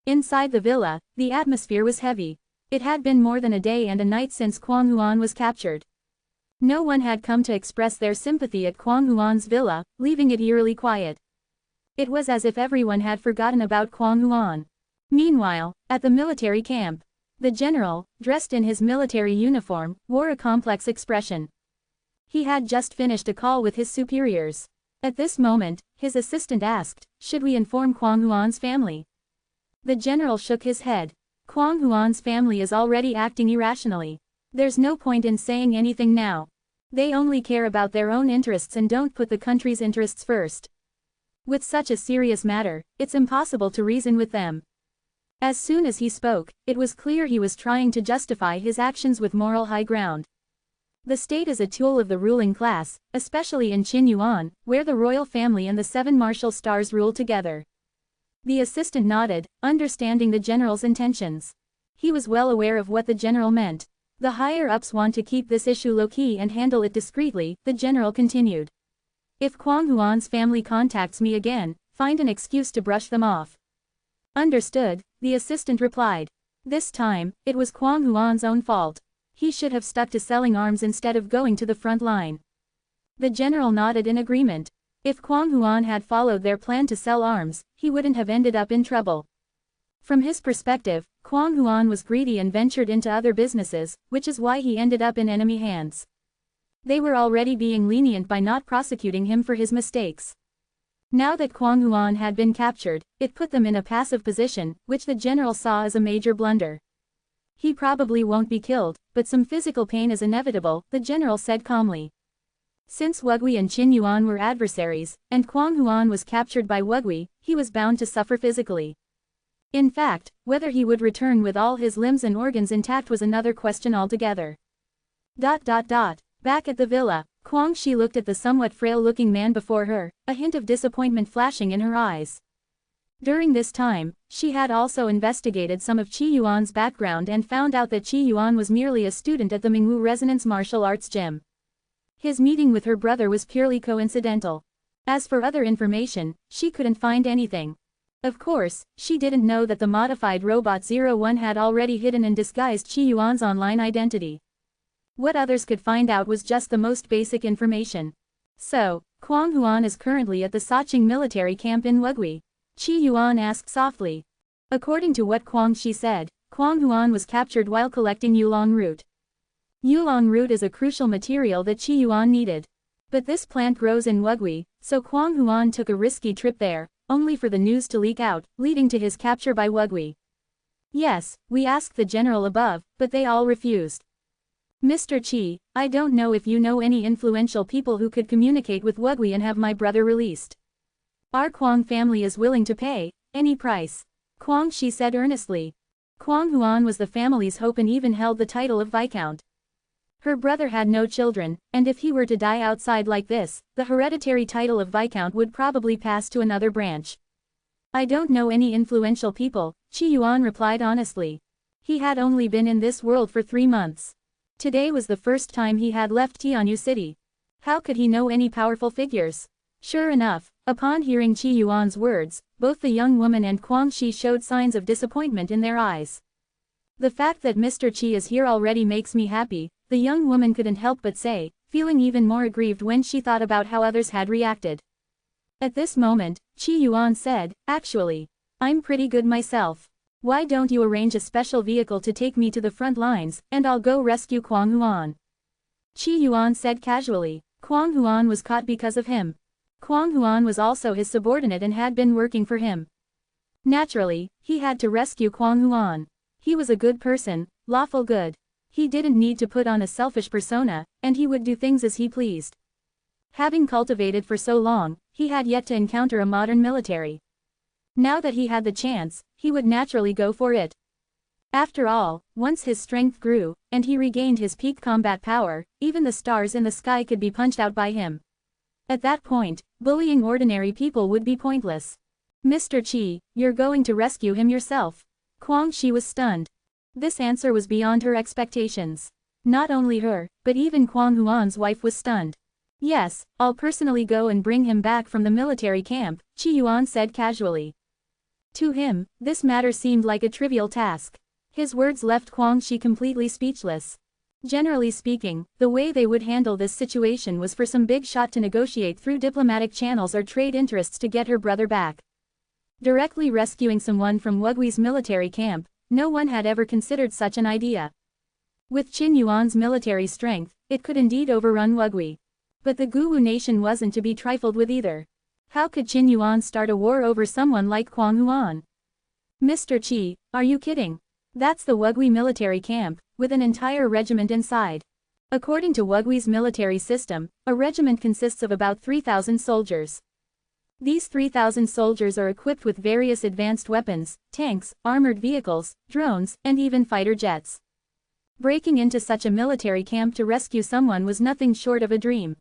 Inside the villa, the atmosphere was heavy. It had been more than a day and a night since Kwang Huan was captured. No one had come to express their sympathy at Kwang Huan's villa, leaving it eerily quiet. It was as if everyone had forgotten about Kwang Huan. Meanwhile, at the military camp, the general, dressed in his military uniform, wore a complex expression. He had just finished a call with his superiors. At this moment, his assistant asked, "Should we inform Kwang Huan's family?" The general shook his head. Kwang Huan's family is already acting irrationally. There's no point in saying anything now. They only care about their own interests and don't put the country's interests first. With such a serious matter, it's impossible to reason with them. As soon as he spoke, it was clear he was trying to justify his actions with moral high ground. The state is a tool of the ruling class, especially in Qin Yuan, where the royal family and the 7 martial stars rule together. The assistant nodded, understanding the general's intentions. He was well aware of what the general meant. The higher-ups want to keep this issue low-key and handle it discreetly, the general continued. If Kwang Huan's family contacts me again, find an excuse to brush them off. Understood, the assistant replied. This time, it was Kwang Huan's own fault. He should have stuck to selling arms instead of going to the front line. The general nodded in agreement. If Kwang Huan had followed their plan to sell arms, he wouldn't have ended up in trouble. From his perspective, Kwang Huan was greedy and ventured into other businesses, which is why he ended up in enemy hands. They were already being lenient by not prosecuting him for his mistakes. Now that Kwang Huan had been captured, it put them in a passive position, which the general saw as a major blunder. He probably won't be killed, but some physical pain is inevitable, the general said calmly. Since Wugui and Qin Yuan were adversaries, and Kwang Huan was captured by Wugui, he was bound to suffer physically. In fact, whether he would return with all his limbs and organs intact was another question altogether. Back at the villa, Kwang Shi looked at the somewhat frail-looking man before her, a hint of disappointment flashing in her eyes. During this time, she had also investigated some of Qi Yuan's background and found out that Qi Yuan was merely a student at the Mingwu Resonance Martial Arts Gym. His meeting with her brother was purely coincidental. As for other information, she couldn't find anything. Of course, she didn't know that the modified Robot 01 had already hidden and disguised Qi Yuan's online identity. What others could find out was just the most basic information. So, Kwang Huan is currently at the Saching military camp in Wugui. Qi Yuan asked softly. According to what Kwang Shi said, Kwang Huan was captured while collecting oolong root. Oolong root is a crucial material that Qi Yuan needed. But this plant grows in Wugui, so Kwang Huan took a risky trip there, only for the news to leak out, leading to his capture by Wugui. Yes, we asked the general above, but they all refused. Mr. Qi, I don't know if you know any influential people who could communicate with Wugui and have my brother released. Our Kwang family is willing to pay any price. Kwang Shi said earnestly. Kwang Huan was the family's hope and even held the title of Viscount. Her brother had no children, and if he were to die outside like this, the hereditary title of Viscount would probably pass to another branch. I don't know any influential people, Qi Yuan replied honestly. He had only been in this world for 3 months. Today was the first time he had left Tianyu City. How could he know any powerful figures? Sure enough, upon hearing Qi Yuan's words, both the young woman and Kwang Shi showed signs of disappointment in their eyes. The fact that Mr. Qi is here already makes me happy, the young woman couldn't help but say, feeling even more aggrieved when she thought about how others had reacted. At this moment, Qi Yuan said, actually, I'm pretty good myself. Why don't you arrange a special vehicle to take me to the front lines, and I'll go rescue Kwang Huan? Qi Yuan said casually. Kwang Huan was caught because of him. Kwang Huan was also his subordinate and had been working for him. Naturally, he had to rescue Kwang Huan. He was a good person, lawful good. He didn't need to put on a selfish persona, and he would do things as he pleased. Having cultivated for so long, he had yet to encounter a modern military. Now that he had the chance, he would naturally go for it. After all, once his strength grew, and he regained his peak combat power, even the stars in the sky could be punched out by him. At that point, bullying ordinary people would be pointless. Mr. Qi, you're going to rescue him yourself. Kwang Shi was stunned. This answer was beyond her expectations. Not only her, but even Kwang Huan's wife was stunned. Yes, I'll personally go and bring him back from the military camp, Qi Yuan said casually. To him, this matter seemed like a trivial task. His words left Kwang Shi completely speechless. Generally speaking, the way they would handle this situation was for some big shot to negotiate through diplomatic channels or trade interests to get her brother back. Directly rescuing someone from Wugui's military camp, no one had ever considered such an idea. With Qin Yuan's military strength, it could indeed overrun Wugui. But the Guwu nation wasn't to be trifled with either. How could Qin Yuan start a war over someone like Kwang Huan? Mr. Qi, are you kidding? That's the Wugui military camp, with an entire regiment inside. According to Wugui's military system, a regiment consists of about 3,000 soldiers. These 3,000 soldiers are equipped with various advanced weapons, tanks, armored vehicles, drones, and even fighter jets. Breaking into such a military camp to rescue someone was nothing short of a dream.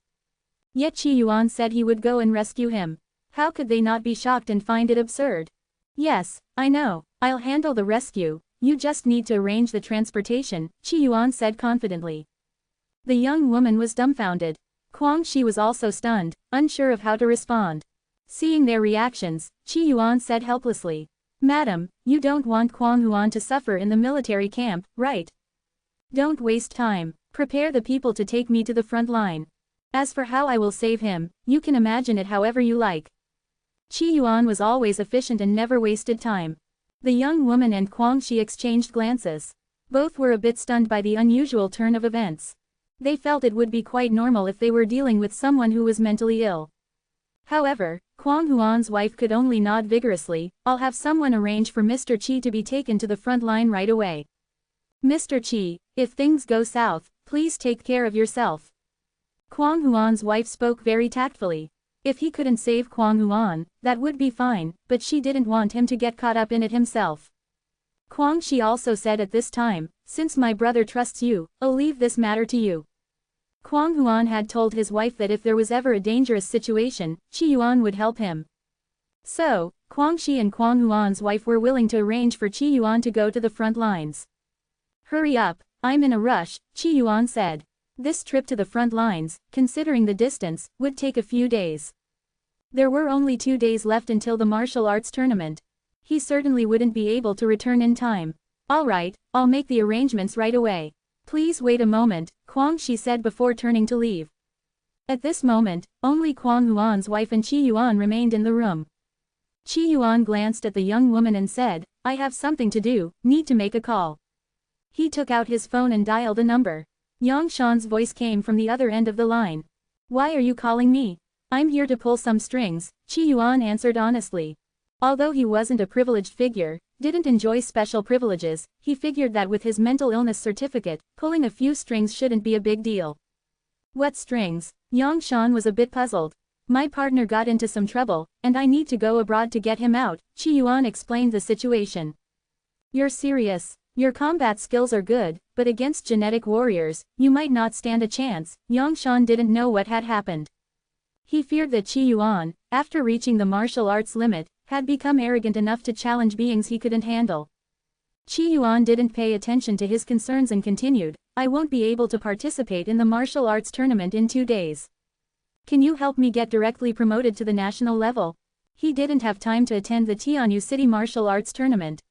Yet Qi Yuan said he would go and rescue him. How could they not be shocked and find it absurd? Yes, I know, I'll handle the rescue, you just need to arrange the transportation, Qi Yuan said confidently. The young woman was dumbfounded. Kwang Shi was also stunned, unsure of how to respond. Seeing their reactions, Qi Yuan said helplessly, "Madam, you don't want Kwang Huan to suffer in the military camp, right? Don't waste time, prepare the people to take me to the front line. As for how I will save him, you can imagine it however you like." Qi Yuan was always efficient and never wasted time. The young woman and Kwang Shi exchanged glances. Both were a bit stunned by the unusual turn of events. They felt it would be quite normal if they were dealing with someone who was mentally ill. However, Kwang Huan's wife could only nod vigorously. "I'll have someone arrange for Mr. Qi to be taken to the front line right away. Mr. Qi, if things go south, please take care of yourself." Kwang Huan's wife spoke very tactfully. If he couldn't save Kwang Huan, that would be fine, but she didn't want him to get caught up in it himself. Kwang Shi also said at this time, "Since my brother trusts you, I'll leave this matter to you." Kwang Huan had told his wife that if there was ever a dangerous situation, Qi Yuan would help him. So, Kwang Shi and Kwang Huan's wife were willing to arrange for Qi Yuan to go to the front lines. "Hurry up, I'm in a rush," Qi Yuan said. This trip to the front lines, considering the distance, would take a few days. There were only 2 days left until the martial arts tournament. He certainly wouldn't be able to return in time. "All right, I'll make the arrangements right away. Please wait a moment," Kwang Shi said before turning to leave. At this moment, only Kwang Huan's wife and Qi Yuan remained in the room. Qi Yuan glanced at the young woman and said, "I have something to do, need to make a call." He took out his phone and dialed a number. Yang Shan's voice came from the other end of the line. "Why are you calling me?" "I'm here to pull some strings," Qi Yuan answered honestly. Although he wasn't a privileged figure, didn't enjoy special privileges, he figured that with his mental illness certificate, pulling a few strings shouldn't be a big deal. "What strings?" Yang Shan was a bit puzzled. "My partner got into some trouble, and I need to go abroad to get him out," Qi Yuan explained the situation. "You're serious? Your combat skills are good, but against genetic warriors, you might not stand a chance." Yang Shan didn't know what had happened. He feared that Qi Yuan, after reaching the martial arts limit, had become arrogant enough to challenge beings he couldn't handle. Qi Yuan didn't pay attention to his concerns and continued, "I won't be able to participate in the martial arts tournament in 2 days. Can you help me get directly promoted to the national level?" He didn't have time to attend the Tianyu City martial arts tournament.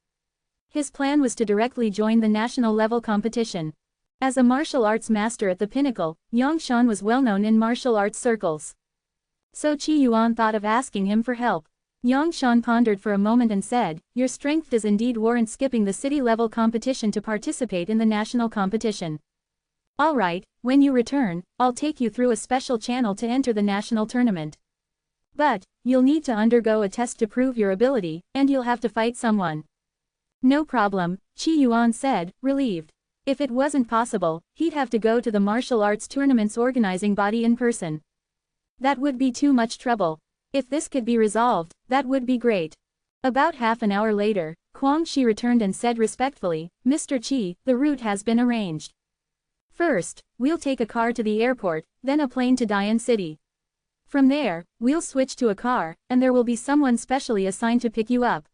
His plan was to directly join the national level competition. As a martial arts master at the pinnacle, Yang Shan was well known in martial arts circles. So Qi Yuan thought of asking him for help. Yang Shan pondered for a moment and said, "Your strength does indeed warrant skipping the city-level competition to participate in the national competition. All right, when you return, I'll take you through a special channel to enter the national tournament. But, you'll need to undergo a test to prove your ability, and you'll have to fight someone." "No problem," Qi Yuan said, relieved. If it wasn't possible, he'd have to go to the martial arts tournament's organizing body in person. That would be too much trouble. If this could be resolved, that would be great. About half an hour later, Kwang Shi returned and said respectfully, "Mr. Qi, the route has been arranged. First, we'll take a car to the airport, then a plane to Dayan City. From there, we'll switch to a car, and there will be someone specially assigned to pick you up.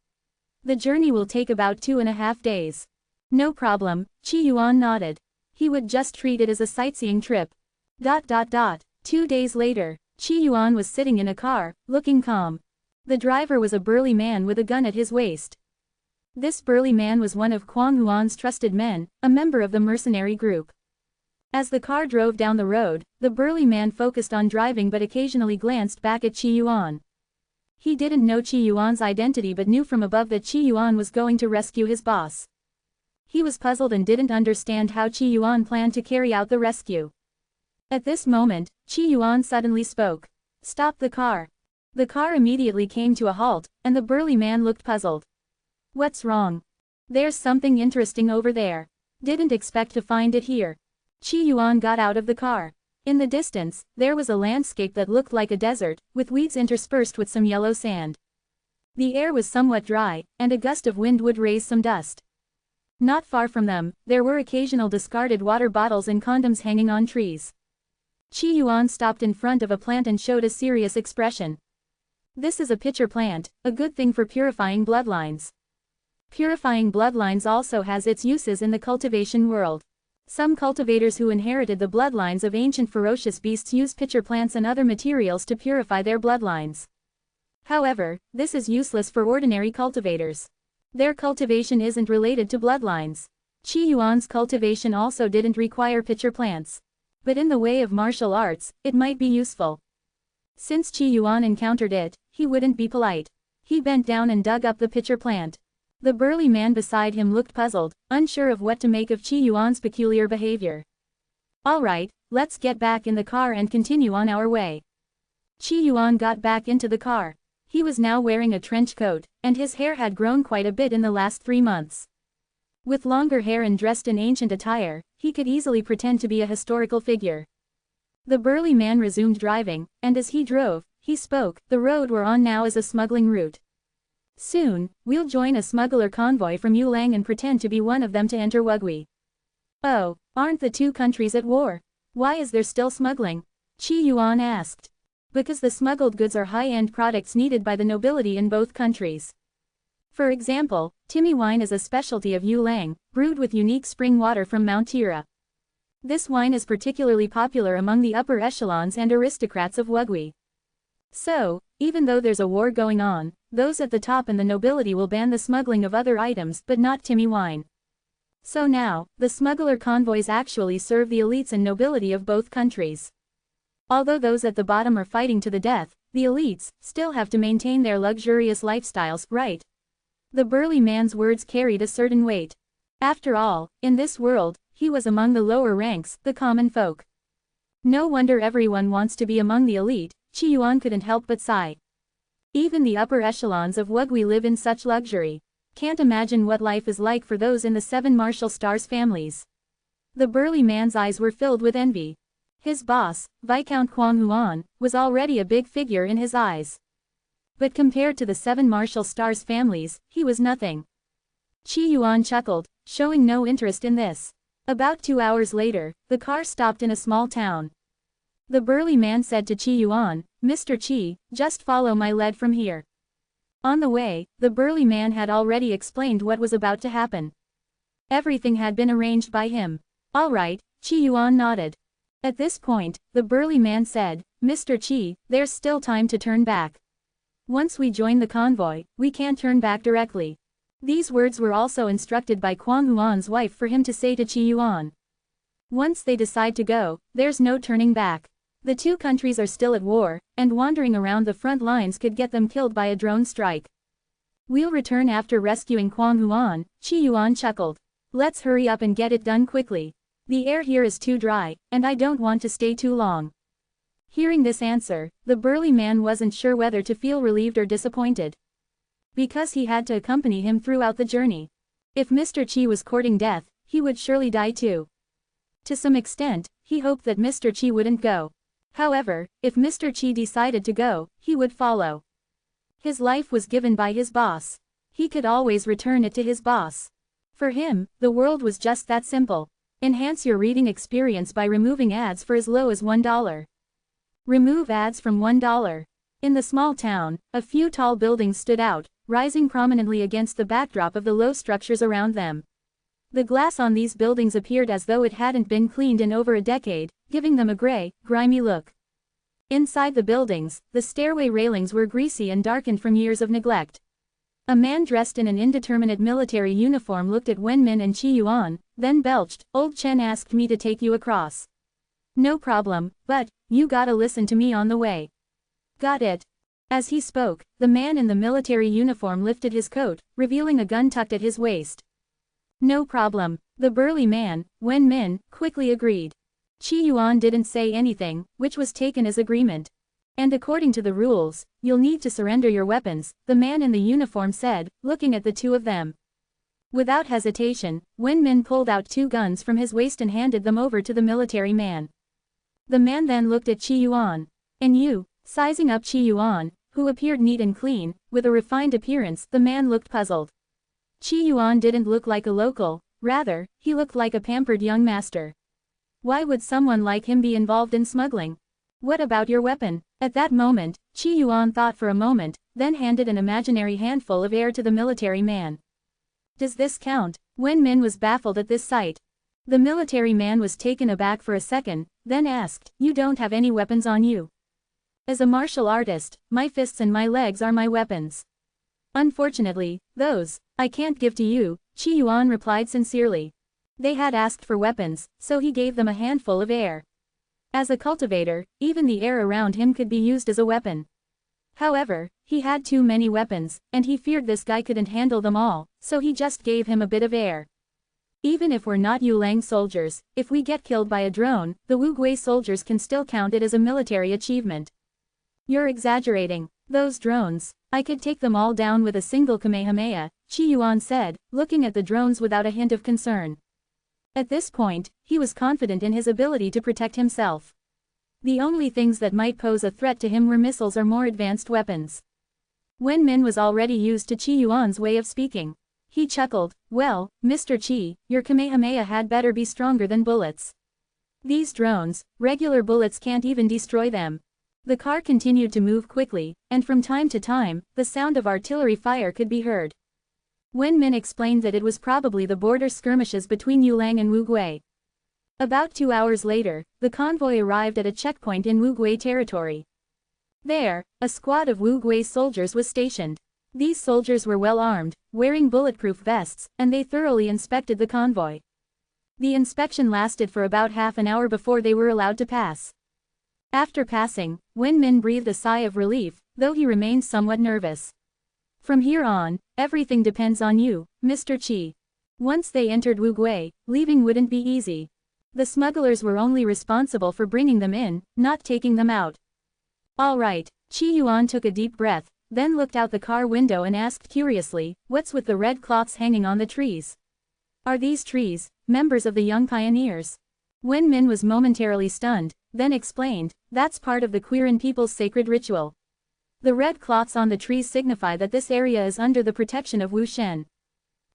The journey will take about 2.5 days. "No problem," Qi Yuan nodded. He would just treat it as a sightseeing trip. 2 days later, Qi Yuan was sitting in a car, looking calm. The driver was a burly man with a gun at his waist. This burly man was one of Kwang Huan's trusted men, a member of the mercenary group. As the car drove down the road, the burly man focused on driving but occasionally glanced back at Qi Yuan. He didn't know Qi Yuan's identity but knew from above that Qi Yuan was going to rescue his boss. He was puzzled and didn't understand how Qi Yuan planned to carry out the rescue. At this moment, Qi Yuan suddenly spoke. "Stop the car." The car immediately came to a halt, and the burly man looked puzzled. "What's wrong?" "There's something interesting over there. Didn't expect to find it here." Qi Yuan got out of the car. In the distance, there was a landscape that looked like a desert, with weeds interspersed with some yellow sand. The air was somewhat dry, and a gust of wind would raise some dust. Not far from them, there were occasional discarded water bottles and condoms hanging on trees. Qi Yuan stopped in front of a plant and showed a serious expression. "This is a pitcher plant, a good thing for purifying bloodlines." Purifying bloodlines also has its uses in the cultivation world. Some cultivators who inherited the bloodlines of ancient ferocious beasts use pitcher plants and other materials to purify their bloodlines. However, this is useless for ordinary cultivators. Their cultivation isn't related to bloodlines. Qi Yuan's cultivation also didn't require pitcher plants. But in the way of martial arts, it might be useful. Since Qi Yuan encountered it, he wouldn't be polite. He bent down and dug up the pitcher plant. The burly man beside him looked puzzled, unsure of what to make of Qi Yuan's peculiar behavior. "All right, let's get back in the car and continue on our way." Qi Yuan got back into the car. He was now wearing a trench coat, and his hair had grown quite a bit in the last 3 months. With longer hair and dressed in ancient attire, he could easily pretend to be a historical figure. The burly man resumed driving, and as he drove, he spoke. "The road we're on now is a smuggling route. Soon, we'll join a smuggler convoy from Yulang and pretend to be one of them to enter Wugui." "Oh, aren't the two countries at war? Why is there still smuggling?" Qi Yuan asked. "Because the smuggled goods are high-end products needed by the nobility in both countries. For example, Timmy wine is a specialty of Yulang, brewed with unique spring water from Mount Tira. This wine is particularly popular among the upper echelons and aristocrats of Wugui. So, even though there's a war going on, those at the top and the nobility will ban the smuggling of other items but not Timmy wine. So now, the smuggler convoys actually serve the elites and nobility of both countries. Although those at the bottom are fighting to the death, the elites still have to maintain their luxurious lifestyles, right?" The burly man's words carried a certain weight. After all, in this world, he was among the lower ranks, the common folk. No wonder everyone wants to be among the elite. Qi Yuan couldn't help but sigh. Even the upper echelons of Wugui live in such luxury. Can't imagine what life is like for those in the 7 martial stars families. The burly man's eyes were filled with envy. His boss, Viscount Kwang Huan, was already a big figure in his eyes. But compared to the 7 martial stars families, he was nothing. Qi Yuan chuckled, showing no interest in this. About 2 hours later, the car stopped in a small town. The burly man said to Qi Yuan, "Mr. Qi, just follow my lead from here." On the way, the burly man had already explained what was about to happen. Everything had been arranged by him. "All right," Qi Yuan nodded. At this point, the burly man said, "Mr. Qi, there's still time to turn back. Once we join the convoy, we can't turn back directly." These words were also instructed by Kwang Huan's wife for him to say to Qi Yuan. Once they decide to go, there's no turning back. The two countries are still at war, and wandering around the front lines could get them killed by a drone strike. "We'll return after rescuing Kwang Huan," Qi Yuan chuckled. "Let's hurry up and get it done quickly. The air here is too dry, and I don't want to stay too long." Hearing this answer, the burly man wasn't sure whether to feel relieved or disappointed. Because he had to accompany him throughout the journey. If Mr. Qi was courting death, he would surely die too. To some extent, he hoped that Mr. Qi wouldn't go. However, if Mr. Qi decided to go, he would follow. His life was given by his boss. He could always return it to his boss. For him, the world was just that simple. Enhance your reading experience by removing ads for as low as $1. Remove ads from $1. In the small town, a few tall buildings stood out, rising prominently against the backdrop of the low structures around them. The glass on these buildings appeared as though it hadn't been cleaned in over a decade, giving them a gray, grimy look. Inside the buildings, the stairway railings were greasy and darkened from years of neglect. A man dressed in an indeterminate military uniform looked at Wen Min and Qi Yuan, then belched, "Old Chen asked me to take you across." "No problem, but, you gotta listen to me on the way." "Got it." As he spoke, the man in the military uniform lifted his coat, revealing a gun tucked at his waist. "No problem," the burly man, Wen Min, quickly agreed. Qi Yuan didn't say anything, which was taken as agreement. "And according to the rules, you'll need to surrender your weapons," the man in the uniform said, looking at the two of them. Without hesitation, Wen Min pulled out 2 guns from his waist and handed them over to the military man. The man then looked at Qi Yuan. "And you?" Sizing up Qi Yuan, who appeared neat and clean, with a refined appearance, the man looked puzzled. Qi Yuan didn't look like a local, rather, he looked like a pampered young master. Why would someone like him be involved in smuggling? "What about your weapon?" At that moment, Qi Yuan thought for a moment, then handed an imaginary handful of air to the military man. "Does this count?" Wen Min was baffled at this sight. The military man was taken aback for a second, then asked, "You don't have any weapons on you?" "As a martial artist, my fists and my legs are my weapons. Unfortunately, those, I can't give to you," Qi Yuan replied sincerely. They had asked for weapons, so he gave them a handful of air. As a cultivator, even the air around him could be used as a weapon. However, he had too many weapons, and he feared this guy couldn't handle them all, so he just gave him a bit of air. "Even if we're not Yulang soldiers, if we get killed by a drone, the Wu Gui soldiers can still count it as a military achievement." "You're exaggerating. Those drones, I could take them all down with a single Kamehameha," Qi Yuan said, looking at the drones without a hint of concern. At this point, he was confident in his ability to protect himself. The only things that might pose a threat to him were missiles or more advanced weapons. Wen Min was already used to Qi Yuan's way of speaking. He chuckled, "Well, Mr. Qi, your Kamehameha had better be stronger than bullets. These drones, regular bullets can't even destroy them." The car continued to move quickly, and from time to time, the sound of artillery fire could be heard. Wen Min explained that it was probably the border skirmishes between Yulang and Wu Gui. About 2 hours later, the convoy arrived at a checkpoint in Wu Gui territory. There, a squad of Wu Gui soldiers was stationed. These soldiers were well armed, wearing bulletproof vests, and they thoroughly inspected the convoy. The inspection lasted for about half an hour before they were allowed to pass. After passing, Wen Min breathed a sigh of relief, though he remained somewhat nervous. "From here on, everything depends on you, Mr. Qi." Once they entered Wu Gui, leaving wouldn't be easy. The smugglers were only responsible for bringing them in, not taking them out. "All right," Qi Yuan took a deep breath, then looked out the car window and asked curiously, "What's with the red cloths hanging on the trees? Are these trees members of the young pioneers?" Wen Min was momentarily stunned, then explained, "That's part of the Quirin people's sacred ritual. The red cloths on the trees signify that this area is under the protection of Wu Shen."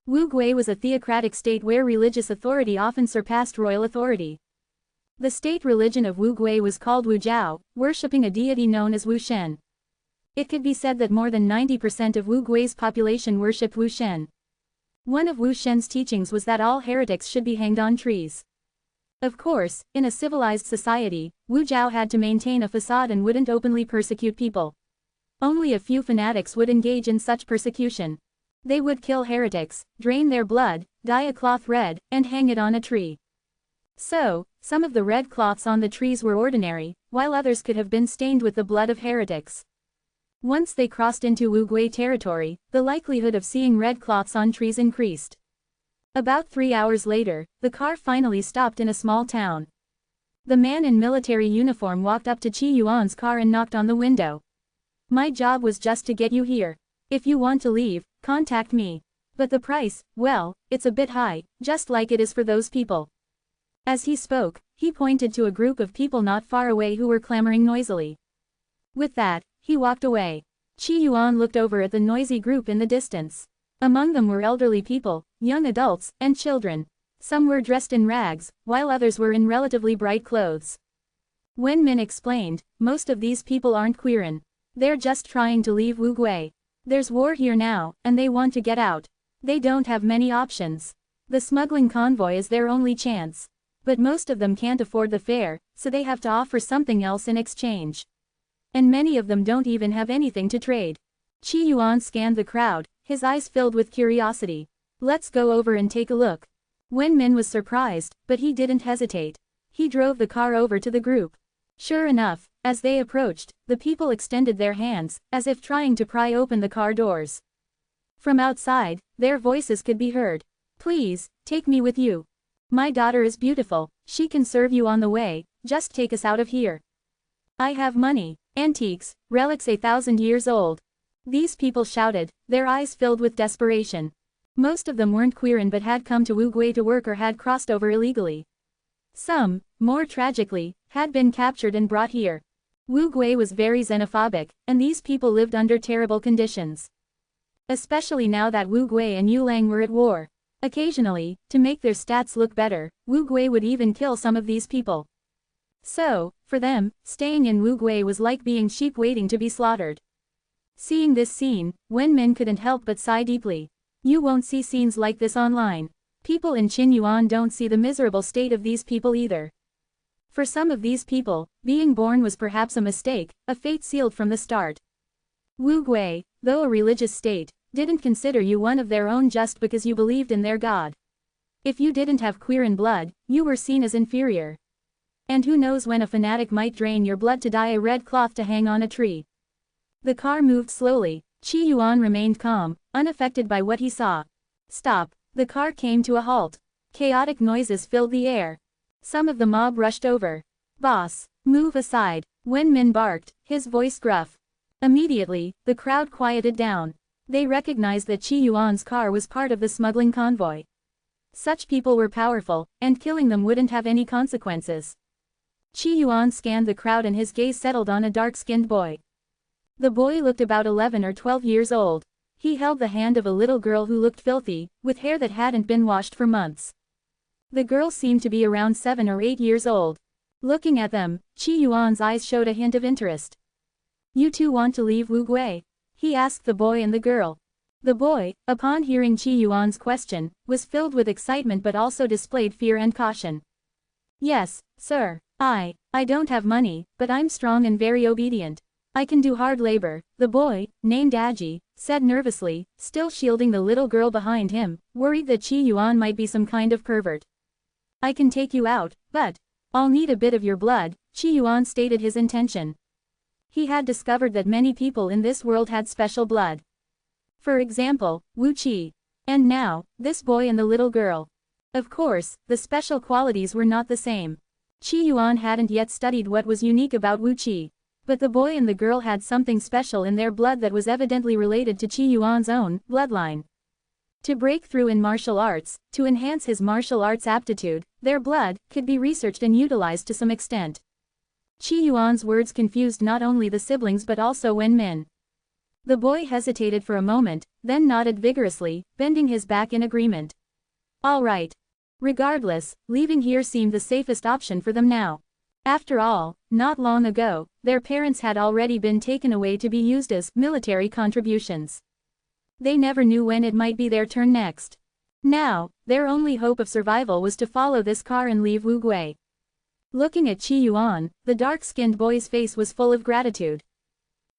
Wu Gui was a theocratic state where religious authority often surpassed royal authority. The state religion of Wu Gui was called Wu Jiao, worshipping a deity known as Wu Shen. It could be said that more than 90% of Wu Gui's population worshipped Wu Shen. One of Wu Shen's teachings was that all heretics should be hanged on trees. Of course, in a civilized society, Wu Jiao had to maintain a facade and wouldn't openly persecute people. Only a few fanatics would engage in such persecution. They would kill heretics, drain their blood, dye a cloth red, and hang it on a tree. So, some of the red cloths on the trees were ordinary, while others could have been stained with the blood of heretics. Once they crossed into Wu Gui territory, the likelihood of seeing red cloths on trees increased. About 3 hours later, the car finally stopped in a small town. The man in military uniform walked up to Qi Yuan's car and knocked on the window. "My job was just to get you here. If you want to leave, contact me. But the price, well, it's a bit high, just like it is for those people." As he spoke, he pointed to a group of people not far away who were clamoring noisily. With that, he walked away. Qi Yuan looked over at the noisy group in the distance. Among them were elderly people, young adults, and children. Some were dressed in rags, while others were in relatively bright clothes. Wen Min explained, "Most of these people aren't Quirin. They're just trying to leave Wu Gui. There's war here now, and they want to get out. They don't have many options. The smuggling convoy is their only chance. But most of them can't afford the fare, so they have to offer something else in exchange. And many of them don't even have anything to trade. Qi Yuan scanned the crowd, his eyes filled with curiosity. Let's go over and take a look. Wen Min was surprised, but he didn't hesitate. He drove the car over to the group. Sure enough, as they approached, the people extended their hands, as if trying to pry open the car doors. From outside, their voices could be heard. Please, take me with you. My daughter is beautiful, she can serve you on the way, just take us out of here. I have money, antiques, relics 1,000 years old. These people shouted, their eyes filled with desperation. Most of them weren't Quirin but had come to Wu Gui to work or had crossed over illegally. Some, more tragically, had been captured and brought here. Wu Gui was very xenophobic, and these people lived under terrible conditions. Especially now that Wu Gui and Yulang were at war. Occasionally, to make their stats look better, Wu Gui would even kill some of these people. So, for them, staying in Wu Gui was like being sheep waiting to be slaughtered. Seeing this scene, Wen Min couldn't help but sigh deeply. You won't see scenes like this online. People in Qinyuan don't see the miserable state of these people either. For some of these people, being born was perhaps a mistake, a fate sealed from the start. Wu Gui, though a religious state, didn't consider you one of their own just because you believed in their god. If you didn't have Quirin blood, you were seen as inferior. And who knows when a fanatic might drain your blood to dye a red cloth to hang on a tree. The car moved slowly. Qi Yuan remained calm, unaffected by what he saw. Stop. The car came to a halt. Chaotic noises filled the air. Some of the mob rushed over. Boss, move aside, Wen Min barked, his voice gruff. Immediately, the crowd quieted down. They recognized that Qi Yuan's car was part of the smuggling convoy. Such people were powerful, and killing them wouldn't have any consequences. Qi Yuan scanned the crowd and his gaze settled on a dark-skinned boy. The boy looked about 11 or 12 years old. He held the hand of a little girl who looked filthy, with hair that hadn't been washed for months. The girl seemed to be around 7 or 8 years old. Looking at them, Qi Yuan's eyes showed a hint of interest. You two want to leave Wu Gui? He asked the boy and the girl. The boy, upon hearing Qi Yuan's question, was filled with excitement but also displayed fear and caution. Yes, sir. I don't have money, but I'm strong and very obedient. I can do hard labor, the boy, named Aji, said nervously, still shielding the little girl behind him, worried that Qi Yuan might be some kind of pervert. I can take you out, but I'll need a bit of your blood, Qi Yuan stated his intention. He had discovered that many people in this world had special blood. For example, Wu Qi. And now, this boy and the little girl. Of course, the special qualities were not the same. Qi Yuan hadn't yet studied what was unique about Wu Qi. But the boy and the girl had something special in their blood that was evidently related to Qi Yuan's own bloodline. To break through in martial arts, to enhance his martial arts aptitude, their blood could be researched and utilized to some extent. Qi Yuan's words confused not only the siblings but also Wen Min. The boy hesitated for a moment, then nodded vigorously, bending his back in agreement. All right. Regardless, leaving here seemed the safest option for them now. After all, not long ago, their parents had already been taken away to be used as military contributions. They never knew when it might be their turn next. Now, their only hope of survival was to follow this car and leave Wu Gui. Looking at Qi Yuan, the dark-skinned boy's face was full of gratitude.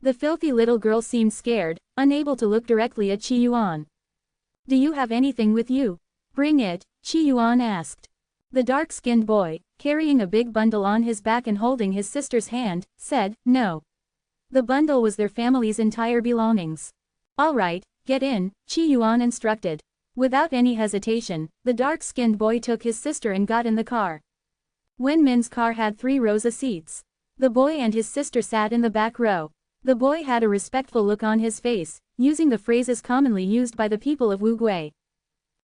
The filthy little girl seemed scared, unable to look directly at Qi Yuan. Do you have anything with you? Bring it, Qi Yuan asked. The dark-skinned boy, carrying a big bundle on his back and holding his sister's hand, said, no. The bundle was their family's entire belongings. All right, get in, Qi Yuan instructed. Without any hesitation, the dark-skinned boy took his sister and got in the car. Wen Min's car had 3 rows of seats. The boy and his sister sat in the back row. The boy had a respectful look on his face, using the phrases commonly used by the people of Wu Gui.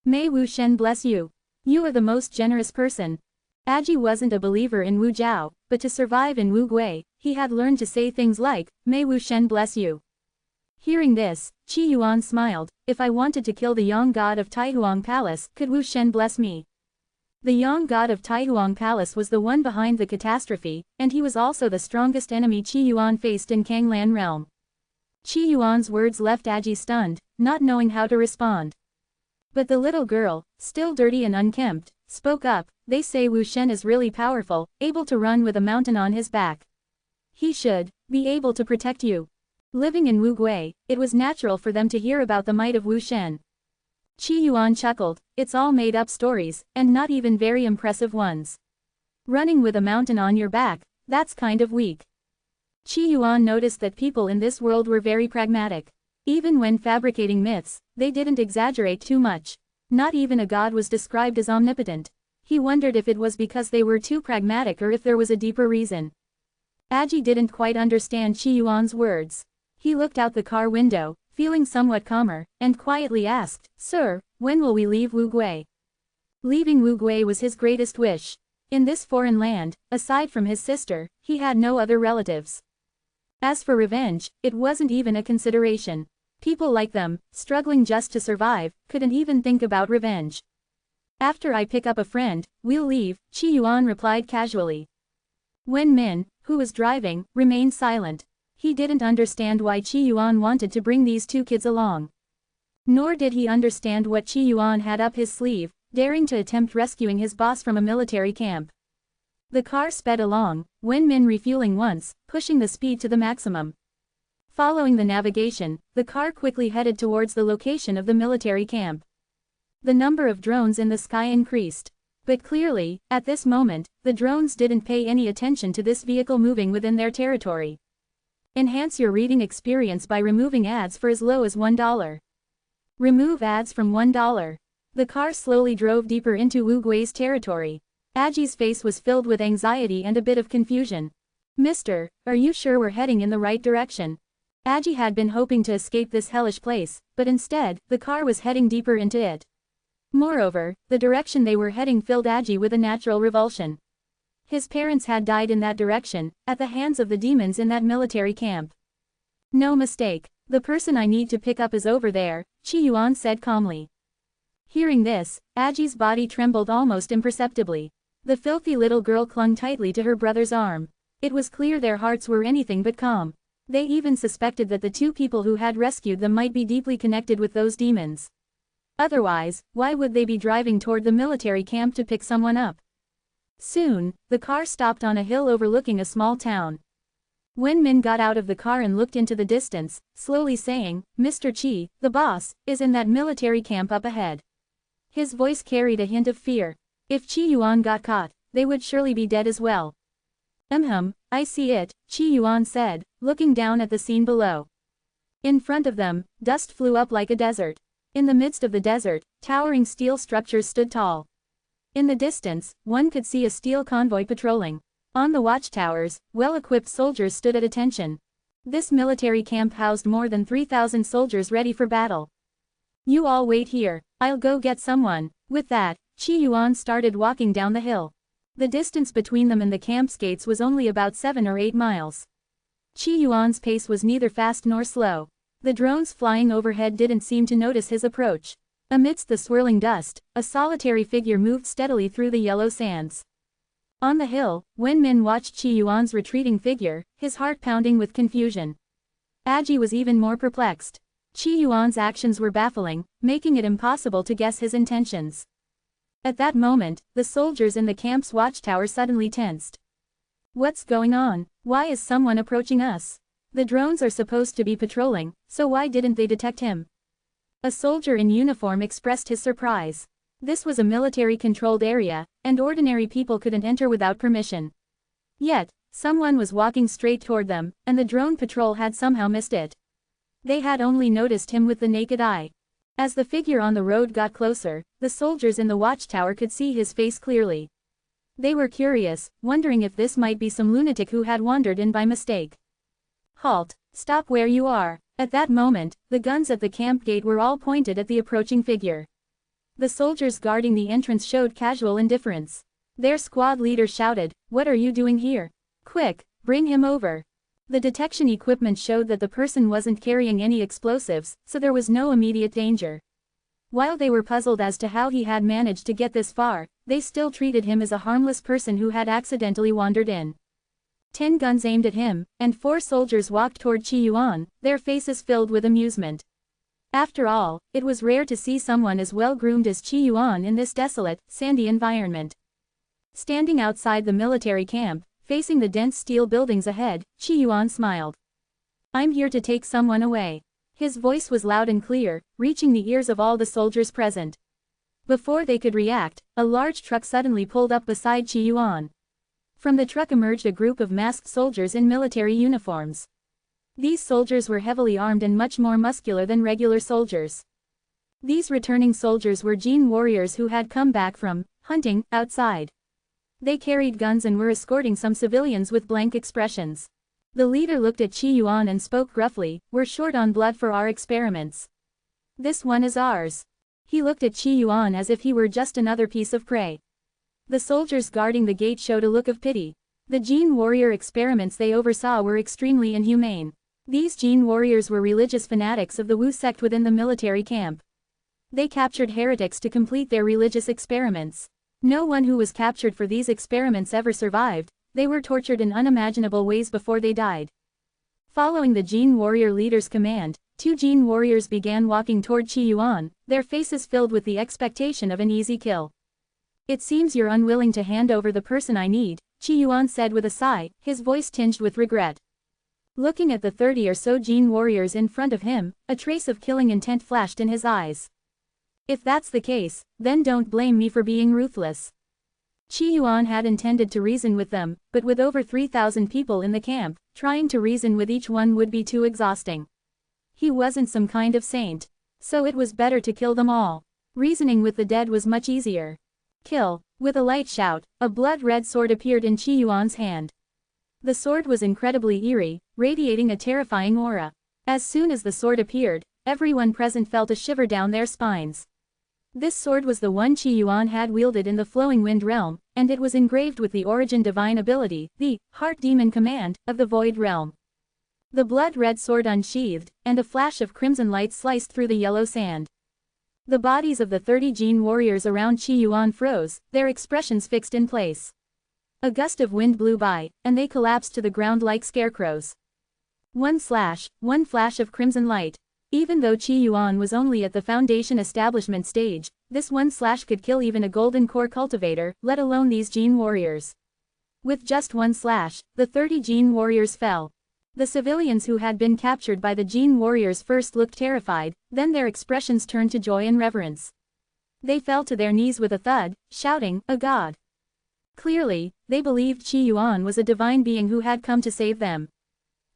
May Wu Shen bless you. You are the most generous person. Aji wasn't a believer in Wu Jiao, but to survive in Wu Gui, he had learned to say things like, May Wu Shen bless you. Hearing this, Qi Yuan smiled. If I wanted to kill the young god of Taihuang Palace, could Wu Shen bless me? The young god of Taihuang Palace was the one behind the catastrophe, and he was also the strongest enemy Qi Yuan faced in Kanglan realm. Qi Yuan's words left Aji stunned, not knowing how to respond. But the little girl, still dirty and unkempt, spoke up. They say Wu Shen is really powerful, able to run with a mountain on his back. He should be able to protect you. Living in Wu Gui, it was natural for them to hear about the might of Wu Shen. Qi Yuan chuckled, it's all made-up stories, and not even very impressive ones. Running with a mountain on your back, that's kind of weak. Qi Yuan noticed that people in this world were very pragmatic. Even when fabricating myths, they didn't exaggerate too much. Not even a god was described as omnipotent. He wondered if it was because they were too pragmatic or if there was a deeper reason. Aji didn't quite understand Qi Yuan's words. He looked out the car window, feeling somewhat calmer, and quietly asked, Sir, when will we leave Wu Gui? Leaving Wu Gui was his greatest wish. In this foreign land, aside from his sister, he had no other relatives. As for revenge, it wasn't even a consideration. People like them, struggling just to survive, couldn't even think about revenge. After I pick up a friend, we'll leave, Qi Yuan replied casually. Wen Min, who was driving, remained silent. He didn't understand why Qi Yuan wanted to bring these two kids along. Nor did he understand what Qi Yuan had up his sleeve, daring to attempt rescuing his boss from a military camp. The car sped along, Wen Min refueling once, pushing the speed to the maximum. Following the navigation, the car quickly headed towards the location of the military camp. The number of drones in the sky increased. But clearly, at this moment, the drones didn't pay any attention to this vehicle moving within their territory. Enhance your reading experience by removing ads for as low as $1. Remove ads from $1. The car slowly drove deeper into Wu Gui's territory. Aji's face was filled with anxiety and a bit of confusion. Mister, are you sure we're heading in the right direction? Aji had been hoping to escape this hellish place, but instead, the car was heading deeper into it. Moreover, the direction they were heading filled Aji with a natural revulsion. His parents had died in that direction, at the hands of the demons in that military camp. No mistake, the person I need to pick up is over there, Qi Yuan said calmly. Hearing this, Aji's body trembled almost imperceptibly. The filthy little girl clung tightly to her brother's arm. It was clear their hearts were anything but calm. They even suspected that the two people who had rescued them might be deeply connected with those demons. Otherwise, why would they be driving toward the military camp to pick someone up? Soon, the car stopped on a hill overlooking a small town. Wen Min got out of the car and looked into the distance, slowly saying, Mr. Qi, the boss, is in that military camp up ahead. His voice carried a hint of fear. If Qi Yuan got caught, they would surely be dead as well. I see it, Qi Yuan said, looking down at the scene below. In front of them, dust flew up like a desert. In the midst of the desert, towering steel structures stood tall. In the distance, one could see a steel convoy patrolling. On the watchtowers, well-equipped soldiers stood at attention. This military camp housed more than 3,000 soldiers ready for battle. You all wait here, I'll go get someone. With that, Qi Yuan started walking down the hill. The distance between them and the camp's gates was only about 7 or 8 miles. Qi Yuan's pace was neither fast nor slow. The drones flying overhead didn't seem to notice his approach. Amidst the swirling dust, a solitary figure moved steadily through the yellow sands. On the hill, Wen Min watched Qi Yuan's retreating figure, his heart pounding with confusion. Aji was even more perplexed. Qi Yuan's actions were baffling, making it impossible to guess his intentions. At that moment, the soldiers in the camp's watchtower suddenly tensed. What's going on? Why is someone approaching us? The drones are supposed to be patrolling, so why didn't they detect him? A soldier in uniform expressed his surprise. This was a military-controlled area, and ordinary people couldn't enter without permission. Yet, someone was walking straight toward them, and the drone patrol had somehow missed it. They had only noticed him with the naked eye. As the figure on the road got closer, the soldiers in the watchtower could see his face clearly. They were curious, wondering if this might be some lunatic who had wandered in by mistake. Halt! Stop where you are! At that moment, the guns at the camp gate were all pointed at the approaching figure. The soldiers guarding the entrance showed casual indifference. Their squad leader shouted, "What are you doing here? Quick, bring him over." The detection equipment showed that the person wasn't carrying any explosives, so there was no immediate danger. While they were puzzled as to how he had managed to get this far, they still treated him as a harmless person who had accidentally wandered in. 10 guns aimed at him, and 4 soldiers walked toward Qi Yuan, their faces filled with amusement. After all, it was rare to see someone as well-groomed as Qi Yuan in this desolate, sandy environment. Standing outside the military camp, Facing the dense steel buildings ahead, Qi Yuan smiled. I'm here to take someone away. His voice was loud and clear, reaching the ears of all the soldiers present. Before they could react, a large truck suddenly pulled up beside Qi Yuan. From the truck emerged a group of masked soldiers in military uniforms. These soldiers were heavily armed and much more muscular than regular soldiers. These returning soldiers were Jin warriors who had come back from hunting outside. They carried guns and were escorting some civilians with blank expressions. The leader looked at Qi Yuan and spoke gruffly, "We're short on blood for our experiments. This one is ours." He looked at Qi Yuan as if he were just another piece of prey. The soldiers guarding the gate showed a look of pity. The Jin warrior experiments they oversaw were extremely inhumane. These Jin warriors were religious fanatics of the Wu sect within the military camp. They captured heretics to complete their religious experiments. No one who was captured for these experiments ever survived. They were tortured in unimaginable ways before they died. Following the Jin warrior leader's command, 2 Jin warriors began walking toward Qi Yuan, their faces filled with the expectation of an easy kill. "It seems you're unwilling to hand over the person I need," Qi Yuan said with a sigh, his voice tinged with regret. Looking at the 30 or so Jin warriors in front of him, a trace of killing intent flashed in his eyes. "If that's the case, then don't blame me for being ruthless." Qi Yuan had intended to reason with them, but with over 3,000 people in the camp, trying to reason with each one would be too exhausting. He wasn't some kind of saint. So it was better to kill them all. Reasoning with the dead was much easier. "Kill." With a light shout, a blood-red sword appeared in Qi Yuan's hand. The sword was incredibly eerie, radiating a terrifying aura. As soon as the sword appeared, everyone present felt a shiver down their spines. This sword was the one Qi Yuan had wielded in the Flowing Wind Realm, and it was engraved with the origin divine ability, the Heart Demon Command, of the Void Realm. The blood-red sword unsheathed, and a flash of crimson light sliced through the yellow sand. The bodies of the 30 Jin warriors around Qi Yuan froze, their expressions fixed in place. A gust of wind blew by, and they collapsed to the ground like scarecrows. One flash of crimson light. Even though Qi Yuan was only at the foundation establishment stage, this one slash could kill even a golden core cultivator, let alone these Jin warriors. With just one slash, the 30 Jin warriors fell. The civilians who had been captured by the Jin warriors first looked terrified, then their expressions turned to joy and reverence. They fell to their knees with a thud, shouting, "A god!" Clearly, they believed Qi Yuan was a divine being who had come to save them.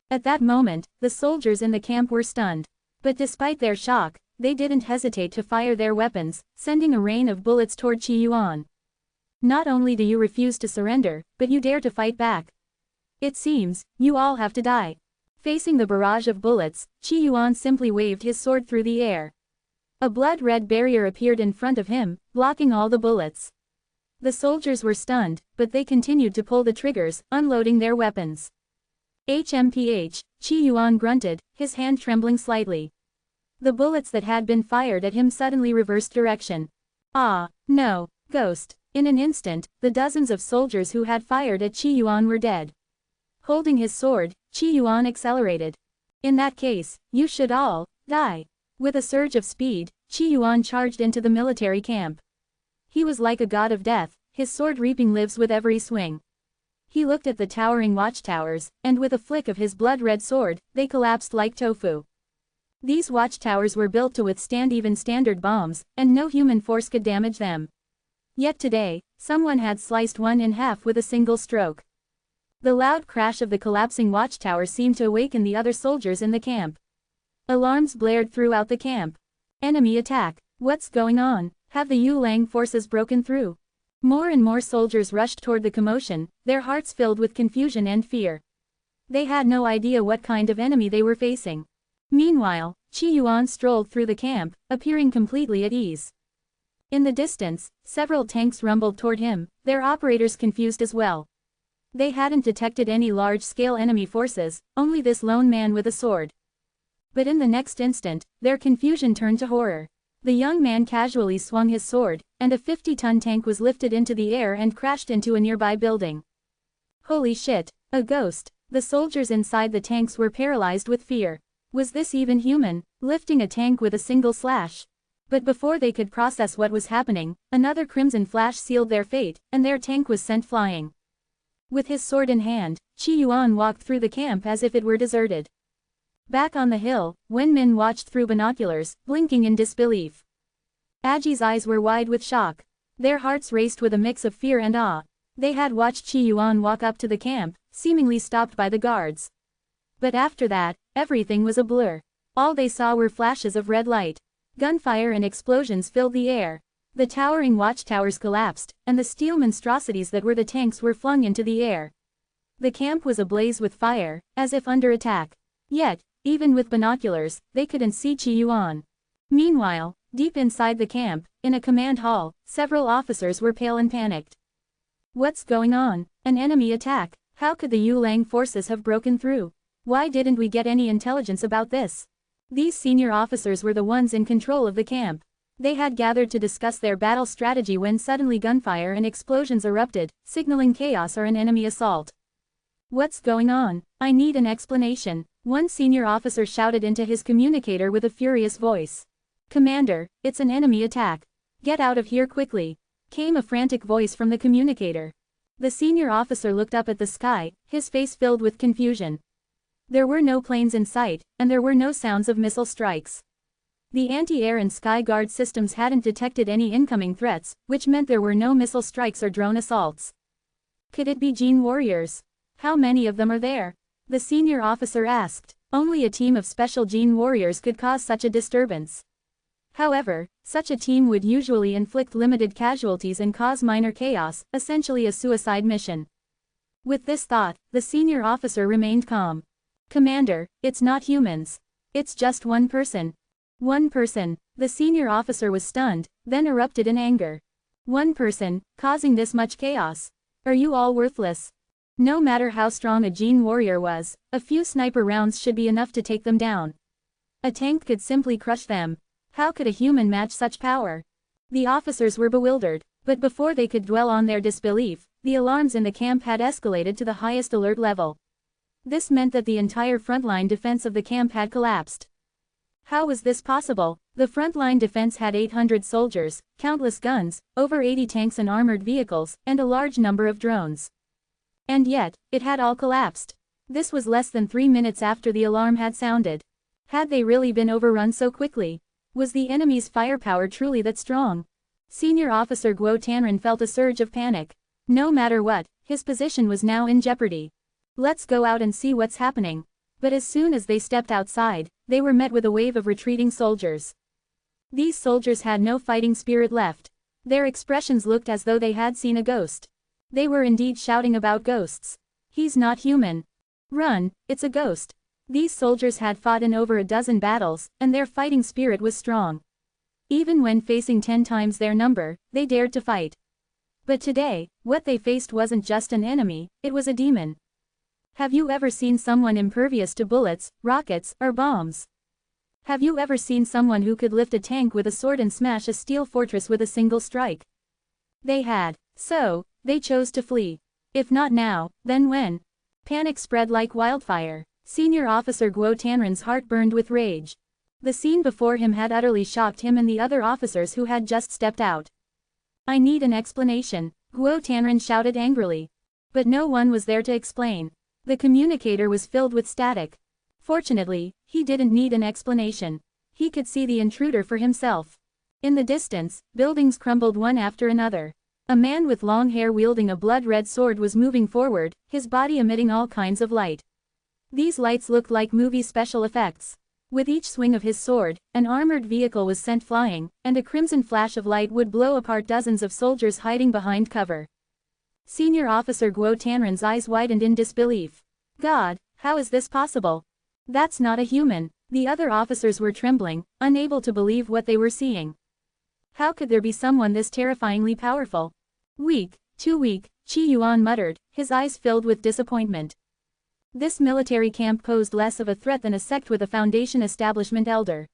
At that moment, the soldiers in the camp were stunned. But despite their shock, they didn't hesitate to fire their weapons, sending a rain of bullets toward Qi Yuan. "Not only do you refuse to surrender, but you dare to fight back. It seems, you all have to die." Facing the barrage of bullets, Qi Yuan simply waved his sword through the air. A blood-red barrier appeared in front of him, blocking all the bullets. The soldiers were stunned, but they continued to pull the triggers, unloading their weapons. "HMPH, Qi Yuan grunted, his hand trembling slightly. The bullets that had been fired at him suddenly reversed direction. "Ah, no, ghost." In an instant, the dozens of soldiers who had fired at Qi Yuan were dead. Holding his sword, Qi Yuan accelerated. "In that case, you should all die." With a surge of speed, Qi Yuan charged into the military camp. He was like a god of death, his sword reaping lives with every swing. He looked at the towering watchtowers, and with a flick of his blood-red sword, they collapsed like tofu. These watchtowers were built to withstand even standard bombs, and no human force could damage them. Yet today, someone had sliced one in half with a single stroke. The loud crash of the collapsing watchtower seemed to awaken the other soldiers in the camp. Alarms blared throughout the camp. "Enemy attack! What's going on? Have the Yulang forces broken through?" More and more soldiers rushed toward the commotion, their hearts filled with confusion and fear. They had no idea what kind of enemy they were facing. Meanwhile, Qi Yuan strolled through the camp, appearing completely at ease. In the distance, several tanks rumbled toward him, their operators confused as well. They hadn't detected any large-scale enemy forces, only this lone man with a sword. But in the next instant, their confusion turned to horror. The young man casually swung his sword, and a 50-ton tank was lifted into the air and crashed into a nearby building. Holy shit, a ghost! The soldiers inside the tanks were paralyzed with fear. Was this even human, lifting a tank with a single slash? But before they could process what was happening, another crimson flash sealed their fate, and their tank was sent flying. With his sword in hand, Qi Yuan walked through the camp as if it were deserted. Back on the hill, Wenmin watched through binoculars, blinking in disbelief. Aji's eyes were wide with shock. Their hearts raced with a mix of fear and awe. They had watched Qi Yuan walk up to the camp, seemingly stopped by the guards. But after that, everything was a blur. All they saw were flashes of red light. Gunfire and explosions filled the air. The towering watchtowers collapsed, and the steel monstrosities that were the tanks were flung into the air. The camp was ablaze with fire, as if under attack. Yet, even with binoculars, they couldn't see Qi Yuan. Meanwhile, deep inside the camp, in a command hall, several officers were pale and panicked. What's going on? An enemy attack? How could the Yulang forces have broken through? Why didn't we get any intelligence about this? These senior officers were the ones in control of the camp. They had gathered to discuss their battle strategy when suddenly gunfire and explosions erupted, signaling chaos or an enemy assault. What's going on? I need an explanation. One senior officer shouted into his communicator with a furious voice. Commander, it's an enemy attack. Get out of here quickly. Came a frantic voice from the communicator. The senior officer looked up at the sky, his face filled with confusion. There were no planes in sight, and there were no sounds of missile strikes. The anti-air and sky guard systems hadn't detected any incoming threats, which meant there were no missile strikes or drone assaults. Could it be Jin warriors? How many of them are there? The senior officer asked. Only a team of special Jin warriors could cause such a disturbance. However, such a team would usually inflict limited casualties and cause minor chaos, essentially a suicide mission. With this thought, the senior officer remained calm. Commander, it's not humans. It's just one person. One person. The senior officer was stunned, then erupted in anger. One person, causing this much chaos. Are you all worthless? No matter how strong a Jin warrior was, a few sniper rounds should be enough to take them down. A tank could simply crush them. How could a human match such power? The officers were bewildered, but before they could dwell on their disbelief, the alarms in the camp had escalated to the highest alert level. This meant that the entire frontline defense of the camp had collapsed. How was this possible? The frontline defense had 800 soldiers, countless guns, over 80 tanks and armored vehicles, and a large number of drones. And yet, it had all collapsed. This was less than 3 minutes after the alarm had sounded. Had they really been overrun so quickly? Was the enemy's firepower truly that strong? Senior Officer Guo Tanren felt a surge of panic. No matter what, his position was now in jeopardy. Let's go out and see what's happening. But as soon as they stepped outside, they were met with a wave of retreating soldiers. These soldiers had no fighting spirit left. Their expressions looked as though they had seen a ghost. They were indeed shouting about ghosts. He's not human. Run, it's a ghost. These soldiers had fought in over a dozen battles, and their fighting spirit was strong. Even when facing 10 times their number, they dared to fight. But today, what they faced wasn't just an enemy, it was a demon. Have you ever seen someone impervious to bullets, rockets, or bombs? Have you ever seen someone who could lift a tank with a sword and smash a steel fortress with a single strike? They had. So, they chose to flee. If not now, then when? Panic spread like wildfire. Senior Officer Guo Tanren's heart burned with rage. The scene before him had utterly shocked him and the other officers who had just stepped out. I need an explanation, Guo Tanren shouted angrily. But no one was there to explain. The communicator was filled with static. Fortunately, he didn't need an explanation. He could see the intruder for himself. In the distance, buildings crumbled one after another. A man with long hair wielding a blood-red sword was moving forward, his body emitting all kinds of light. These lights looked like movie special effects. With each swing of his sword, an armored vehicle was sent flying, and a crimson flash of light would blow apart dozens of soldiers hiding behind cover. Senior Officer Guo Tanren's eyes widened in disbelief. God, how is this possible? That's not a human. The other officers were trembling, unable to believe what they were seeing. How could there be someone this terrifyingly powerful? Weak, too weak, Qi Yuan muttered, his eyes filled with disappointment. This military camp posed less of a threat than a sect with a Foundation establishment elder.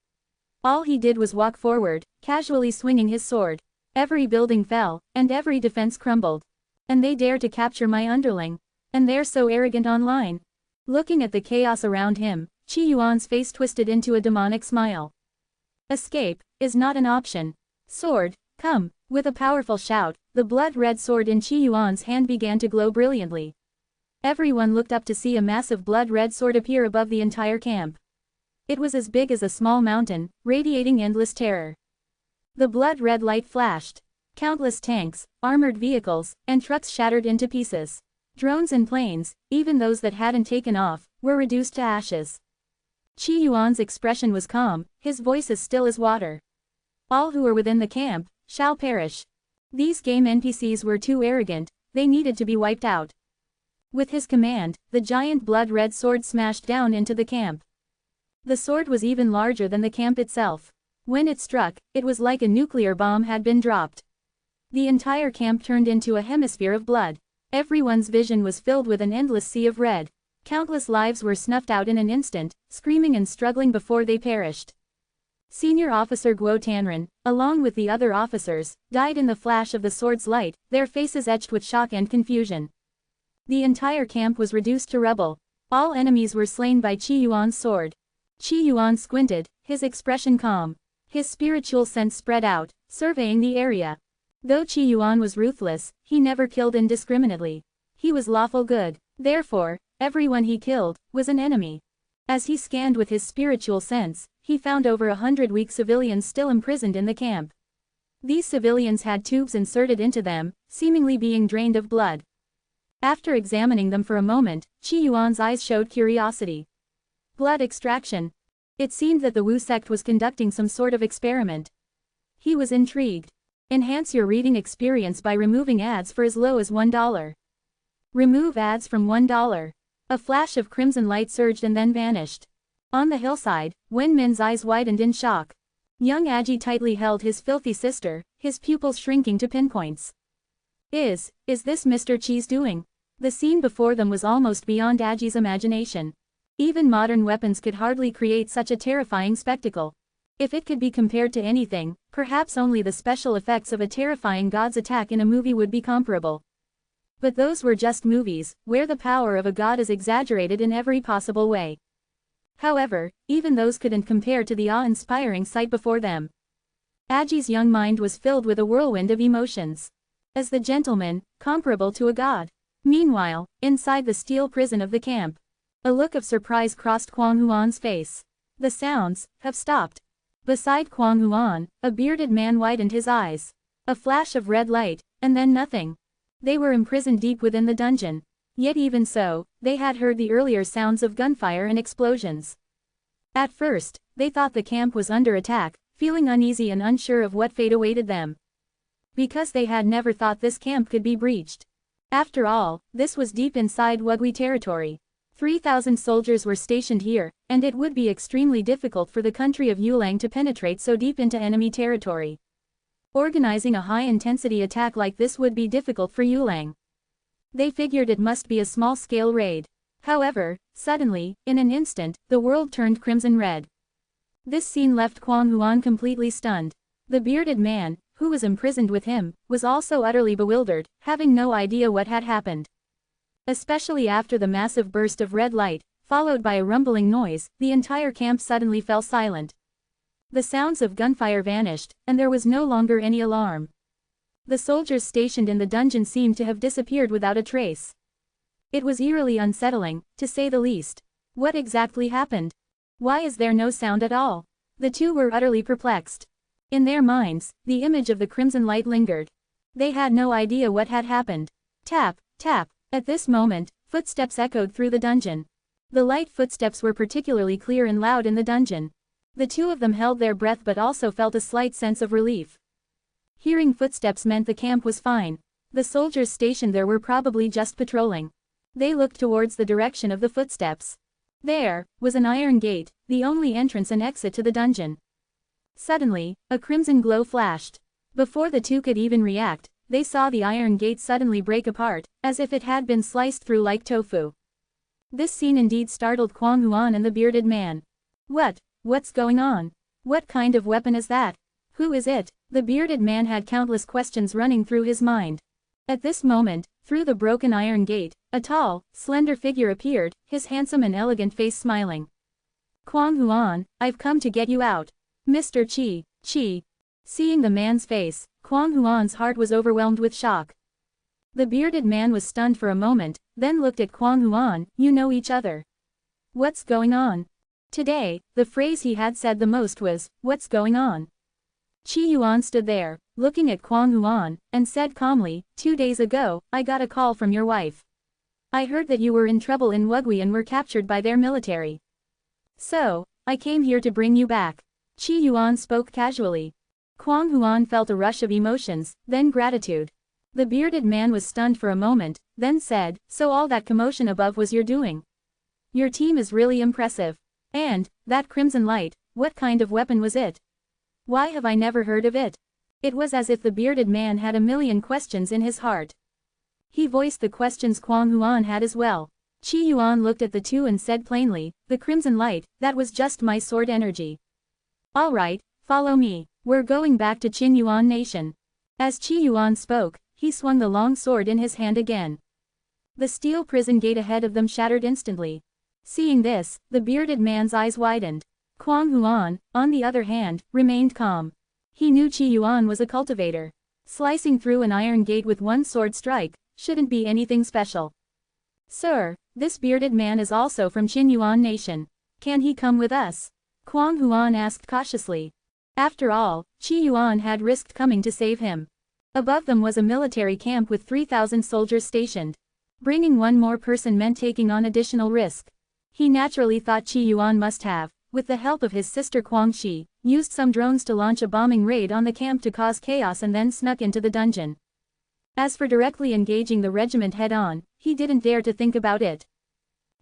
All he did was walk forward, casually swinging his sword. Every building fell, and every defense crumbled. And they dare to capture my underling. And they're so arrogant online. Looking at the chaos around him, Qi Yuan's face twisted into a demonic smile. Escape is not an option. Sword, come. With a powerful shout, the blood-red sword in Qi Yuan's hand began to glow brilliantly. Everyone looked up to see a massive blood-red sword appear above the entire camp. It was as big as a small mountain, radiating endless terror. The blood-red light flashed. Countless tanks, armored vehicles, and trucks shattered into pieces. Drones and planes, even those that hadn't taken off, were reduced to ashes. Qi Yuan's expression was calm, his voice as still as water. All who were within the camp shall perish. These game NPCs were too arrogant, they needed to be wiped out. With his command, the giant blood-red sword smashed down into the camp. The sword was even larger than the camp itself. When it struck, it was like a nuclear bomb had been dropped. The entire camp turned into a hemisphere of blood. Everyone's vision was filled with an endless sea of red. Countless lives were snuffed out in an instant, screaming and struggling before they perished. Senior Officer Guo Tanren, along with the other officers, died in the flash of the sword's light, their faces etched with shock and confusion. The entire camp was reduced to rubble. All enemies were slain by Qi Yuan's sword. Qi Yuan squinted, his expression calm. His spiritual sense spread out, surveying the area. Though Qi Yuan was ruthless, he never killed indiscriminately. He was lawful good. Therefore, everyone he killed was an enemy. As he scanned with his spiritual sense, he found over 100 weak civilians still imprisoned in the camp. These civilians had tubes inserted into them, seemingly being drained of blood. After examining them for a moment, Qi Yuan's eyes showed curiosity. Blood extraction. It seemed that the Wu sect was conducting some sort of experiment. He was intrigued. Enhance your reading experience by removing ads for as low as $1. Remove ads from $1. A flash of crimson light surged and then vanished. On the hillside, Wen Min's eyes widened in shock. Young Aji tightly held his filthy sister, his pupils shrinking to pinpoints. Is this Mr. Qi's doing? The scene before them was almost beyond Aji's imagination. Even modern weapons could hardly create such a terrifying spectacle. If it could be compared to anything, perhaps only the special effects of a terrifying god's attack in a movie would be comparable. But those were just movies, where the power of a god is exaggerated in every possible way. However, even those couldn't compare to the awe-inspiring sight before them. Aji's young mind was filled with a whirlwind of emotions. As the gentleman, comparable to a god. Meanwhile, inside the steel prison of the camp, a look of surprise crossed Kwang Huan's face. The sounds have stopped. Beside Kwang Huan, a bearded man widened his eyes. A flash of red light, and then nothing. They were imprisoned deep within the dungeon. Yet even so, they had heard the earlier sounds of gunfire and explosions. At first, they thought the camp was under attack, feeling uneasy and unsure of what fate awaited them. Because they had never thought this camp could be breached. After all, this was deep inside Wugui territory. 3,000 soldiers were stationed here, and it would be extremely difficult for the country of Yulang to penetrate so deep into enemy territory. Organizing a high-intensity attack like this would be difficult for Yulang. They figured it must be a small-scale raid. However, suddenly, in an instant, the world turned crimson red. This scene left Kwang Huan completely stunned. The bearded man, who was imprisoned with him, was also utterly bewildered, having no idea what had happened. Especially after the massive burst of red light, followed by a rumbling noise, the entire camp suddenly fell silent. The sounds of gunfire vanished, and there was no longer any alarm. The soldiers stationed in the dungeon seemed to have disappeared without a trace. It was eerily unsettling, to say the least. What exactly happened? Why is there no sound at all? The two were utterly perplexed. In their minds, the image of the crimson light lingered. They had no idea what had happened. Tap, tap. At this moment, footsteps echoed through the dungeon. The light footsteps were particularly clear and loud in the dungeon. The two of them held their breath but also felt a slight sense of relief. Hearing footsteps meant the camp was fine. The soldiers stationed there were probably just patrolling. They looked towards the direction of the footsteps. There was an iron gate, the only entrance and exit to the dungeon. Suddenly, a crimson glow flashed. Before the two could even react, they saw the iron gate suddenly break apart, as if it had been sliced through like tofu. This scene indeed startled Kwang Huan and the bearded man. What's going on? What kind of weapon is that? Who is it? The bearded man had countless questions running through his mind. At this moment, through the broken iron gate, a tall, slender figure appeared, his handsome and elegant face smiling. Kwang Huan, I've come to get you out. Mr. Qi. Seeing the man's face, Kwang Huan's heart was overwhelmed with shock. The bearded man was stunned for a moment, then looked at Kwang Huan. You know each other. What's going on? Today, the phrase he had said the most was, what's going on? Qi Yuan stood there, looking at Kwang Huan, and said calmly, 2 days ago, I got a call from your wife. I heard that you were in trouble in Wugui and were captured by their military. So, I came here to bring you back. Qi Yuan spoke casually. Kwang Huan felt a rush of emotions, then gratitude. The bearded man was stunned for a moment, then said, so all that commotion above was your doing. Your team is really impressive. And, that crimson light, what kind of weapon was it? Why have I never heard of it? It was as if the bearded man had a million questions in his heart. He voiced the questions Kwang Huan had as well. Qi Yuan looked at the two and said plainly, the crimson light, that was just my sword energy. All right, follow me, we're going back to Qin Yuan Nation. As Qi Yuan spoke, he swung the long sword in his hand again. The steel prison gate ahead of them shattered instantly. Seeing this, the bearded man's eyes widened. Kwang Huan, on the other hand, remained calm. He knew Qi Yuan was a cultivator. Slicing through an iron gate with one sword strike shouldn't be anything special. Sir, this bearded man is also from Qin Yuan Nation. Can he come with us? Kwang Huan asked cautiously. After all, Qi Yuan had risked coming to save him. Above them was a military camp with 3,000 soldiers stationed. Bringing one more person meant taking on additional risk. He naturally thought Qi Yuan must have, with the help of his sister Kwang Shi, used some drones to launch a bombing raid on the camp to cause chaos and then snuck into the dungeon. As for directly engaging the regiment head-on, he didn't dare to think about it.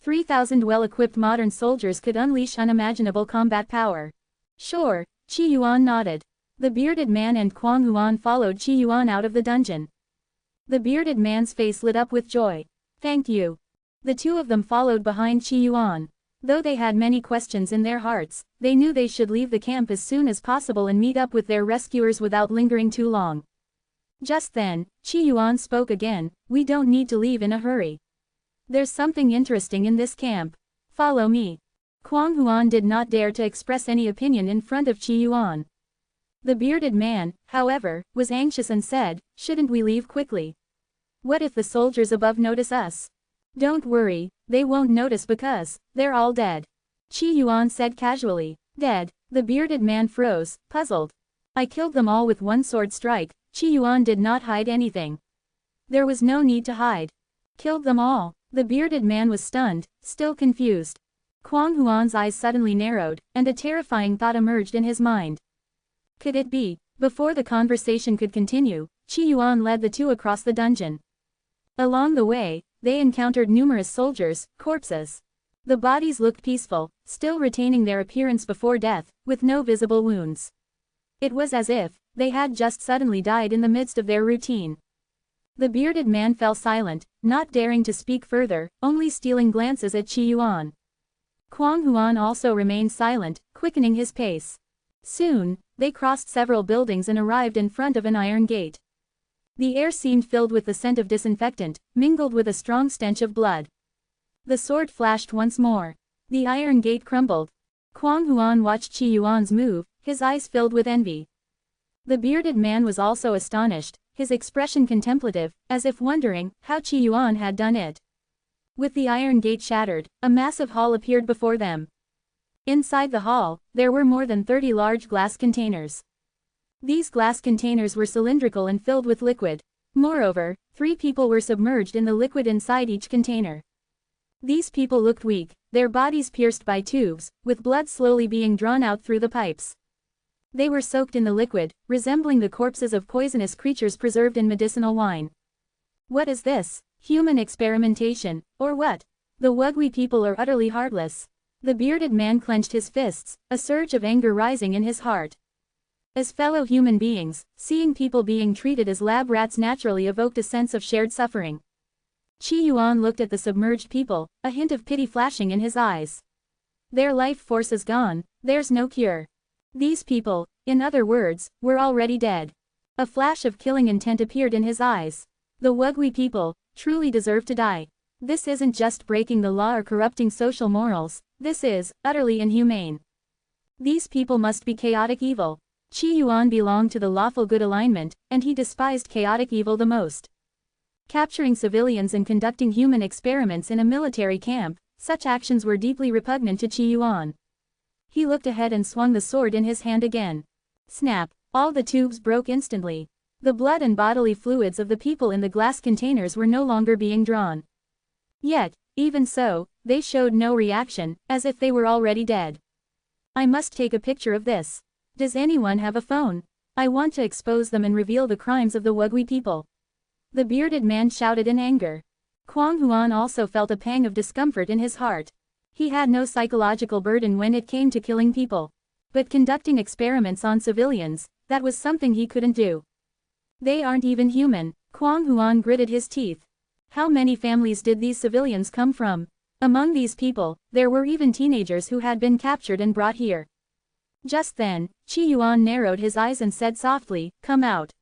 3,000 well-equipped modern soldiers could unleash unimaginable combat power. Sure, Qi Yuan nodded. The bearded man and Kwang Huan followed Qi Yuan out of the dungeon. The bearded man's face lit up with joy. Thank you. The two of them followed behind Qi Yuan. Though they had many questions in their hearts, they knew they should leave the camp as soon as possible and meet up with their rescuers without lingering too long. Just then, Qi Yuan spoke again, we don't need to leave in a hurry. There's something interesting in this camp. Follow me. Kwang Huan did not dare to express any opinion in front of Qi Yuan. The bearded man, however, was anxious and said, shouldn't we leave quickly? What if the soldiers above notice us? Don't worry, they won't notice because they're all dead. Qi Yuan said casually. Dead? The bearded man froze, puzzled. I killed them all with one sword strike. Qi Yuan did not hide anything. There was no need to hide. Killed them all. The bearded man was stunned, still confused. Kwang Huan's eyes suddenly narrowed, and a terrifying thought emerged in his mind. Could it be? Before the conversation could continue, Qi Yuan led the two across the dungeon. Along the way, they encountered numerous soldiers, corpses. The bodies looked peaceful, still retaining their appearance before death, with no visible wounds. It was as if they had just suddenly died in the midst of their routine. The bearded man fell silent, not daring to speak further, only stealing glances at Qi Yuan. Kwang Huan also remained silent, quickening his pace. Soon, they crossed several buildings and arrived in front of an iron gate. The air seemed filled with the scent of disinfectant, mingled with a strong stench of blood. The sword flashed once more. The iron gate crumbled. Kwang Huan watched Qi Yuan's move, his eyes filled with envy. The bearded man was also astonished, his expression contemplative, as if wondering how Qi Yuan had done it. With the iron gate shattered, a massive hall appeared before them. Inside the hall, there were more than 30 large glass containers. These glass containers were cylindrical and filled with liquid. Moreover, 3 people were submerged in the liquid inside each container. These people looked weak, their bodies pierced by tubes, with blood slowly being drawn out through the pipes. They were soaked in the liquid, resembling the corpses of poisonous creatures preserved in medicinal wine. What is this? Human experimentation, or what? The Wugui people are utterly heartless. The bearded man clenched his fists, a surge of anger rising in his heart. As fellow human beings, seeing people being treated as lab rats naturally evoked a sense of shared suffering. Qi Yuan looked at the submerged people, a hint of pity flashing in his eyes. Their life force is gone, there's no cure. These people, in other words, were already dead. A flash of killing intent appeared in his eyes. The Wugui people truly deserve to die. This isn't just breaking the law or corrupting social morals, this is utterly inhumane. These people must be chaotic evil. Qi Yuan belonged to the lawful good alignment, and he despised chaotic evil the most. Capturing civilians and conducting human experiments in a military camp, such actions were deeply repugnant to Qi Yuan. He looked ahead and swung the sword in his hand again. Snap! All the tubes broke instantly. The blood and bodily fluids of the people in the glass containers were no longer being drawn. Yet, even so, they showed no reaction, as if they were already dead. I must take a picture of this. Does anyone have a phone? I want to expose them and reveal the crimes of the Wugui people. The bearded man shouted in anger. Kwang Huan also felt a pang of discomfort in his heart. He had no psychological burden when it came to killing people. But conducting experiments on civilians, that was something he couldn't do. They aren't even human, Kwang Huan gritted his teeth. How many families did these civilians come from? Among these people, there were even teenagers who had been captured and brought here. Just then, Qi Yuan narrowed his eyes and said softly, "Come out."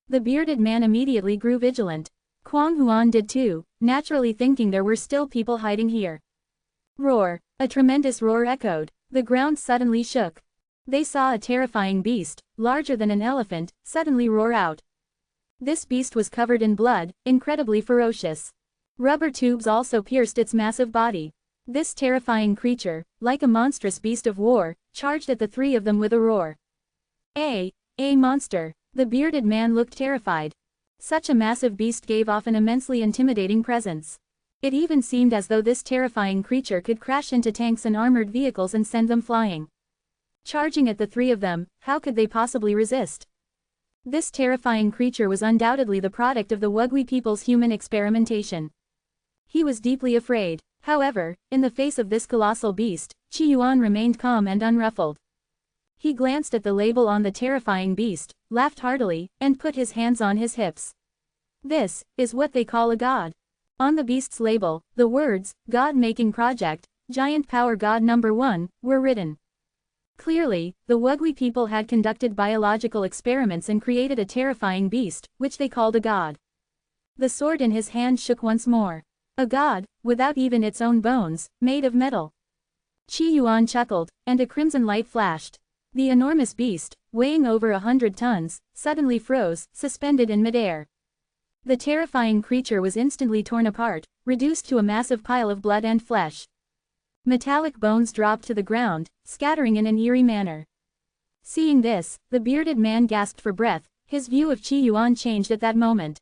The bearded man immediately grew vigilant. Kwang Huan did too, naturally thinking there were still people hiding here. Roar! A tremendous roar echoed. The ground suddenly shook. They saw a terrifying beast, larger than an elephant, suddenly roar out. This beast was covered in blood, incredibly ferocious. Rubber tubes also pierced its massive body. This terrifying creature, like a monstrous beast of war, charged at the three of them with a roar. A monster! The bearded man looked terrified. Such a massive beast gave off an immensely intimidating presence. It even seemed as though this terrifying creature could crash into tanks and armored vehicles and send them flying. Charging at the three of them, how could they possibly resist? This terrifying creature was undoubtedly the product of the Wugui people's human experimentation. He was deeply afraid. However, in the face of this colossal beast, Qi Yuan remained calm and unruffled. He glanced at the label on the terrifying beast, laughed heartily, and put his hands on his hips. This is what they call a god. On the beast's label, the words, God-making project, giant power god number 1, were written. Clearly, the Wugui people had conducted biological experiments and created a terrifying beast, which they called a god. The sword in his hand shook once more. A god, without even its own bones, made of metal. Qi Yuan chuckled, and a crimson light flashed. The enormous beast, weighing over 100 tons, suddenly froze, suspended in midair. The terrifying creature was instantly torn apart, reduced to a massive pile of blood and flesh. Metallic bones dropped to the ground, scattering in an eerie manner. Seeing this, the bearded man gasped for breath. His view of Qi Yuan changed at that moment.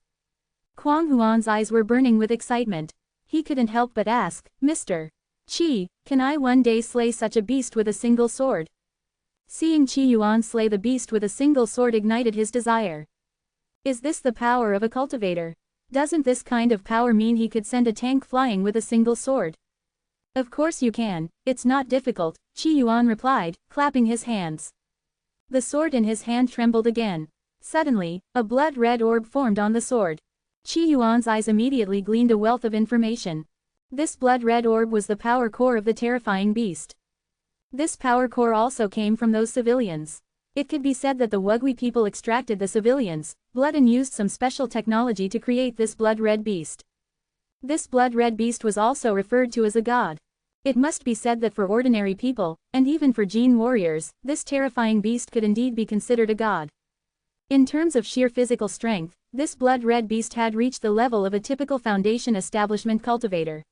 Kwang Huan's eyes were burning with excitement. He couldn't help but ask, "Mr. Qi, can I one day slay such a beast with a single sword?" Seeing Qi Yuan slay the beast with a single sword ignited his desire. Is this the power of a cultivator? Doesn't this kind of power mean he could send a tank flying with a single sword? Of course you can, it's not difficult, Qi Yuan replied, clapping his hands. The sword in his hand trembled again. Suddenly, a blood-red orb formed on the sword. Qi Yuan's eyes immediately gleaned a wealth of information. This blood-red orb was the power core of the terrifying beast. This power core also came from those civilians. It could be said that the Wugui people extracted the civilians' blood and used some special technology to create this blood-red beast. This blood-red beast was also referred to as a god. It must be said that for ordinary people, and even for Jin warriors, this terrifying beast could indeed be considered a god. In terms of sheer physical strength, this blood-red beast had reached the level of a typical Foundation establishment cultivator.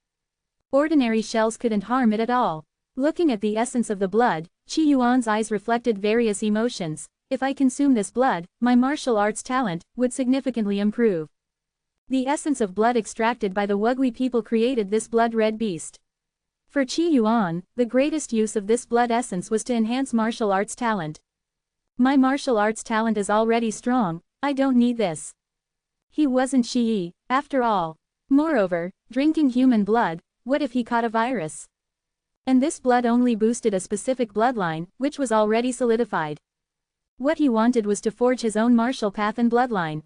Ordinary shells couldn't harm it at all. Looking at the essence of the blood, Qi Yuan's eyes reflected various emotions. If I consume this blood, my martial arts talent would significantly improve. The essence of blood extracted by the Wugui people created this blood-red beast. For Qi Yuan, the greatest use of this blood essence was to enhance martial arts talent. My martial arts talent is already strong, I don't need this. He wasn't Qi, after all. Moreover, drinking human blood, what if he caught a virus? And this blood only boosted a specific bloodline, which was already solidified. What he wanted was to forge his own martial path and bloodline.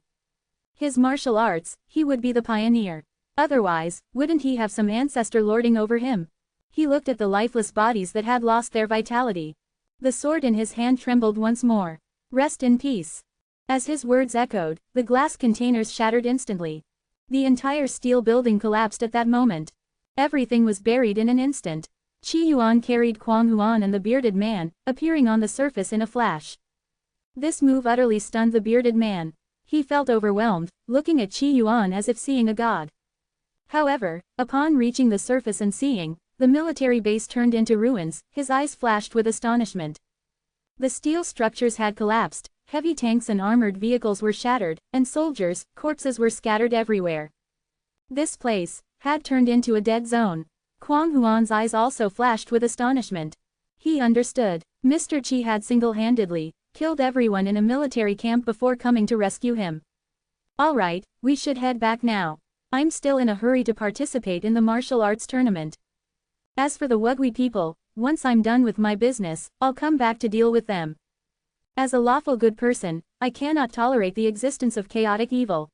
His martial arts, he would be the pioneer. Otherwise, wouldn't he have some ancestor lording over him? He looked at the lifeless bodies that had lost their vitality. The sword in his hand trembled once more. Rest in peace. As his words echoed, the glass containers shattered instantly. The entire steel building collapsed at that moment. Everything was buried in an instant. Qi Yuan carried Kwang Huan and the bearded man, appearing on the surface in a flash. This move utterly stunned the bearded man. He felt overwhelmed, looking at Qi Yuan as if seeing a god. However, upon reaching the surface and seeing the military base turned into ruins, his eyes flashed with astonishment. The steel structures had collapsed, heavy tanks and armored vehicles were shattered, and soldiers' corpses were scattered everywhere. This place had turned into a dead zone. Kwang Huan's eyes also flashed with astonishment. He understood. Mr. Qi had single-handedly killed everyone in a military camp before coming to rescue him. Alright, we should head back now. I'm still in a hurry to participate in the martial arts tournament. As for the Wugui people, once I'm done with my business, I'll come back to deal with them. As a lawful good person, I cannot tolerate the existence of chaotic evil.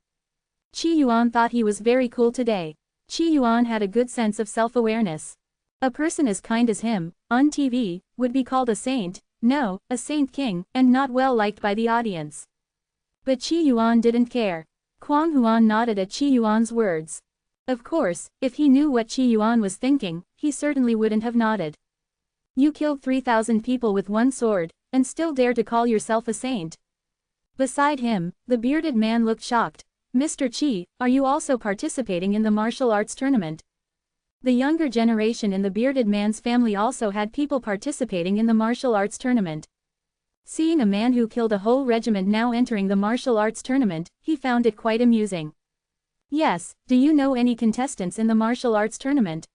Qi Yuan thought he was very cool today. Qi Yuan had a good sense of self-awareness. A person as kind as him, on TV, would be called a saint, no, a saint king, and not well liked by the audience. But Qi Yuan didn't care. Kwang Huan nodded at Qi Yuan's words. Of course, if he knew what Qi Yuan was thinking, he certainly wouldn't have nodded. You killed 3,000 people with one sword, and still dare to call yourself a saint. Beside him, the bearded man looked shocked. Mr. Qi, are you also participating in the martial arts tournament? The younger generation in the bearded man's family also had people participating in the martial arts tournament. Seeing a man who killed a whole regiment now entering the martial arts tournament, he found it quite amusing. Yes, do you know any contestants in the martial arts tournament?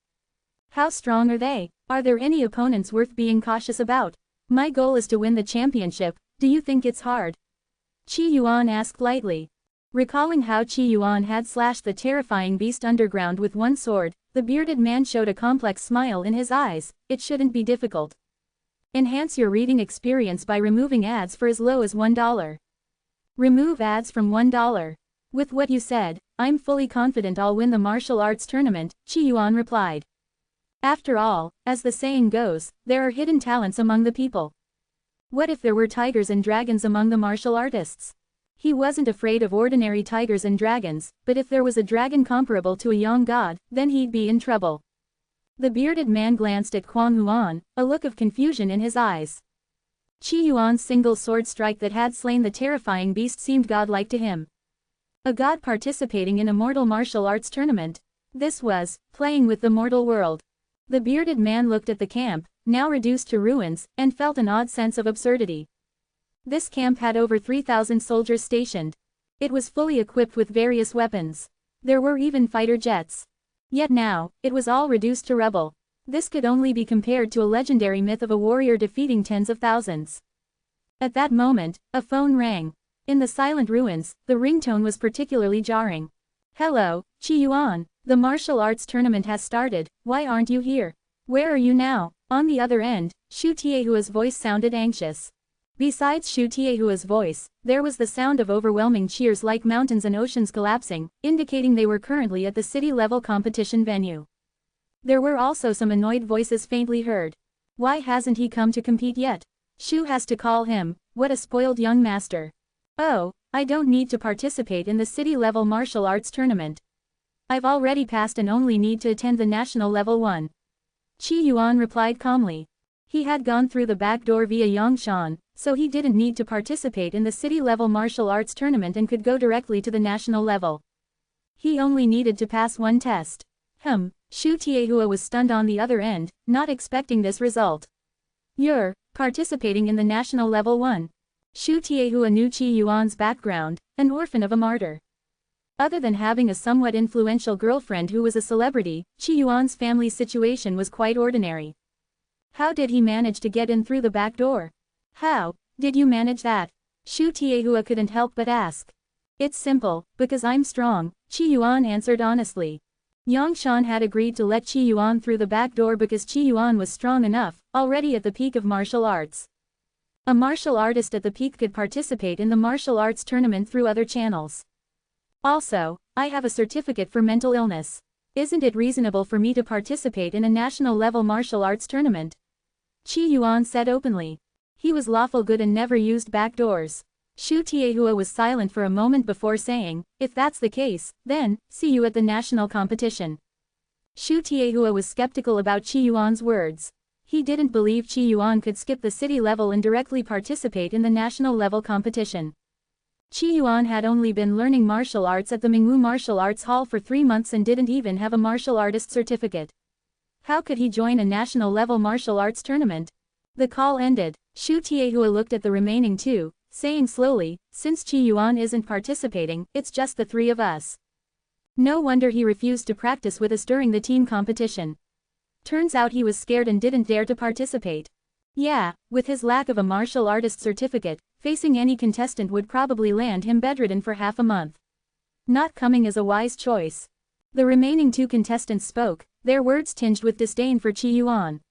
How strong are they? Are there any opponents worth being cautious about? My goal is to win the championship, do you think it's hard? Qi Yuan asked lightly. Recalling how Qi Yuan had slashed the terrifying beast underground with one sword, the bearded man showed a complex smile in his eyes. It shouldn't be difficult. Enhance your reading experience by removing ads for as low as $1. Remove ads from $1. With what you said, I'm fully confident I'll win the martial arts tournament, Qi Yuan replied. After all, as the saying goes, there are hidden talents among the people. What if there were tigers and dragons among the martial artists? He wasn't afraid of ordinary tigers and dragons, but if there was a dragon comparable to a young god, then he'd be in trouble. The bearded man glanced at Kwang Huan, a look of confusion in his eyes. Qi Yuan's single sword strike that had slain the terrifying beast seemed godlike to him. A god participating in a mortal martial arts tournament. This was playing with the mortal world. The bearded man looked at the camp, now reduced to ruins, and felt an odd sense of absurdity. This camp had over 3,000 soldiers stationed. It was fully equipped with various weapons. There were even fighter jets. Yet now, it was all reduced to rubble. This could only be compared to a legendary myth of a warrior defeating tens of thousands. At that moment, a phone rang. In the silent ruins, the ringtone was particularly jarring. Hello, Qi Yuan. The martial arts tournament has started, why aren't you here? Where are you now? On the other end, Shu Tiehua's voice sounded anxious. Besides Shu Tiehua's voice, there was the sound of overwhelming cheers like mountains and oceans collapsing, indicating they were currently at the city-level competition venue. There were also some annoyed voices faintly heard. Why hasn't he come to compete yet? Shu has to call him, what a spoiled young master. Oh, I don't need to participate in the city-level martial arts tournament. I've already passed and only need to attend the national level 1. Qi Yuan replied calmly. He had gone through the back door via Yangshan, so he didn't need to participate in the city-level martial arts tournament and could go directly to the national level. He only needed to pass one test. Shu Tiehua was stunned on the other end, not expecting this result. You're participating in the national level 1. Shu Tiehua knew Qi Yuan's background, an orphan of a martyr. Other than having a somewhat influential girlfriend who was a celebrity, Qi Yuan's family's situation was quite ordinary. How did he manage to get in through the back door? How did you manage that? Shu Tiehua couldn't help but ask. It's simple, because I'm strong, Qi Yuan answered honestly. Yangshan had agreed to let Qi Yuan through the back door because Qi Yuan was strong enough, already at the peak of martial arts. A martial artist at the peak could participate in the martial arts tournament through other channels. Also, I have a certificate for mental illness. Isn't it reasonable for me to participate in a national-level martial arts tournament? Qi Yuan said openly. He was lawful good and never used back doors. Shu Tiehua was silent for a moment before saying, if that's the case, then, see you at the national competition. Shu Tiehua was skeptical about Qi Yuan's words. He didn't believe Qi Yuan could skip the city level and directly participate in the national level competition. Qi Yuan had only been learning martial arts at the Mingwu Martial Arts Hall for 3 months and didn't even have a martial artist certificate. How could he join a national-level martial arts tournament? The call ended. Xu Tiehua looked at the remaining two, saying slowly, since Qi Yuan isn't participating, it's just the 3 of us. No wonder he refused to practice with us during the team competition. Turns out he was scared and didn't dare to participate. Yeah, with his lack of a martial artist certificate, facing any contestant would probably land him bedridden for half a month. Not coming as a wise choice. The remaining 2 contestants spoke, their words tinged with disdain for Qi Yuan.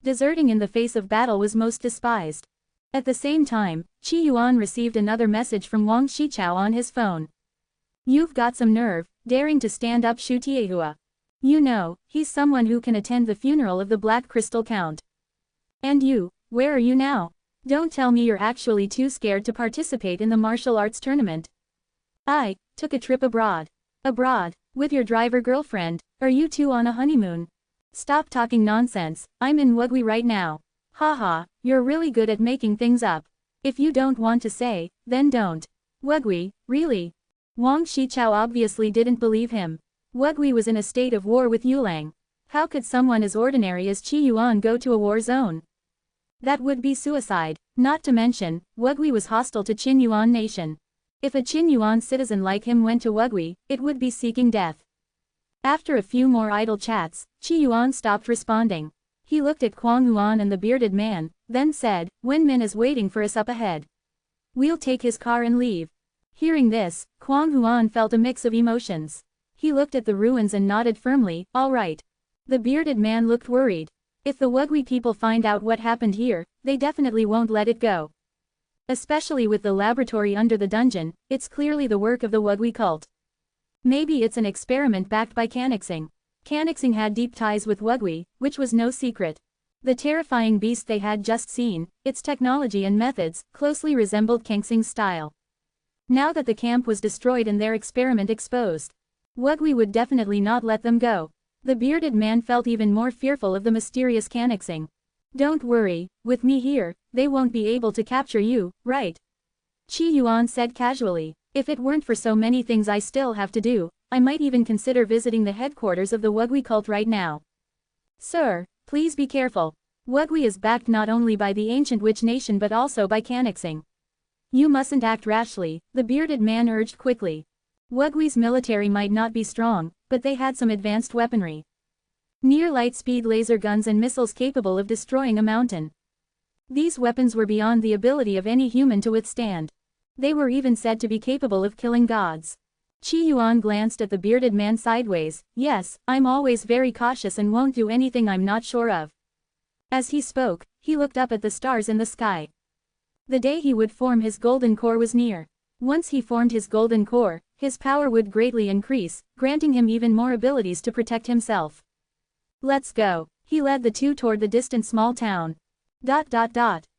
Deserting in the face of battle was most despised. At the same time, Qi Yuan received another message from Wang Shichao on his phone. You've got some nerve, daring to stand up Xu Tiehua. You know, he's someone who can attend the funeral of the Black Crystal Count. And you, where are you now? Don't tell me you're actually too scared to participate in the martial arts tournament. I took a trip abroad. Abroad, with your driver girlfriend, are you two on a honeymoon? Stop talking nonsense, I'm in Wugui right now. Haha, you're really good at making things up. If you don't want to say, then don't. Wugui, really? Wang Shichao obviously didn't believe him. Wugui was in a state of war with Yulang. How could someone as ordinary as Qi Yuan go to a war zone? That would be suicide, not to mention, Wugui was hostile to Qin Yuan nation. If a Qin Yuan citizen like him went to Wugui, it would be seeking death. After a few more idle chats, Qi Yuan stopped responding. He looked at Kwang Huan and the bearded man, then said, Wen Min is waiting for us up ahead. We'll take his car and leave. Hearing this, Kwang Huan felt a mix of emotions. He looked at the ruins and nodded firmly, all right. The bearded man looked worried. If the Wugui people find out what happened here, they definitely won't let it go. Especially with the laboratory under the dungeon, it's clearly the work of the Wugui cult. Maybe it's an experiment backed by Canixing. Canixing had deep ties with Wugui, which was no secret. The terrifying beast they had just seen, its technology and methods, closely resembled Canixing's style. Now that the camp was destroyed and their experiment exposed, Wugui would definitely not let them go. The bearded man felt even more fearful of the mysterious Canixing. Don't worry, with me here, they won't be able to capture you, right? Qi Yuan said casually. If it weren't for so many things I still have to do, I might even consider visiting the headquarters of the Wugui cult right now. Sir, please be careful. Wugui is backed not only by the ancient witch nation but also by Canixing. You mustn't act rashly, the bearded man urged quickly. Wugui's military might not be strong, but they had some advanced weaponry. Near light-speed laser guns and missiles capable of destroying a mountain. These weapons were beyond the ability of any human to withstand. They were even said to be capable of killing gods. Qi Yuan glanced at the bearded man sideways. Yes, I'm always very cautious and won't do anything I'm not sure of. As he spoke, he looked up at the stars in the sky. The day he would form his golden core was near. Once he formed his golden core, his power would greatly increase, granting him even more abilities to protect himself. Let's go. He led the two toward the distant small town.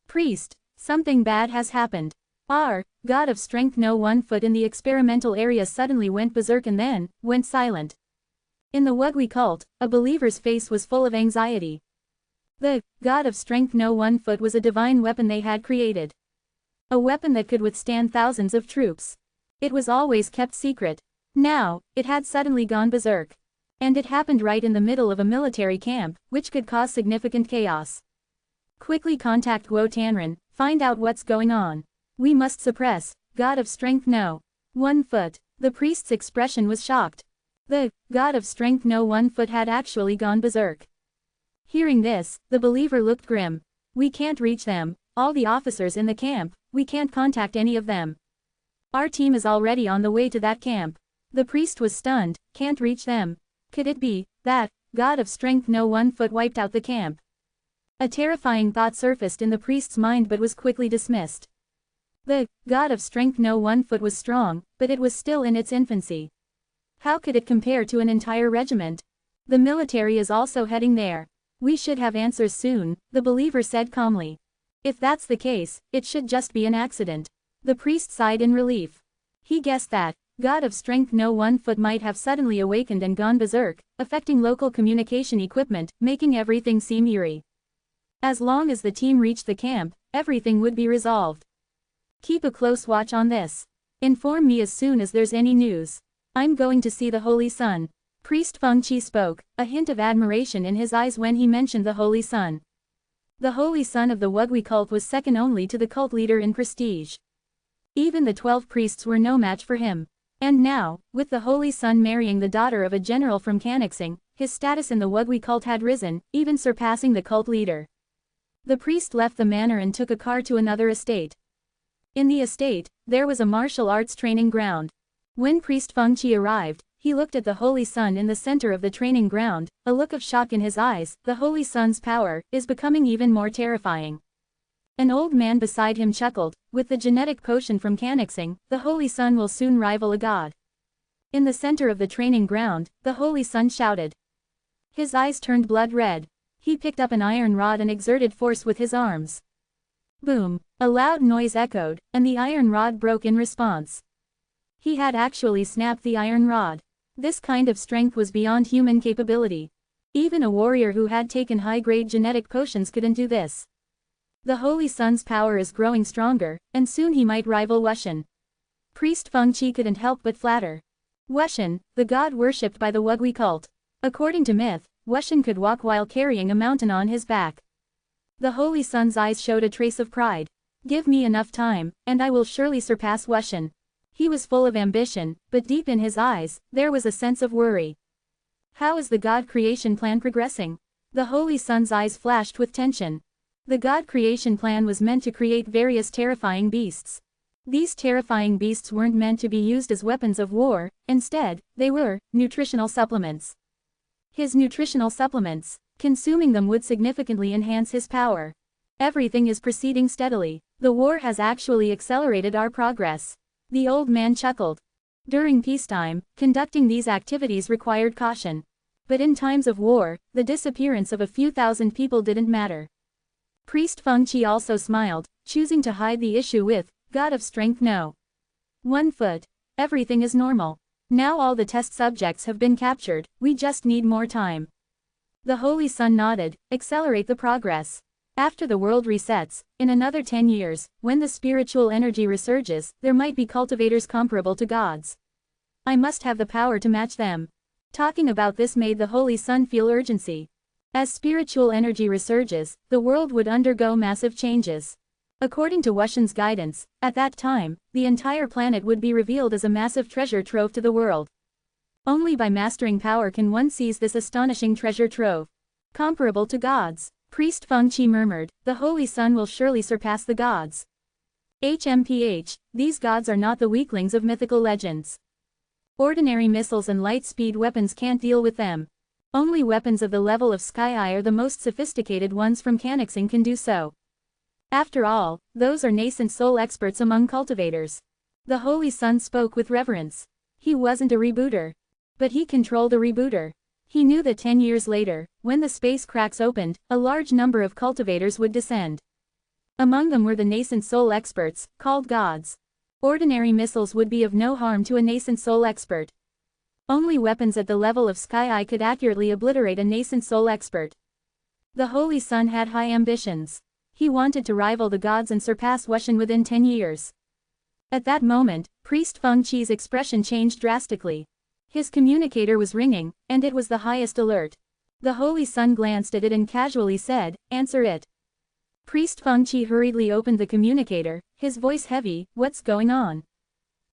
Priest, something bad has happened. Our god of strength no 1 foot in the experimental area suddenly went berserk and then went silent. In the Wugui cult, a believer's face was full of anxiety. The god of strength no 1 foot was a divine weapon they had created. A weapon that could withstand thousands of troops. It was always kept secret. Now, it had suddenly gone berserk. And it happened right in the middle of a military camp, which could cause significant chaos. Quickly contact Guo Tanren, find out what's going on. We must suppress, god of strength no 1 foot. The priest's expression was shocked. The god of strength no 1 foot had actually gone berserk. Hearing this, the believer looked grim. We can't reach them, all the officers in the camp, we can't contact any of them. Our team is already on the way to that camp. The priest was stunned, can't reach them. Could it be that god of strength no 1 foot wiped out the camp? A terrifying thought surfaced in the priest's mind but was quickly dismissed. The god of strength no 1 foot was strong, but it was still in its infancy. How could it compare to an entire regiment? The military is also heading there. We should have answers soon, the believer said calmly. If that's the case, it should just be an accident. The priest sighed in relief. He guessed that god of strength no 1 foot might have suddenly awakened and gone berserk, affecting local communication equipment, making everything seem eerie. As long as the team reached the camp, everything would be resolved. Keep a close watch on this. Inform me as soon as there's any news. I'm going to see the Holy Sun. Priest Feng Qi spoke, a hint of admiration in his eyes when he mentioned the Holy Sun. The Holy Sun of the Wugui cult was second only to the cult leader in prestige. Even the 12 priests were no match for him. And now, with the Holy Sun marrying the daughter of a general from Cannixing, his status in the Wugui cult had risen, even surpassing the cult leader. The priest left the manor and took a car to another estate. In the estate, there was a martial arts training ground. When Priest Feng Qi arrived, he looked at the Holy Sun in the center of the training ground, a look of shock in his eyes. The Holy Sun's power is becoming even more terrifying. An old man beside him chuckled, with the genetic potion from Cannixing, the Holy Sun will soon rival a god. In the center of the training ground, the Holy Sun shouted. His eyes turned blood red. He picked up an iron rod and exerted force with his arms. Boom! A loud noise echoed, and the iron rod broke in response. He had actually snapped the iron rod. This kind of strength was beyond human capability. Even a warrior who had taken high-grade genetic potions couldn't do this. The Holy Sun's power is growing stronger, and soon he might rival Wushan. Priest Feng Qi couldn't help but flatter. Wushan, the god worshipped by the Wugui cult. According to myth, Wushan could walk while carrying a mountain on his back. The Holy Sun's eyes showed a trace of pride. Give me enough time, and I will surely surpass Wushan. He was full of ambition, but deep in his eyes, there was a sense of worry. How is the God creation plan progressing? The Holy Sun's eyes flashed with tension. The God creation plan was meant to create various terrifying beasts. These terrifying beasts weren't meant to be used as weapons of war, instead, they were nutritional supplements. His nutritional supplements, consuming them would significantly enhance his power. Everything is proceeding steadily. The war has actually accelerated our progress. The old man chuckled. During peacetime, conducting these activities required caution. But in times of war, the disappearance of a few thousand people didn't matter. Priest Feng Qi also smiled, choosing to hide the issue with, God of Strength no. 1 foot. Everything is normal. Now all the test subjects have been captured, we just need more time. The Holy Sun nodded, accelerate the progress. After the world resets, in another 10 years, when the spiritual energy resurges, there might be cultivators comparable to gods. I must have the power to match them. Talking about this made the Holy Sun feel urgency. As spiritual energy resurges, the world would undergo massive changes. According to Wushan's guidance, at that time, the entire planet would be revealed as a massive treasure trove to the world. Only by mastering power can one seize this astonishing treasure trove. Comparable to gods. Priest Feng Qi murmured, the Holy Sun will surely surpass the gods. HMPH, these gods are not the weaklings of mythical legends. Ordinary missiles and light-speed weapons can't deal with them. Only weapons of the level of Sky Eye or the most sophisticated ones from Cannixing can do so. After all, those are nascent soul experts among cultivators. The Holy Sun spoke with reverence. He wasn't a rebooter. But he controlled a rebooter. He knew that 10 years later, when the space cracks opened, a large number of cultivators would descend. Among them were the nascent soul experts, called gods. Ordinary missiles would be of no harm to a nascent soul expert. Only weapons at the level of Sky Eye could accurately obliterate a nascent soul expert. The Holy Sun had high ambitions. He wanted to rival the gods and surpass Wushan within 10 years. At that moment, Priest Feng Qi's expression changed drastically. His communicator was ringing, and it was the highest alert. The Holy Sun glanced at it and casually said, answer it. Priest Feng Qi hurriedly opened the communicator, his voice heavy, what's going on?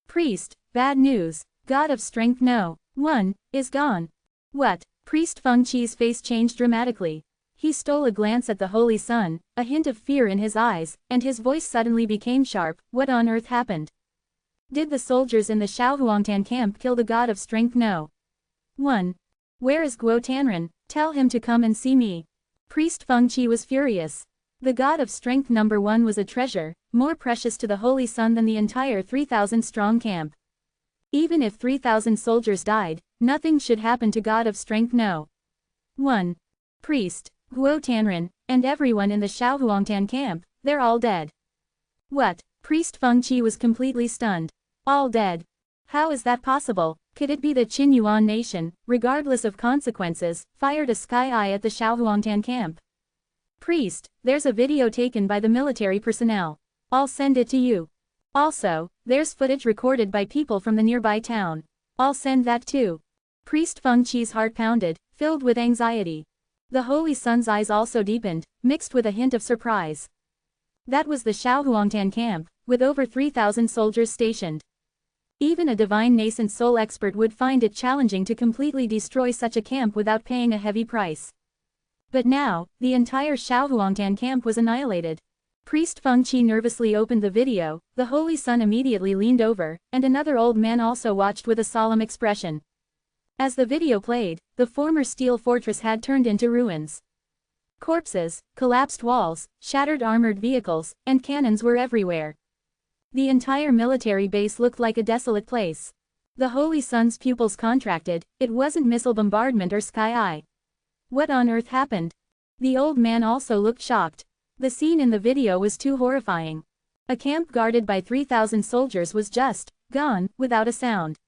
Priest, bad news. God of Strength no. 1, is gone. What? Priest Feng Qi's face changed dramatically. He stole a glance at the Holy Sun, a hint of fear in his eyes, and his voice suddenly became sharp, what on earth happened? Did the soldiers in the Xiaohuangtan camp kill the God of Strength no. 1. Where is Guo Tanren? Tell him to come and see me. Priest Feng Qi was furious. The God of Strength number 1 was a treasure, more precious to the Holy Sun than the entire 3,000-strong camp. Even if 3,000 soldiers died, nothing should happen to God of Strength no. 1. Priest, Guo Tanren, and everyone in the Xiaohuangtan camp, they're all dead. What? Priest Feng Qi was completely stunned. All dead. How is that possible? Could it be that Qin Yuan nation, regardless of consequences, fired a Sky Eye at the Xiaohuangtan camp? Priest, there's a video taken by the military personnel. I'll send it to you. Also, there's footage recorded by people from the nearby town. I'll send that too. Priest Feng Qi's heart pounded, filled with anxiety. The Holy Sun's eyes also deepened, mixed with a hint of surprise. That was the Xiaohuangtan camp, with over 3,000 soldiers stationed. Even a divine nascent soul expert would find it challenging to completely destroy such a camp without paying a heavy price. But now, the entire Xiaohuangtan camp was annihilated. Priest Feng Qi nervously opened the video, the Holy Sun immediately leaned over, and another old man also watched with a solemn expression. As the video played, the former steel fortress had turned into ruins. Corpses, collapsed walls, shattered armored vehicles, and cannons were everywhere. The entire military base looked like a desolate place. The Holy Sun's pupils contracted. It wasn't missile bombardment or sky-eye. What on earth happened? The old man also looked shocked. The scene in the video was too horrifying. A camp guarded by 3,000 soldiers was just gone, without a sound.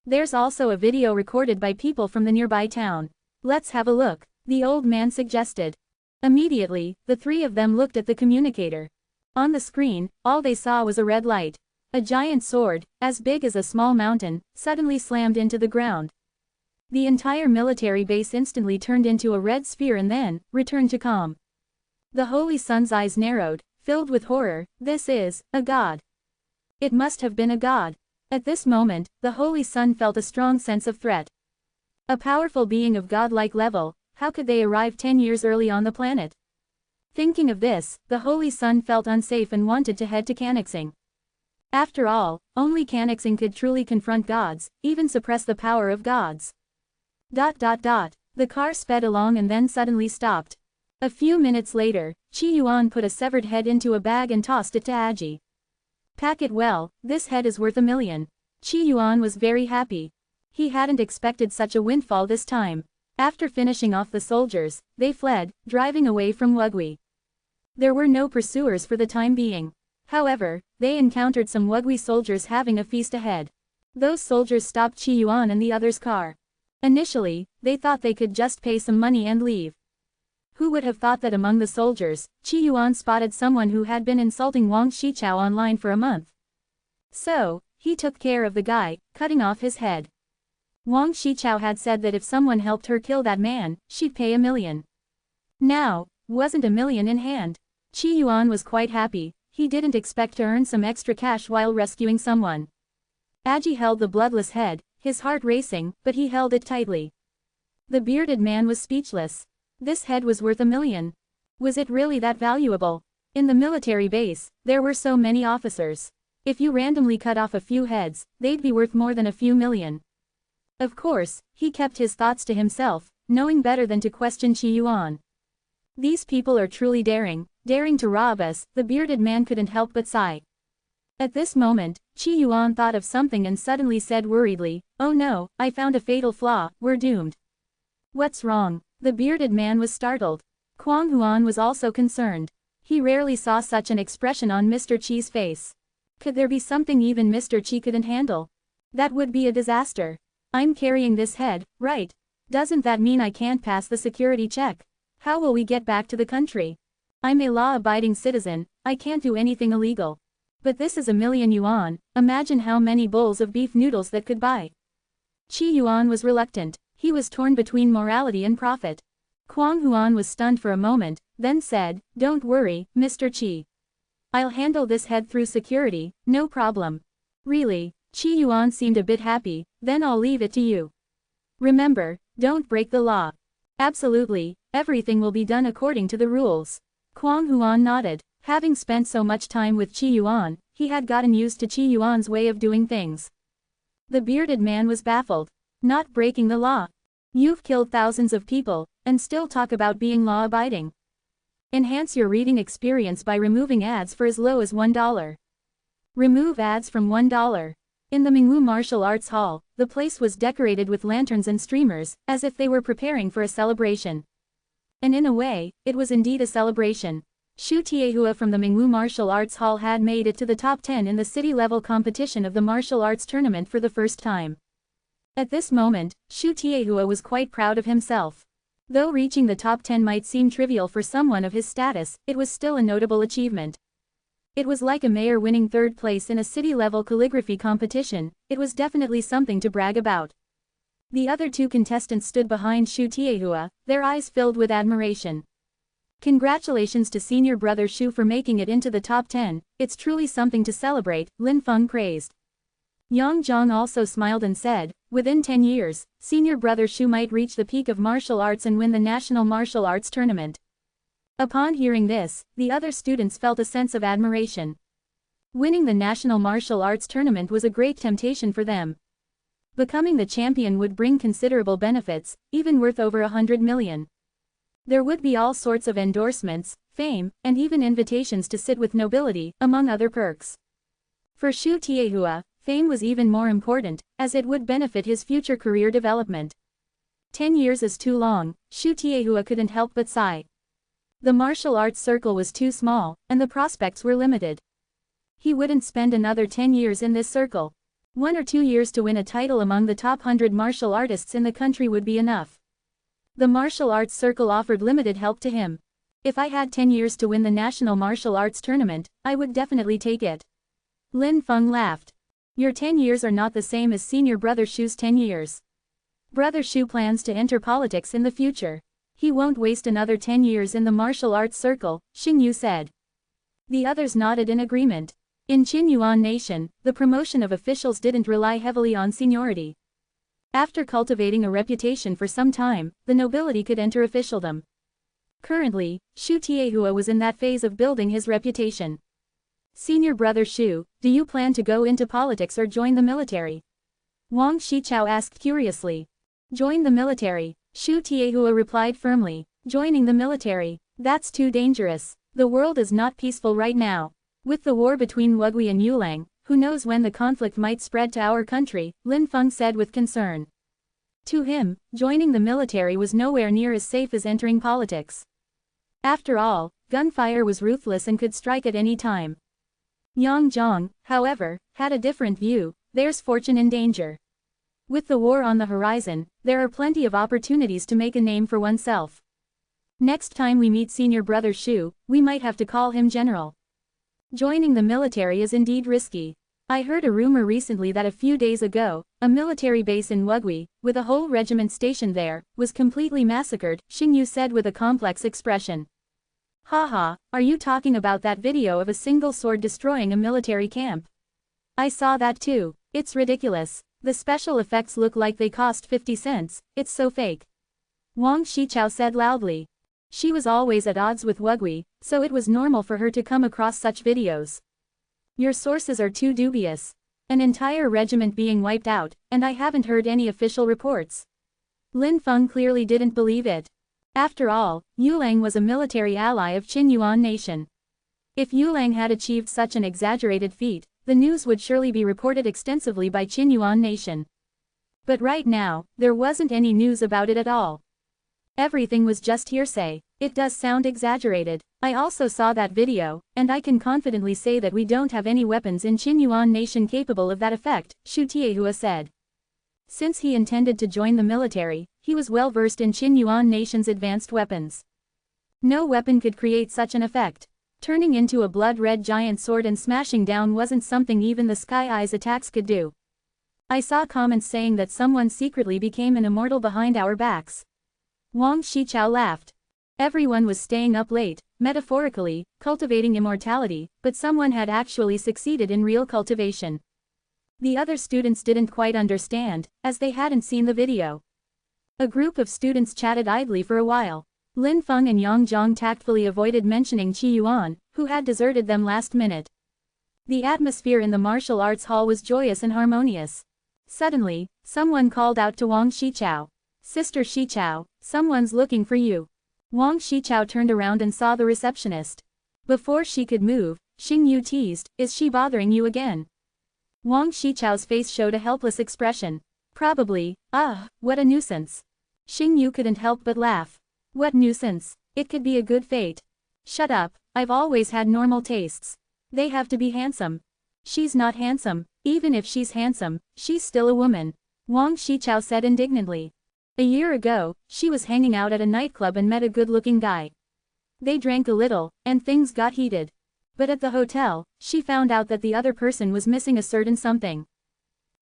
There's also a video recorded by people from the nearby town. Let's have a look, the old man suggested. Immediately, the three of them looked at the communicator. On the screen, all they saw was a red light. A giant sword, as big as a small mountain, suddenly slammed into the ground. The entire military base instantly turned into a red sphere and then returned to calm. The Holy Sun's eyes narrowed, filled with horror. This is a god. It must have been a god. At this moment, the Holy Sun felt a strong sense of threat. A powerful being of godlike level. How could they arrive 10 years early on the planet? Thinking of this, the Holy Sun felt unsafe and wanted to head to Canaxing. After all, only Canaxing could truly confront gods, even suppress the power of gods. The car sped along and then suddenly stopped. A few minutes later, Qi Yuan put a severed head into a bag and tossed it to Aji. Pack it well, this head is worth $1 million. Qi Yuan was very happy. He hadn't expected such a windfall this time. After finishing off the soldiers, they fled, driving away from Wugui. There were no pursuers for the time being. However, they encountered some Wugui soldiers having a feast ahead. Those soldiers stopped Qi Yuan and the other's car. Initially, they thought they could just pay some money and leave. Who would have thought that among the soldiers, Qi Yuan spotted someone who had been insulting Wang Shichao online for a month. So, he took care of the guy, cutting off his head. Wang Shichao had said that if someone helped her kill that man, she'd pay $1 million. Now, wasn't $1 million in hand. Qi Yuan was quite happy. He didn't expect to earn some extra cash while rescuing someone. Aji held the bloodless head, his heart racing, but he held it tightly. The bearded man was speechless. This head was worth $1 million. Was it really that valuable? In the military base, there were so many officers. If you randomly cut off a few heads, they'd be worth more than a few million. Of course, he kept his thoughts to himself, knowing better than to question Qi Yuan. These people are truly daring to rob us, the bearded man couldn't help but sigh. At this moment, Qi Yuan thought of something and suddenly said worriedly, "Oh no, I found a fatal flaw, we're doomed." "What's wrong?" The bearded man was startled. Kuang Huan was also concerned. He rarely saw such an expression on Mr. Qi's face. Could there be something even Mr. Qi couldn't handle? That would be a disaster. I'm carrying this head, right? Doesn't that mean I can't pass the security check? How will we get back to the country? I'm a law-abiding citizen, I can't do anything illegal. But this is $1 million yuan, imagine how many bowls of beef noodles that could buy. Qi Yuan was reluctant, he was torn between morality and profit. Kuang Huan was stunned for a moment, then said, "Don't worry, Mr. Qi. I'll handle this head through security, no problem." "Really?" Qi Yuan seemed a bit happy, "Then I'll leave it to you. Remember, don't break the law." "Absolutely, everything will be done according to the rules." Kuang Huan nodded. Having spent so much time with Qi Yuan, he had gotten used to Qi Yuan's way of doing things. The bearded man was baffled. Not breaking the law. You've killed thousands of people, and still talk about being law-abiding. Enhance your reading experience by removing ads for as low as $1. Remove ads from $1. In the Mingwu Martial Arts Hall, the place was decorated with lanterns and streamers, as if they were preparing for a celebration. And in a way, it was indeed a celebration. Xu Tiehua from the Mingwu Martial Arts Hall had made it to the top 10 in the city-level competition of the martial arts tournament for the first time. At this moment, Xu Tiehua was quite proud of himself. Though reaching the top 10 might seem trivial for someone of his status, it was still a notable achievement. It was like a mayor winning third place in a city-level calligraphy competition. It was definitely something to brag about. The other two contestants stood behind Shu Tiehua, their eyes filled with admiration. Congratulations to senior brother Shu for making it into the top 10, it's truly something to celebrate, Lin Feng praised. Yang Zhang also smiled and said, within 10 years, senior brother Shu might reach the peak of martial arts and win the national martial arts tournament. Upon hearing this, the other students felt a sense of admiration. Winning the national martial arts tournament was a great temptation for them. Becoming the champion would bring considerable benefits, even worth over 100 million. There would be all sorts of endorsements, fame, and even invitations to sit with nobility, among other perks. For Shu Tiehua, fame was even more important, as it would benefit his future career development. 10 years is too long, Shu Tiehua couldn't help but sigh. The martial arts circle was too small, and the prospects were limited. He wouldn't spend another 10 years in this circle. 1 or 2 years to win a title among the top 100 martial artists in the country would be enough. The martial arts circle offered limited help to him. If I had 10 years to win the national martial arts tournament, I would definitely take it. Lin Feng laughed. Your 10 years are not the same as senior brother Shu's 10 years. Brother Shu plans to enter politics in the future. He won't waste another 10 years in the martial arts circle, Xingyu said. The others nodded in agreement. In Qinyuan Nation, the promotion of officials didn't rely heavily on seniority. After cultivating a reputation for some time, the nobility could enter officialdom. Currently, Shu Tiehua was in that phase of building his reputation. Senior brother Shu, do you plan to go into politics or join the military? Wang Shichao asked curiously. Join the military, Shu Tiehua replied firmly. Joining the military? That's too dangerous. The world is not peaceful right now. With the war between Wugui and Yulang, who knows when the conflict might spread to our country, Lin Feng said with concern. To him, joining the military was nowhere near as safe as entering politics. After all, gunfire was ruthless and could strike at any time. Yang Zhang, however, had a different view. There's fortune in danger. With the war on the horizon, there are plenty of opportunities to make a name for oneself. Next time we meet senior brother Shu, we might have to call him general. Joining the military is indeed risky. I heard a rumor recently that a few days ago, a military base in Wugui, with a whole regiment stationed there, was completely massacred, Xingyu said with a complex expression. Haha, are you talking about that video of a single sword destroying a military camp? I saw that too. It's ridiculous. The special effects look like they cost 50 cents, it's so fake. Wang Shichao said loudly. She was always at odds with Wugui, so it was normal for her to come across such videos. Your sources are too dubious. An entire regiment being wiped out, and I haven't heard any official reports. Lin Feng clearly didn't believe it. After all, Yulang was a military ally of Qinyuan Nation. If Yulang had achieved such an exaggerated feat, the news would surely be reported extensively by Qinyuan Nation. But right now, there wasn't any news about it at all. Everything was just hearsay. It does sound exaggerated. I also saw that video, and I can confidently say that we don't have any weapons in Qinyuan Nation capable of that effect, Shu Tiehua said. Since he intended to join the military, he was well versed in Qinyuan Nation's advanced weapons. No weapon could create such an effect. Turning into a blood-red giant sword and smashing down wasn't something even the Sky Eyes attacks could do. I saw comments saying that someone secretly became an immortal behind our backs. Wang Shichao laughed. Everyone was staying up late, metaphorically, cultivating immortality, but someone had actually succeeded in real cultivation. The other students didn't quite understand, as they hadn't seen the video. A group of students chatted idly for a while. Lin Feng and Yang Zhang tactfully avoided mentioning Qi Yuan, who had deserted them last minute. The atmosphere in the martial arts hall was joyous and harmonious. Suddenly, someone called out to Wang Shichao. Sister Shichao, someone's looking for you. Wang Shichao turned around and saw the receptionist. Before she could move, Xingyu teased, is she bothering you again? Wang Shichao's face showed a helpless expression. Probably, what a nuisance. Xingyu couldn't help but laugh. What nuisance? It could be a good fate. Shut up, I've always had normal tastes. They have to be handsome. She's not handsome. Even if she's handsome, she's still a woman. Wang Shichao said indignantly. A year ago, she was hanging out at a nightclub and met a good-looking guy. They drank a little, and things got heated. But at the hotel, she found out that the other person was missing a certain something.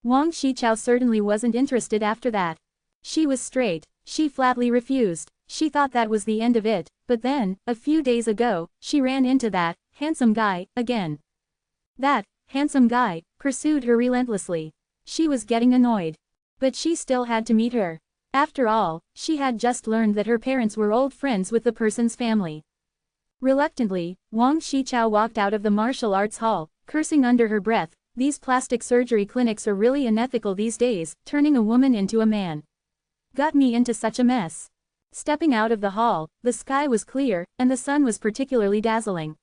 Wang Shichao certainly wasn't interested after that. She was straight, she flatly refused. She thought that was the end of it, but then, a few days ago, she ran into that handsome guy again. That handsome guy pursued her relentlessly. She was getting annoyed. But she still had to meet her. After all, she had just learned that her parents were old friends with the person's family. Reluctantly, Wang Shichao walked out of the martial arts hall, cursing under her breath, "These plastic surgery clinics are really unethical these days, turning a woman into a man. Got me into such a mess." Stepping out of the hall, the sky was clear, and the sun was particularly dazzling.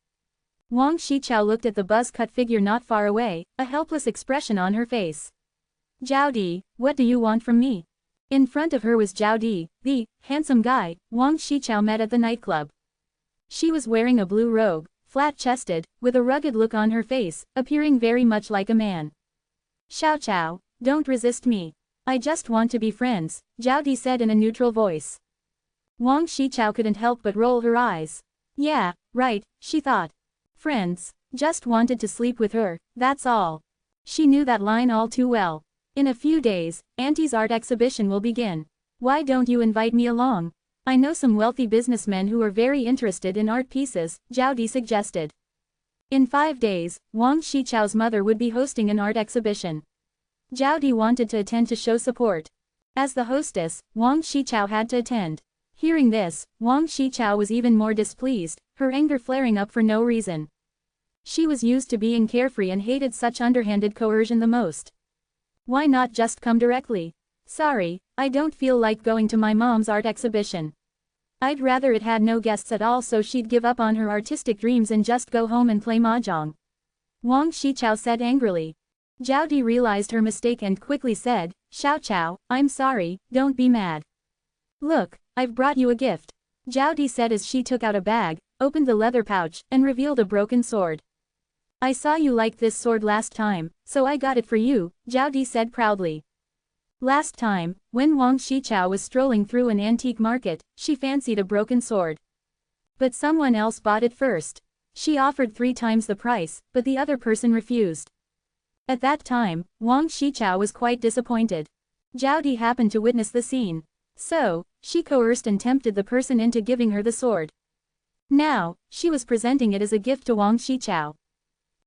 Wang Shichao looked at the buzz-cut figure not far away, a helpless expression on her face. "Zhao Di, what do you want from me?" In front of her was Zhao Di, the handsome guy Wang Shichao met at the nightclub. She was wearing a blue robe, flat-chested, with a rugged look on her face, appearing very much like a man. "Xiao Chao, don't resist me. I just want to be friends," Zhao Di said in a neutral voice. Wang Shichao couldn't help but roll her eyes. Yeah, right, she thought. Friends. Just wanted to sleep with her, that's all. She knew that line all too well. In a few days, Auntie's art exhibition will begin. Why don't you invite me along? I know some wealthy businessmen who are very interested in art pieces, Zhao Di suggested. In 5 days, Wang Shichao's mother would be hosting an art exhibition. Zhao Di wanted to attend to show support. As the hostess, Wang Shichao had to attend. Hearing this, Wang Shichao was even more displeased, her anger flaring up for no reason. She was used to being carefree and hated such underhanded coercion the most. Why not just come directly? Sorry, I don't feel like going to my mom's art exhibition. I'd rather it had no guests at all so she'd give up on her artistic dreams and just go home and play mahjong. Wang Shichao said angrily. Zhao Di realized her mistake and quickly said, "Xiao Chao, I'm sorry, don't be mad. Look, I've brought you a gift," Zhao Di said as she took out a bag, opened the leather pouch, and revealed a broken sword. "I saw you liked this sword last time, so I got it for you," Zhao Di said proudly. Last time, when Wang Shichao was strolling through an antique market, she fancied a broken sword. But someone else bought it first. She offered 3 times the price, but the other person refused. At that time, Wang Shichao was quite disappointed. Zhao Di happened to witness the scene. So, she coerced and tempted the person into giving her the sword. Now, she was presenting it as a gift to Wang Shichao.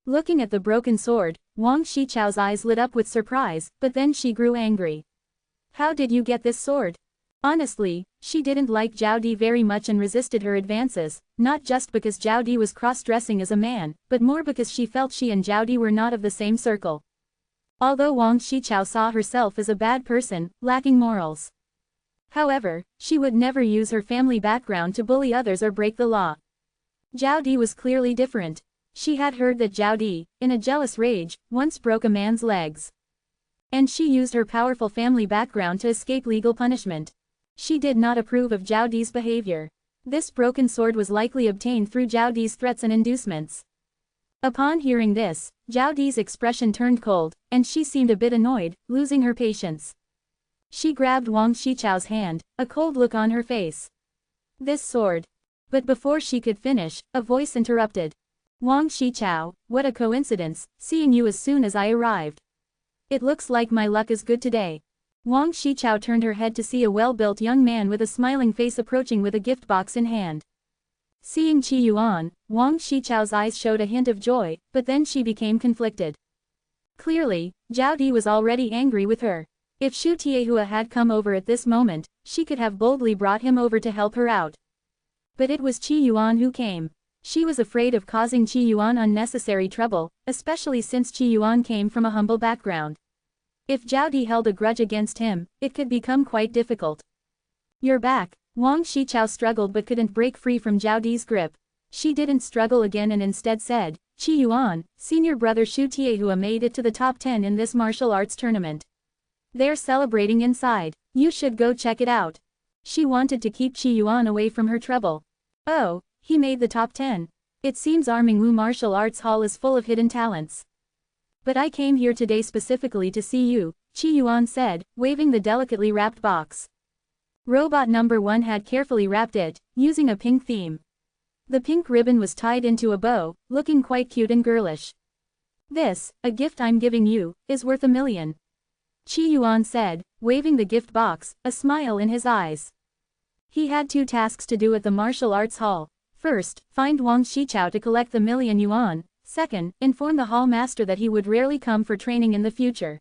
Looking at the broken sword, Wang Shichao's eyes lit up with surprise, but then she grew angry. "How did you get this sword?" Honestly, she didn't like Zhao Di very much and resisted her advances, not just because Zhao Di was cross-dressing as a man, but more because she felt she and Zhao Di were not of the same circle. Although Wang Shichao saw herself as a bad person, lacking morals. However, she would never use her family background to bully others or break the law. Zhao Di was clearly different. She had heard that Zhao Di, in a jealous rage, once broke a man's legs. And she used her powerful family background to escape legal punishment. She did not approve of Zhao Di's behavior. This broken sword was likely obtained through Zhao Di's threats and inducements. Upon hearing this, Zhao Di's expression turned cold, and she seemed a bit annoyed, losing her patience. She grabbed Wang Shichao's hand, a cold look on her face. "This sword." But before she could finish, a voice interrupted. "Wang Shichao, what a coincidence, seeing you as soon as I arrived. It looks like my luck is good today." Wang Shichao turned her head to see a well-built young man with a smiling face approaching with a gift box in hand. Seeing Qi Yuan, Wang Shichao's eyes showed a hint of joy, but then she became conflicted. Clearly, Zhao Di was already angry with her. If Xu Tiehua had come over at this moment, she could have boldly brought him over to help her out. But it was Qi Yuan who came. She was afraid of causing Qi Yuan unnecessary trouble, especially since Qi Yuan came from a humble background. If Zhao Di held a grudge against him, it could become quite difficult. "You're back." Wang Shichao struggled but couldn't break free from Zhao Di's grip. She didn't struggle again and instead said, "Qi Yuan, senior brother Xu Tiehua made it to the top 10 in this martial arts tournament. They're celebrating inside. You should go check it out." She wanted to keep Qi Yuan away from her trouble. "Oh, he made the top 10. It seems Armingwu Martial Arts Hall is full of hidden talents. But I came here today specifically to see you," Qi Yuan said, waving the delicately wrapped box. Robot number 1 had carefully wrapped it, using a pink theme. The pink ribbon was tied into a bow, looking quite cute and girlish. This, a gift I'm giving you, is worth $1 million. Qi Yuan said, waving the gift box, a smile in his eyes. He had 2 tasks to do at the martial arts hall. First, find Wang Shichao to collect the $1 million yuan. Second, inform the hall master that he would rarely come for training in the future.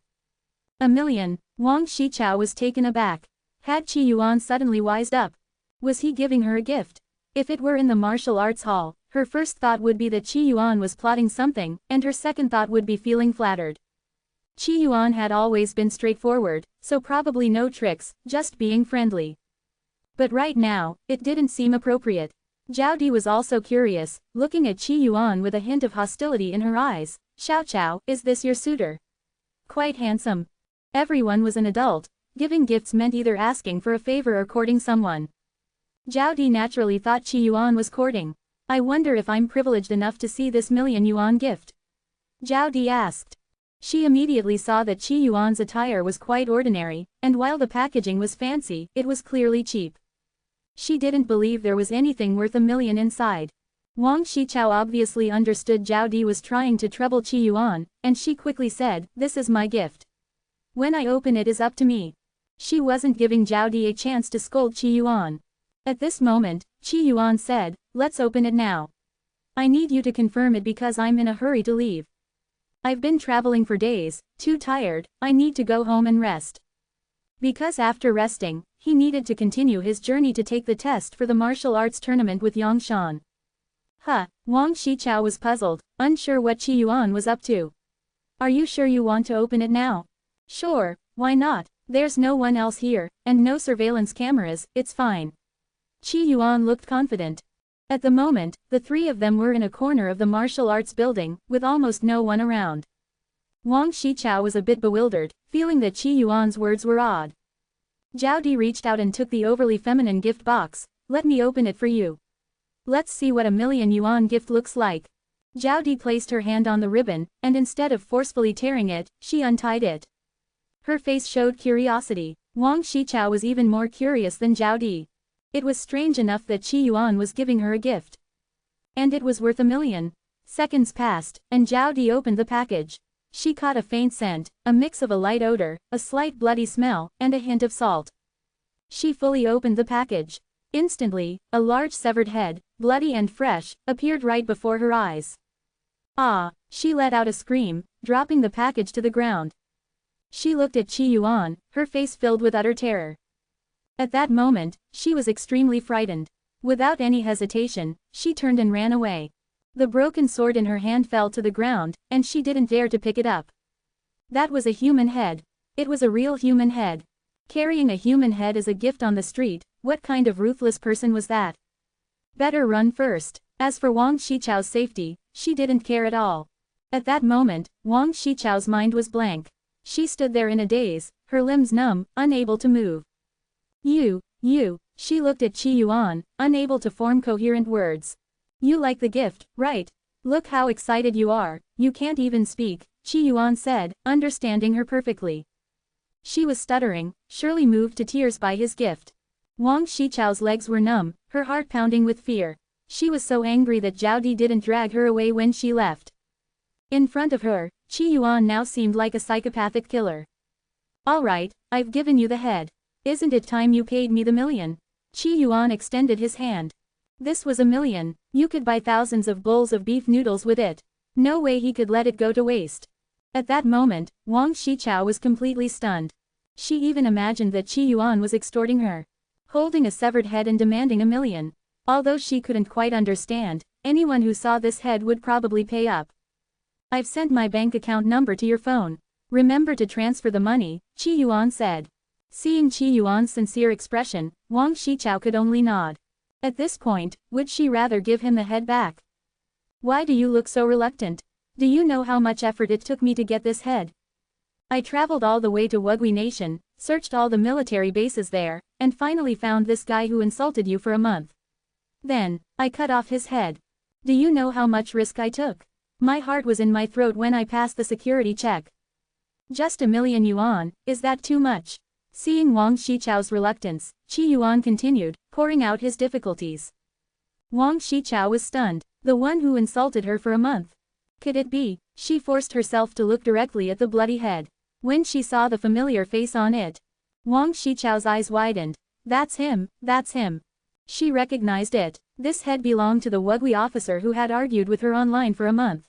$1 million, Wang Shichao was taken aback. Had Qi Yuan suddenly wised up? Was he giving her a gift? If it were in the martial arts hall, her first thought would be that Qi Yuan was plotting something, and her second thought would be feeling flattered. Qi Yuan had always been straightforward, so probably no tricks, just being friendly. But right now, it didn't seem appropriate. Zhao Di was also curious, looking at Qi Yuan with a hint of hostility in her eyes. Xiao Qiao, is this your suitor? Quite handsome. Everyone was an adult. Giving gifts meant either asking for a favor or courting someone. Zhao Di naturally thought Qi Yuan was courting. I wonder if I'm privileged enough to see this $1 million yuan gift. Zhao Di asked. She immediately saw that Qi Yuan's attire was quite ordinary, and while the packaging was fancy, it was clearly cheap. She didn't believe there was anything worth $1 million inside. Wang Shichao obviously understood Zhao Di was trying to trouble Qi Yuan, and she quickly said, this is my gift. When I open it is up to me. She wasn't giving Zhao Di a chance to scold Qi Yuan. At this moment, Qi Yuan said, let's open it now. I need you to confirm it because I'm in a hurry to leave. I've been traveling for days, too tired, I need to go home and rest. Because after resting, he needed to continue his journey to take the test for the martial arts tournament with Yang Shan. Wang Shichao was puzzled, unsure what Qi Yuan was up to. Are you sure you want to open it now? Sure, why not? There's no one else here, and no surveillance cameras, it's fine. Qi Yuan looked confident. At the moment, the 3 of them were in a corner of the martial arts building, with almost no one around. Wang Shichao was a bit bewildered, feeling that Qi Yuan's words were odd. Zhao Di reached out and took the overly feminine gift box. Let me open it for you. Let's see what $1 million yuan gift looks like. Zhao Di placed her hand on the ribbon, and instead of forcefully tearing it, she untied it. Her face showed curiosity. Wang Shichao was even more curious than Zhao Di. It was strange enough that Qi Yuan was giving her a gift. And it was worth $1 million. Seconds passed, and Zhao Di opened the package. She caught a faint scent, a mix of a light odor, a slight bloody smell, and a hint of salt. She fully opened the package. Instantly, a large severed head, bloody and fresh, appeared right before her eyes. Ah! She let out a scream, dropping the package to the ground. She looked at Qi Yuan, her face filled with utter terror. At that moment, she was extremely frightened. Without any hesitation, she turned and ran away. The broken sword in her hand fell to the ground, and she didn't dare to pick it up. That was a human head. It was a real human head. Carrying a human head as a gift on the street, what kind of ruthless person was that? Better run first. As for Wang Shichao's safety, she didn't care at all. At that moment, Wang Shichao's mind was blank. She stood there in a daze, her limbs numb, unable to move. You, she looked at Qi Yuan, unable to form coherent words. You like the gift, right? Look how excited you are, you can't even speak, Qi Yuan said, understanding her perfectly. She was stuttering, surely moved to tears by his gift. Wang Shichao's legs were numb, her heart pounding with fear. She was so angry that Zhao Di didn't drag her away when she left. In front of her, Qi Yuan now seemed like a psychopathic killer. All right, I've given you the head. Isn't it time you paid me the $1 million? Qi Yuan extended his hand. This was $1 million, you could buy thousands of bowls of beef noodles with it. No way he could let it go to waste. At that moment, Wang Shichao was completely stunned. She even imagined that Qi Yuan was extorting her. Holding a severed head and demanding $1 million. Although she couldn't quite understand, anyone who saw this head would probably pay up. I've sent my bank account number to your phone. Remember to transfer the money, Qi Yuan said. Seeing Qi Yuan's sincere expression, Wang Shichao could only nod. At this point, would she rather give him the head back? Why do you look so reluctant? Do you know how much effort it took me to get this head? I traveled all the way to Wugui Nation, searched all the military bases there, and finally found this guy who insulted you for a month. Then, I cut off his head. Do you know how much risk I took? My heart was in my throat when I passed the security check. Just $1 million yuan, is that too much? Seeing Wang Shichao's reluctance, Qi Yuan continued, pouring out his difficulties. Wang Shichao was stunned. The one who insulted her for a month. Could it be? She forced herself to look directly at the bloody head. When she saw the familiar face on it, Wang Shichao's eyes widened. That's him, that's him. She recognized it. This head belonged to the Wugui officer who had argued with her online for a month.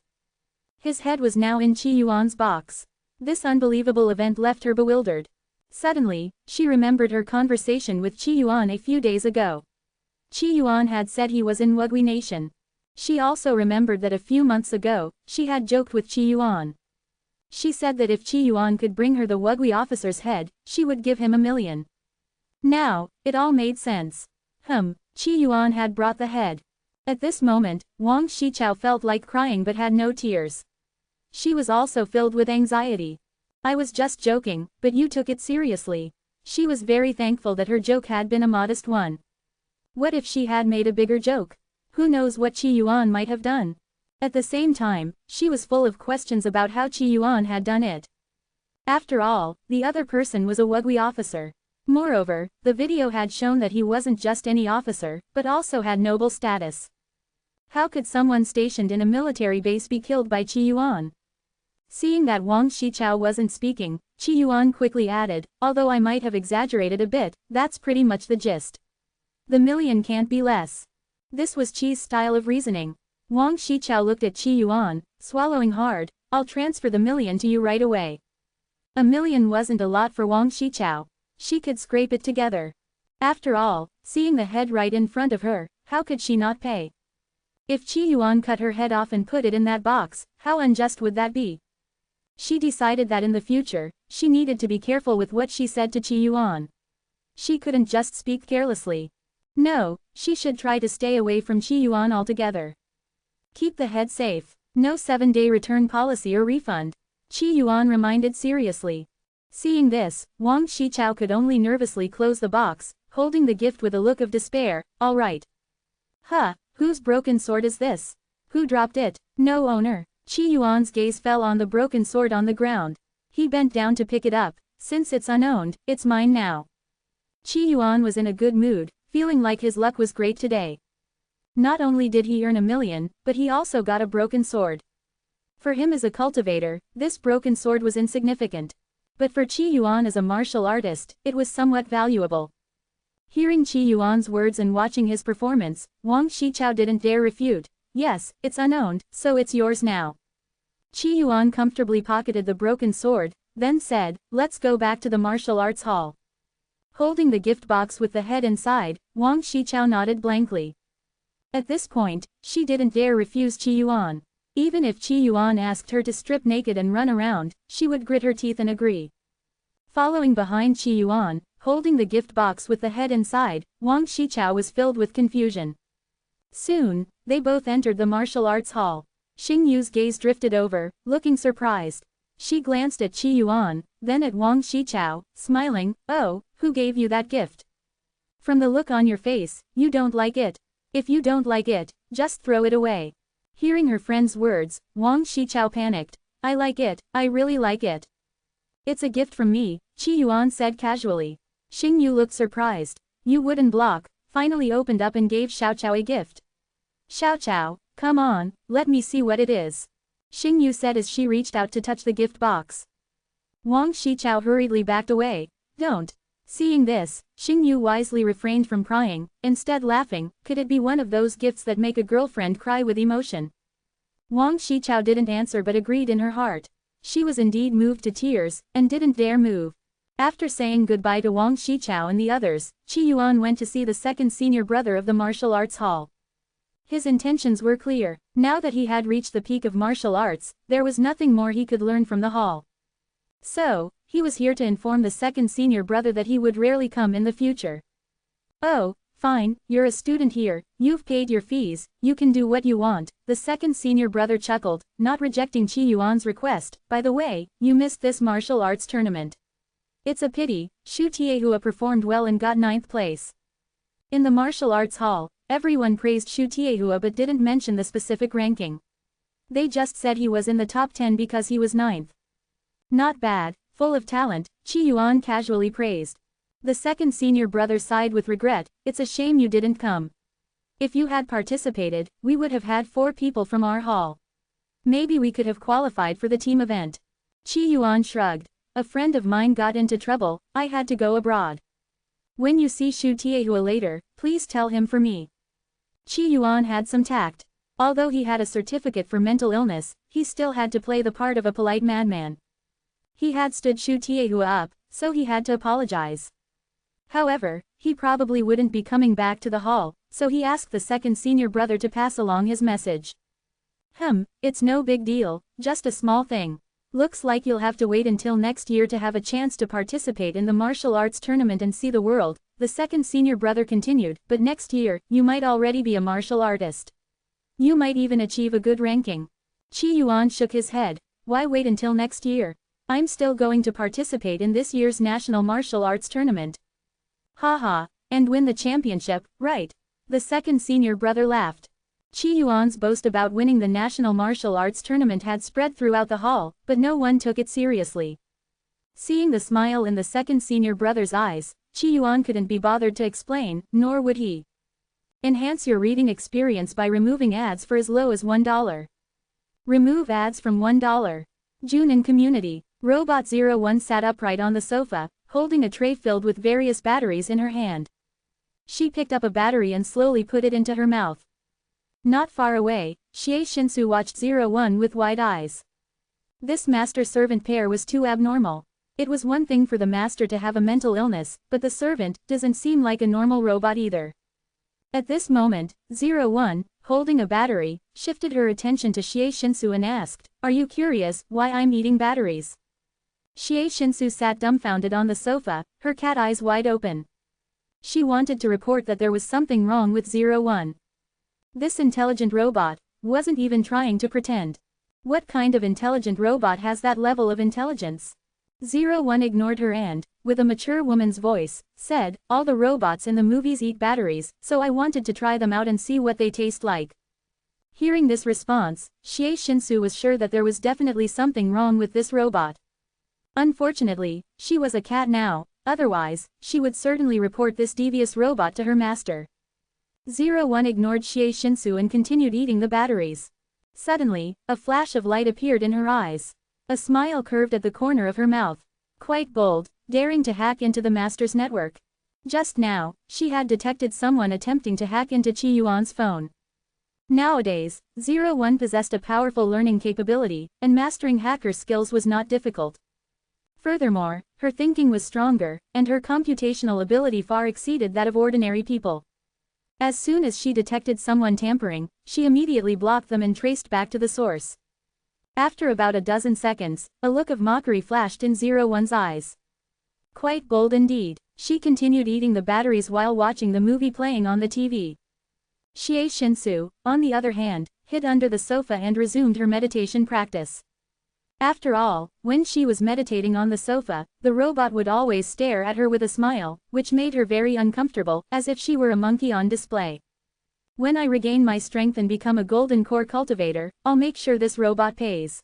His head was now in Qi Yuan's box. This unbelievable event left her bewildered. Suddenly, she remembered her conversation with Qi Yuan a few days ago. Qi Yuan had said he was in Wugui Nation. She also remembered that a few months ago, she had joked with Qi Yuan. She said that if Qi Yuan could bring her the Wugui officer's head, she would give him $1 million. Now, it all made sense. Qi Yuan had brought the head. At this moment, Wang Shichao felt like crying but had no tears. She was also filled with anxiety. I was just joking, but you took it seriously. She was very thankful that her joke had been a modest one. What if she had made a bigger joke? Who knows what Qi Yuan might have done? At the same time, she was full of questions about how Qi Yuan had done it. After all, the other person was a Wugui officer. Moreover, the video had shown that he wasn't just any officer, but also had noble status. How could someone stationed in a military base be killed by Qi Yuan? Seeing that Wang Shichao wasn't speaking, Qi Yuan quickly added, although I might have exaggerated a bit, that's pretty much the gist. The $1 million can't be less. This was Qi's style of reasoning. Wang Shichao looked at Qi Yuan, swallowing hard. I'll transfer the $1 million to you right away. $1 million wasn't a lot for Wang Shichao. She could scrape it together. After all, seeing the head right in front of her, how could she not pay? If Qi Yuan cut her head off and put it in that box, how unjust would that be? She decided that in the future, she needed to be careful with what she said to Qi Yuan. She couldn't just speak carelessly. No, she should try to stay away from Qi Yuan altogether. Keep the head safe. No 7-day return policy or refund. Qi Yuan reminded seriously. Seeing this, Wang Shichao could only nervously close the box, holding the gift with a look of despair. All right. Whose broken sword is this? Who dropped it? No owner. Qi Yuan's gaze fell on the broken sword on the ground. He bent down to pick it up. Since it's unowned, it's mine now. Qi Yuan was in a good mood, feeling like his luck was great today. Not only did he earn $1 million, but he also got a broken sword. For him as a cultivator, this broken sword was insignificant. But for Qi Yuan as a martial artist, it was somewhat valuable. Hearing Qi Yuan's words and watching his performance, Wang Shichao didn't dare refute. Yes, it's unowned, so it's yours now. Qi Yuan comfortably pocketed the broken sword, then said, let's go back to the martial arts hall. Holding the gift box with the head inside, Wang Shichao nodded blankly. At this point, she didn't dare refuse Qi Yuan. Even if Qi Yuan asked her to strip naked and run around, she would grit her teeth and agree. Following behind Qi Yuan, holding the gift box with the head inside, Wang Shichao was filled with confusion. Soon, they both entered the martial arts hall. Xing Yu's gaze drifted over, looking surprised. She glanced at Qi Yuan, then at Wang Shichao, smiling. Oh, who gave you that gift? From the look on your face, you don't like it. If you don't like it, just throw it away. Hearing her friend's words, Wang Shichao panicked. I like it, I really like it. It's a gift from me, Qi Yuan said casually. Xing Yu looked surprised. You wooden block, finally opened up and gave Xiaoqiao a gift. Xiaoqiao, come on, let me see what it is. Xing Yu said as she reached out to touch the gift box. Wang Shichao hurriedly backed away. Don't. Seeing this, Xing Yu wisely refrained from crying, instead laughing. Could it be one of those gifts that make a girlfriend cry with emotion? Wang Shichao didn't answer but agreed in her heart. She was indeed moved to tears, and didn't dare move. After saying goodbye to Wang Shichao and the others, Qi Yuan went to see the second senior brother of the martial arts hall. His intentions were clear. Now that he had reached the peak of martial arts, there was nothing more he could learn from the hall. So, he was here to inform the second senior brother that he would rarely come in the future. Oh, fine, you're a student here, you've paid your fees, you can do what you want, the second senior brother chuckled, not rejecting Qi Yuan's request. By the way, you missed this martial arts tournament. It's a pity. Shu Tiehua performed well and got 9th place. In the martial arts hall, everyone praised Shu Tiehua but didn't mention the specific ranking. They just said he was in the top 10 because he was 9th. Not bad, full of talent, Qi Yuan casually praised. The second senior brother sighed with regret. It's a shame you didn't come. If you had participated, we would have had 4 people from our hall. Maybe we could have qualified for the team event. Qi Yuan shrugged. A friend of mine got into trouble, I had to go abroad. When you see Xu Tiehua later, please tell him for me. Qi Yuan had some tact. Although he had a certificate for mental illness, he still had to play the part of a polite madman. He had stood Xu Tiehua up, so he had to apologize. However, he probably wouldn't be coming back to the hall, so he asked the second senior brother to pass along his message. It's no big deal, just a small thing. Looks like you'll have to wait until next year to have a chance to participate in the martial arts tournament and see the world, the second senior brother continued, but next year, you might already be a martial artist. You might even achieve a good ranking. Qi Yuan shook his head. Why wait until next year? I'm still going to participate in this year's national martial arts tournament. Haha, and win the championship, right? The second senior brother laughed. Qi Yuan's boast about winning the national martial arts tournament had spread throughout the hall, but no one took it seriously. Seeing the smile in the second senior brother's eyes, Qi Yuan couldn't be bothered to explain, nor would he. Enhance your reading experience by removing ads for as low as $1. Remove ads from $1. Junin Community. Robot 01 sat upright on the sofa, holding a tray filled with various batteries in her hand. She picked up a battery and slowly put it into her mouth. Not far away, Xie Shinsu watched 01 with wide eyes. This master-servant pair was too abnormal. It was one thing for the master to have a mental illness, but the servant doesn't seem like a normal robot either. At this moment, 01, holding a battery, shifted her attention to Xie Shinsu and asked, "Are you curious why I'm eating batteries?" Xie Shinsu sat dumbfounded on the sofa, her cat eyes wide open. She wanted to report that there was something wrong with 01. This intelligent robot wasn't even trying to pretend. What kind of intelligent robot has that level of intelligence? 01 ignored her and, with a mature woman's voice, said, "All the robots in the movies eat batteries, so I wanted to try them out and see what they taste like." Hearing this response, Xie Shinsu was sure that there was definitely something wrong with this robot. Unfortunately, she was a cat now, otherwise, she would certainly report this devious robot to her master. 01 ignored Xie Shinsu and continued eating the batteries. Suddenly, a flash of light appeared in her eyes. A smile curved at the corner of her mouth. Quite bold, daring to hack into the master's network. Just now, she had detected someone attempting to hack into Qi Yuan's phone. Nowadays, 01 possessed a powerful learning capability, and mastering hacker skills was not difficult. Furthermore, her thinking was stronger, and her computational ability far exceeded that of ordinary people. As soon as she detected someone tampering, she immediately blocked them and traced back to the source. After about a dozen seconds, a look of mockery flashed in 01's eyes. Quite bold indeed, she continued eating the batteries while watching the movie playing on the TV. Xie Shinsu, on the other hand, hid under the sofa and resumed her meditation practice. After all, when she was meditating on the sofa, the robot would always stare at her with a smile, which made her very uncomfortable, as if she were a monkey on display. When I regain my strength and become a golden core cultivator, I'll make sure this robot pays.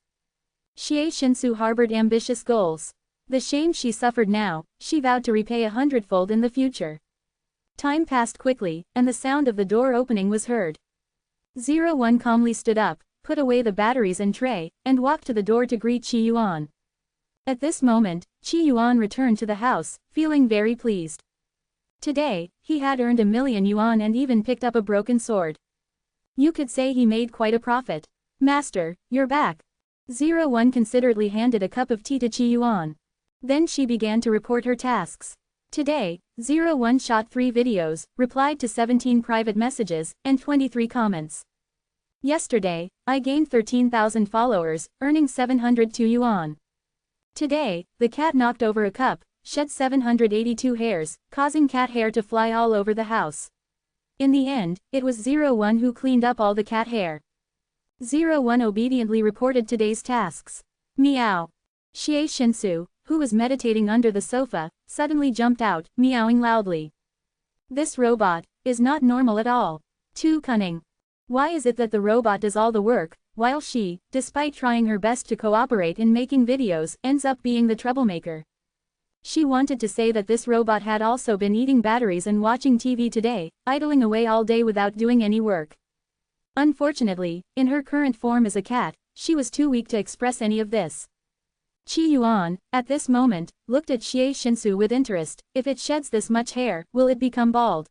Xie Shinsu harbored ambitious goals. The shame she suffered now, she vowed to repay 100-fold in the future. Time passed quickly, and the sound of the door opening was heard. 01 calmly stood up, put away the batteries and tray, and walked to the door to greet Qi Yuan. At this moment, Qi Yuan returned to the house, feeling very pleased. Today, he had earned 1,000,000 yuan and even picked up a broken sword. You could say he made quite a profit. "Master, you're back." 01 considerately handed a cup of tea to Qi Yuan. Then she began to report her tasks. Today, 01 shot 3 videos, replied to 17 private messages, and 23 comments. Yesterday, I gained 13,000 followers, earning 702 yuan. Today, the cat knocked over a cup, shed 782 hairs, causing cat hair to fly all over the house. In the end, it was 01 who cleaned up all the cat hair. 01 obediently reported today's tasks. Meow. Xie Shinsu, who was meditating under the sofa, suddenly jumped out, meowing loudly. This robot is not normal at all. Too cunning. Why is it that the robot does all the work, while she, despite trying her best to cooperate in making videos, ends up being the troublemaker? She wanted to say that this robot had also been eating batteries and watching TV today, idling away all day without doing any work. Unfortunately, in her current form as a cat, she was too weak to express any of this. Qi Yuan, at this moment, looked at Xie Shinsu with interest. If it sheds this much hair, will it become bald?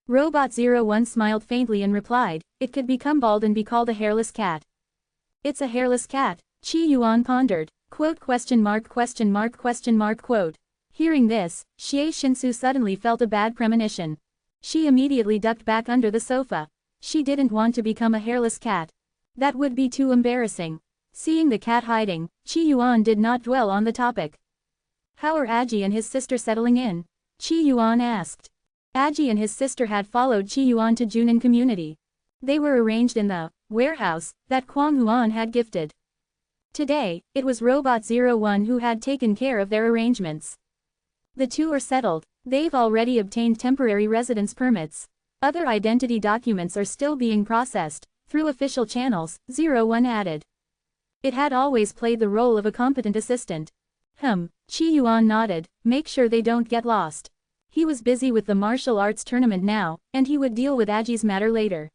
Robot 01 smiled faintly and replied, it could become bald and be called a hairless cat. It's a hairless cat, Qi Yuan pondered. Quote question mark question mark question mark quote. Hearing this, Xie Shinsu suddenly felt a bad premonition. She immediately ducked back under the sofa. She didn't want to become a hairless cat. That would be too embarrassing. Seeing the cat hiding, Qi Yuan did not dwell on the topic. How are Aji and his sister settling in? Qi Yuan asked. Aji and his sister had followed Qi Yuan to Junin community. They were arranged in the warehouse that Kwang Huan had gifted. Today, it was Robot 01 who had taken care of their arrangements. The two are settled. They've already obtained temporary residence permits. Other identity documents are still being processed, through official channels, 01 added. It had always played the role of a competent assistant. Qi Yuan nodded, make sure they don't get lost. He was busy with the martial arts tournament now, and he would deal with Aji's matter later.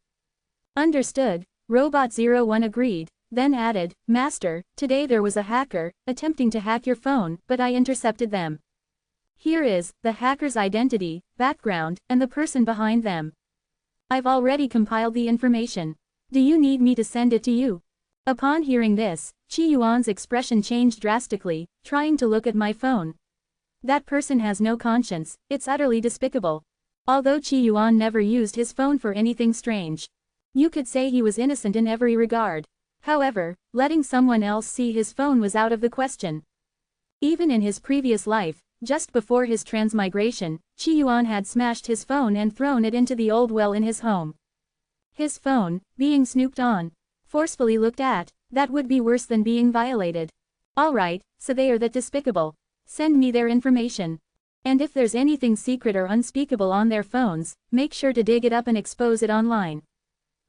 Understood, Robot 01 agreed, then added, Master, today there was a hacker, attempting to hack your phone, but I intercepted them. Here is, the hacker's identity, background, and the person behind them. I've already compiled the information. Do you need me to send it to you? Upon hearing this, Qi Yuan's expression changed drastically, trying to look at my phone. That person has no conscience, it's utterly despicable. Although Qi Yuan never used his phone for anything strange. You could say he was innocent in every regard. However, letting someone else see his phone was out of the question. Even in his previous life, just before his transmigration, Qi Yuan had smashed his phone and thrown it into the old well in his home. His phone, being snooped on, forcefully looked at, that would be worse than being violated. Alright, so they are that despicable. Send me their information. And if there's anything secret or unspeakable on their phones, make sure to dig it up and expose it online.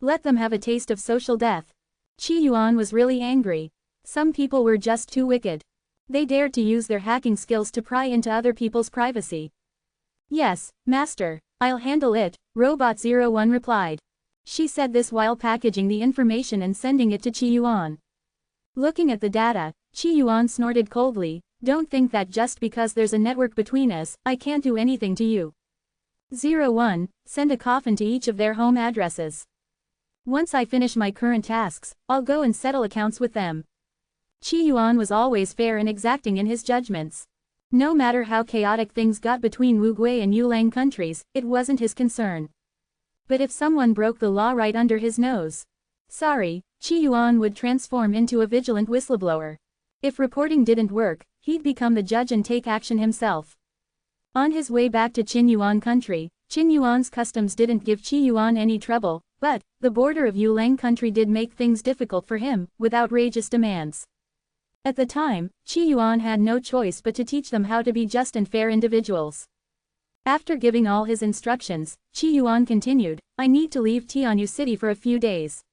Let them have a taste of social death. Qi Yuan was really angry. Some people were just too wicked. They dared to use their hacking skills to pry into other people's privacy. Yes, Master, I'll handle it, Robot 01 replied. She said this while packaging the information and sending it to Qi Yuan. Looking at the data, Qi Yuan snorted coldly, don't think that just because there's a network between us, I can't do anything to you. 01, send a coffin to each of their home addresses. Once I finish my current tasks, I'll go and settle accounts with them. Qi Yuan was always fair and exacting in his judgments. No matter how chaotic things got between Wugui and Yulang countries, it wasn't his concern. But if someone broke the law right under his nose, sorry, Qi Yuan would transform into a vigilant whistleblower. If reporting didn't work, he'd become the judge and take action himself. On his way back to Qin Yuan country, Qin Yuan's customs didn't give Qi Yuan any trouble, but the border of Yulang country did make things difficult for him, with outrageous demands. At the time, Qi Yuan had no choice but to teach them how to be just and fair individuals. After giving all his instructions, Qi Yuan continued, I need to leave Tianyu City for a few days.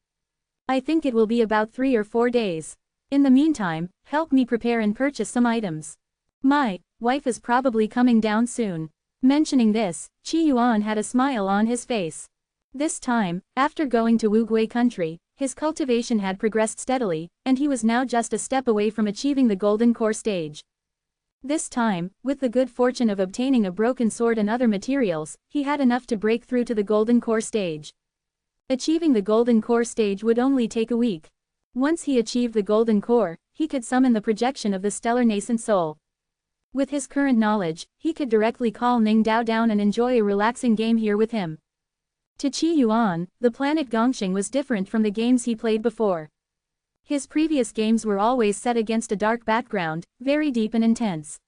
I think it will be about 3 or 4 days. In the meantime, help me prepare and purchase some items. My wife is probably coming down soon. Mentioning this, Qi Yuan had a smile on his face. This time, after going to Wugui country, his cultivation had progressed steadily, and he was now just a step away from achieving the golden core stage. This time, with the good fortune of obtaining a broken sword and other materials, he had enough to break through to the golden core stage. Achieving the golden core stage would only take a week. Once he achieved the golden core, he could summon the projection of the stellar nascent soul. With his current knowledge, he could directly call Ning Dao down and enjoy a relaxing game here with him. To Qi Yuan, the planet Gongxing was different from the games he played before. His previous games were always set against a dark background, very deep and intense.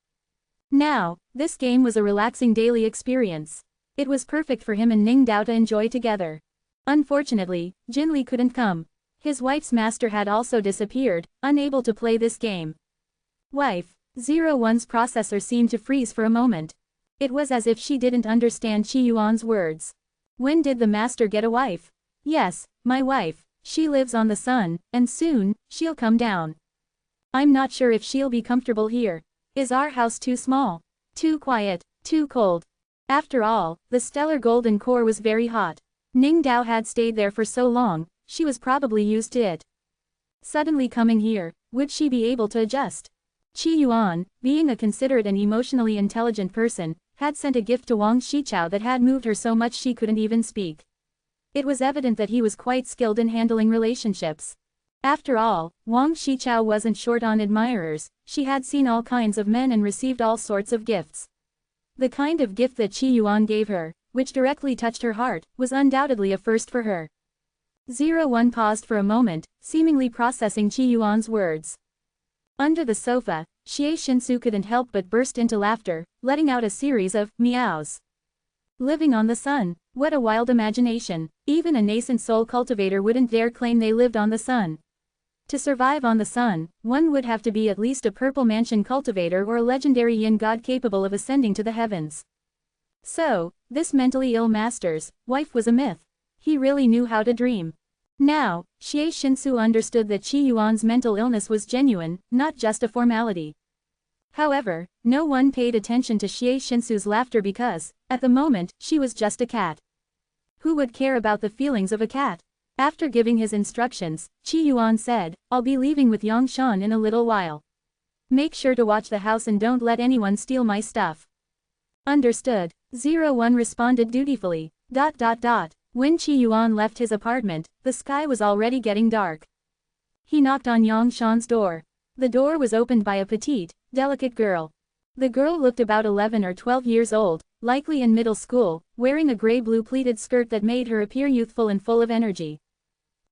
Now, this game was a relaxing daily experience. It was perfect for him and Ning Dao to enjoy together. Unfortunately, Jinli couldn't come. His wife's master had also disappeared, unable to play this game. Wife, 01's processor seemed to freeze for a moment. It was as if she didn't understand Qi Yuan's words. When did the master get a wife? Yes, my wife. She lives on the sun, and soon, she'll come down. I'm not sure if she'll be comfortable here. Is our house too small? Too quiet, too cold. After all, the stellar golden core was very hot. Ning Dao had stayed there for so long, she was probably used to it. Suddenly coming here, would she be able to adjust? Qi Yuan, being a considerate and emotionally intelligent person, had sent a gift to Wang Shichao that had moved her so much she couldn't even speak. It was evident that he was quite skilled in handling relationships. After all, Wang Shichao wasn't short on admirers, she had seen all kinds of men and received all sorts of gifts. The kind of gift that Qi Yuan gave her, which directly touched her heart, was undoubtedly a first for her. 01 paused for a moment, seemingly processing Qi Yuan's words. Under the sofa, Xie Shinsu couldn't help but burst into laughter, letting out a series of meows. Living on the sun, what a wild imagination, even a nascent soul cultivator wouldn't dare claim they lived on the sun. To survive on the sun, one would have to be at least a purple mansion cultivator or a legendary yin god capable of ascending to the heavens. So, this mentally ill master's wife was a myth. He really knew how to dream. Now, Xie Shinsu understood that Qi Yuan's mental illness was genuine, not just a formality. However, no one paid attention to Xie Shinsu's laughter because, at the moment, she was just a cat. Who would care about the feelings of a cat? After giving his instructions, Qi Yuan said, I'll be leaving with Yangshan in a little while. Make sure to watch the house and don't let anyone steal my stuff. Understood. 01 responded dutifully. When Qi Yuan left his apartment, the sky was already getting dark. He knocked on Yangshan's door. The door was opened by a petite, delicate girl. The girl looked about 11 or 12 years old, likely in middle school, wearing a gray-blue pleated skirt that made her appear youthful and full of energy.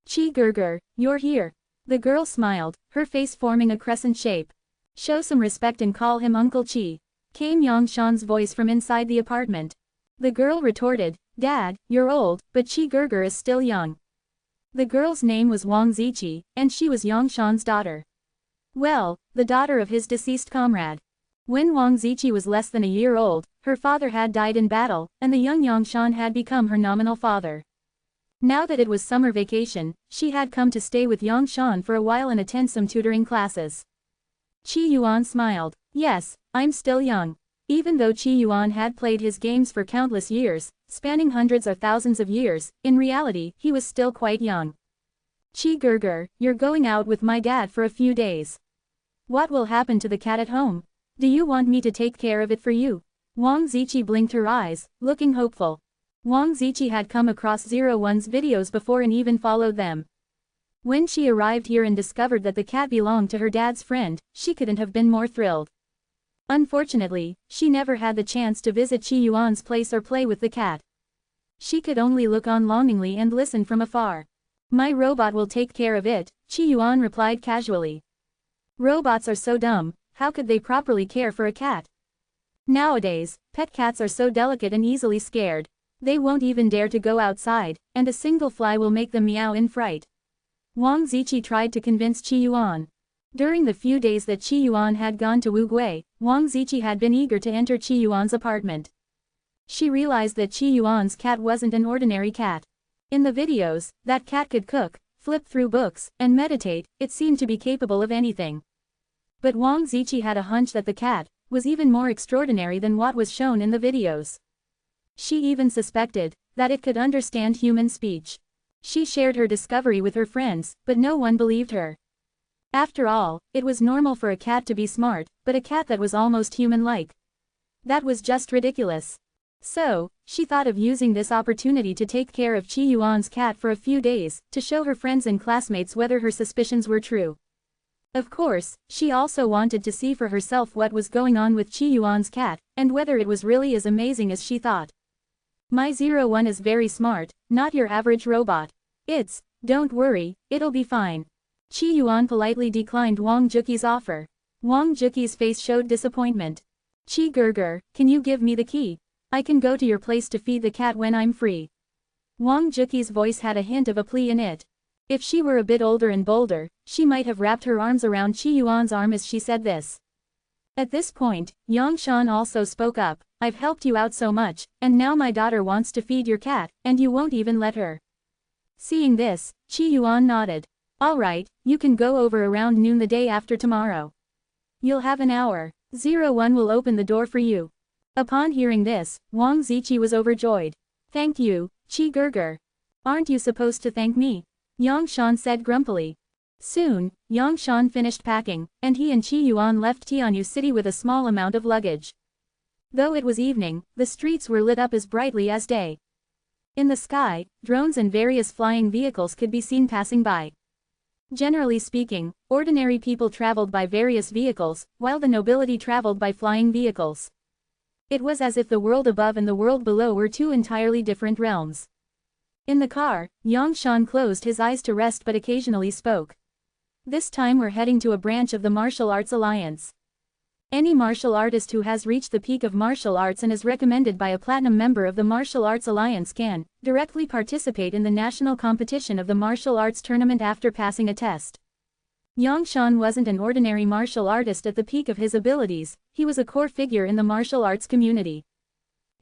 Qi Gerger, you're here. The girl smiled, her face forming a crescent shape. Show some respect and call him Uncle Qi, came Yangshan's voice from inside the apartment. The girl retorted, Dad, you're old, but Qi Gerger is still young. The girl's name was Wang Ziqi, and she was Yangshan's daughter. Well, the daughter of his deceased comrade. When Wang Ziqi was less than a year old, her father had died in battle, and the young Yangshan had become her nominal father. Now that it was summer vacation, she had come to stay with Yangshan for a while and attend some tutoring classes. Qi Yuan smiled. Yes, I'm still young. Even though Qi Yuan had played his games for countless years, spanning hundreds or thousands of years, in reality, he was still quite young. Qi Gerger, you're going out with my dad for a few days. What will happen to the cat at home? Do you want me to take care of it for you? Wang Ziqi blinked her eyes, looking hopeful. Wang Ziqi had come across 01's videos before and even followed them. When she arrived here and discovered that the cat belonged to her dad's friend, she couldn't have been more thrilled. Unfortunately, she never had the chance to visit Qi Yuan's place or play with the cat. She could only look on longingly and listen from afar. My robot will take care of it, Qi Yuan replied casually. Robots are so dumb, how could they properly care for a cat? Nowadays, pet cats are so delicate and easily scared. They won't even dare to go outside, and a single fly will make them meow in fright. Wang Ziqi tried to convince Qi Yuan. During the few days that Qi Yuan had gone to Wugui, Wang Ziqi had been eager to enter Qi Yuan's apartment. She realized that Qi Yuan's cat wasn't an ordinary cat. In the videos, that cat could cook, flip through books, and meditate. It seemed to be capable of anything. But Wang Ziqi had a hunch that the cat was even more extraordinary than what was shown in the videos. She even suspected that it could understand human speech. She shared her discovery with her friends, but no one believed her. After all, it was normal for a cat to be smart, but a cat that was almost human-like. That was just ridiculous. So, she thought of using this opportunity to take care of Qi Yuan's cat for a few days, to show her friends and classmates whether her suspicions were true. Of course, she also wanted to see for herself what was going on with Qi Yuan's cat, and whether it was really as amazing as she thought. My 01 is very smart, not your average robot. Don't worry, it'll be fine. Qi Yuan politely declined Wang Ziqi's offer. Wang Ziqi's face showed disappointment. Qi Gerger, can you give me the key? I can go to your place to feed the cat when I'm free. Wang Ziqi's voice had a hint of a plea in it. If she were a bit older and bolder, she might have wrapped her arms around Qi Yuan's arm as she said this. At this point, Yangshan also spoke up. I've helped you out so much, and now my daughter wants to feed your cat, and you won't even let her. Seeing this, Qi Yuan nodded. All right, you can go over around noon the day after tomorrow. You'll have an hour. 01 will open the door for you. Upon hearing this, Wang Ziqi was overjoyed. Thank you, Qi Gerger. Aren't you supposed to thank me? Yang Shan said grumpily. Soon, Yang Shan finished packing, and he and Qi Yuan left Tianyu City with a small amount of luggage. Though it was evening, the streets were lit up as brightly as day. In the sky, drones and various flying vehicles could be seen passing by. Generally speaking, ordinary people traveled by various vehicles, while the nobility traveled by flying vehicles. It was as if the world above and the world below were two entirely different realms. In the car, Yang Shan closed his eyes to rest but occasionally spoke. This time we're heading to a branch of the Martial Arts Alliance. Any martial artist who has reached the peak of martial arts and is recommended by a platinum member of the Martial Arts Alliance can directly participate in the national competition of the martial arts tournament after passing a test. Yang Shan wasn't an ordinary martial artist at the peak of his abilities, he was a core figure in the martial arts community.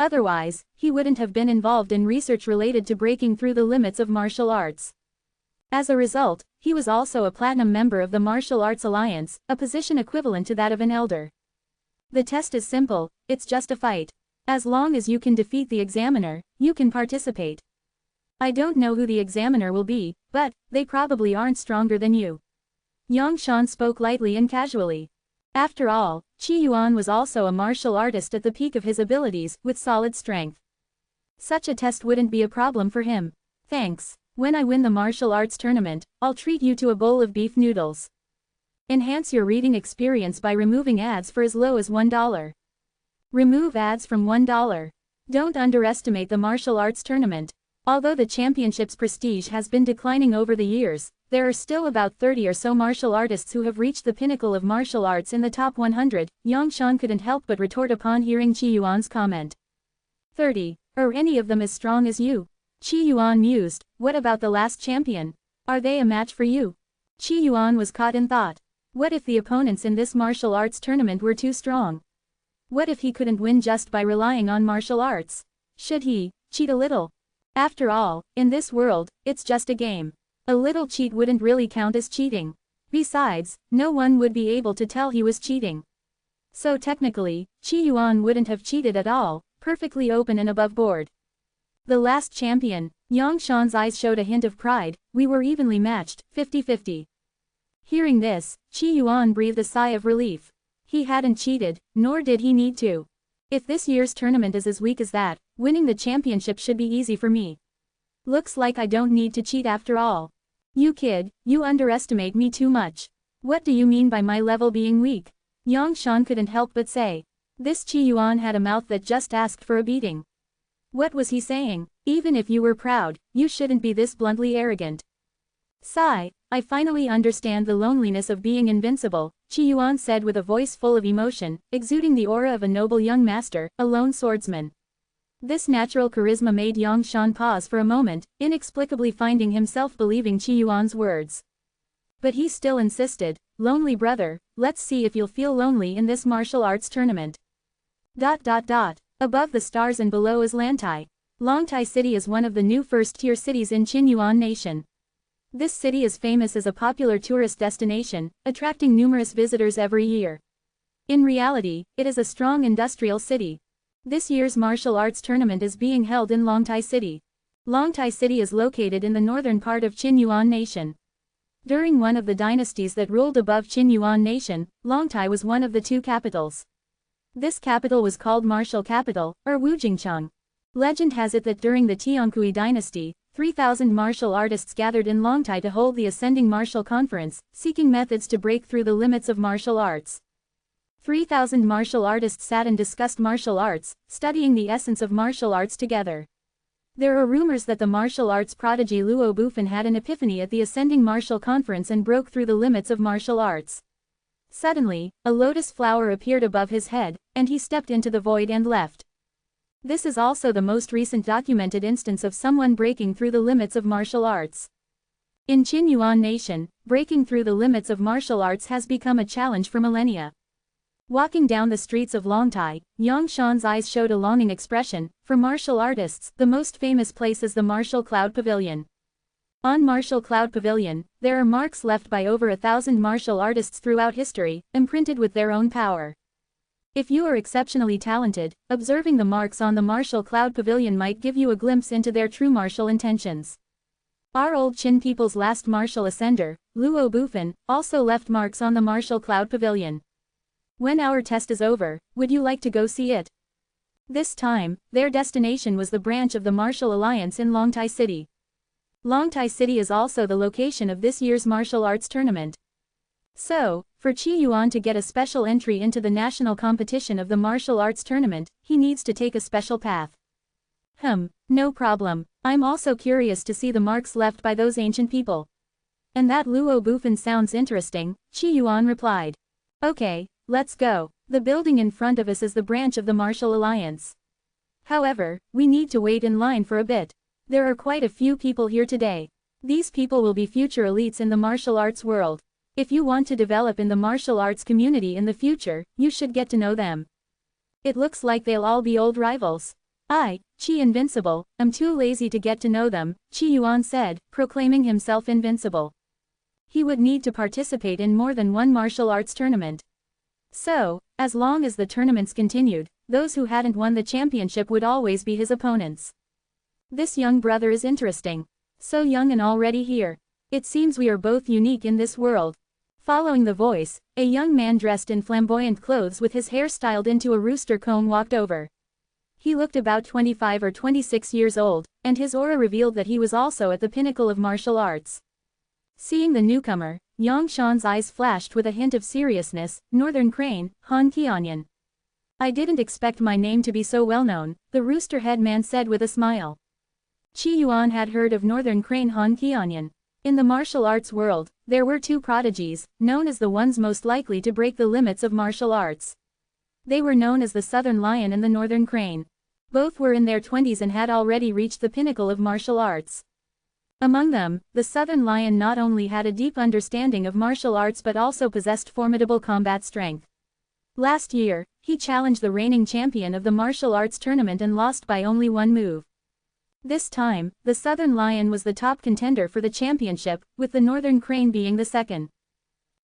Otherwise, he wouldn't have been involved in research related to breaking through the limits of martial arts. As a result, he was also a platinum member of the Martial Arts Alliance, a position equivalent to that of an elder. The test is simple, it's just a fight. As long as you can defeat the examiner, you can participate. I don't know who the examiner will be, but they probably aren't stronger than you. Yang Shan spoke lightly and casually. After all, Qi Yuan was also a martial artist at the peak of his abilities, with solid strength. Such a test wouldn't be a problem for him. Thanks. When I win the martial arts tournament, I'll treat you to a bowl of beef noodles. Enhance your reading experience by removing ads for as low as $1. Remove ads from $1. Don't underestimate the martial arts tournament. Although the championship's prestige has been declining over the years, there are still about 30 or so martial artists who have reached the pinnacle of martial arts in the top 100, Yang Shan couldn't help but retort upon hearing Qi Yuan's comment. 30. Are any of them as strong as you? Qi Yuan mused, what about the last champion? Are they a match for you? Qi Yuan was caught in thought. What if the opponents in this martial arts tournament were too strong? What if he couldn't win just by relying on martial arts? Should he cheat a little? After all, in this world, it's just a game. A little cheat wouldn't really count as cheating. Besides, no one would be able to tell he was cheating. So technically, Qi Yuan wouldn't have cheated at all, perfectly open and above board. The last champion, Yang Shan's eyes showed a hint of pride, we were evenly matched, 50-50. Hearing this, Qi Yuan breathed a sigh of relief. He hadn't cheated, nor did he need to. If this year's tournament is as weak as that, winning the championship should be easy for me. Looks like I don't need to cheat after all. You kid, you underestimate me too much. What do you mean by my level being weak? Yang Shan couldn't help but say. This Qi Yuan had a mouth that just asked for a beating. What was he saying? Even if you were proud, you shouldn't be this bluntly arrogant. Sigh, I finally understand the loneliness of being invincible, Qi Yuan said with a voice full of emotion, exuding the aura of a noble young master, a lone swordsman. This natural charisma made Yang Shan pause for a moment, inexplicably finding himself believing Qi Yuan's words. But he still insisted, lonely brother, let's see if you'll feel lonely in this martial arts tournament. ... Above the stars and below is Lantai. Longtai City is one of the new first-tier cities in Qinyuan Nation. This city is famous as a popular tourist destination, attracting numerous visitors every year. In reality, it is a strong industrial city. This year's martial arts tournament is being held in Longtai City. Longtai City is located in the northern part of Qinyuan Nation. During one of the dynasties that ruled above Qinyuan Nation, Longtai was one of the two capitals. This capital was called Martial Capital, or Wujingcheng. Legend has it that during the Tiankui dynasty, 3,000 martial artists gathered in Longtai to hold the Ascending Martial Conference, seeking methods to break through the limits of martial arts. 3,000 martial artists sat and discussed martial arts, studying the essence of martial arts together. There are rumors that the martial arts prodigy Luo Bufan had an epiphany at the Ascending Martial Conference and broke through the limits of martial arts. Suddenly, a lotus flower appeared above his head, and he stepped into the void and left. This is also the most recent documented instance of someone breaking through the limits of martial arts. In Qinyuan Nation, breaking through the limits of martial arts has become a challenge for millennia. Walking down the streets of Longtai, Yang Shan's eyes showed a longing expression. For martial artists, the most famous place is the Martial Cloud Pavilion. On Martial Cloud Pavilion, there are marks left by over 1,000 martial artists throughout history, imprinted with their own power. If you are exceptionally talented, observing the marks on the martial cloud pavilion might give you a glimpse into their true martial intentions. Our old Chin people's last martial ascender, Luo Bufan, also left marks on the martial cloud pavilion. When our test is over, would you like to go see it? This time, their destination was the branch of the Martial Alliance in Longtai City. Longtai City is also the location of this year's martial arts tournament. So, for Qi Yuan to get a special entry into the national competition of the martial arts tournament, he needs to take a special path. No problem. I'm also curious to see the marks left by those ancient people. And that Luo Bufan sounds interesting, Qi Yuan replied. Okay, let's go. The building in front of us is the branch of the Martial Alliance. However, we need to wait in line for a bit. There are quite a few people here today. These people will be future elites in the martial arts world. If you want to develop in the martial arts community in the future, you should get to know them. It looks like they'll all be old rivals. Qi Invincible, I'm too lazy to get to know them, Qi Yuan said, proclaiming himself invincible. He would need to participate in more than one martial arts tournament. So, as long as the tournaments continued, those who hadn't won the championship would always be his opponents. This young brother is interesting. So young and already here. It seems we are both unique in this world. Following the voice, a young man dressed in flamboyant clothes with his hair styled into a rooster comb walked over. He looked about 25 or 26 years old, and his aura revealed that he was also at the pinnacle of martial arts. Seeing the newcomer, Yang Shan's eyes flashed with a hint of seriousness. Northern Crane, Han Qianyan. I didn't expect my name to be so well known, the rooster head man said with a smile. Qi Yuan had heard of Northern Crane Han Qianyan. In the martial arts world, there were two prodigies, known as the ones most likely to break the limits of martial arts. They were known as the Southern Lion and the Northern Crane. Both were in their 20s and had already reached the pinnacle of martial arts. Among them, the Southern Lion not only had a deep understanding of martial arts but also possessed formidable combat strength. Last year, he challenged the reigning champion of the martial arts tournament and lost by only one move. This time, the Southern Lion was the top contender for the championship, with the Northern Crane being the second.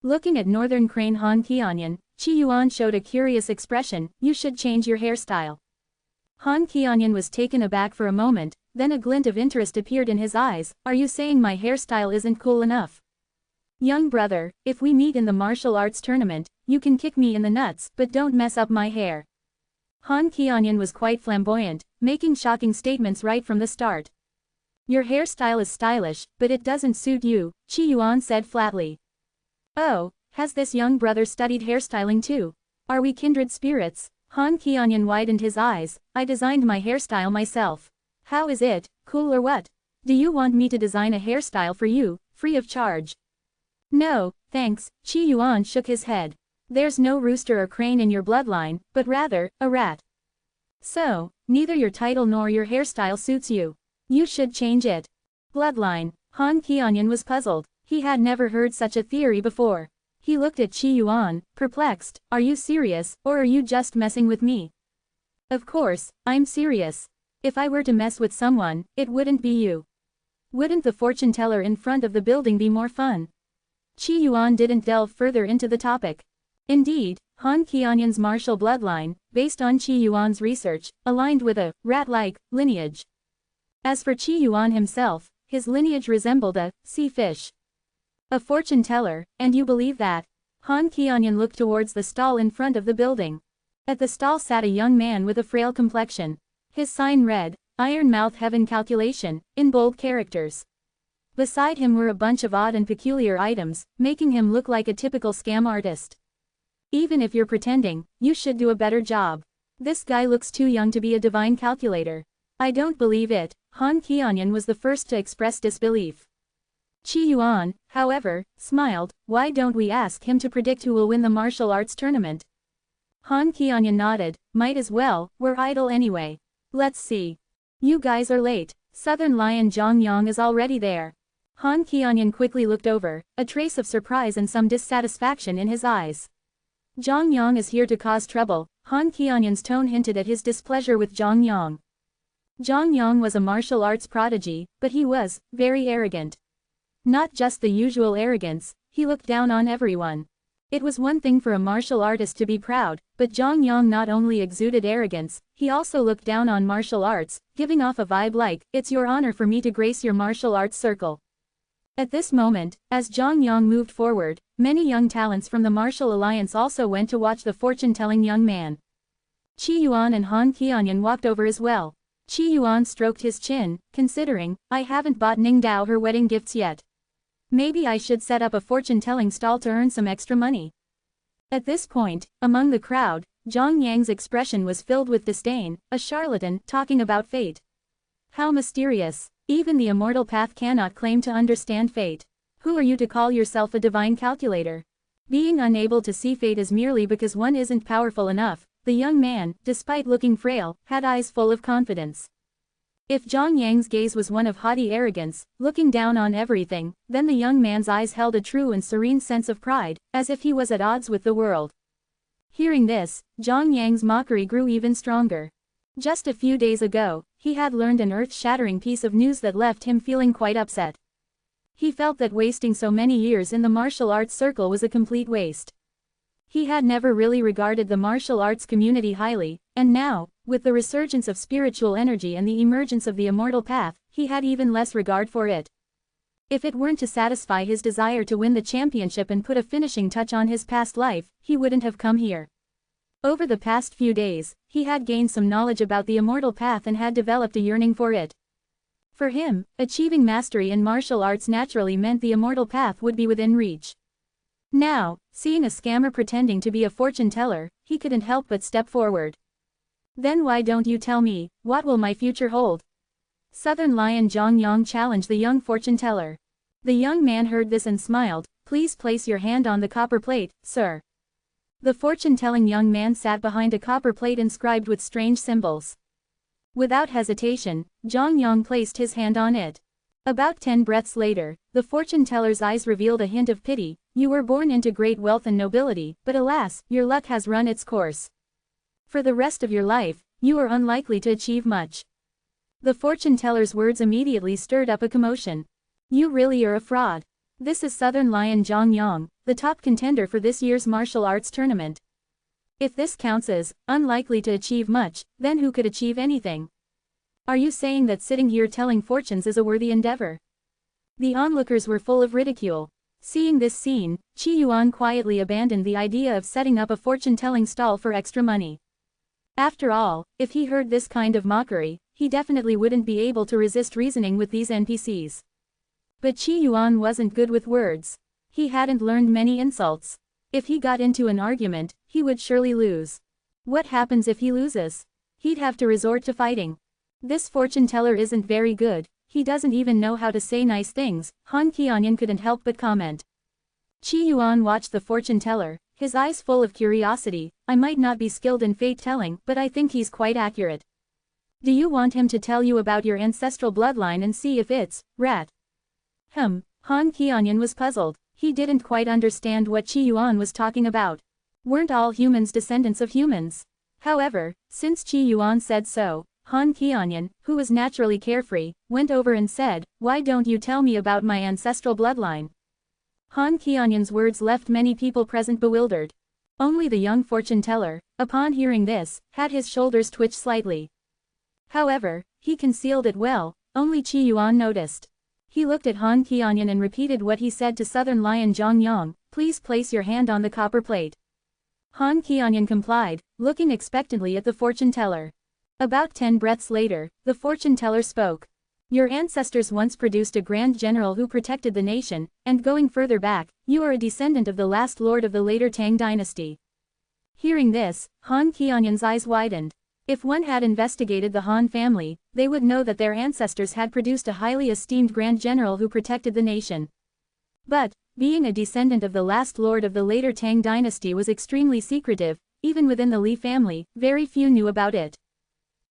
Looking at Northern Crane Han Qianyan, Qi Yuan showed a curious expression. You should change your hairstyle. Han Qianyan was taken aback for a moment, then a glint of interest appeared in his eyes. Are you saying my hairstyle isn't cool enough? Young brother, if we meet in the martial arts tournament, you can kick me in the nuts, but don't mess up my hair. Han Qianyan was quite flamboyant, making shocking statements right from the start. Your hairstyle is stylish, but it doesn't suit you, Qi Yuan said flatly. Oh, has this young brother studied hairstyling too? Are we kindred spirits? Han Qianyan widened his eyes. I designed my hairstyle myself. How is it, cool or what? Do you want me to design a hairstyle for you, free of charge? No, thanks, Qi Yuan shook his head. There's no rooster or crane in your bloodline, but rather, a rat. So, neither your title nor your hairstyle suits you. You should change it. Bloodline. Han Qianyan was puzzled. He had never heard such a theory before. He looked at Qi Yuan, perplexed. Are you serious, or are you just messing with me? Of course, I'm serious. If I were to mess with someone, it wouldn't be you. Wouldn't the fortune teller in front of the building be more fun? Qi Yuan didn't delve further into the topic. Indeed, Han Qianyan's martial bloodline, based on Qi Yuan's research, aligned with a rat-like lineage. As for Qi Yuan himself, his lineage resembled a sea fish. A fortune teller, and you believe that? Han Qianyan looked towards the stall in front of the building. At the stall sat a young man with a frail complexion. His sign read, Iron Mouth Heaven Calculation, in bold characters. Beside him were a bunch of odd and peculiar items, making him look like a typical scam artist. Even if you're pretending, you should do a better job. This guy looks too young to be a divine calculator. I don't believe it. Han Qianyan was the first to express disbelief. Qi Yuan, however, smiled. Why don't we ask him to predict who will win the martial arts tournament? Han Qianyan nodded. Might as well, we're idle anyway. Let's see. You guys are late. Southern Lion Zhang Yang is already there. Han Qianyan quickly looked over, a trace of surprise and some dissatisfaction in his eyes. Zhang Yang is here to cause trouble. Han Qianyan's tone hinted at his displeasure with Zhang Yang. Zhang Yang was a martial arts prodigy, but he was very arrogant. Not just the usual arrogance, he looked down on everyone. It was one thing for a martial artist to be proud, but Zhang Yang not only exuded arrogance, he also looked down on martial arts, giving off a vibe like, "It's your honor for me to grace your martial arts circle." At this moment, as Zhang Yang moved forward, many young talents from the Martial Alliance also went to watch the fortune-telling young man. Qi Yuan and Han Qianyan walked over as well. Qi Yuan stroked his chin, considering, "I haven't bought Ning Dao her wedding gifts yet. Maybe I should set up a fortune-telling stall to earn some extra money." At this point, among the crowd, Zhang Yang's expression was filled with disdain, a charlatan, talking about fate. How mysterious. Even the immortal path cannot claim to understand fate. Who are you to call yourself a divine calculator? Being unable to see fate is merely because one isn't powerful enough. The young man, despite looking frail, had eyes full of confidence. If Zhang Yang's gaze was one of haughty arrogance, looking down on everything, then the young man's eyes held a true and serene sense of pride, as if he was at odds with the world. Hearing this, Zhang Yang's mockery grew even stronger. Just a few days ago, he had learned an earth-shattering piece of news that left him feeling quite upset. He felt that wasting so many years in the martial arts circle was a complete waste. He had never really regarded the martial arts community highly, and now, with the resurgence of spiritual energy and the emergence of the immortal path, he had even less regard for it. If it weren't to satisfy his desire to win the championship and put a finishing touch on his past life, he wouldn't have come here. Over the past few days, he had gained some knowledge about the immortal path and had developed a yearning for it. For him, achieving mastery in martial arts naturally meant the immortal path would be within reach. Now, seeing a scammer pretending to be a fortune teller, he couldn't help but step forward. "Then why don't you tell me, what will my future hold?" Southern Lion Zhang Yang challenged the young fortune teller. The young man heard this and smiled. "Please place your hand on the copper plate, sir." The fortune-telling young man sat behind a copper plate inscribed with strange symbols. Without hesitation, Zhang Yang placed his hand on it. About 10 breaths later, the fortune-teller's eyes revealed a hint of pity. "You were born into great wealth and nobility, but alas, your luck has run its course. For the rest of your life, you are unlikely to achieve much." The fortune-teller's words immediately stirred up a commotion. "You really are a fraud. This is Southern Lion Zhang Yang, the top contender for this year's martial arts tournament. If this counts as unlikely to achieve much, then who could achieve anything? Are you saying that sitting here telling fortunes is a worthy endeavor?" The onlookers were full of ridicule. Seeing this scene, Qi Yuan quietly abandoned the idea of setting up a fortune-telling stall for extra money. After all, if he heard this kind of mockery, he definitely wouldn't be able to resist reasoning with these NPCs. But Qi Yuan wasn't good with words. He hadn't learned many insults. If he got into an argument, he would surely lose. What happens if he loses? He'd have to resort to fighting. "This fortune teller isn't very good, he doesn't even know how to say nice things," Han Qianyan couldn't help but comment. Qi Yuan watched the fortune teller, his eyes full of curiosity. "I might not be skilled in fate-telling, but I think he's quite accurate. Do you want him to tell you about your ancestral bloodline and see if it's rat?" Han Qianyan was puzzled. He didn't quite understand what Qi Yuan was talking about. Weren't all humans descendants of humans? However, since Qi Yuan said so, Han Qianyan, who was naturally carefree, went over and said, "Why don't you tell me about my ancestral bloodline?" Han Qianyan's words left many people present bewildered. Only the young fortune teller, upon hearing this, had his shoulders twitch slightly. However, he concealed it well. Only Qi Yuan noticed. He looked at Han Qianyan and repeated what he said to Southern Lion Zhang Yang. "Please place your hand on the copper plate." Han Qianyan complied, looking expectantly at the fortune teller. About 10 breaths later, the fortune teller spoke. "Your ancestors once produced a grand general who protected the nation, and going further back, you are a descendant of the last lord of the later Tang dynasty." Hearing this, Han Qianyan's eyes widened. If one had investigated the Han family, they would know that their ancestors had produced a highly esteemed grand general who protected the nation. But, being a descendant of the last lord of the later Tang dynasty was extremely secretive. Even within the Li family, very few knew about it.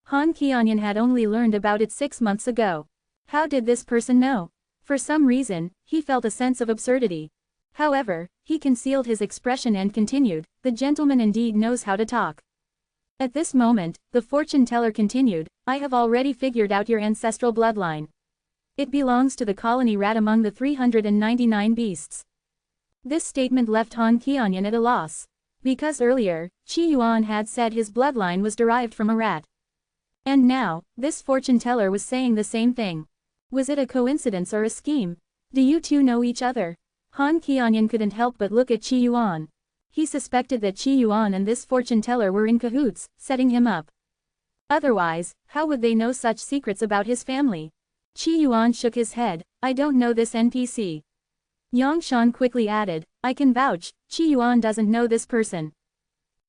Han Qianyan had only learned about it 6 months ago. How did this person know? For some reason, he felt a sense of absurdity. However, he concealed his expression and continued, "The gentleman indeed knows how to talk." At this moment, the fortune teller continued, "I have already figured out your ancestral bloodline. It belongs to the colony rat among the 399 beasts. This statement left Han Qianyan at a loss. Because earlier, Qi Yuan had said his bloodline was derived from a rat. And now, this fortune teller was saying the same thing. Was it a coincidence or a scheme? Do you two know each other? Han Qianyan couldn't help but look at Qi Yuan. He suspected that Qi Yuan and this fortune teller were in cahoots, setting him up. Otherwise, how would they know such secrets about his family? Qi Yuan shook his head. I don't know this NPC. Yang Shan quickly added, I can vouch, Qi Yuan doesn't know this person.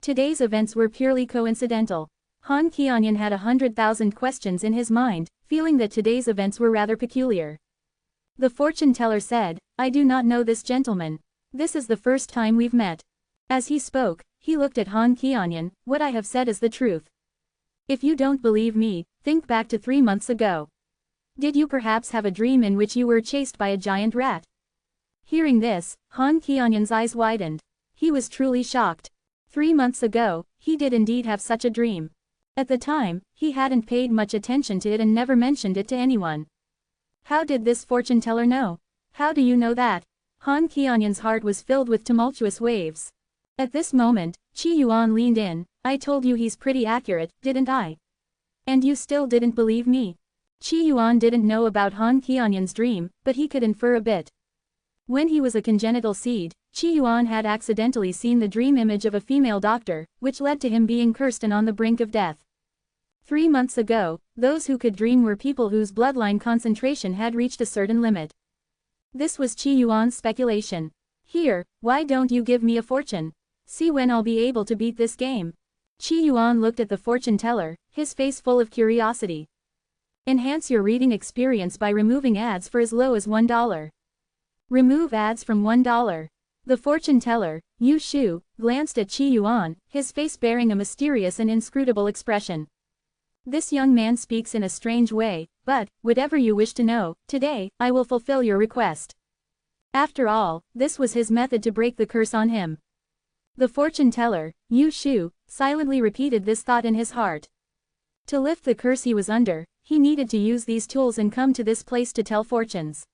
Today's events were purely coincidental. Han Qianyan had 100,000 questions in his mind, feeling that today's events were rather peculiar. The fortune teller said, I do not know this gentleman. This is the first time we've met. As he spoke, he looked at Han Qianyan. What I have said is the truth. If you don't believe me, think back to 3 months ago. Did you perhaps have a dream in which you were chased by a giant rat? Hearing this, Han Qianyan's eyes widened. He was truly shocked. 3 months ago, he did indeed have such a dream. At the time, he hadn't paid much attention to it and never mentioned it to anyone. How did this fortune teller know? How do you know that? Han Qianyan's heart was filled with tumultuous waves. At this moment, Qi Yuan leaned in. I told you he's pretty accurate, didn't I? And you still didn't believe me? Qi Yuan didn't know about Han Qianyan's dream, but he could infer a bit. When he was a congenital seed, Qi Yuan had accidentally seen the dream image of a female doctor, which led to him being cursed and on the brink of death. 3 months ago, those who could dream were people whose bloodline concentration had reached a certain limit. This was Qi Yuan's speculation. Here, why don't you give me a fortune? See when I'll be able to beat this game. Qi Yuan looked at the fortune teller, his face full of curiosity. Enhance your reading experience by removing ads for as low as $1. Remove ads from $1. The fortune teller, Yu Shu, glanced at Qi Yuan, his face bearing a mysterious and inscrutable expression. This young man speaks in a strange way, but, whatever you wish to know, today, I will fulfill your request. After all, this was his method to break the curse on him. The fortune teller, Yu Shu, silently repeated this thought in his heart. To lift the curse he was under, he needed to use these tools and come to this place to tell fortunes.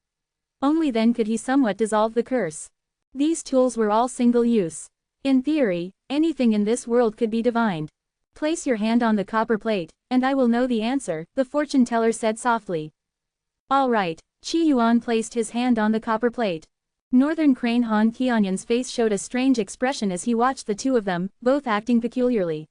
Only then could he somewhat dissolve the curse. These tools were all single-use. In theory, anything in this world could be divined. Place your hand on the copper plate, and I will know the answer, the fortune teller said softly. All right, Qi Yuan placed his hand on the copper plate. Northern Crane Han Qianyan's face showed a strange expression as he watched the two of them, both acting peculiarly.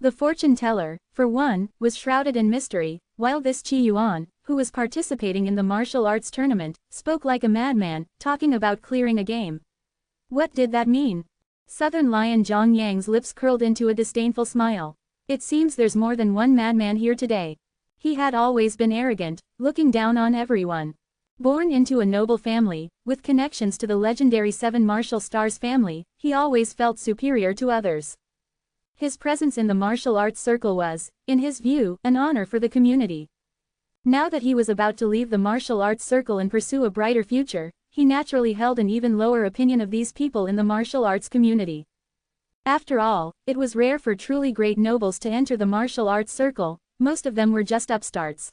The fortune teller, for one, was shrouded in mystery, while this Qi Yuan, who was participating in the martial arts tournament, spoke like a madman, talking about clearing a game. What did that mean? Southern Lion Zhang Yang's lips curled into a disdainful smile. It seems there's more than one madman here today. He had always been arrogant, looking down on everyone. Born into a noble family, with connections to the legendary 7 martial stars family, he always felt superior to others. His presence in the martial arts circle was, in his view, an honor for the community. Now that he was about to leave the martial arts circle and pursue a brighter future, he naturally held an even lower opinion of these people in the martial arts community. After all, it was rare for truly great nobles to enter the martial arts circle, most of them were just upstarts.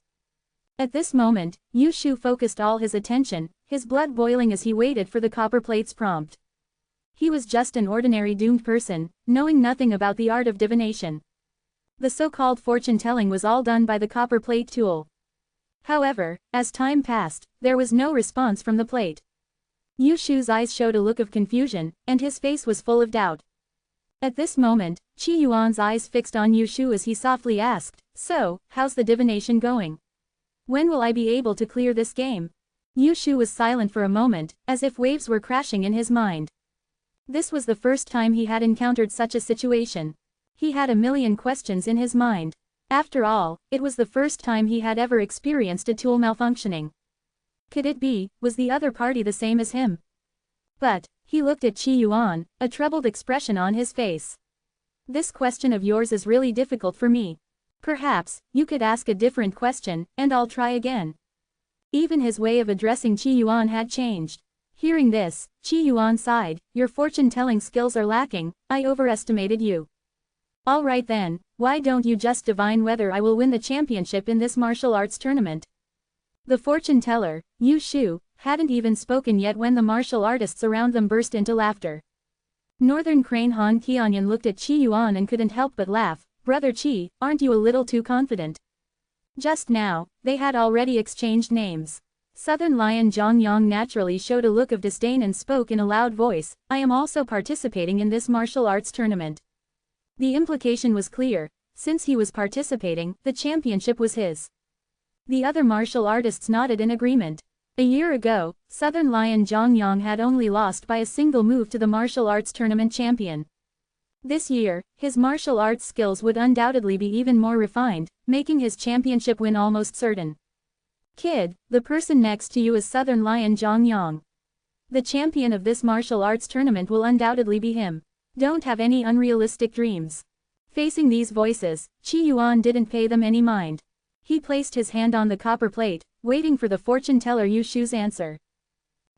At this moment, Yu Shu focused all his attention, his blood boiling as he waited for the copper plate's prompt. He was just an ordinary doomed person, knowing nothing about the art of divination. The so-called fortune-telling was all done by the copper plate tool. However, as time passed, there was no response from the plate. Yu Shu's eyes showed a look of confusion, and his face was full of doubt. At this moment, Qi Yuan's eyes fixed on Yu Shu as he softly asked, So, how's the divination going? When will I be able to clear this game? Yu Shu was silent for a moment, as if waves were crashing in his mind. This was the first time he had encountered such a situation. He had a million questions in his mind. After all, it was the first time he had ever experienced a tool malfunctioning. Could it be, was the other party the same as him? But, he looked at Qi Yuan, a troubled expression on his face. This question of yours is really difficult for me. Perhaps, you could ask a different question, and I'll try again. Even his way of addressing Qi Yuan had changed. Hearing this, Qi Yuan sighed, your fortune-telling skills are lacking, I overestimated you. All right then, why don't you just divine whether I will win the championship in this martial arts tournament? The fortune teller, Yu Shu, hadn't even spoken yet when the martial artists around them burst into laughter. Northern Crane Han Qianyan looked at Qi Yuan and couldn't help but laugh. Brother Qi, aren't you a little too confident? Just now, they had already exchanged names. Southern Lion Zhang Yang naturally showed a look of disdain and spoke in a loud voice, I am also participating in this martial arts tournament. The implication was clear. Since he was participating, the championship was his. The other martial artists nodded in agreement. A year ago, Southern Lion Zhang Yang had only lost by a single move to the martial arts tournament champion. This year, his martial arts skills would undoubtedly be even more refined, making his championship win almost certain. Kid, the person next to you is Southern Lion Zhang Yang. The champion of this martial arts tournament will undoubtedly be him. Don't have any unrealistic dreams. Facing these voices, Qi Yuan didn't pay them any mind. He placed his hand on the copper plate, waiting for the fortune teller Yu Shu's answer.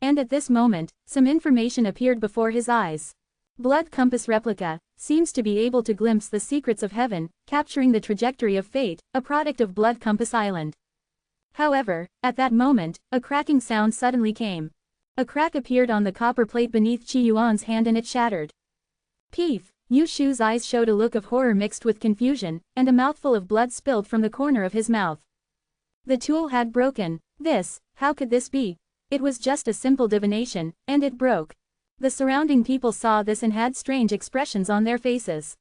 And at this moment, some information appeared before his eyes. Blood compass replica, seems to be able to glimpse the secrets of heaven, capturing the trajectory of fate, a product of Blood Compass Island. However, at that moment, a cracking sound suddenly came. A crack appeared on the copper plate beneath Qi Yuan's hand and it shattered. Peef! Yu Shu's eyes showed a look of horror mixed with confusion, and a mouthful of blood spilled from the corner of his mouth. The tool had broken. How could this be? It was just a simple divination, and it broke. The surrounding people saw this and had strange expressions on their faces.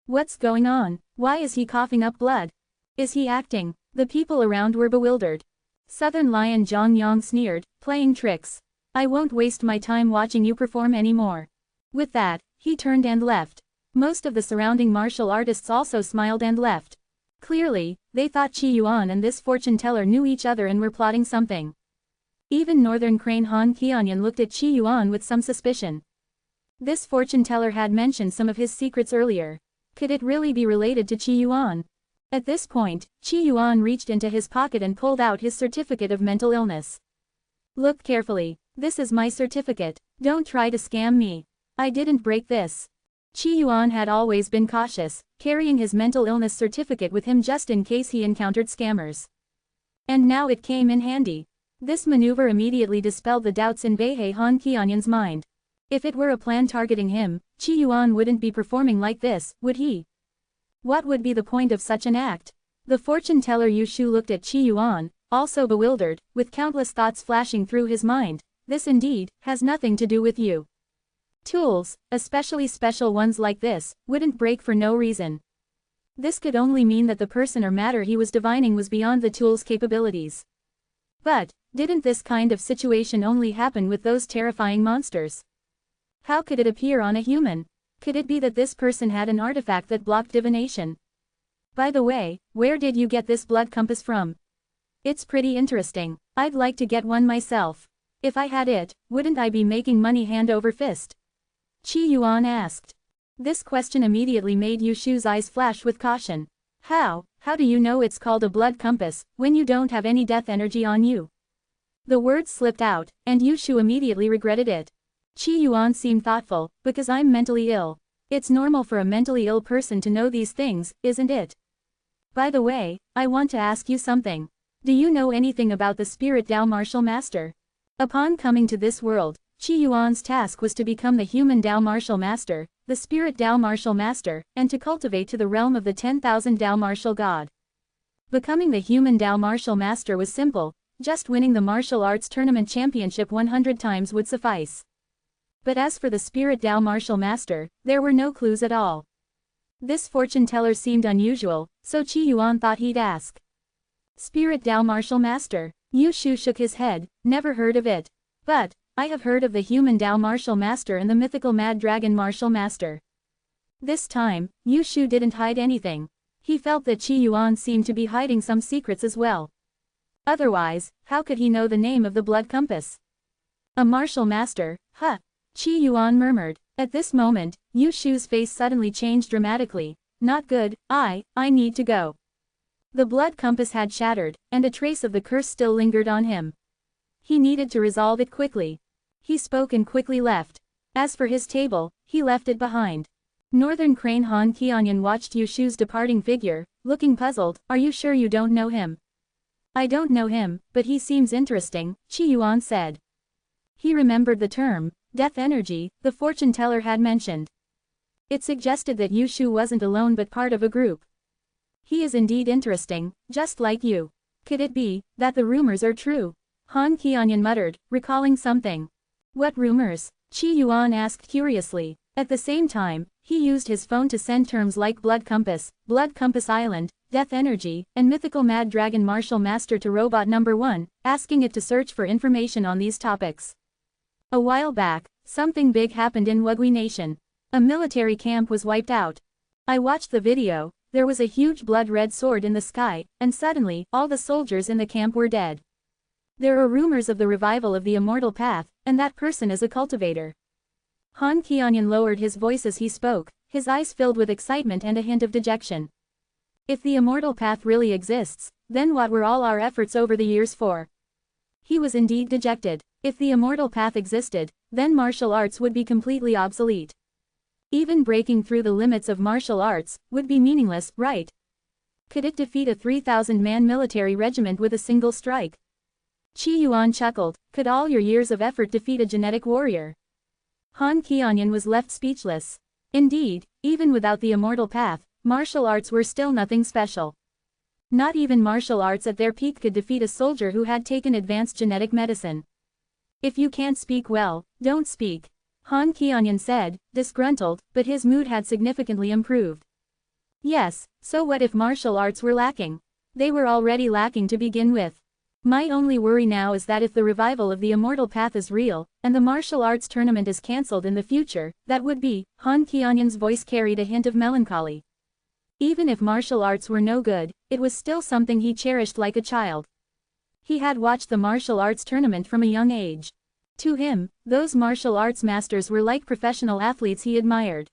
What's going on? Why is he coughing up blood? Is he acting? The people around were bewildered. Southern Lion Zhang Yang sneered, playing tricks. I won't waste my time watching you perform anymore. With that, he turned and left. Most of the surrounding martial artists also smiled and left. Clearly, they thought Qi Yuan and this fortune teller knew each other and were plotting something. Even Northern Crane Han Qianyan looked at Qi Yuan with some suspicion. This fortune teller had mentioned some of his secrets earlier. Could it really be related to Qi Yuan? At this point, Qi Yuan reached into his pocket and pulled out his certificate of mental illness. Look carefully. This is my certificate. Don't try to scam me. I didn't break this. Qi Yuan had always been cautious, carrying his mental illness certificate with him just in case he encountered scammers. And now it came in handy. This maneuver immediately dispelled the doubts in Beihei Han Qianyan's mind. If it were a plan targeting him, Qi Yuan wouldn't be performing like this, would he? What would be the point of such an act? The fortune teller Yu Shu looked at Qi Yuan, also bewildered, with countless thoughts flashing through his mind. This indeed has nothing to do with you. Tools, especially special ones like this, wouldn't break for no reason. This could only mean that the person or matter he was divining was beyond the tool's capabilities. But, didn't this kind of situation only happen with those terrifying monsters? How could it appear on a human? Could it be that this person had an artifact that blocked divination? By the way, where did you get this blood compass from? It's pretty interesting. I'd like to get one myself. If I had it, wouldn't I be making money hand over fist? Qi Yuan asked. This question immediately made Yu Shu's eyes flash with caution. How do you know it's called a blood compass, when you don't have any death energy on you? The words slipped out, and Yu Shu immediately regretted it. Qi Yuan seemed thoughtful, because I'm mentally ill. It's normal for a mentally ill person to know these things, isn't it? By the way, I want to ask you something. Do you know anything about the Spirit Tao Martial Master? Upon coming to this world, Qi Yuan's task was to become the human Tao Martial Master, the Spirit Tao Martial Master, and to cultivate to the realm of the 10,000 Tao Martial God. Becoming the human Tao Martial Master was simple, just winning the martial arts tournament championship 100 times would suffice. But as for the Spirit Tao Martial Master, there were no clues at all. This fortune teller seemed unusual, so Qi Yuan thought he'd ask. Spirit Tao Martial Master? Yu Shu shook his head, never heard of it. But, I have heard of the human Tao Martial Master and the mythical Mad Dragon Martial Master. This time, Yu Shu didn't hide anything. He felt that Qi Yuan seemed to be hiding some secrets as well. Otherwise, how could he know the name of the blood compass? A martial master, huh? Qi Yuan murmured. At this moment, Yu Shu's face suddenly changed dramatically. Not good, I need to go. The blood compass had shattered, and a trace of the curse still lingered on him. He needed to resolve it quickly. He spoke and quickly left. As for his table, he left it behind. Northern Crane Han Qianyan watched Yu Shu's departing figure, looking puzzled. Are you sure you don't know him? I don't know him, but he seems interesting, Qi Yuan said. He remembered the term, death energy, the fortune teller had mentioned. It suggested that Yu Shu wasn't alone but part of a group. He is indeed interesting, just like you. Could it be that the rumors are true? Han Qianyan muttered, recalling something. What rumors? Qi Yuan asked curiously. At the same time, he used his phone to send terms like Blood Compass Island, Death Energy, and Mythical Mad Dragon Martial Master to Robot Number 1, asking it to search for information on these topics. A while back, something big happened in Wugui Nation. A military camp was wiped out. I watched the video, there was a huge blood-red sword in the sky, and suddenly, all the soldiers in the camp were dead. There are rumors of the revival of the Immortal Path, and that person is a cultivator. Han Qianyan lowered his voice as he spoke, his eyes filled with excitement and a hint of dejection. If the Immortal Path really exists, then what were all our efforts over the years for? He was indeed dejected. If the Immortal Path existed, then martial arts would be completely obsolete. Even breaking through the limits of martial arts would be meaningless, right? Could it defeat a 3,000-man military regiment with a single strike? Qi Yuan chuckled, could all your years of effort defeat a genetic warrior? Han Qianyan was left speechless. Indeed, even without the Immortal Path, martial arts were still nothing special. Not even martial arts at their peak could defeat a soldier who had taken advanced genetic medicine. If you can't speak well, don't speak. Han Qianyan said, disgruntled, but his mood had significantly improved. Yes, so what if martial arts were lacking? They were already lacking to begin with. My only worry now is that if the revival of the Immortal Path is real, and the martial arts tournament is cancelled in the future, that would be, Han Qianyan's voice carried a hint of melancholy. Even if martial arts were no good, it was still something he cherished like a child. He had watched the martial arts tournament from a young age. To him, those martial arts masters were like professional athletes he admired.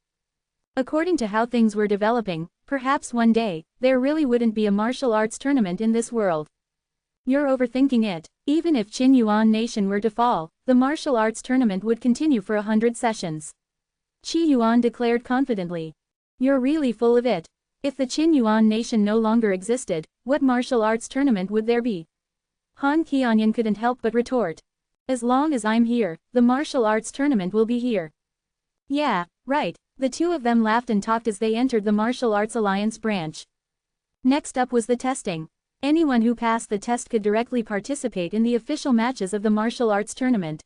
According to how things were developing, perhaps one day, there really wouldn't be a martial arts tournament in this world. You're overthinking it. Even if Qin Yuan Nation were to fall, the martial arts tournament would continue for 100 sessions. Qi Yuan declared confidently. You're really full of it. If the Qin Yuan Nation no longer existed, what martial arts tournament would there be? Han Qianyan couldn't help but retort. As long as I'm here, the martial arts tournament will be here. Yeah, right. The two of them laughed and talked as they entered the Martial Arts Alliance branch. Next up was the testing. Anyone who passed the test could directly participate in the official matches of the martial arts tournament.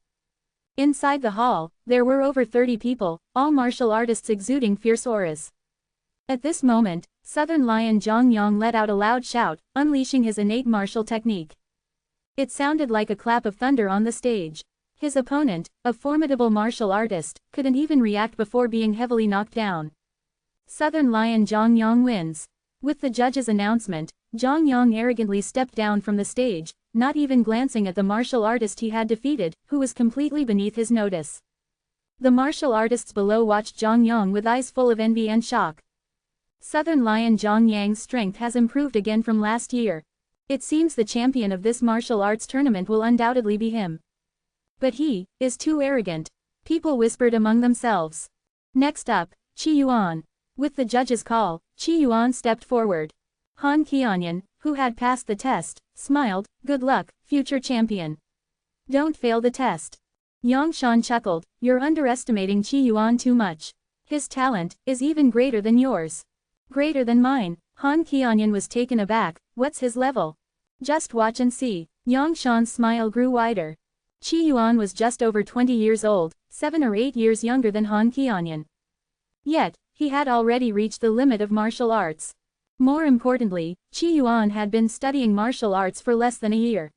Inside the hall, there were over 30 people, all martial artists exuding fierce auras. At this moment, Southern Lion Zhang Yang let out a loud shout, unleashing his innate martial technique. It sounded like a clap of thunder on the stage. His opponent, a formidable martial artist, couldn't even react before being heavily knocked down. Southern Lion Zhang Yang wins. With the judge's announcement, Zhang Yang arrogantly stepped down from the stage, not even glancing at the martial artist he had defeated, who was completely beneath his notice. The martial artists below watched Zhang Yang with eyes full of envy and shock. Southern Lion Zhang Yang's strength has improved again from last year. It seems the champion of this martial arts tournament will undoubtedly be him. But he is too arrogant. People whispered among themselves. Next up, Qi Yuan. With the judge's call, Qi Yuan stepped forward. Han Qianyan, who had passed the test, smiled, good luck, future champion. Don't fail the test. Yang Shan chuckled, you're underestimating Qi Yuan too much. His talent is even greater than yours. Greater than mine. Han Qianyan was taken aback, what's his level? Just watch and see. Yang Shan's smile grew wider. Qi Yuan was just over 20 years old, 7 or 8 years younger than Han Qianyan. Yet, he had already reached the limit of martial arts. More importantly, Qi Yuan had been studying martial arts for less than a year.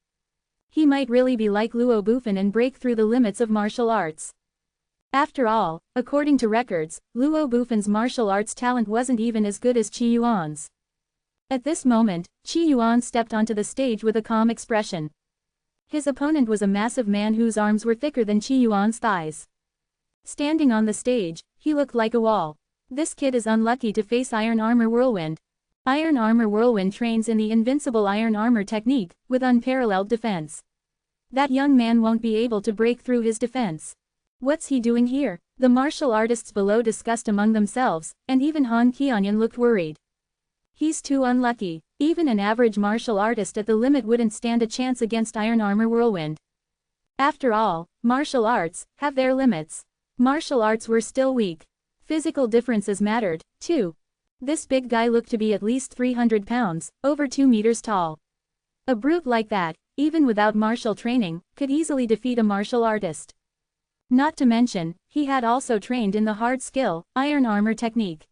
He might really be like Luo Bufan and break through the limits of martial arts. After all, according to records, Luo Bufan's martial arts talent wasn't even as good as Qi Yuan's. At this moment, Qi Yuan stepped onto the stage with a calm expression. His opponent was a massive man whose arms were thicker than Qi Yuan's thighs. Standing on the stage, he looked like a wall. This kid is unlucky to face Iron Armor Whirlwind. Iron Armor Whirlwind trains in the invincible Iron Armor technique, with unparalleled defense. That young man won't be able to break through his defense. What's he doing here? The martial artists below discussed among themselves, and even Han Qianyan looked worried. He's too unlucky. Even an average martial artist at the limit wouldn't stand a chance against Iron Armor Whirlwind. After all, martial arts have their limits. Martial arts were still weak. Physical differences mattered, too. This big guy looked to be at least 300 pounds, over 2 meters tall. A brute like that, even without martial training, could easily defeat a martial artist. Not to mention, he had also trained in the hard skill, iron armor technique.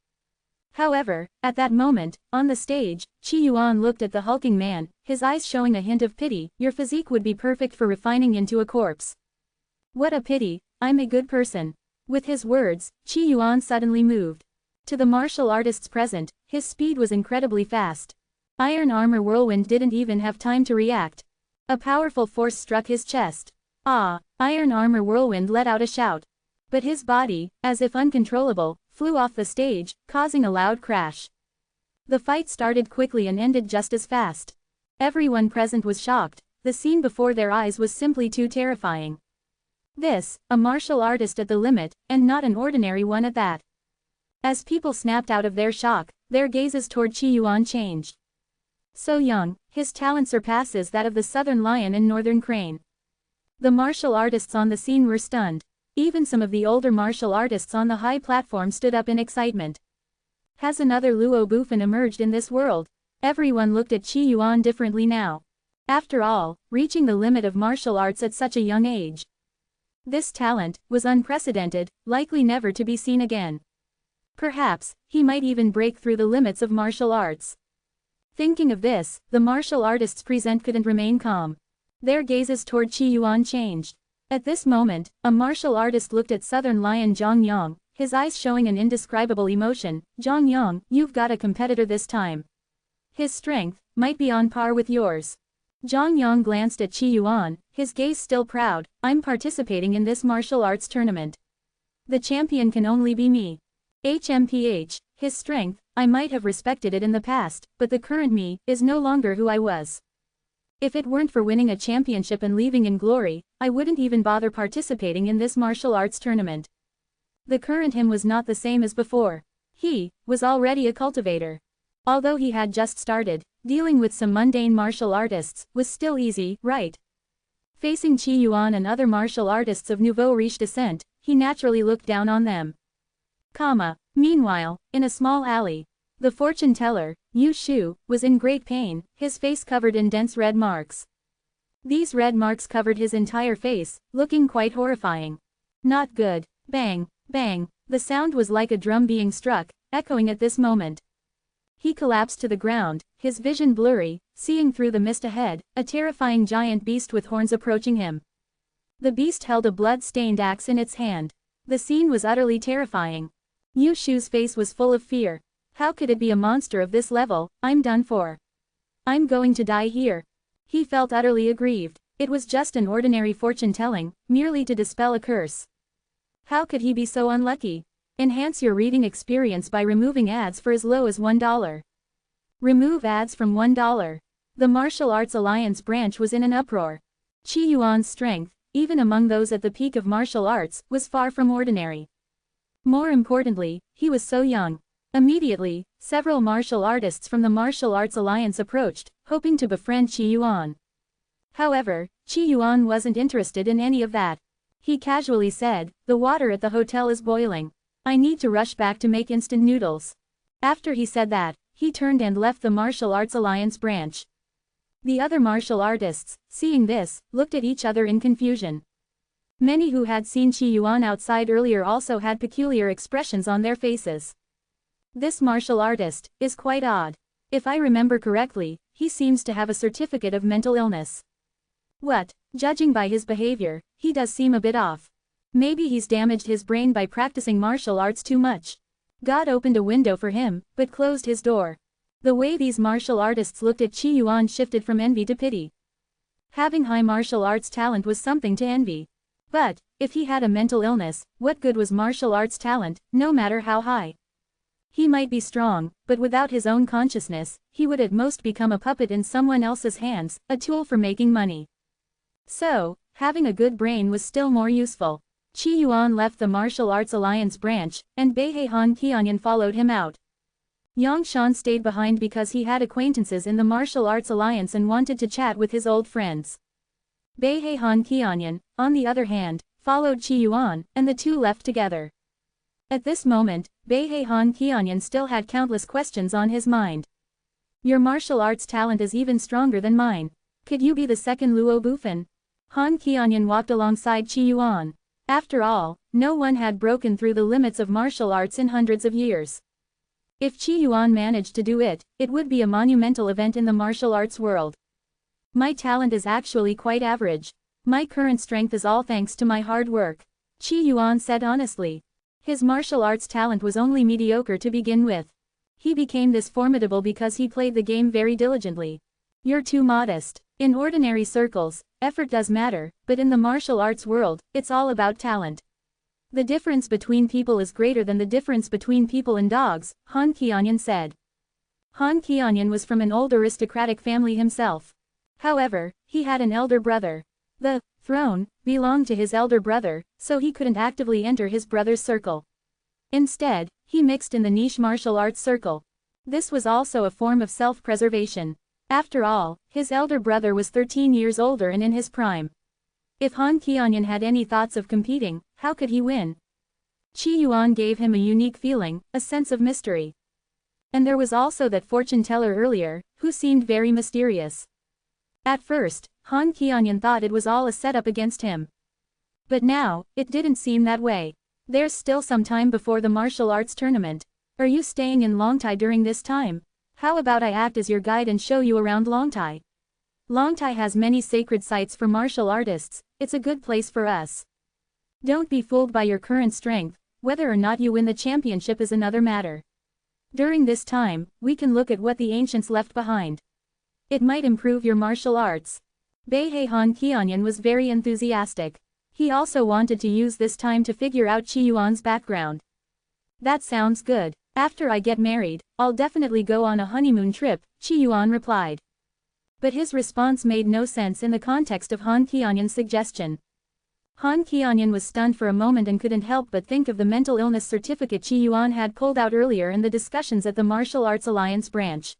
However, at that moment, on the stage, Qi Yuan looked at the hulking man, his eyes showing a hint of pity. Your physique would be perfect for refining into a corpse. What a pity, I'm a good person. With his words, Qi Yuan suddenly moved. To the martial artists present, his speed was incredibly fast. Iron Armor Whirlwind didn't even have time to react. A powerful force struck his chest. Ah! Iron Armor Whirlwind let out a shout. But his body, as if uncontrollable, flew off the stage, causing a loud crash. The fight started quickly and ended just as fast. Everyone present was shocked. The scene before their eyes was simply too terrifying. This, a martial artist at the limit, and not an ordinary one at that. As people snapped out of their shock, their gazes toward Qi Yuan changed. So young, his talent surpasses that of the southern lion and northern crane. The martial artists on the scene were stunned. Even some of the older martial artists on the high platform stood up in excitement. Has another Luo Bufan emerged in this world? Everyone looked at Qi Yuan differently now. After all, reaching the limit of martial arts at such a young age. This talent was unprecedented, likely never to be seen again. Perhaps, he might even break through the limits of martial arts. Thinking of this, the martial artists present couldn't remain calm. Their gazes toward Qi Yuan changed. At this moment, a martial artist looked at Southern Lion Zhang Yang, his eyes showing an indescribable emotion. Zhang Yang, you've got a competitor this time. His strength might be on par with yours. Zhang Yang glanced at Qi Yuan, his gaze still proud. I'm participating in this martial arts tournament. The champion can only be me. HMPH, his strength, I might have respected it in the past, but the current me is no longer who I was. If it weren't for winning a championship and leaving in glory, I wouldn't even bother participating in this martial arts tournament. The current him was not the same as before. He was already a cultivator. Although he had just started, dealing with some mundane martial artists was still easy, right? Facing Qi Yuan and other martial artists of nouveau riche descent, he naturally looked down on them. Meanwhile, in a small alley, the fortune teller, Yu Shu, was in great pain, his face covered in dense red marks. These red marks covered his entire face, looking quite horrifying. Not good. Bang, bang, the sound was like a drum being struck, echoing at this moment. He collapsed to the ground, his vision blurry, seeing through the mist ahead, a terrifying giant beast with horns approaching him. The beast held a blood-stained axe in its hand. The scene was utterly terrifying. Yu Shu's face was full of fear. How could it be a monster of this level? I'm done for. I'm going to die here. He felt utterly aggrieved. It was just an ordinary fortune-telling, merely to dispel a curse. How could he be so unlucky? Enhance your reading experience by removing ads for as low as $1. Remove ads from $1. The Martial Arts Alliance branch was in an uproar. Qi Yuan's strength, even among those at the peak of martial arts, was far from ordinary. More importantly, he was so young. Immediately, several martial artists from the Martial Arts Alliance approached, hoping to befriend Qi Yuan. However, Qi Yuan wasn't interested in any of that. He casually said, "The water at the hotel is boiling. I need to rush back to make instant noodles." After he said that, he turned and left the Martial Arts Alliance branch. The other martial artists, seeing this, looked at each other in confusion. Many who had seen Qi Yuan outside earlier also had peculiar expressions on their faces. This martial artist is quite odd. If I remember correctly, he seems to have a certificate of mental illness. What? Judging by his behavior, he does seem a bit off. Maybe he's damaged his brain by practicing martial arts too much. God opened a window for him, but closed his door. The way these martial artists looked at Qi Yuan shifted from envy to pity. Having high martial arts talent was something to envy. But, if he had a mental illness, what good was martial arts talent, no matter how high? He might be strong, but without his own consciousness, he would at most become a puppet in someone else's hands, a tool for making money. So, having a good brain was still more useful. Qi Yuan left the Martial Arts Alliance branch, and Beiheihan Qianyan followed him out. Yang Shan stayed behind because he had acquaintances in the Martial Arts Alliance and wanted to chat with his old friends. Beihei Han Qianyan, on the other hand, followed Qi Yuan, and the two left together. At this moment, Beihei Han Qianyan still had countless questions on his mind. Your martial arts talent is even stronger than mine. Could you be the second Luo Bufan? Han Qianyan walked alongside Qi Yuan. After all, no one had broken through the limits of martial arts in hundreds of years. If Qi Yuan managed to do it, it would be a monumental event in the martial arts world. My talent is actually quite average. My current strength is all thanks to my hard work. Qi Yuan said honestly. His martial arts talent was only mediocre to begin with. He became this formidable because he played the game very diligently. You're too modest. In ordinary circles, effort does matter, but in the martial arts world, it's all about talent. The difference between people is greater than the difference between people and dogs, Han Qianyan said. Han Qianyan was from an old aristocratic family himself. However, he had an elder brother. The throne belonged to his elder brother, so he couldn't actively enter his brother's circle. Instead, he mixed in the niche martial arts circle. This was also a form of self-preservation. After all, his elder brother was 13 years older and in his prime. If Han Qianyan had any thoughts of competing, how could he win? Qi Yuan gave him a unique feeling, a sense of mystery. And there was also that fortune teller earlier, who seemed very mysterious. At first, Han Qianyan thought it was all a setup against him. But now, it didn't seem that way. There's still some time before the martial arts tournament. Are you staying in Longtai during this time? How about I act as your guide and show you around Longtai? Longtai has many sacred sites for martial artists, it's a good place for us. Don't be fooled by your current strength, whether or not you win the championship is another matter. During this time, we can look at what the ancients left behind. It might improve your martial arts. Beihei Han Qianyan was very enthusiastic. He also wanted to use this time to figure out Qi Yuan's background. That sounds good. After I get married, I'll definitely go on a honeymoon trip, Qi Yuan replied. But his response made no sense in the context of Han Qianyan's suggestion. Han Qianyan was stunned for a moment and couldn't help but think of the mental illness certificate Qi Yuan had pulled out earlier in the discussions at the Martial Arts Alliance branch.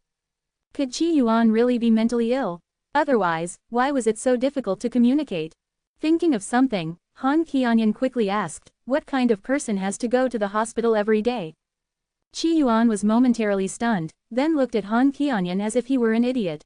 Could Qi Yuan really be mentally ill? Otherwise, why was it so difficult to communicate? Thinking of something, Han Qianyan quickly asked, what kind of person has to go to the hospital every day? Qi Yuan was momentarily stunned, then looked at Han Qianyan as if he were an idiot.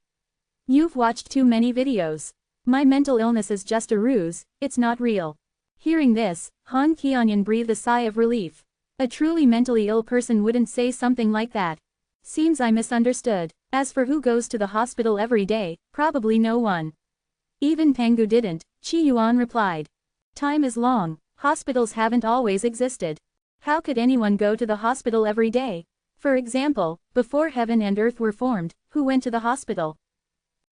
You've watched too many videos. My mental illness is just a ruse, it's not real. Hearing this, Han Qianyan breathed a sigh of relief. A truly mentally ill person wouldn't say something like that. Seems I misunderstood. As for who goes to the hospital every day, probably no one. Even Pengu didn't, Qi Yuan replied. Time is long, hospitals haven't always existed. How could anyone go to the hospital every day? For example, before heaven and earth were formed, who went to the hospital?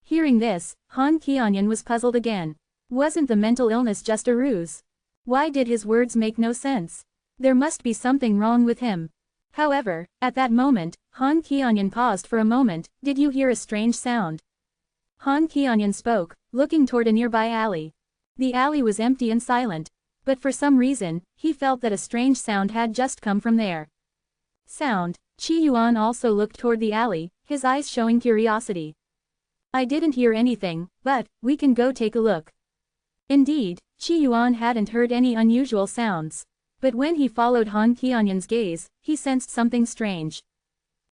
Hearing this, Han Qianyan was puzzled again. Wasn't the mental illness just a ruse? Why did his words make no sense? There must be something wrong with him. However, at that moment, Han Qianyan paused for a moment. Did you hear a strange sound? Han Qianyan spoke, looking toward a nearby alley. The alley was empty and silent. But for some reason, he felt that a strange sound had just come from there. Sound? Qi Yuan also looked toward the alley, his eyes showing curiosity. I didn't hear anything, but we can go take a look. Indeed, Qi Yuan hadn't heard any unusual sounds. But when he followed Han Qianyan's gaze, he sensed something strange.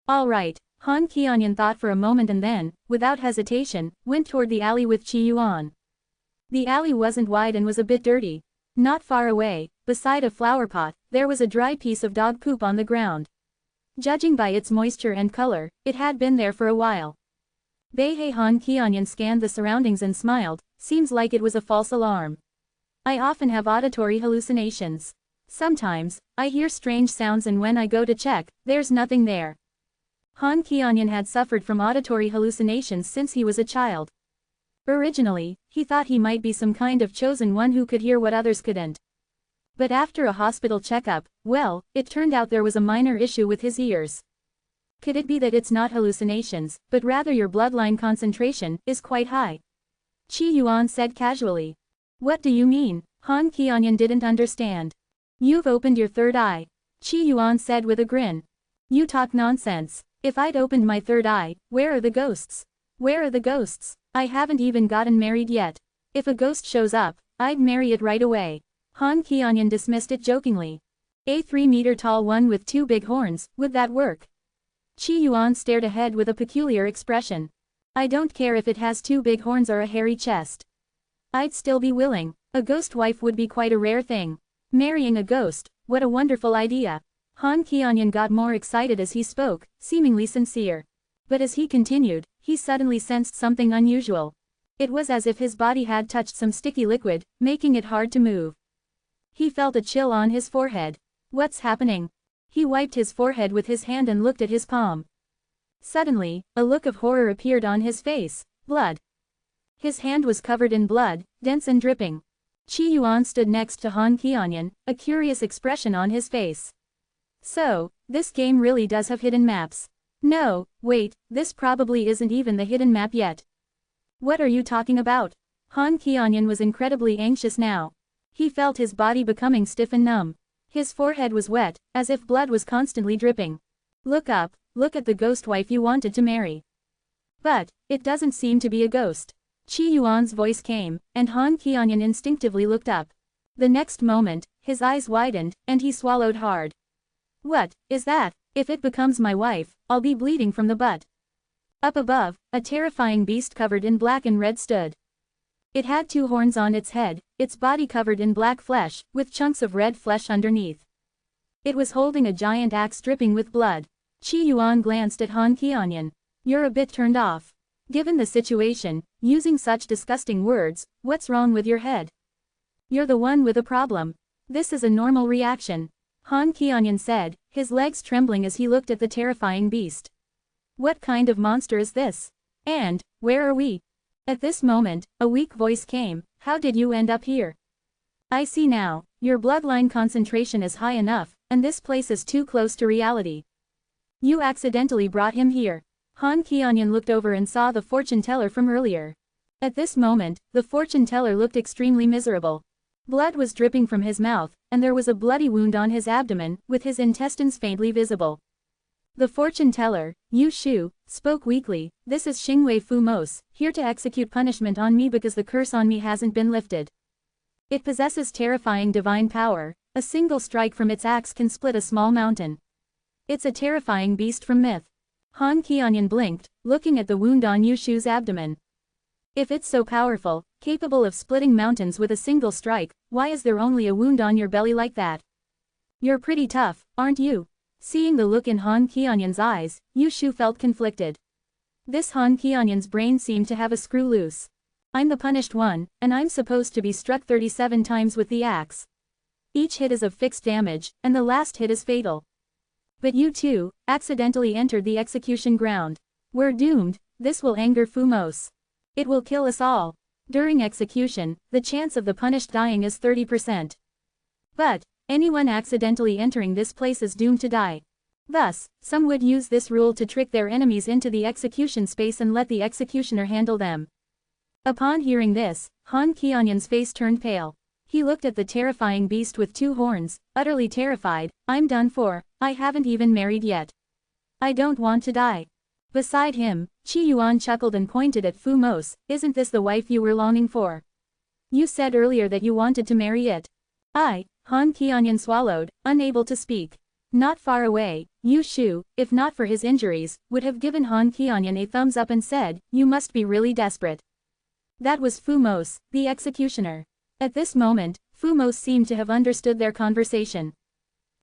All right, Han Qianyan thought for a moment and then, without hesitation, went toward the alley with Qi Yuan. The alley wasn't wide and was a bit dirty. Not far away, beside a flower pot, there was a dry piece of dog poop on the ground. Judging by its moisture and color, it had been there for a while. Beihei Han Qianyan scanned the surroundings and smiled, seems like it was a false alarm. I often have auditory hallucinations. Sometimes, I hear strange sounds and when I go to check, there's nothing there. Han Qianyan had suffered from auditory hallucinations since he was a child. Originally, he thought he might be some kind of chosen one who could hear what others couldn't. But after a hospital checkup, well, it turned out there was a minor issue with his ears. Could it be that it's not hallucinations, but rather your bloodline concentration is quite high? Qi Yuan said casually. What do you mean? Han Qianyan didn't understand. You've opened your third eye. Qi Yuan said with a grin. You talk nonsense. If I'd opened my third eye, where are the ghosts? Where are the ghosts? I haven't even gotten married yet. If a ghost shows up, I'd marry it right away. Han Qianyan dismissed it jokingly. A 3-meter-tall one with 2 big horns, would that work? Qi Yuan stared ahead with a peculiar expression. I don't care if it has 2 big horns or a hairy chest. I'd still be willing. A ghost wife would be quite a rare thing. Marrying a ghost, what a wonderful idea. Han Qianyan got more excited as he spoke, seemingly sincere. But as he continued, he suddenly sensed something unusual. It was as if his body had touched some sticky liquid, making it hard to move. He felt a chill on his forehead. What's happening? He wiped his forehead with his hand and looked at his palm. Suddenly, a look of horror appeared on his face. Blood. His hand was covered in blood, dense and dripping. Qi Yuan stood next to Han Qianyan, a curious expression on his face. So, this game really does have hidden maps. No, wait, this probably isn't even the hidden map yet. What are you talking about? Han Qianyan was incredibly anxious now. He felt his body becoming stiff and numb. His forehead was wet, as if blood was constantly dripping. Look up, look at the ghost wife you wanted to marry. But, it doesn't seem to be a ghost. Qi Yuan's voice came, and Han Qianyan instinctively looked up. The next moment, his eyes widened, and he swallowed hard. What is that? If it becomes my wife, I'll be bleeding from the butt. Up above, a terrifying beast covered in black and red stood. It had 2 horns on its head, its body covered in black flesh, with chunks of red flesh underneath. It was holding a giant axe dripping with blood. Qi Yuan glanced at Han Qianyan. You're a bit turned off. Given the situation, using such disgusting words, what's wrong with your head? You're the one with a problem. This is a normal reaction. Han Qianyan said, his legs trembling as he looked at the terrifying beast. What kind of monster is this? And, where are we? At this moment, a weak voice came, how did you end up here? I see now, your bloodline concentration is high enough, and this place is too close to reality. You accidentally brought him here. Han Qianyan looked over and saw the fortune teller from earlier. At this moment, the fortune teller looked extremely miserable. Blood was dripping from his mouth, and there was a bloody wound on his abdomen, with his intestines faintly visible. The fortune teller, Yu Shu, spoke weakly, this is Xingwei Fu Mos, here to execute punishment on me because the curse on me hasn't been lifted. It possesses terrifying divine power, a single strike from its axe can split a small mountain. It's a terrifying beast from myth. Han Qianyan blinked, looking at the wound on Yu Shu's abdomen. If it's so powerful, capable of splitting mountains with a single strike, why is there only a wound on your belly like that? You're pretty tough, aren't you? Seeing the look in Han Qianyan's eyes, Yu Shu felt conflicted. This Han Qianyan's brain seemed to have a screw loose. I'm the punished one, and I'm supposed to be struck 37 times with the axe. Each hit is of fixed damage, and the last hit is fatal. But you too, accidentally entered the execution ground. We're doomed, this will anger Fu Mos. It will kill us all. During execution, the chance of the punished dying is 30%. But, anyone accidentally entering this place is doomed to die. Thus, some would use this rule to trick their enemies into the execution space and let the executioner handle them. Upon hearing this, Han Qianyan's face turned pale. He looked at the terrifying beast with 2 horns, utterly terrified. I'm done for, I haven't even married yet. I don't want to die. Beside him, Qi Yuan chuckled and pointed at Fu Mos, isn't this the wife you were longing for? You said earlier that you wanted to marry it. Han Qianyan swallowed, unable to speak. Not far away, Yu Shu, if not for his injuries, would have given Han Qianyan a thumbs up and said, you must be really desperate. That was Fu Mos, the executioner. At this moment, Fu Mos seemed to have understood their conversation.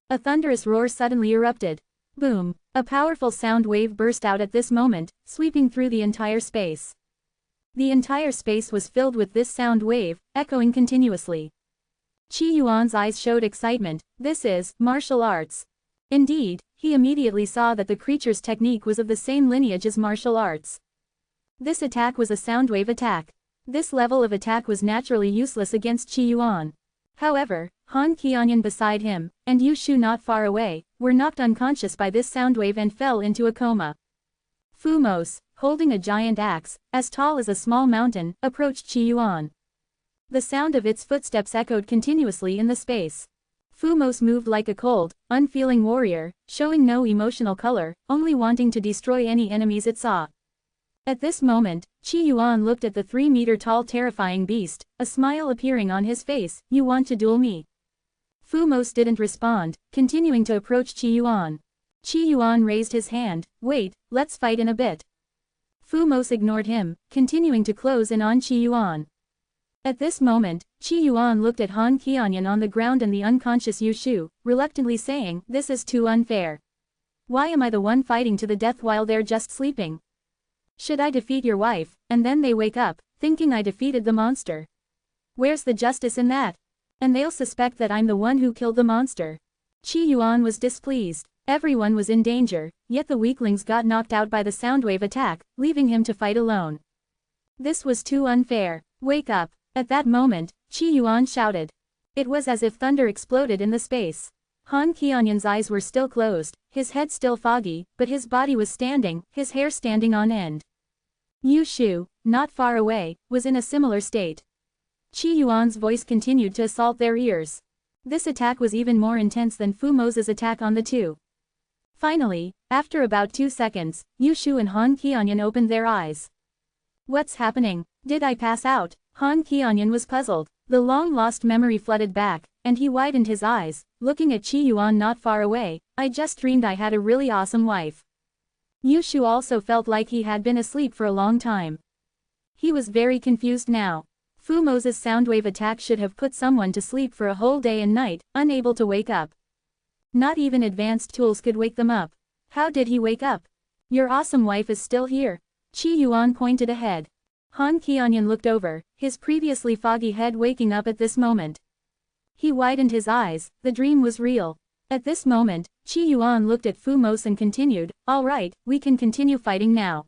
A thunderous roar suddenly erupted. Boom! A powerful sound wave burst out at this moment, sweeping through the entire space. The entire space was filled with this sound wave, echoing continuously. Qi Yuan's eyes showed excitement, this is martial arts. Indeed, he immediately saw that the creature's technique was of the same lineage as martial arts. This attack was a soundwave attack. This level of attack was naturally useless against Qi Yuan. However, Han Qianyan beside him, and Yu Shu not far away, were knocked unconscious by this soundwave and fell into a coma. Fu Mos, holding a giant axe, as tall as a small mountain, approached Qi Yuan. The sound of its footsteps echoed continuously in the space. Fumos moved like a cold, unfeeling warrior, showing no emotional color, only wanting to destroy any enemies it saw. At this moment, Qi Yuan looked at the 3-meter-tall terrifying beast, a smile appearing on his face. "You want to duel me?" Fumos didn't respond, continuing to approach Qi Yuan. Qi Yuan raised his hand. "Wait, let's fight in a bit." Fumos ignored him, continuing to close in on Qi Yuan. At this moment, Qi Yuan looked at Han Qianyan on the ground and the unconscious Yu Shu, reluctantly saying, "This is too unfair. Why am I the one fighting to the death while they're just sleeping? Should I defeat your wife, and then they wake up, thinking I defeated the monster? Where's the justice in that? And they'll suspect that I'm the one who killed the monster." Qi Yuan was displeased. Everyone was in danger, yet the weaklings got knocked out by the soundwave attack, leaving him to fight alone. This was too unfair. "Wake up." At that moment, Qi Yuan shouted. It was as if thunder exploded in the space. Han Qianyan's eyes were still closed, his head still foggy, but his body was standing, his hair standing on end. Yu Shu, not far away, was in a similar state. Qi Yuan's voice continued to assault their ears. This attack was even more intense than Fumos's attack on the two. Finally, after about 2 seconds, Yu Shu and Han Qianyan opened their eyes. "What's happening? Did I pass out?" Han Qianyan was puzzled. The long-lost memory flooded back, and he widened his eyes, looking at Qi Yuan not far away. "I just dreamed I had a really awesome wife." Yu Shu also felt like he had been asleep for a long time. He was very confused now. Fumos's soundwave attack should have put someone to sleep for a whole day and night, unable to wake up. Not even advanced tools could wake them up. How did he wake up? "Your awesome wife is still here." Qi Yuan pointed ahead. Han Qianyan looked over, his previously foggy head waking up at this moment. He widened his eyes, the dream was real. At this moment, Qi Yuan looked at Fumos and continued, "All right, we can continue fighting now.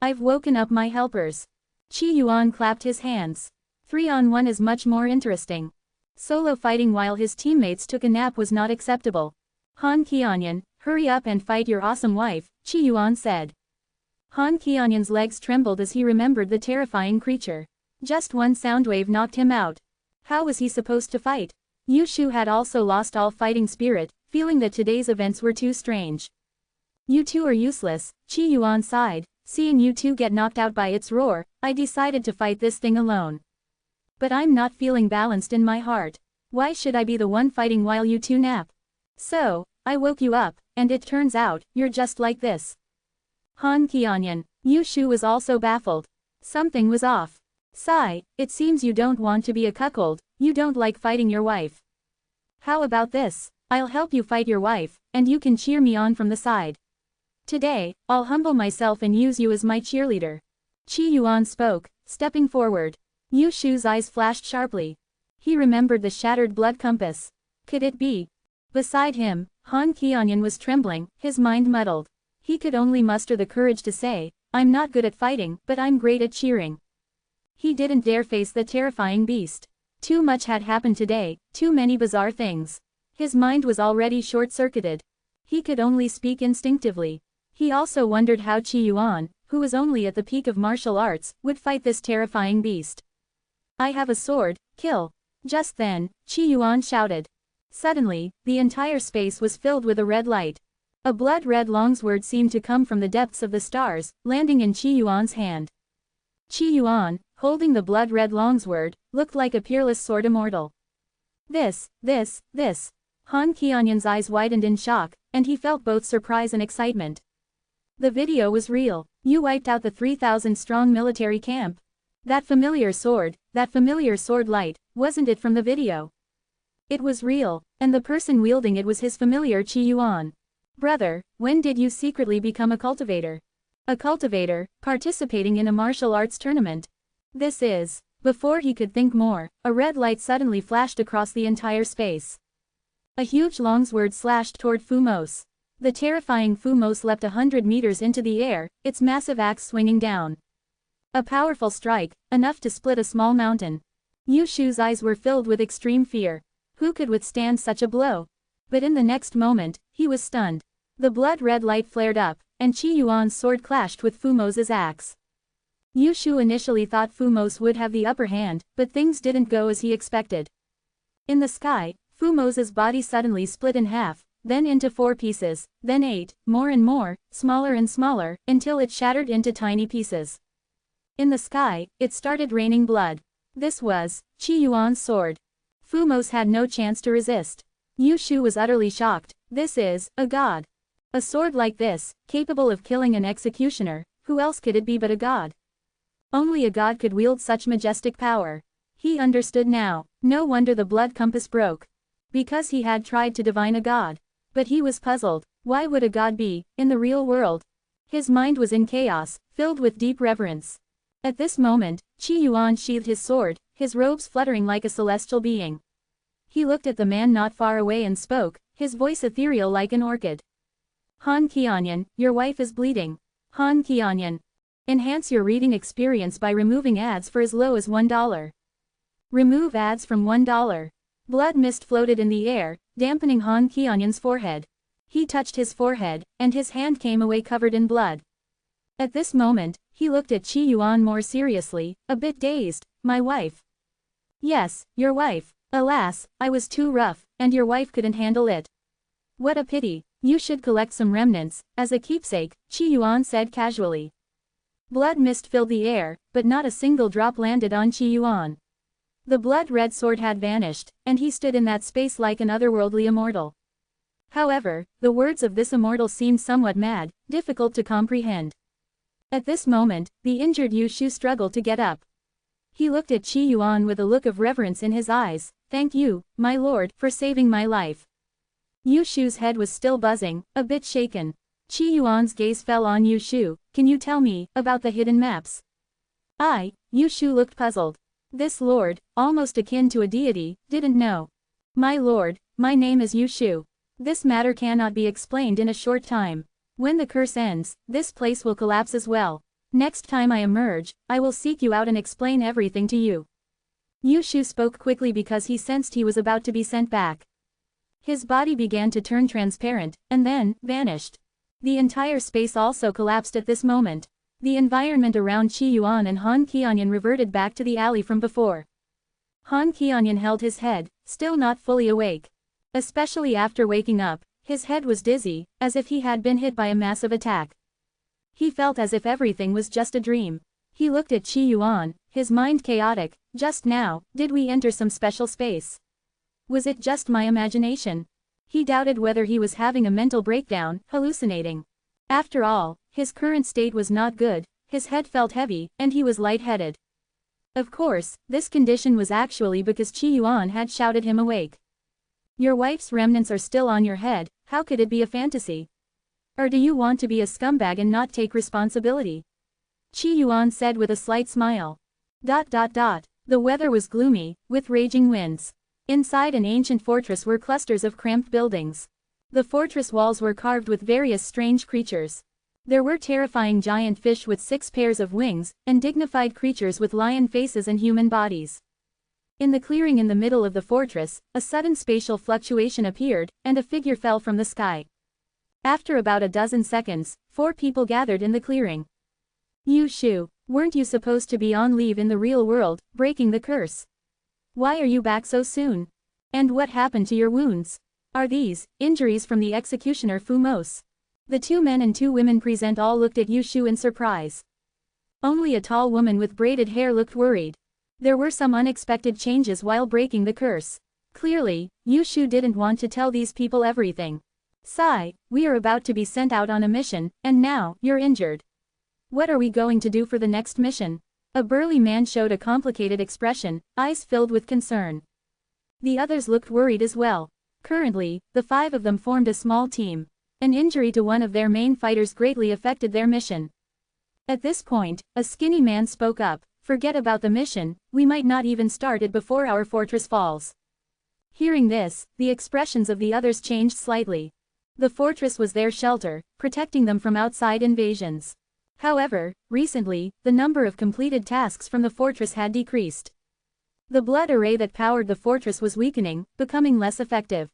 I've woken up my helpers." Qi Yuan clapped his hands. 3-on-1 is much more interesting. Solo fighting while his teammates took a nap was not acceptable. "Han Qianyan, hurry up and fight your awesome wife," Qi Yuan said. Han Qianyan's legs trembled as he remembered the terrifying creature. Just one soundwave knocked him out. How was he supposed to fight? Yu Shu had also lost all fighting spirit, feeling that today's events were too strange. "You two are useless," Qi Yuan sighed. "Seeing you two get knocked out by its roar, I decided to fight this thing alone. But I'm not feeling balanced in my heart. Why should I be the one fighting while you two nap? So, I woke you up, and it turns out, you're just like this." Han Qianyan. Yu Shu was also baffled. Something was off. "Sigh, it seems you don't want to be a cuckold, you don't like fighting your wife. How about this? I'll help you fight your wife, and you can cheer me on from the side. Today, I'll humble myself and use you as my cheerleader." Qi Yuan spoke, stepping forward. Yu Shu's eyes flashed sharply. He remembered the shattered blood compass. Could it be? Beside him, Han Qianyan was trembling, his mind muddled. He could only muster the courage to say, "I'm not good at fighting, but I'm great at cheering." He didn't dare face the terrifying beast. Too much had happened today, too many bizarre things. His mind was already short-circuited. He could only speak instinctively. He also wondered how Qi Yuan, who was only at the peak of martial arts, would fight this terrifying beast. "I have a sword, kill." Just then, Qi Yuan shouted. Suddenly, the entire space was filled with a red light. A blood-red longsword seemed to come from the depths of the stars, landing in Qi Yuan's hand. Qi Yuan, holding the blood-red longsword, looked like a peerless sword immortal. This. Han Qianyan's eyes widened in shock, and he felt both surprise and excitement. The video was real. You wiped out the 3,000-strong military camp. That familiar sword light, wasn't it from the video? It was real, and the person wielding it was his familiar Qi Yuan. "Brother, when did you secretly become a cultivator?" A cultivator, participating in a martial arts tournament. This is. Before he could think more, a red light suddenly flashed across the entire space. A huge longsword slashed toward Fumos. The terrifying Fumos leapt 100 meters into the air, its massive axe swinging down. A powerful strike, enough to split a small mountain. Yu Shu's eyes were filled with extreme fear. Who could withstand such a blow? But in the next moment, he was stunned. The blood-red light flared up, and Qi Yuan's sword clashed with Fumos's axe. Yu Shu initially thought Fumos would have the upper hand, but things didn't go as he expected. In the sky, Fumo's body suddenly split in half, then into 4 pieces, then 8, more and more, smaller and smaller, until it shattered into tiny pieces. In the sky, it started raining blood. This was Qi Yuan's sword. Fumo's had no chance to resist. Yu Shu was utterly shocked. This is a god. A sword like this, capable of killing an executioner, who else could it be but a god? Only a god could wield such majestic power. He understood now. No wonder the blood compass broke. Because he had tried to divine a god. But he was puzzled. Why would a god be, in the real world? His mind was in chaos, filled with deep reverence. At this moment, Qi Yuan sheathed his sword, his robes fluttering like a celestial being. He looked at the man not far away and spoke, his voice ethereal like an orchid. Han Qianyan, your wife is bleeding. Han Qianyan. Enhance your reading experience by removing ads for as low as $1. Remove ads from $1. Blood mist floated in the air, dampening Han Qianyan's forehead. He touched his forehead, and his hand came away covered in blood. At this moment, he looked at Qi Yuan more seriously, a bit dazed. My wife. Yes, your wife. Alas, I was too rough, and your wife couldn't handle it. What a pity. You should collect some remnants, as a keepsake, Qi Yuan said casually. Blood mist filled the air, but not a single drop landed on Qi Yuan. The blood-red sword had vanished, and he stood in that space like an otherworldly immortal. However, the words of this immortal seemed somewhat mad, difficult to comprehend. At this moment, the injured Yu Shu struggled to get up. He looked at Qi Yuan with a look of reverence in his eyes. Thank you, my lord, for saving my life. Yu Shu's head was still buzzing, a bit shaken. Qi Yuan's gaze fell on Yu Shu. Can you tell me about the hidden maps? Yu Shu looked puzzled. This lord, almost akin to a deity, didn't know. My lord, my name is Yu Shu. This matter cannot be explained in a short time. When the curse ends, this place will collapse as well. Next time I emerge, I will seek you out and explain everything to you. Yu Shu spoke quickly because he sensed he was about to be sent back. His body began to turn transparent, and then, vanished. The entire space also collapsed at this moment. The environment around Qi Yuan and Han Qianyan reverted back to the alley from before. Han Qianyan held his head, still not fully awake. Especially after waking up, his head was dizzy, as if he had been hit by a massive attack. He felt as if everything was just a dream. He looked at Qi Yuan, his mind chaotic. Just now, did we enter some special space? Was it just my imagination? He doubted whether he was having a mental breakdown, hallucinating. After all, his current state was not good, his head felt heavy, and he was lightheaded. Of course, this condition was actually because Qi Yuan had shouted him awake. Your wife's remnants are still on your head, how could it be a fantasy? Or do you want to be a scumbag and not take responsibility? Qi Yuan said with a slight smile. The weather was gloomy, with raging winds. Inside an ancient fortress were clusters of cramped buildings. The fortress walls were carved with various strange creatures. There were terrifying giant fish with 6 pairs of wings, and dignified creatures with lion faces and human bodies. In the clearing in the middle of the fortress, a sudden spatial fluctuation appeared, and a figure fell from the sky. After about a dozen seconds, 4 people gathered in the clearing. Yu Shu, weren't you supposed to be on leave in the real world, breaking the curse? Why are you back so soon? And what happened to your wounds? Are these injuries from the executioner Fumos? The 2 men and 2 women present all looked at Yu Shu in surprise. Only a tall woman with braided hair looked worried. There were some unexpected changes while breaking the curse. Clearly, Yu Shu didn't want to tell these people everything. Sigh, we are about to be sent out on a mission, and now, you're injured. What are we going to do for the next mission? A burly man showed a complicated expression, eyes filled with concern. The others looked worried as well. Currently, the 5 of them formed a small team. An injury to one of their main fighters greatly affected their mission. At this point, a skinny man spoke up. Forget about the mission, we might not even start it before our fortress falls. Hearing this, the expressions of the others changed slightly. The fortress was their shelter, protecting them from outside invasions. However, recently, the number of completed tasks from the fortress had decreased. The blood array that powered the fortress was weakening, becoming less effective.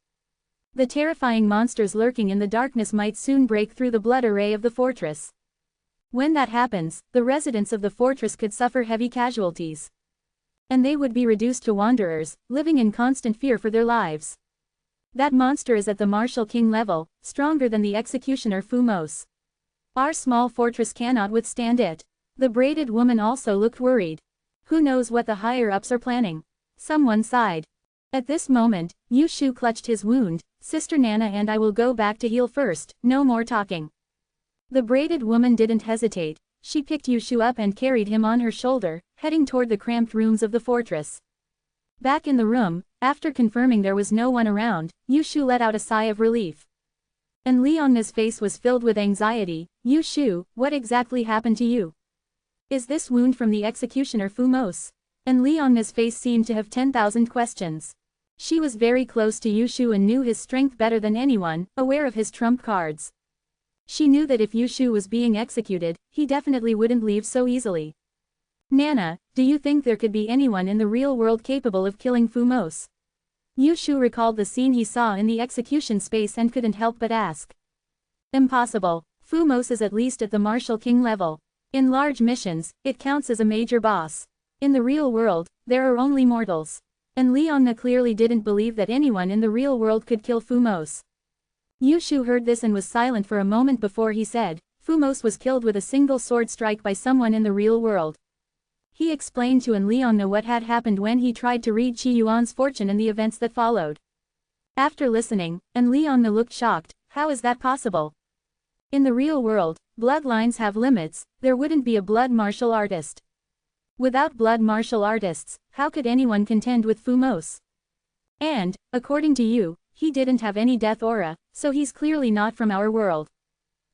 The terrifying monsters lurking in the darkness might soon break through the blood array of the fortress. When that happens, the residents of the fortress could suffer heavy casualties. And they would be reduced to wanderers, living in constant fear for their lives. That monster is at the Martial King level, stronger than the executioner Fumos. Our small fortress cannot withstand it. The braided woman also looked worried. Who knows what the higher-ups are planning? Someone sighed. At this moment, Yushu clutched his wound. Sister Nana and I will go back to heal first, no more talking. The braided woman didn't hesitate. She picked Yushu up and carried him on her shoulder, heading toward the cramped rooms of the fortress. Back in the room, after confirming there was no one around, Yushu let out a sigh of relief. And Leonna's face was filled with anxiety. Yushu, what exactly happened to you? Is this wound from the executioner Fumos? And Leonna's face seemed to have 10,000 questions. She was very close to Yushu and knew his strength better than anyone, aware of his trump cards. She knew that if Yushu was being executed, he definitely wouldn't leave so easily. Nana, do you think there could be anyone in the real world capable of killing Fumos? Yushu recalled the scene he saw in the execution space and couldn't help but ask. Impossible. Fumos is at least at the Martial King level. In large missions, it counts as a major boss. In the real world, there are only mortals. And Leonna clearly didn't believe that anyone in the real world could kill Fumos. Yushu heard this and was silent for a moment before he said, Fumos was killed with a single sword strike by someone in the real world. He explained to Leonna what had happened when he tried to read Qi Yuan's fortune and the events that followed. After listening, Leonna looked shocked. How is that possible? In the real world, bloodlines have limits. There wouldn't be a blood martial artist. Without blood martial artists, how could anyone contend with Fumos? And, according to you, he didn't have any death aura, so he's clearly not from our world.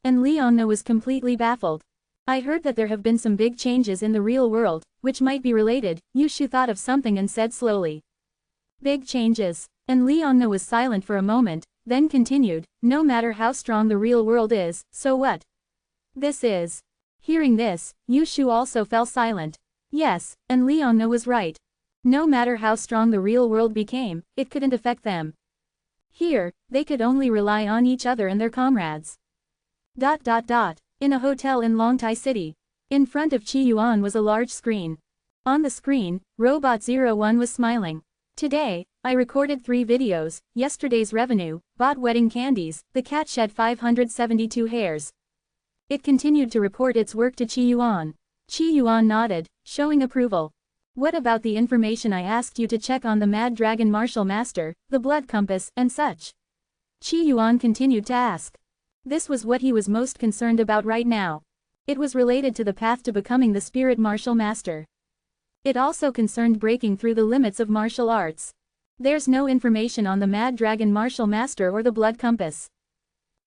And Leonna was completely baffled. I heard that there have been some big changes in the real world, which might be related. Yushu thought of something and said slowly. Big changes. And Leonna was silent for a moment, then continued, no matter how strong the real world is, so what? This is. Hearing this, Yushu also fell silent. Yes, and Leonna was right. No matter how strong the real world became, it couldn't affect them. Here, they could only rely on each other and their comrades. In a hotel in Longtai City. In front of Qi Yuan was a large screen. On the screen, Robot01 was smiling. Today, I recorded 3 videos, yesterday's revenue, bought wedding candies, the cat shed 572 hairs. It continued to report its work to Qi Yuan. Qi Yuan nodded, showing approval. What about the information I asked you to check on the Mad Dragon Martial Master, the Blood Compass, and such? Qi Yuan continued to ask. This was what he was most concerned about right now. It was related to the path to becoming the Spirit Martial Master. It also concerned breaking through the limits of martial arts. There's no information on the Mad Dragon Martial Master or the Blood Compass.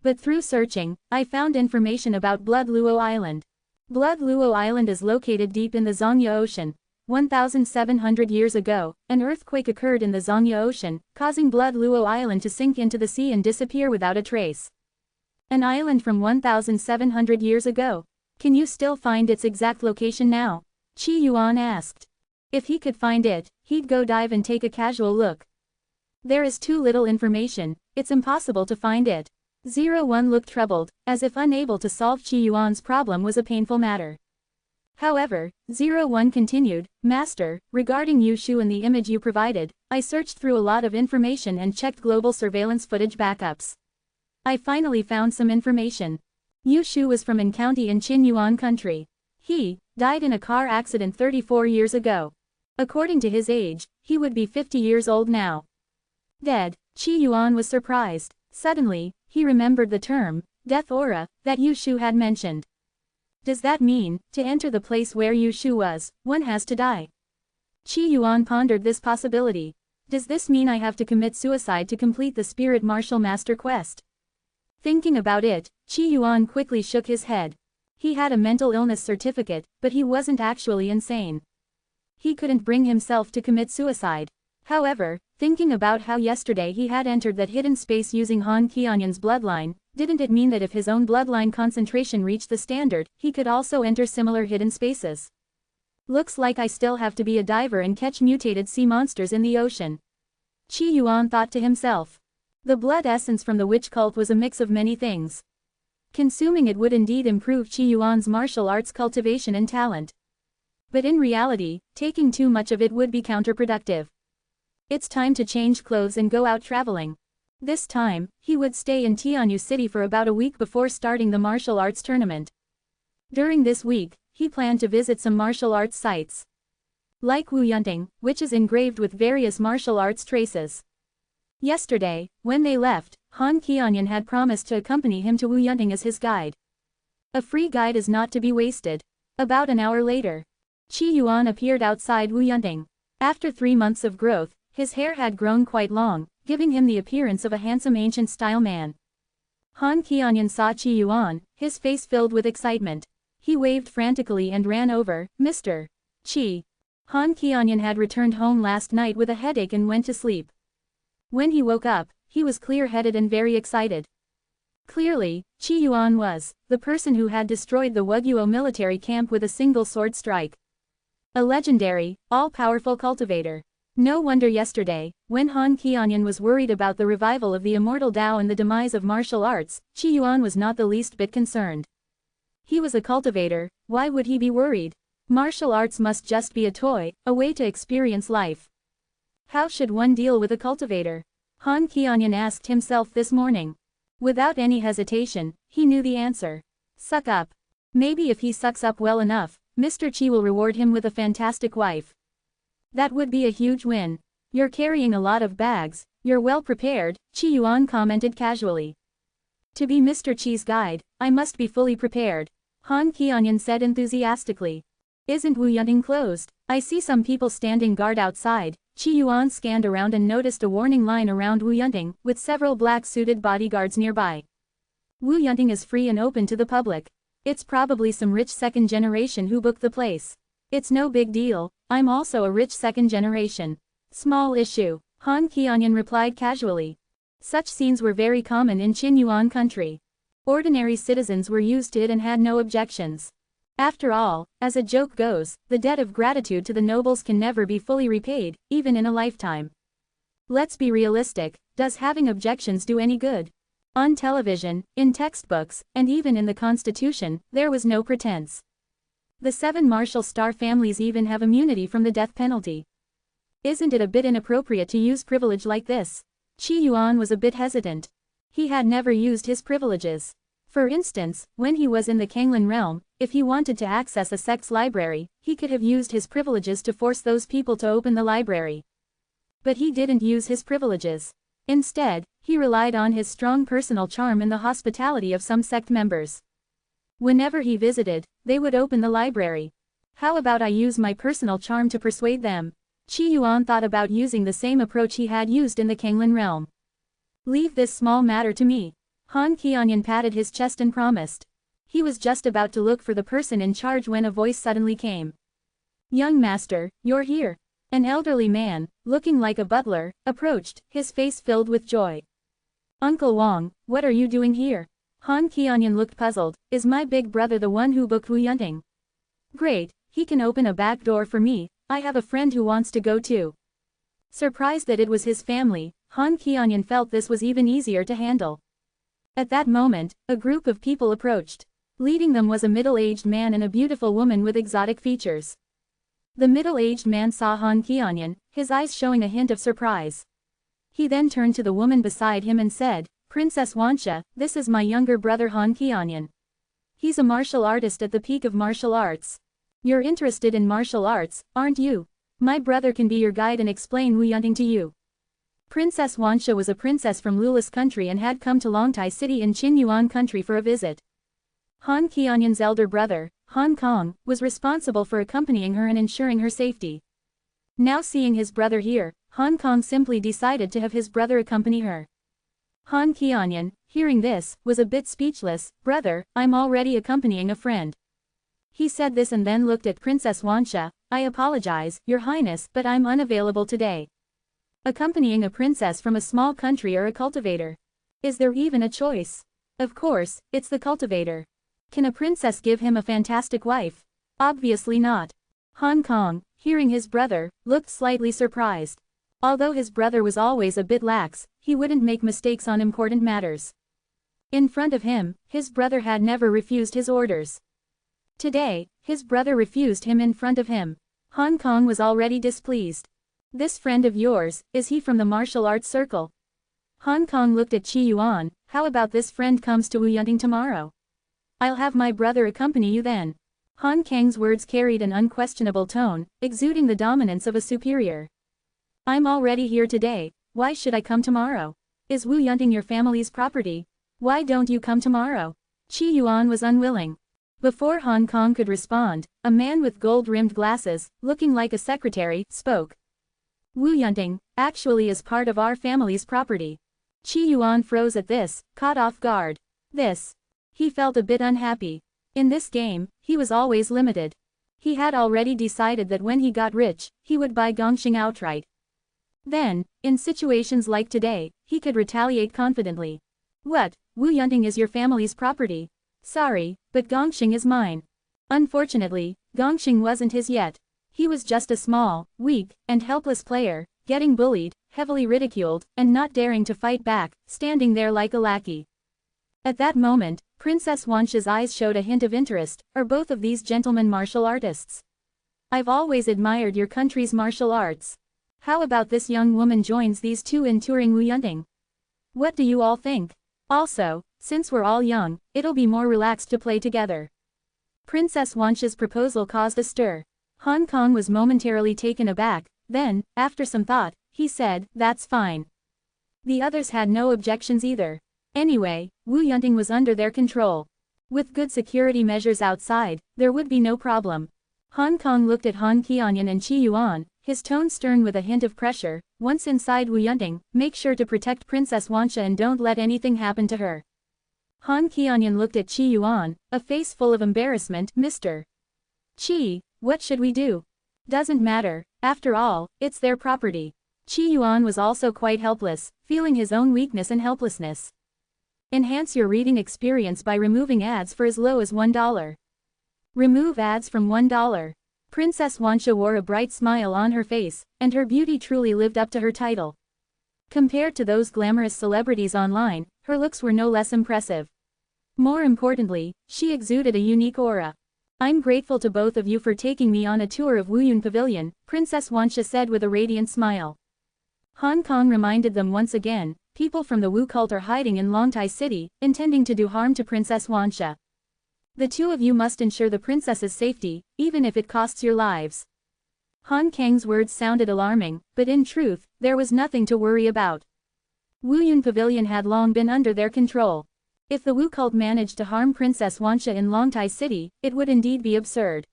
But through searching, I found information about Blood Luo Island. Blood Luo Island is located deep in the Zhangya Ocean. 1,700 years ago, an earthquake occurred in the Zhangya Ocean, causing Blood Luo Island to sink into the sea and disappear without a trace. An island from 1,700 years ago. Can you still find its exact location now? Qi Yuan asked. If he could find it, he'd go dive and take a casual look. There is too little information, it's impossible to find it. 01 looked troubled, as if unable to solve Qi Yuan's problem was a painful matter. However, 01 continued, Master, regarding Yushu and the image you provided, I searched through a lot of information and checked global surveillance footage backups. I finally found some information. Yushu was from An County in Qinyuan country. He died in a car accident 34 years ago. According to his age, he would be 50 years old now. Dead. Qi Yuan was surprised. Suddenly, he remembered the term, death aura, that Yushu had mentioned. Does that mean, to enter the place where Yushu was, one has to die? Qi Yuan pondered this possibility. Does this mean I have to commit suicide to complete the Spirit Martial Master quest? Thinking about it, Qi Yuan quickly shook his head. He had a mental illness certificate, but he wasn't actually insane. He couldn't bring himself to commit suicide. However, thinking about how yesterday he had entered that hidden space using Han Qianyan's bloodline, didn't it mean that if his own bloodline concentration reached the standard, he could also enter similar hidden spaces? Looks like I still have to be a diver and catch mutated sea monsters in the ocean. Qi Yuan thought to himself. The blood essence from the witch cult was a mix of many things. Consuming it would indeed improve Qi Yuan's martial arts cultivation and talent. But in reality, taking too much of it would be counterproductive. It's time to change clothes and go out traveling. This time, he would stay in Tianyu City for about a week before starting the martial arts tournament. During this week, he planned to visit some martial arts sites, like Wu Yunting, which is engraved with various martial arts traces. Yesterday, when they left, Han Qianyan had promised to accompany him to Wu Yunting as his guide. A free guide is not to be wasted. About an hour later, Qi Yuan appeared outside Wu Yunting. After 3 months of growth, his hair had grown quite long, giving him the appearance of a handsome ancient-style man. Han Qianyan saw Qi Yuan, his face filled with excitement. He waved frantically and ran over. Mr. Qi. Han Qianyan had returned home last night with a headache and went to sleep. When he woke up, he was clear-headed and very excited. Clearly, Qi Yuan was the person who had destroyed the Wuguo military camp with a single sword strike. A legendary, all-powerful cultivator. No wonder yesterday, when Han Qianyan was worried about the revival of the Immortal Tao and the demise of martial arts, Qi Yuan was not the least bit concerned. He was a cultivator, why would he be worried? Martial arts must just be a toy, a way to experience life. How should one deal with a cultivator? Han Qianyan asked himself this morning. Without any hesitation, he knew the answer. Suck up. Maybe if he sucks up well enough, Mr. Qi will reward him with a fantastic wife. That would be a huge win. You're carrying a lot of bags, you're well prepared, Qi Yuan commented casually. To be Mr. Qi's guide, I must be fully prepared, Han Qianyan said enthusiastically. Isn't Wu Yunting closed? I see some people standing guard outside. Qi Yuan scanned around and noticed a warning line around Wu Yunting, with several black-suited bodyguards nearby. Wu Yunting is free and open to the public. It's probably some rich second generation who booked the place. It's no big deal, I'm also a rich second generation. Small issue, Han Qianyan replied casually. Such scenes were very common in Qinyuan country. Ordinary citizens were used to it and had no objections. After all, as a joke goes, the debt of gratitude to the nobles can never be fully repaid, even in a lifetime. Let's be realistic, does having objections do any good? On television, in textbooks, and even in the Constitution, there was no pretense. The 7 martial star families even have immunity from the death penalty. Isn't it a bit inappropriate to use privilege like this? Qi Yuan was a bit hesitant. He had never used his privileges. For instance, when he was in the Kanglin realm, if he wanted to access a sect's library, he could have used his privileges to force those people to open the library. But he didn't use his privileges. Instead, he relied on his strong personal charm and the hospitality of some sect members. Whenever he visited, they would open the library. How about I use my personal charm to persuade them? Qi Yuan thought about using the same approach he had used in the Kanglin realm. Leave this small matter to me. Han Qianyan patted his chest and promised. He was just about to look for the person in charge when a voice suddenly came. Young master, you're here. An elderly man, looking like a butler, approached, his face filled with joy. Uncle Wang, what are you doing here? Han Qianyan looked puzzled. Is my big brother the one who booked Wu Yunting? Great, he can open a back door for me, I have a friend who wants to go too. Surprised that it was his family, Han Qianyan felt this was even easier to handle. At that moment, a group of people approached. Leading them was a middle-aged man and a beautiful woman with exotic features. The middle-aged man saw Han Qianyan, his eyes showing a hint of surprise. He then turned to the woman beside him and said, Princess Wansha, this is my younger brother Han Qianyan. He's a martial artist at the peak of martial arts. You're interested in martial arts, aren't you? My brother can be your guide and explain Wu Yunting to you. Princess Wansha was a princess from Lula's country and had come to Longtai City in Qinyuan country for a visit. Han Qianyan's elder brother, Han Kong, was responsible for accompanying her and ensuring her safety. Now seeing his brother here, Han Kong simply decided to have his brother accompany her. Han Qianyan, hearing this, was a bit speechless. Brother, I'm already accompanying a friend. He said this and then looked at Princess Wansha. I apologize, Your Highness, but I'm unavailable today. Accompanying a princess from a small country or a cultivator. Is there even a choice? Of course, it's the cultivator. Can a princess give him a fantastic wife? Obviously not. Han Kong, hearing his brother, looked slightly surprised. Although his brother was always a bit lax, he wouldn't make mistakes on important matters. In front of him, his brother had never refused his orders. Today, his brother refused him in front of him. Han Kong was already displeased. This friend of yours, is he from the martial arts circle? Hong Kong looked at Qi Yuan. How about this friend comes to Wu Yunting tomorrow? I'll have my brother accompany you then. Han Kang's words carried an unquestionable tone, exuding the dominance of a superior. I'm already here today, why should I come tomorrow? Is Wu Yunting your family's property? Why don't you come tomorrow? Qi Yuan was unwilling. Before Hong Kong could respond, a man with gold-rimmed glasses, looking like a secretary, spoke. Wu Yunting, actually is part of our family's property. Qi Yuan froze at this, caught off guard. He felt a bit unhappy. In this game, he was always limited. He had already decided that when he got rich, he would buy Gongxing outright. Then, in situations like today, he could retaliate confidently. What, Wu Yunting is your family's property? Sorry, but Gongxing is mine. Unfortunately, Gongxing wasn't his yet. He was just a small, weak, and helpless player, getting bullied, heavily ridiculed, and not daring to fight back, standing there like a lackey. At that moment, Princess Wanxia's eyes showed a hint of interest. Are both of these gentlemen martial artists? I've always admired your country's martial arts. How about this young woman joins these two in touring Wu Yunting? What do you all think? Also, since we're all young, it'll be more relaxed to play together. Princess Wanxia's proposal caused a stir. Hong Kong was momentarily taken aback, then, after some thought, he said, that's fine. The others had no objections either. Anyway, Wu Yunting was under their control. With good security measures outside, there would be no problem. Hong Kong looked at Han Qianyan and Qi Yuan, his tone stern with a hint of pressure. Once inside Wu Yunting, make sure to protect Princess Wanxia and don't let anything happen to her. Han Qianyan looked at Qi Yuan, a face full of embarrassment. Mr. Qi, what should we do? Doesn't matter, after all, it's their property. Qi Yuan was also quite helpless, feeling his own weakness and helplessness. Enhance your reading experience by removing ads for as low as $1. Remove ads from $1. Princess Wanxia wore a bright smile on her face, and her beauty truly lived up to her title. Compared to those glamorous celebrities online, her looks were no less impressive. More importantly, she exuded a unique aura. I'm grateful to both of you for taking me on a tour of Wuyun Pavilion, Princess Wanxia said with a radiant smile. Hong Kong reminded them once again, people from the Wu cult are hiding in Longtai City, intending to do harm to Princess Wanxia. The two of you must ensure the princess's safety, even if it costs your lives. Han Kang's words sounded alarming, but in truth, there was nothing to worry about. Wuyun Pavilion had long been under their control. If the Wu cult managed to harm Princess Wanxia in Longtai City, it would indeed be absurd.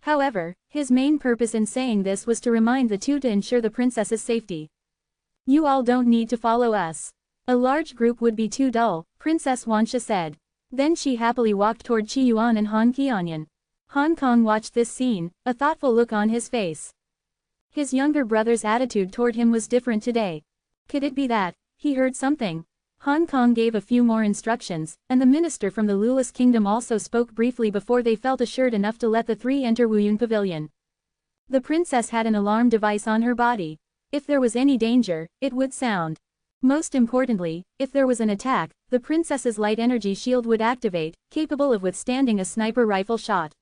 However, his main purpose in saying this was to remind the two to ensure the princess's safety. You all don't need to follow us. A large group would be too dull, Princess Wanxia said. Then she happily walked toward Qi Yuan and Han Qianyan. Hong Kong watched this scene, a thoughtful look on his face. His younger brother's attitude toward him was different today. Could it be that he heard something? Hong Kong gave a few more instructions, and the minister from the Lulus Kingdom also spoke briefly before they felt assured enough to let the three enter Wuyun Pavilion. The princess had an alarm device on her body. If there was any danger, it would sound. Most importantly, if there was an attack, the princess's light energy shield would activate, capable of withstanding a sniper rifle shot.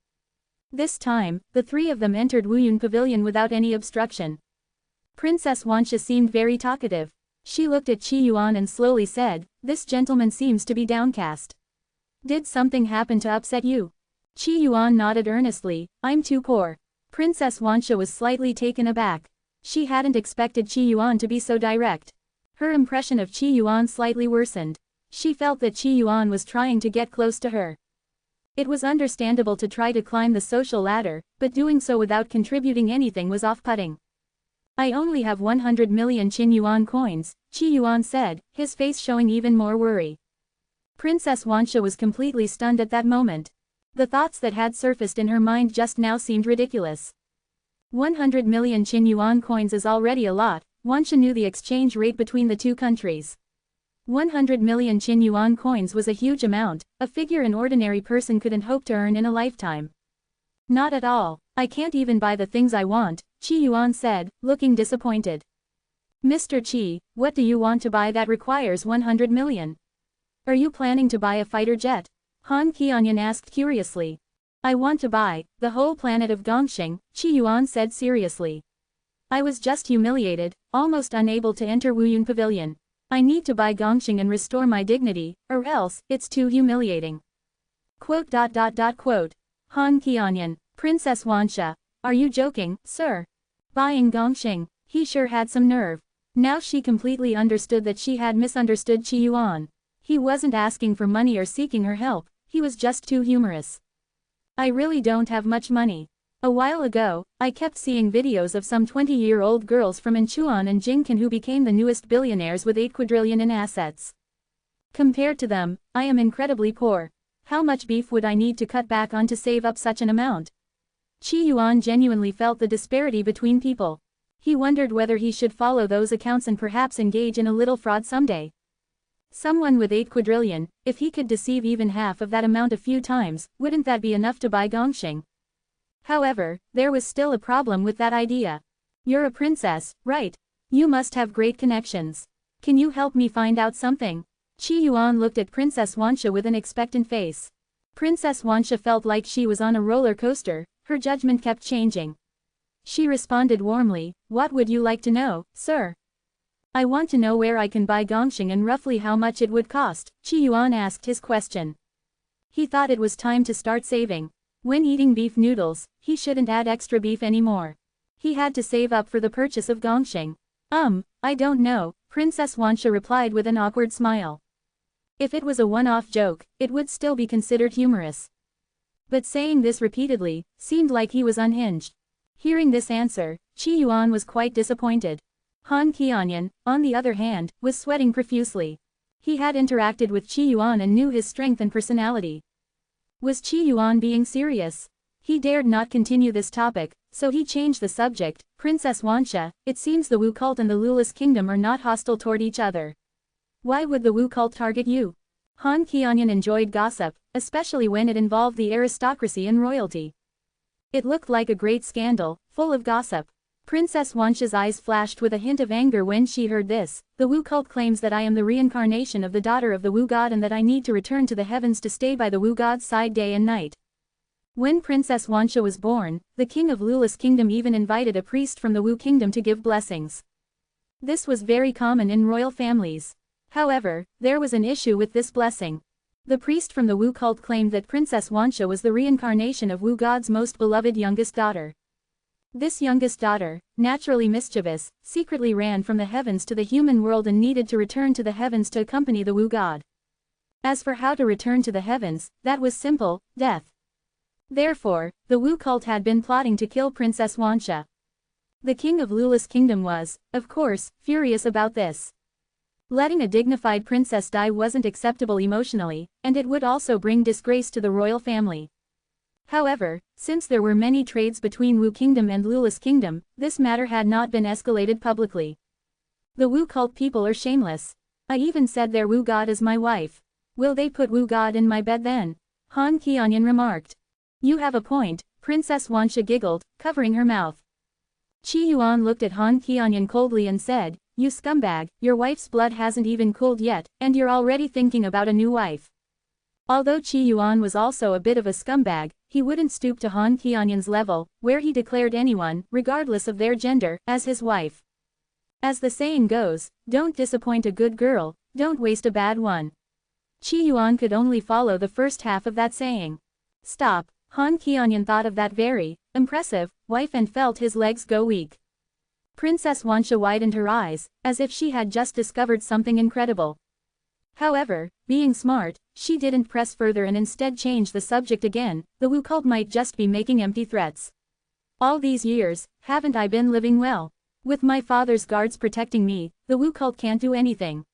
This time, the three of them entered Wuyun Pavilion without any obstruction. Princess Wanxia seemed very talkative. She looked at Qi Yuan and slowly said, "This gentleman seems to be downcast. Did something happen to upset you?" Qi Yuan nodded earnestly, "I'm too poor." Princess Wanxia was slightly taken aback. She hadn't expected Qi Yuan to be so direct. Her impression of Qi Yuan slightly worsened. She felt that Qi Yuan was trying to get close to her. It was understandable to try to climb the social ladder, but doing so without contributing anything was off-putting. I only have 100 million Qin Yuan coins, Qi Yuan said, his face showing even more worry. Princess Wanxia was completely stunned at that moment. The thoughts that had surfaced in her mind just now seemed ridiculous. 100 million Qin Yuan coins is already a lot. Wanxia knew the exchange rate between the two countries. 100 million Qin Yuan coins was a huge amount, a figure an ordinary person couldn't hope to earn in a lifetime. Not at all. I can't even buy the things I want, Qi Yuan said, looking disappointed. Mr. Qi, what do you want to buy that requires 100 million? Are you planning to buy a fighter jet? Han Qianyan asked curiously. I want to buy the whole planet of Gongxing, Qi Yuan said seriously. I was just humiliated, almost unable to enter Wuyun Pavilion. I need to buy gongshing and restore my dignity, or else, it's too humiliating. Quote. Han Qianyan, Princess Wansha. Are you joking, sir? Buying gongshing, he sure had some nerve. Now she completely understood that she had misunderstood Qi Yuan. He wasn't asking for money or seeking her help, he was just too humorous. I really don't have much money. A while ago, I kept seeing videos of some 20-year-old girls from Incheon and Jingkan who became the newest billionaires with 8 quadrillion in assets. Compared to them, I am incredibly poor. How much beef would I need to cut back on to save up such an amount? Qi Yuan genuinely felt the disparity between people. He wondered whether he should follow those accounts and perhaps engage in a little fraud someday. Someone with 8 quadrillion, if he could deceive even half of that amount a few times, wouldn't that be enough to buy gongshing? However, there was still a problem with that idea. You're a princess, right? You must have great connections. Can you help me find out something? Qi Yuan looked at Princess Wansha with an expectant face. Princess Wansha felt like she was on a roller coaster, her judgment kept changing. She responded warmly, what would you like to know, sir? I want to know where I can buy gongshing and roughly how much it would cost, Qi Yuan asked his question. He thought it was time to start saving. When eating beef noodles, he shouldn't add extra beef anymore. He had to save up for the purchase of gongshing. I don't know, Princess Wansha replied with an awkward smile. If it was a one-off joke, it would still be considered humorous. But saying this repeatedly, seemed like he was unhinged. Hearing this answer, Qi Yuan was quite disappointed. Han Qianyan, on the other hand, was sweating profusely. He had interacted with Qi Yuan and knew his strength and personality. Was Qi Yuan being serious? He dared not continue this topic, so he changed the subject. Princess Wansha, it seems the Wu cult and the Lulus kingdom are not hostile toward each other. Why would the Wu cult target you? Han Qianyan enjoyed gossip, especially when it involved the aristocracy and royalty. It looked like a great scandal, full of gossip. Princess Wansha's eyes flashed with a hint of anger when she heard this. The Wu cult claims that I am the reincarnation of the daughter of the Wu god and that I need to return to the heavens to stay by the Wu god's side day and night. When Princess Wansha was born, the king of Lulus kingdom even invited a priest from the Wu kingdom to give blessings. This was very common in royal families. However, there was an issue with this blessing. The priest from the Wu cult claimed that Princess Wansha was the reincarnation of Wu god's most beloved youngest daughter. This youngest daughter, naturally mischievous, secretly ran from the heavens to the human world and needed to return to the heavens to accompany the Wu god. As for how to return to the heavens, that was simple, death. Therefore, the Wu cult had been plotting to kill Princess Wansha. The king of Lulus kingdom was, of course, furious about this. Letting a dignified princess die wasn't acceptable emotionally, and it would also bring disgrace to the royal family. However, since there were many trades between Wu Kingdom and Lulus Kingdom, this matter had not been escalated publicly. The Wu cult people are shameless. I even said their Wu god is my wife. Will they put Wu god in my bed then? Han Qianyan remarked. You have a point, Princess Wansha giggled, covering her mouth. Qi Yuan looked at Han Qianyan coldly and said, you scumbag, your wife's blood hasn't even cooled yet, and you're already thinking about a new wife. Although Qi Yuan was also a bit of a scumbag, he wouldn't stoop to Han Qianyan's level, where he declared anyone, regardless of their gender, as his wife. As the saying goes, don't disappoint a good girl, don't waste a bad one. Qi Yuan could only follow the first half of that saying. Stop, Han Qianyan thought of that very impressive wife and felt his legs go weak. Princess Wansha widened her eyes, as if she had just discovered something incredible. However, being smart, she didn't press further and instead changed the subject again. The Wu cult might just be making empty threats. All these years, haven't I been living well? With my father's guards protecting me, the Wu cult can't do anything.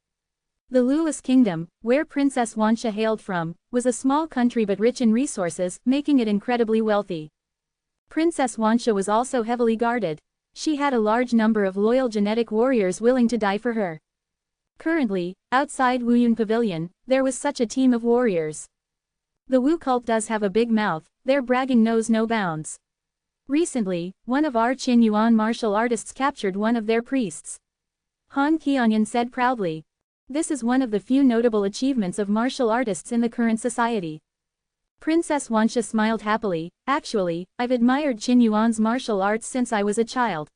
The Lulus kingdom, where Princess Wansha hailed from, was a small country but rich in resources, making it incredibly wealthy. Princess Wansha was also heavily guarded. She had a large number of loyal genetic warriors willing to die for her. Currently, outside Wuyun Pavilion, there was such a team of warriors. The Wu cult does have a big mouth, their bragging knows no bounds. Recently, one of our Qin Yuan martial artists captured one of their priests. Han Qianyan said proudly. This is one of the few notable achievements of martial artists in the current society. Princess Wansha smiled happily. Actually, I've admired Qin Yuan's martial arts since I was a child.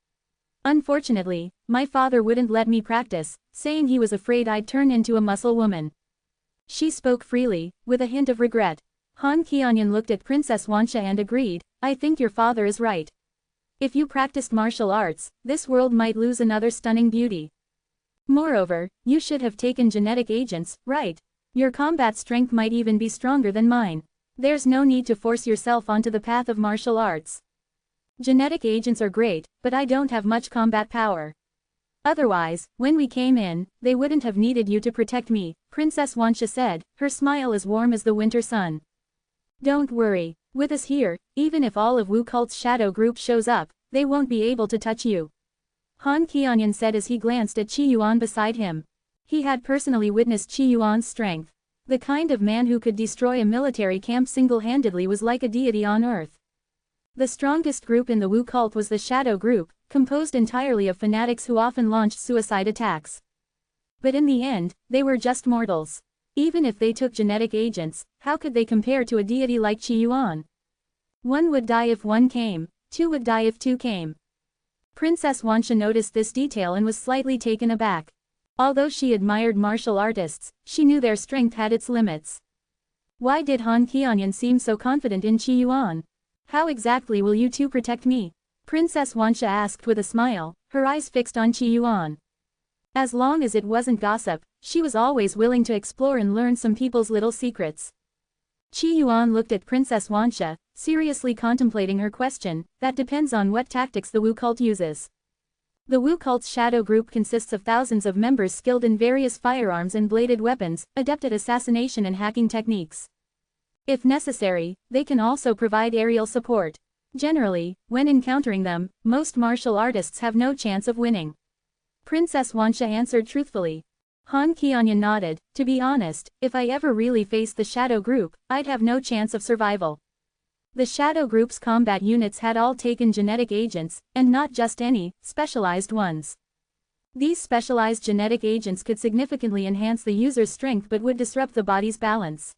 Unfortunately, my father wouldn't let me practice, saying he was afraid I'd turn into a muscle woman. She spoke freely, with a hint of regret. Han Qianyan looked at Princess Wansha and agreed, I think your father is right. If you practiced martial arts, this world might lose another stunning beauty. Moreover, you should have taken genetic agents, right? Your combat strength might even be stronger than mine. There's no need to force yourself onto the path of martial arts. Genetic agents are great, but I don't have much combat power. Otherwise, when we came in, they wouldn't have needed you to protect me, Princess Wansha said, her smile as warm as the winter sun. Don't worry, with us here, even if all of Wu Cult's shadow group shows up, they won't be able to touch you. Han Qianyan said as he glanced at Qi Yuan beside him. He had personally witnessed Qi Yuan's strength. The kind of man who could destroy a military camp single-handedly was like a deity on earth. The strongest group in the Wu cult was the Shadow Group, composed entirely of fanatics who often launched suicide attacks. But in the end, they were just mortals. Even if they took genetic agents, how could they compare to a deity like Qi Yuan? One would die if one came, two would die if two came. Princess Wansha noticed this detail and was slightly taken aback. Although she admired martial artists, she knew their strength had its limits. Why did Han Qianyan seem so confident in Qi Yuan? How exactly will you two protect me? Princess Wansha asked with a smile, her eyes fixed on Qi Yuan. As long as it wasn't gossip, she was always willing to explore and learn some people's little secrets. Qi Yuan looked at Princess Wansha, seriously contemplating her question. That depends on what tactics the Wu cult uses. The Wu cult's shadow group consists of thousands of members skilled in various firearms and bladed weapons, adept at assassination and hacking techniques. If necessary, they can also provide aerial support. Generally, when encountering them, most martial artists have no chance of winning. Princess Wansha answered truthfully. Han Qianyan nodded. To be honest, if I ever really faced the Shadow Group, I'd have no chance of survival. The Shadow Group's combat units had all taken genetic agents, and not just any, specialized ones. These specialized genetic agents could significantly enhance the user's strength but would disrupt the body's balance.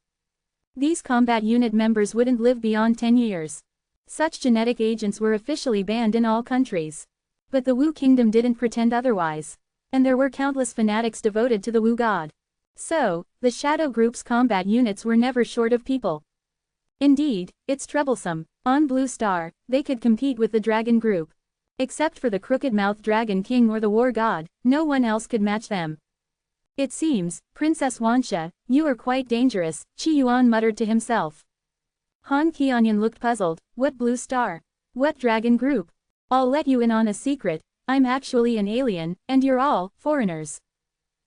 These combat unit members wouldn't live beyond 10 years. Such genetic agents were officially banned in all countries. But the Wu Kingdom didn't pretend otherwise. And there were countless fanatics devoted to the Wu god. So, the Shadow Group's combat units were never short of people. Indeed, it's troublesome. On Blue Star, they could compete with the Dragon Group. Except for the crooked-mouthed Dragon King or the War God, no one else could match them. It seems, Princess Wansha, you are quite dangerous, Qi Yuan muttered to himself. Han Qianyan looked puzzled. What Blue Star? What Dragon Group? I'll let you in on a secret, I'm actually an alien, and you're all foreigners.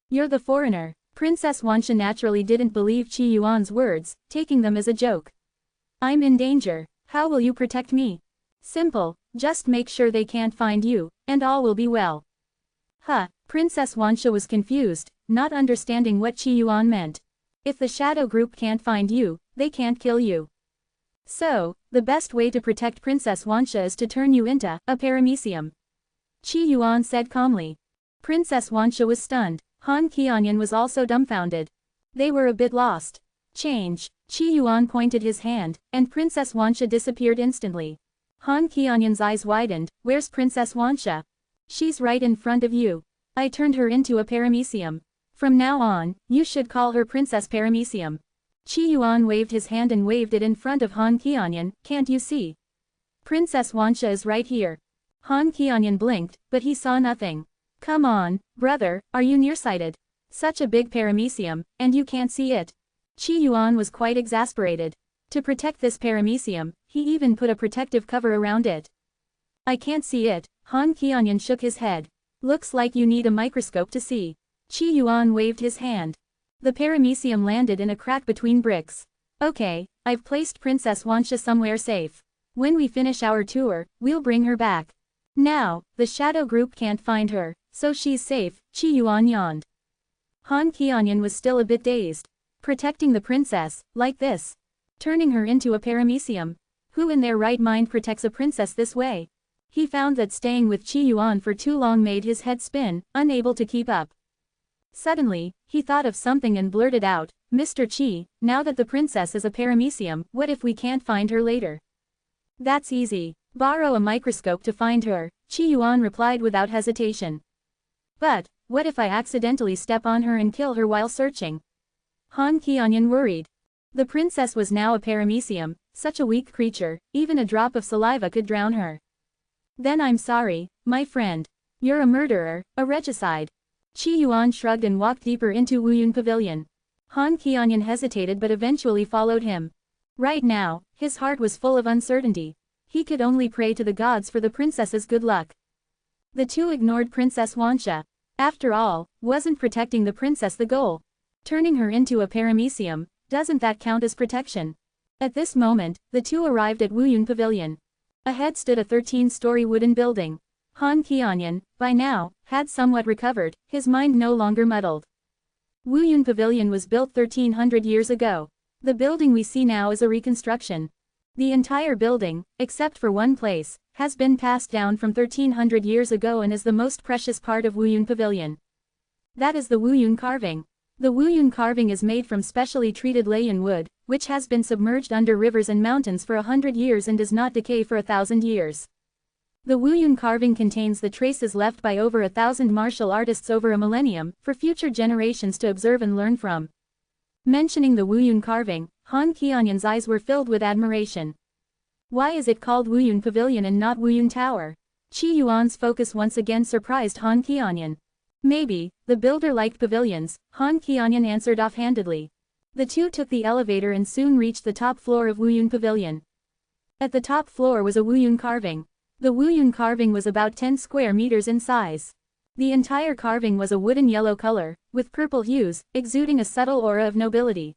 You're the foreigner. Princess Wansha naturally didn't believe Qi Yuan's words, taking them as a joke. I'm in danger. How will you protect me? Simple, just make sure they can't find you, and all will be well. Huh, Princess Wansha was confused, not understanding what Qi Yuan meant. If the Shadow Group can't find you, they can't kill you. So, the best way to protect Princess Wansha is to turn you into a paramecium. Qi Yuan said calmly. Princess Wansha was stunned. Han Qianyan was also dumbfounded. They were a bit lost. Change. Qi Yuan pointed his hand, and Princess Wansha disappeared instantly. Han Qianyan's eyes widened. Where's Princess Wansha? She's right in front of you. I turned her into a paramecium. From now on, you should call her Princess Paramecium. Qi Yuan waved his hand and waved it in front of Han Qianyan. Can't you see? Princess Wansha is right here. Han Qianyan blinked, but he saw nothing. Come on, brother, are you nearsighted? Such a big paramecium, and you can't see it. Qi Yuan was quite exasperated. To protect this paramecium, he even put a protective cover around it. I can't see it. Han Qianyan shook his head. Looks like you need a microscope to see. Qi Yuan waved his hand. The paramecium landed in a crack between bricks. Okay, I've placed Princess Wansha somewhere safe. When we finish our tour, we'll bring her back. Now, the Shadow Group can't find her, so she's safe, Qi Yuan yawned. Han Qianyan was still a bit dazed. Protecting the princess, like this. Turning her into a paramecium. Who in their right mind protects a princess this way? He found that staying with Qi Yuan for too long made his head spin, unable to keep up. Suddenly, he thought of something and blurted out, Mr. Qi, now that the princess is a paramecium, what if we can't find her later? That's easy. Borrow a microscope to find her, Qi Yuan replied without hesitation. But, what if I accidentally step on her and kill her while searching? Han Qianyan worried. The princess was now a paramecium, such a weak creature, even a drop of saliva could drown her. Then I'm sorry, my friend. You're a murderer, a regicide. Qi Yuan shrugged and walked deeper into Wuyun Pavilion. Han Qianyan hesitated but eventually followed him. Right now, his heart was full of uncertainty. He could only pray to the gods for the princess's good luck. The two ignored Princess Wansha. After all, wasn't protecting the princess the goal? Turning her into a paramecium, doesn't that count as protection? At this moment, the two arrived at Wuyun Pavilion. Ahead stood a 13-story wooden building. Han Qianyan, by now, had somewhat recovered, his mind no longer muddled. Wuyun Pavilion was built 1300 years ago. The building we see now is a reconstruction. The entire building, except for one place, has been passed down from 1300 years ago and is the most precious part of Wuyun Pavilion. That is the Wuyun carving. The Wuyun carving is made from specially treated Layan wood, which has been submerged under rivers and mountains for 100 years and does not decay for 1,000 years. The Wuyun carving contains the traces left by over 1,000 martial artists over a millennium, for future generations to observe and learn from. Mentioning the Wuyun carving, Han Qianyan's eyes were filled with admiration. Why is it called Wuyun Pavilion and not Wuyun Tower? Qi Yuan's focus once again surprised Han Qianyan. Maybe, the builder liked pavilions, Han Qianyan answered offhandedly. The two took the elevator and soon reached the top floor of Wuyun Pavilion. At the top floor was a Wuyun carving. The Wuyun carving was about 10 square meters in size. The entire carving was a wooden yellow color, with purple hues, exuding a subtle aura of nobility.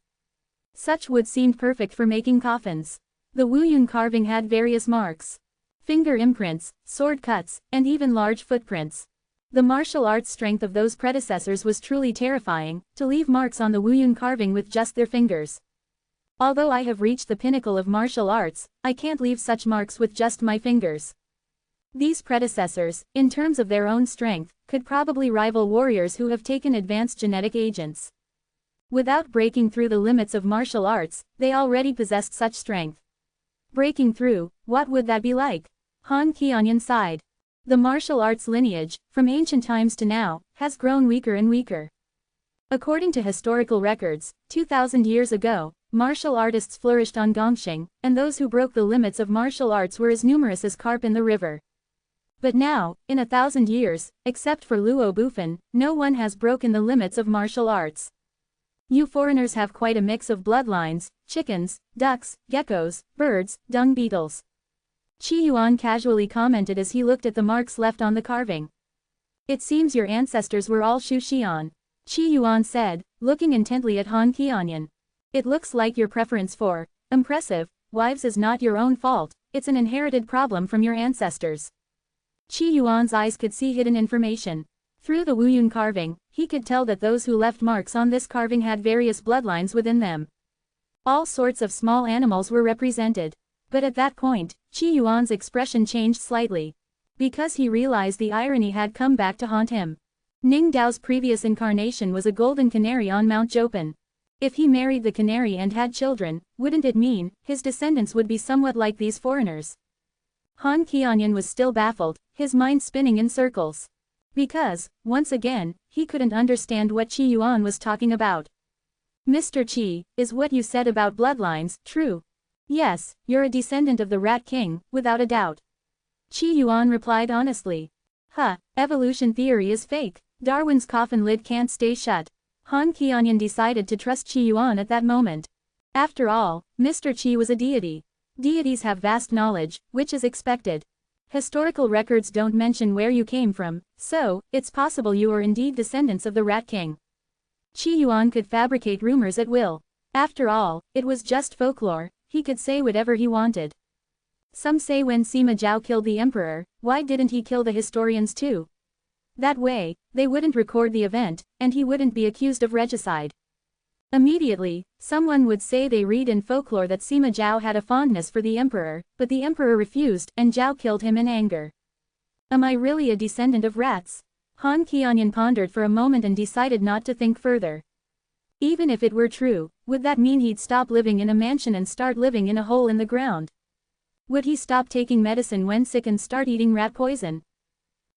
Such wood seemed perfect for making coffins. The Wuyun carving had various marks. Finger imprints, sword cuts, and even large footprints. The martial arts strength of those predecessors was truly terrifying, to leave marks on the Wuyun carving with just their fingers. Although I have reached the pinnacle of martial arts, I can't leave such marks with just my fingers. These predecessors, in terms of their own strength, could probably rival warriors who have taken advanced genetic agents. Without breaking through the limits of martial arts, they already possessed such strength. Breaking through, what would that be like? Han Qianyan sighed. The martial arts lineage, from ancient times to now, has grown weaker and weaker. According to historical records, 2,000 years ago, martial artists flourished on Gongxing, and those who broke the limits of martial arts were as numerous as carp in the river. But now, in 1,000 years, except for Luo Bufan, no one has broken the limits of martial arts. You foreigners have quite a mix of bloodlines: chickens, ducks, geckos, birds, dung beetles. Qi Yuan casually commented as he looked at the marks left on the carving. It seems your ancestors were all Shu Xian. Qi Yuan said, looking intently at Han Qianyan. It looks like your preference for impressive wives is not your own fault, it's an inherited problem from your ancestors. Qi Yuan's eyes could see hidden information. Through the Wuyun carving, he could tell that those who left marks on this carving had various bloodlines within them. All sorts of small animals were represented. But at that point, Qi Yuan's expression changed slightly. Because he realized the irony had come back to haunt him. Ning Dao's previous incarnation was a golden canary on Mount Jopan. If he married the canary and had children, wouldn't it mean his descendants would be somewhat like these foreigners? Han Qianyan was still baffled, his mind spinning in circles. Because, once again, he couldn't understand what Qi Yuan was talking about. Mr. Qi, is what you said about bloodlines true? Yes, you're a descendant of the Rat King, without a doubt. Qi Yuan replied honestly. Evolution theory is fake. Darwin's coffin lid can't stay shut. Han Qianyan decided to trust Qi Yuan at that moment. After all, Mr. Qi was a deity. Deities have vast knowledge, which is expected. Historical records don't mention where you came from, so, it's possible you are indeed descendants of the Rat King. Qi Yuan could fabricate rumors at will. After all, it was just folklore, he could say whatever he wanted. Some say when Sima Zhao killed the emperor, why didn't he kill the historians too? That way, they wouldn't record the event, and he wouldn't be accused of regicide. Immediately, someone would say they read in folklore that Sima Zhao had a fondness for the emperor, but the emperor refused and Zhao killed him in anger. Am I really a descendant of rats? Han Qianyan pondered for a moment and decided not to think further. Even if it were true, would that mean he'd stop living in a mansion and start living in a hole in the ground? Would he stop taking medicine when sick and start eating rat poison?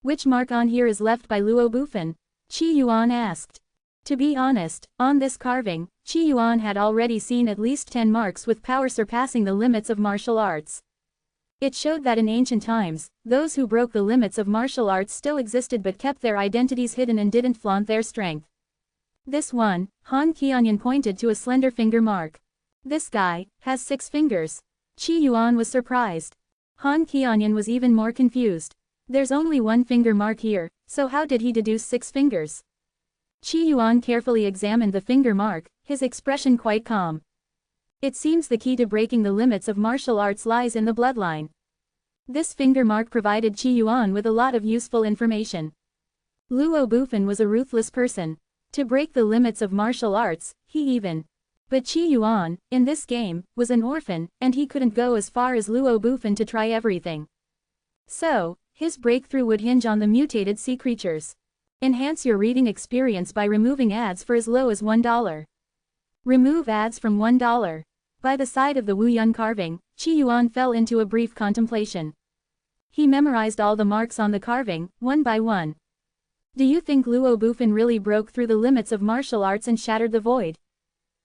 Which mark on here is left by Luo Bufan? Qi Yuan asked. To be honest, on this carving, Qi Yuan had already seen at least 10 marks with power surpassing the limits of martial arts. It showed that in ancient times, those who broke the limits of martial arts still existed but kept their identities hidden and didn't flaunt their strength. This one, Han Qianyan pointed to a slender finger mark. This guy has 6 fingers. Qi Yuan was surprised. Han Qianyan was even more confused. There's only 1 finger mark here, so how did he deduce 6 fingers? Qi Yuan carefully examined the finger mark, his expression quite calm. It seems the key to breaking the limits of martial arts lies in the bloodline. This finger mark provided Qi Yuan with a lot of useful information. Luo Bufan was a ruthless person. To break the limits of martial arts, But Qi Yuan, in this game, was an orphan, and he couldn't go as far as Luo Bufan to try everything. So, his breakthrough would hinge on the mutated sea creatures. Enhance your reading experience by removing ads for as low as $1. Remove ads from $1. By the side of the Wu Yun carving, Qi Yuan fell into a brief contemplation. He memorized all the marks on the carving, one by one. Do you think Luo Bufan really broke through the limits of martial arts and shattered the void?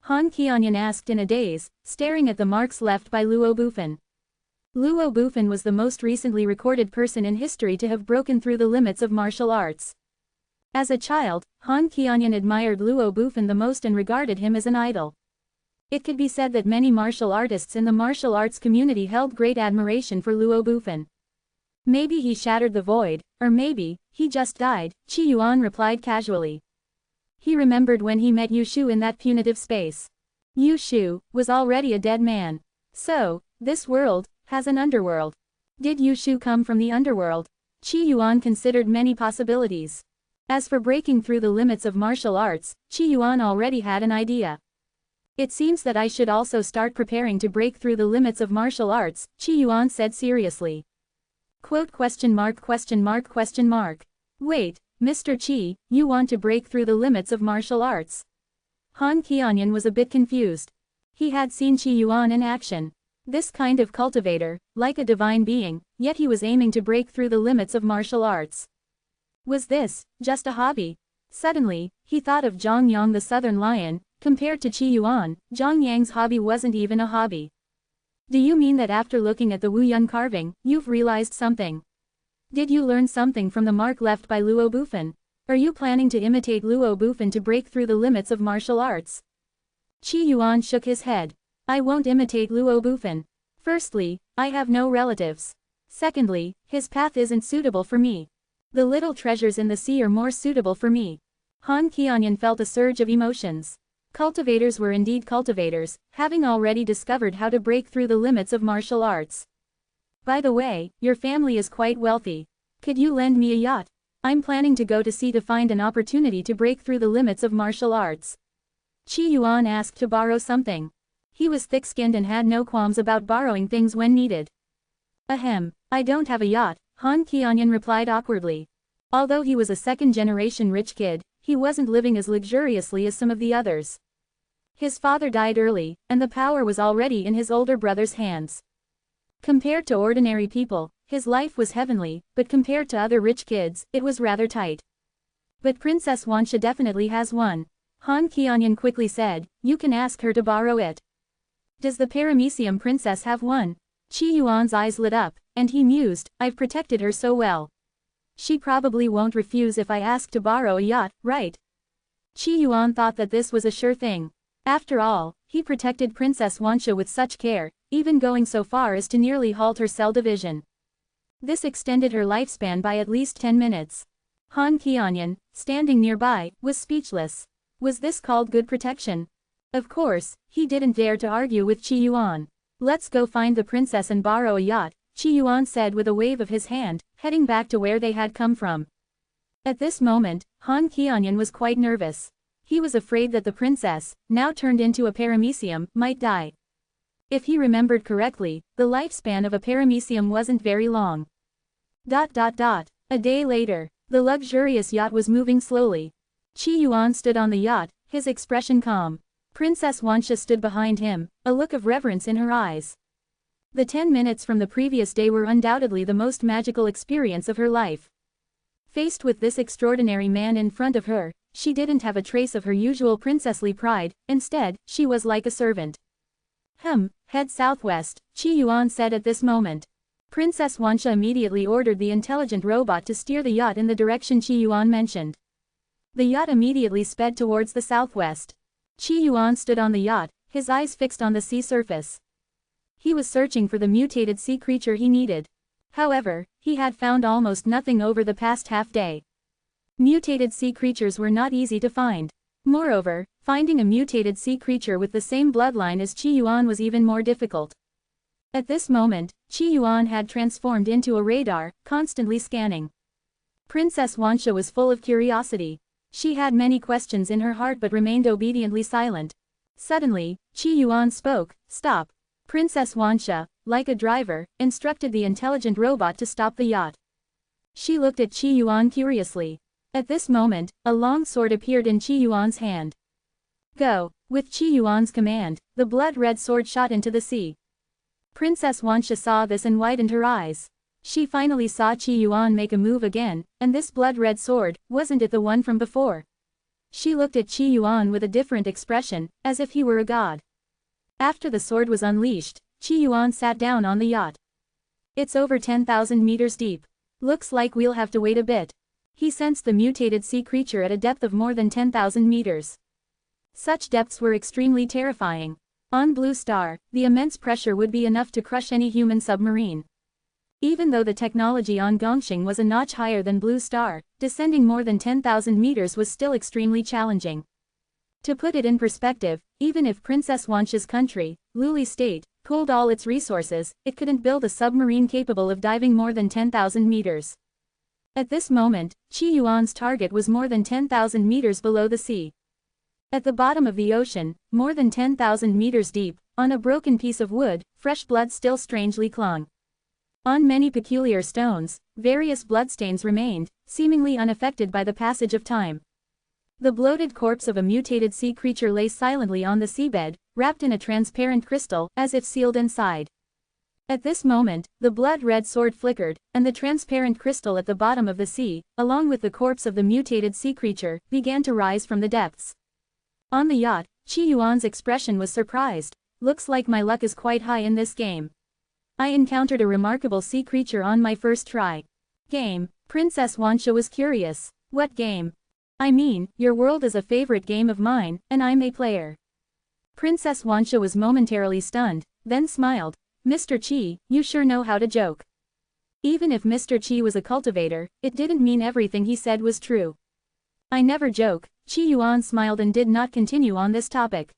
Han Qianyan asked in a daze, staring at the marks left by Luo Bufan. Luo Bufan was the most recently recorded person in history to have broken through the limits of martial arts. As a child, Han Qianyan admired Luo Bufan the most and regarded him as an idol. It could be said that many martial artists in the martial arts community held great admiration for Luo Bufan. Maybe he shattered the void, or maybe, he just died, Qi Yuan replied casually. He remembered when he met Yu Shu in that punitive space. Yu Shu was already a dead man. So, this world has an underworld. Did Yu Shu come from the underworld? Qi Yuan considered many possibilities. As for breaking through the limits of martial arts, Qi Yuan already had an idea. It seems that I should also start preparing to break through the limits of martial arts, Qi Yuan said seriously. Quote ? Wait, Mr. Qi, you want to break through the limits of martial arts? Han Qianyan was a bit confused. He had seen Qi Yuan in action. This kind of cultivator, like a divine being, yet he was aiming to break through the limits of martial arts. Was this just a hobby? Suddenly, he thought of Zhang Yang the Southern Lion. Compared to Qi Yuan, Zhang Yang's hobby wasn't even a hobby. Do you mean that after looking at the Wu Yun carving, you've realized something? Did you learn something from the mark left by Luo Bufan? Are you planning to imitate Luo Bufan to break through the limits of martial arts? Qi Yuan shook his head. I won't imitate Luo Bufan. Firstly, I have no relatives. Secondly, his path isn't suitable for me. The little treasures in the sea are more suitable for me. Han Qianyan felt a surge of emotions. Cultivators were indeed cultivators, having already discovered how to break through the limits of martial arts. By the way, your family is quite wealthy. Could you lend me a yacht? I'm planning to go to sea to find an opportunity to break through the limits of martial arts. Qi Yuan asked to borrow something. He was thick-skinned and had no qualms about borrowing things when needed. Ahem, I don't have a yacht, Han Qianyan replied awkwardly. Although he was a second-generation rich kid, he wasn't living as luxuriously as some of the others. His father died early, and the power was already in his older brother's hands. Compared to ordinary people, his life was heavenly, but compared to other rich kids, it was rather tight. But Princess Wansha definitely has one. Han Qianyan quickly said, you can ask her to borrow it. Does the Paramecium princess have one? Qi Yuan's eyes lit up, and he mused, I've protected her so well. She probably won't refuse if I ask to borrow a yacht, right? Qi Yuan thought that this was a sure thing. After all, he protected Princess Wansha with such care, even going so far as to nearly halt her cell division. This extended her lifespan by at least 10 minutes. Han Qianyan, standing nearby, was speechless. Was this called good protection? Of course, he didn't dare to argue with Qi Yuan. Let's go find the princess and borrow a yacht, Qi Yuan said with a wave of his hand, heading back to where they had come from. At this moment, Han Qianyan was quite nervous. He was afraid that the princess, now turned into a paramecium, might die. If he remembered correctly, the lifespan of a paramecium wasn't very long. A day later, the luxurious yacht was moving slowly. Qi Yuan stood on the yacht, his expression calm. Princess Wansha stood behind him, a look of reverence in her eyes. The 10 minutes from the previous day were undoubtedly the most magical experience of her life. Faced with this extraordinary man in front of her, she didn't have a trace of her usual princessly pride, instead, she was like a servant. Head southwest, Qi Yuan said at this moment. Princess Wansha immediately ordered the intelligent robot to steer the yacht in the direction Qi Yuan mentioned. The yacht immediately sped towards the southwest. Qi Yuan stood on the yacht, his eyes fixed on the sea surface. He was searching for the mutated sea creature he needed. However, he had found almost nothing over the past half-day. Mutated sea creatures were not easy to find. Moreover, finding a mutated sea creature with the same bloodline as Qi Yuan was even more difficult. At this moment, Qi Yuan had transformed into a radar, constantly scanning. Princess Wansha was full of curiosity. She had many questions in her heart but remained obediently silent. Suddenly, Qi Yuan spoke. "Stop." Princess Wansha, like a driver, instructed the intelligent robot to stop the yacht. She looked at Qi Yuan curiously. At this moment, a long sword appeared in Qi Yuan's hand. "Go." With Qi Yuan's command, the blood-red sword shot into the sea. Princess Wansha saw this and widened her eyes. She finally saw Qi Yuan make a move again, and this blood-red sword, wasn't it the one from before? She looked at Qi Yuan with a different expression, as if he were a god. After the sword was unleashed, Qi Yuan sat down on the yacht. "It's over 10,000 meters deep. Looks like we'll have to wait a bit." He sensed the mutated sea creature at a depth of more than 10,000 meters. Such depths were extremely terrifying. On Blue Star, the immense pressure would be enough to crush any human submarine. Even though the technology on Gongxing was a notch higher than Blue Star, descending more than 10,000 meters was still extremely challenging. To put it in perspective, even if Princess Wansha's country, Luli State, pooled all its resources, it couldn't build a submarine capable of diving more than 10,000 meters. At this moment, Qi Yuan's target was more than 10,000 meters below the sea. At the bottom of the ocean, more than 10,000 meters deep, on a broken piece of wood, fresh blood still strangely clung. On many peculiar stones, various bloodstains remained, seemingly unaffected by the passage of time. The bloated corpse of a mutated sea creature lay silently on the seabed, wrapped in a transparent crystal, as if sealed inside. At this moment, the blood-red sword flickered, and the transparent crystal at the bottom of the sea, along with the corpse of the mutated sea creature, began to rise from the depths. On the yacht, Qi Yuan's expression was surprised. "Looks like my luck is quite high in this game. I encountered a remarkable sea creature on my first try." "Game?" Princess Wansha was curious. "What game?" "I mean, your world is a favorite game of mine, and I'm a player." Princess Wansha was momentarily stunned, then smiled. "Mr. Qi, you sure know how to joke." Even if Mr. Qi was a cultivator, it didn't mean everything he said was true. "I never joke." Qi Yuan smiled and did not continue on this topic.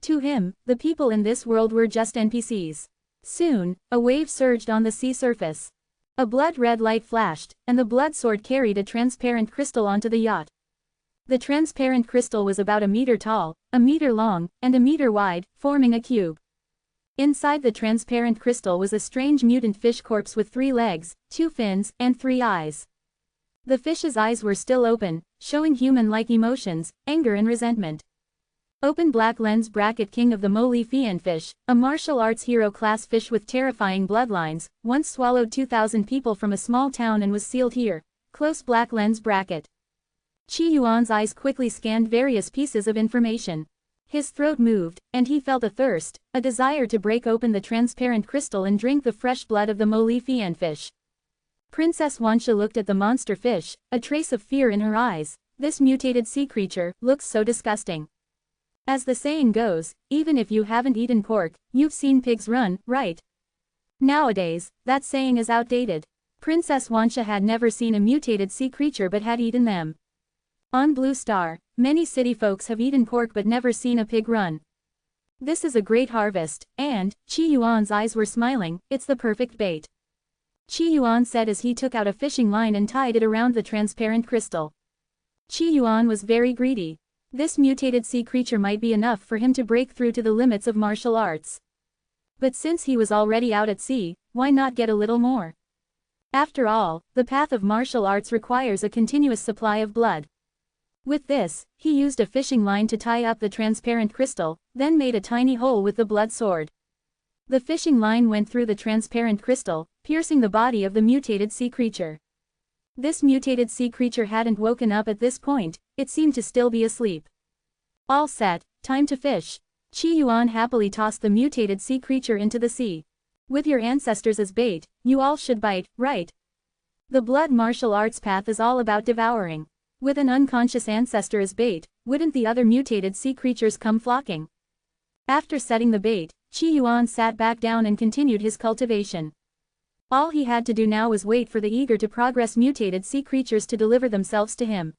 To him, the people in this world were just NPCs. Soon, a wave surged on the sea surface. A blood-red light flashed, and the blood sword carried a transparent crystal onto the yacht. The transparent crystal was about a meter tall, a meter long, and a meter wide, forming a cube. Inside the transparent crystal was a strange mutant fish corpse with 3 legs, 2 fins, and 3 eyes. The fish's eyes were still open, showing human-like emotions, anger and resentment. Open black lens bracket king of the Moli fianfish, a martial arts hero class fish with terrifying bloodlines, once swallowed 2,000 people from a small town and was sealed here. Close black lens bracket. Qi Yuan's eyes quickly scanned various pieces of information. His throat moved, and he felt a thirst, a desire to break open the transparent crystal and drink the fresh blood of the Moli fianfish. Princess Wansha looked at the monster fish, a trace of fear in her eyes. This mutated sea creature looks so disgusting. As the saying goes, even if you haven't eaten pork, you've seen pigs run, right? Nowadays, that saying is outdated. Princess Wansha had never seen a mutated sea creature but had eaten them. On Blue Star, many city folks have eaten pork but never seen a pig run. This is a great harvest, and, Qi Yuan's eyes were smiling, it's the perfect bait. Qi Yuan said as he took out a fishing line and tied it around the transparent crystal. Qi Yuan was very greedy. This mutated sea creature might be enough for him to break through to the limits of martial arts. But since he was already out at sea, why not get a little more? After all, the path of martial arts requires a continuous supply of blood. With this, he used a fishing line to tie up the transparent crystal, then made a tiny hole with the blood sword. The fishing line went through the transparent crystal, piercing the body of the mutated sea creature. This mutated sea creature hadn't woken up at this point, it seemed to still be asleep. All set, time to fish. Qi Yuan happily tossed the mutated sea creature into the sea. With your ancestors as bait, you all should bite, right? The blood martial arts path is all about devouring. With an unconscious ancestor as bait, wouldn't the other mutated sea creatures come flocking? After setting the bait, Qi Yuan sat back down and continued his cultivation. All he had to do now was wait for the eager to progress mutated sea creatures to deliver themselves to him.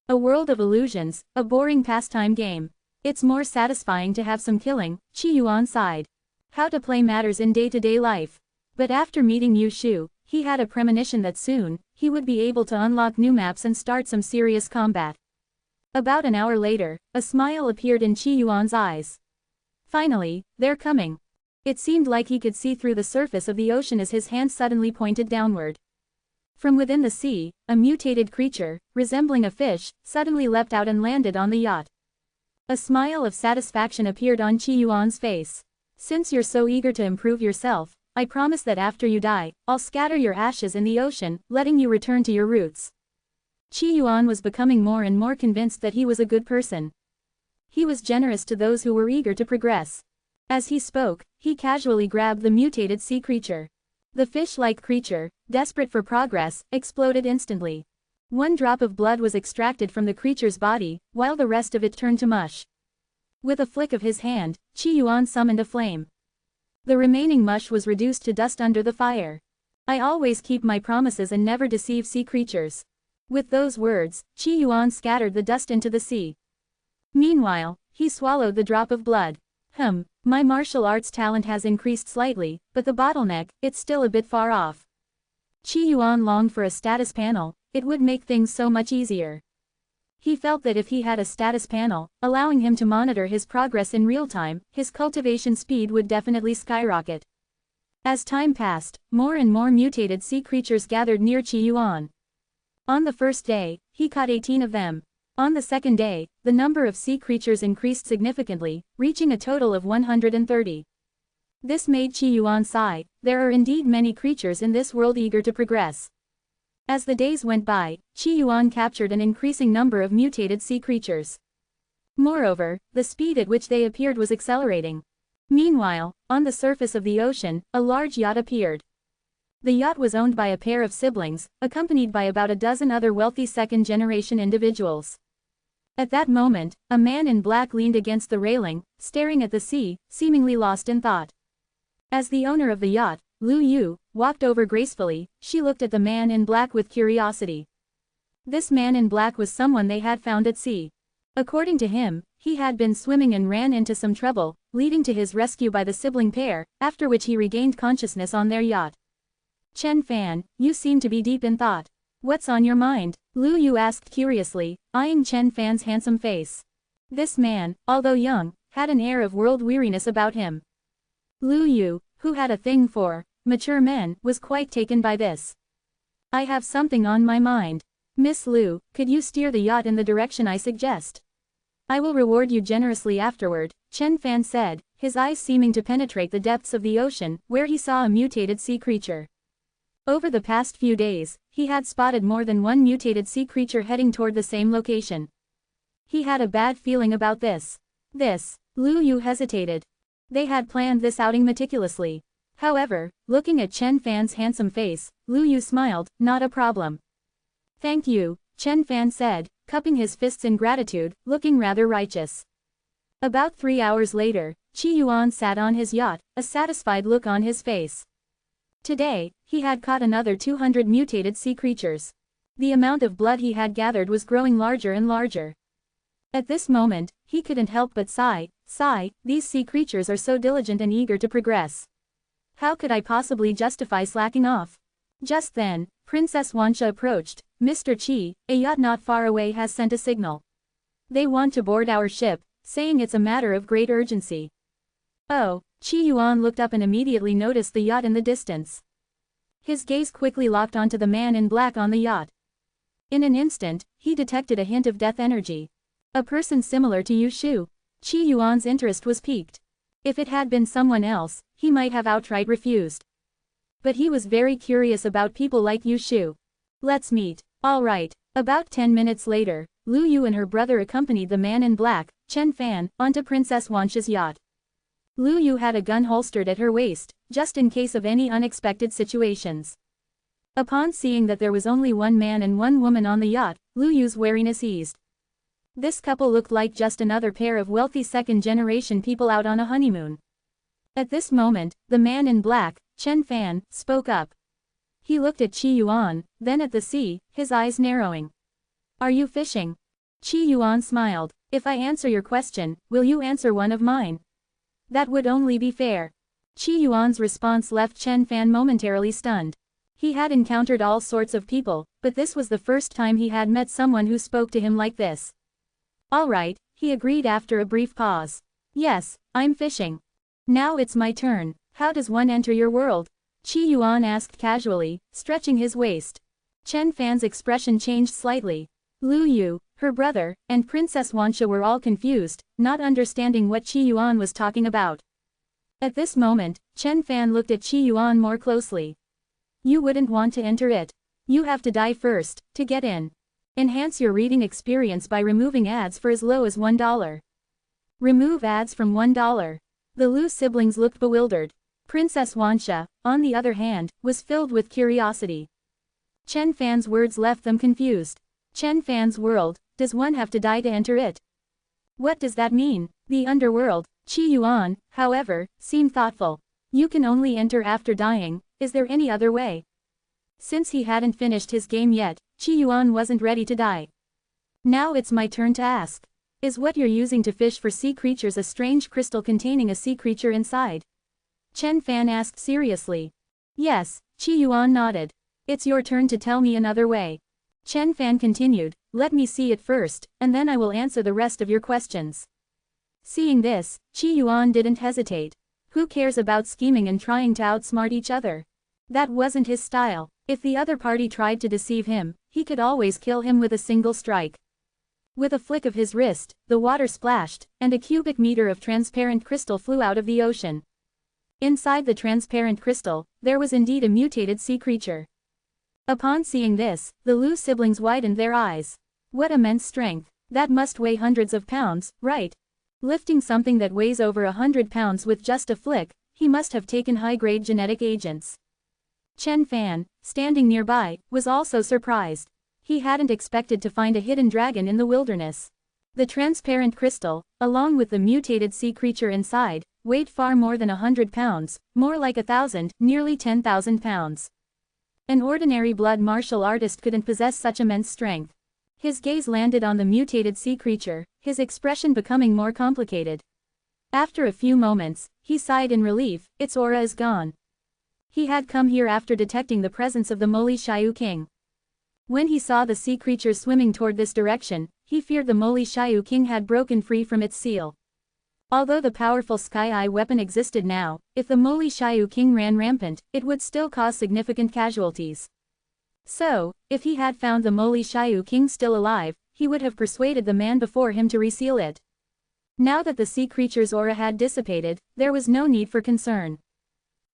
A world of illusions, a boring pastime game. It's more satisfying to have some killing, Qi Yuan sighed. How to play matters in day-to-day life. But after meeting Yu Shu, he had a premonition that soon, he would be able to unlock new maps and start some serious combat. About an hour later, a smile appeared in Qi Yuan's eyes. Finally, they're coming. It seemed like he could see through the surface of the ocean as his hand suddenly pointed downward. From within the sea, a mutated creature, resembling a fish, suddenly leapt out and landed on the yacht. A smile of satisfaction appeared on Qi Yuan's face. Since you're so eager to improve yourself, I promise that after you die, I'll scatter your ashes in the ocean, letting you return to your roots. Qi Yuan was becoming more and more convinced that he was a good person. He was generous to those who were eager to progress. As he spoke, he casually grabbed the mutated sea creature. The fish-like creature, desperate for progress, exploded instantly. One drop of blood was extracted from the creature's body, while the rest of it turned to mush. With a flick of his hand, Qi Yuan summoned a flame. The remaining mush was reduced to dust under the fire. I always keep my promises and never deceive sea creatures. With those words, Qi Yuan scattered the dust into the sea. Meanwhile, he swallowed the drop of blood. My martial arts talent has increased slightly, but the bottleneck, it's still a bit far off. Qi Yuan longed for a status panel, it would make things so much easier. He felt that if he had a status panel, allowing him to monitor his progress in real time, his cultivation speed would definitely skyrocket. As time passed, more and more mutated sea creatures gathered near Qi Yuan. On the first day, he caught 18 of them. On the second day, the number of sea creatures increased significantly, reaching a total of 130. This made Qi Yuan sigh, there are indeed many creatures in this world eager to progress. As the days went by, Qi Yuan captured an increasing number of mutated sea creatures. Moreover, the speed at which they appeared was accelerating. Meanwhile, on the surface of the ocean, a large yacht appeared. The yacht was owned by a pair of siblings, accompanied by about a dozen other wealthy second-generation individuals. At that moment, a man in black leaned against the railing, staring at the sea, seemingly lost in thought. As the owner of the yacht, Lu Yu, walked over gracefully, she looked at the man in black with curiosity. This man in black was someone they had found at sea. According to him, he had been swimming and ran into some trouble, leading to his rescue by the sibling pair, after which he regained consciousness on their yacht. Chen Fan, you seem to be deep in thought. What's on your mind? Lu Yu asked curiously, eyeing Chen Fan's handsome face. This man, although young, had an air of world weariness about him. Lu Yu, who had a thing for mature men, was quite taken by this. I have something on my mind. Miss Lu, could you steer the yacht in the direction I suggest? I will reward you generously afterward, Chen Fan said, his eyes seeming to penetrate the depths of the ocean, where he saw a mutated sea creature. Over the past few days, he had spotted more than one mutated sea creature heading toward the same location. He had a bad feeling about this. Lu Yu hesitated. They had planned this outing meticulously. However, looking at Chen Fan's handsome face, Lu Yu smiled, not a problem. Thank you, Chen Fan said, cupping his fists in gratitude, looking rather righteous. About 3 hours later, Qi Yuan sat on his yacht, a satisfied look on his face. Today, he had caught another 200 mutated sea creatures. The amount of blood he had gathered was growing larger and larger. At this moment, he couldn't help but sigh, these sea creatures are so diligent and eager to progress. How could I possibly justify slacking off? Just then, Princess Wansha approached. Mr. Qi, a yacht not far away has sent a signal. They want to board our ship, saying it's a matter of great urgency. Oh, Qi Yuan looked up and immediately noticed the yacht in the distance. His gaze quickly locked onto the man in black on the yacht. In an instant, he detected a hint of death energy. A person similar to Yu Shu. Qi Yuan's interest was piqued. If it had been someone else, he might have outright refused. But he was very curious about people like Yu Shu. Let's meet. All right. About 10 minutes later, Lu Yu and her brother accompanied the man in black, Chen Fan, onto Princess Wanxia's yacht. Lu Yu had a gun holstered at her waist, just in case of any unexpected situations. Upon seeing that there was only one man and one woman on the yacht, Lu Yu's wariness eased. This couple looked like just another pair of wealthy second-generation people out on a honeymoon. At this moment, the man in black, Chen Fan, spoke up. He looked at Qi Yuan, then at the sea, his eyes narrowing. Are you fishing? Qi Yuan smiled. If I answer your question, will you answer one of mine? That would only be fair. Qi Yuan's response left Chen Fan momentarily stunned. He had encountered all sorts of people, but this was the first time he had met someone who spoke to him like this. All right, he agreed after a brief pause. Yes, I'm fishing. Now it's my turn. How does one enter your world? Qi Yuan asked casually, stretching his waist. Chen Fan's expression changed slightly. Lu Yu, her brother, and Princess Wanxia were all confused, not understanding what Qi Yuan was talking about. At this moment, Chen Fan looked at Qi Yuan more closely. You wouldn't want to enter it. You have to die first, to get in. Enhance your reading experience by removing ads for as low as $1. Remove ads from $1. The Lu siblings looked bewildered. Princess Wanxia, on the other hand, was filled with curiosity. Chen Fan's words left them confused. Chen Fan's world, does one have to die to enter it? What does that mean? The underworld. Qi Yuan, however, seemed thoughtful. You can only enter after dying, is there any other way? Since he hadn't finished his game yet, Qi Yuan wasn't ready to die. Now it's my turn to ask. Is what you're using to fish for sea creatures a strange crystal containing a sea creature inside? Chen Fan asked seriously. Yes, Qi Yuan nodded. It's your turn to tell me another way. Chen Fan continued, let me see it first, and then I will answer the rest of your questions. Seeing this, Qi Yuan didn't hesitate. Who cares about scheming and trying to outsmart each other? That wasn't his style. If the other party tried to deceive him, he could always kill him with a single strike. With a flick of his wrist, the water splashed, and a cubic meter of transparent crystal flew out of the ocean. Inside the transparent crystal, there was indeed a mutated sea creature. Upon seeing this, the Lu siblings widened their eyes. What immense strength! That must weigh hundreds of pounds, right? Lifting something that weighs over 100 pounds with just a flick, he must have taken high-grade genetic agents. Chen Fan, standing nearby, was also surprised. He hadn't expected to find a hidden dragon in the wilderness. The transparent crystal, along with the mutated sea creature inside, weighed far more than 100 pounds, more like 1,000, nearly 10,000 pounds. An ordinary blood martial artist couldn't possess such immense strength. His gaze landed on the mutated sea creature, his expression becoming more complicated. After a few moments, he sighed in relief, its aura is gone. He had come here after detecting the presence of the Moli Xiu King. When he saw the sea creature swimming toward this direction, he feared the Moli Xiu King had broken free from its seal. Although the powerful Sky Eye weapon existed now, if the Moli Xiu King ran rampant, it would still cause significant casualties. So, if he had found the Moli Xiu King still alive, he would have persuaded the man before him to reseal it. Now that the sea creature's aura had dissipated, there was no need for concern.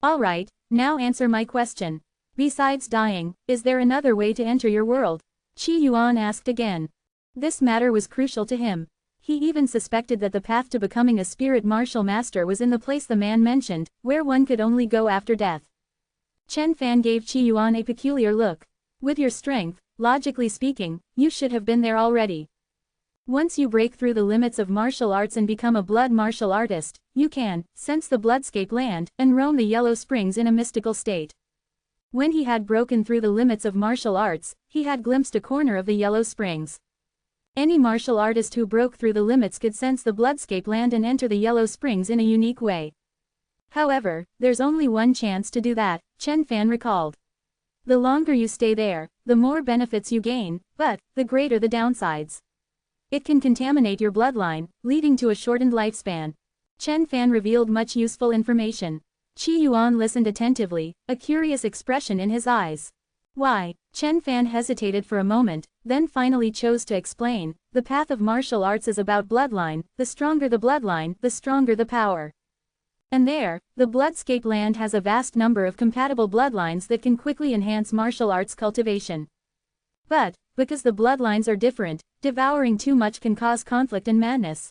All right, now answer my question. Besides dying, is there another way to enter your world? Qi Yuan asked again. This matter was crucial to him. He even suspected that the path to becoming a spirit martial master was in the place the man mentioned, where one could only go after death. Chen Fan gave Qi Yuan a peculiar look. With your strength, logically speaking, you should have been there already. Once you break through the limits of martial arts and become a blood martial artist, you can sense the bloodscape land and roam the Yellow Springs in a mystical state. When he had broken through the limits of martial arts, he had glimpsed a corner of the Yellow Springs. Any martial artist who broke through the limits could sense the bloodscape land and enter the Yellow Springs in a unique way. However, there's only one chance to do that, Chen Fan recalled. The longer you stay there, the more benefits you gain, but the greater the downsides. It can contaminate your bloodline, leading to a shortened lifespan. Chen Fan revealed much useful information. Qi Yuan listened attentively, a curious expression in his eyes. Why? Chen Fan hesitated for a moment, then finally chose to explain. The path of martial arts is about bloodline, the stronger the power. And there, the bloodscape land has a vast number of compatible bloodlines that can quickly enhance martial arts cultivation. But, because the bloodlines are different, devouring too much can cause conflict and madness.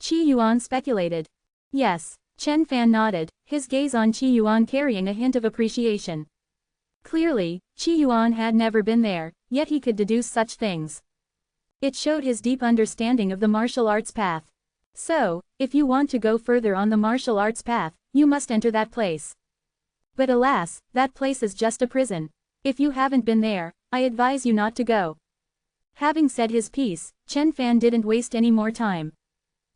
Qi Yuan speculated. Yes, Chen Fan nodded, his gaze on Qi Yuan carrying a hint of appreciation. Clearly, Qi Yuan had never been there, yet he could deduce such things. It showed his deep understanding of the martial arts path. So, if you want to go further on the martial arts path, you must enter that place. But alas, that place is just a prison. If you haven't been there, I advise you not to go. Having said his piece, Chen Fan didn't waste any more time.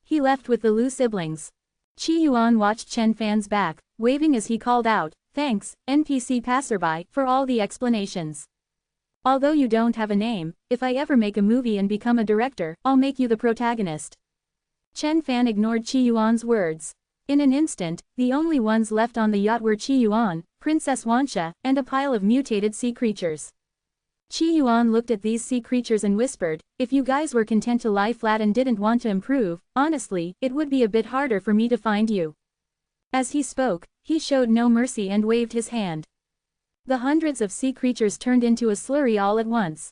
He left with the Lu siblings. Qi Yuan watched Chen Fan's back, waving as he called out, "Thanks, NPC passerby, for all the explanations. Although you don't have a name, if I ever make a movie and become a director, I'll make you the protagonist." Chen Fan ignored Qi Yuan's words. In an instant, the only ones left on the yacht were Qi Yuan, Princess Wansha, and a pile of mutated sea creatures. Qi Yuan looked at these sea creatures and whispered, "If you guys were content to lie flat and didn't want to improve, honestly, it would be a bit harder for me to find you." As he spoke, he showed no mercy and waved his hand. The hundreds of sea creatures turned into a slurry all at once.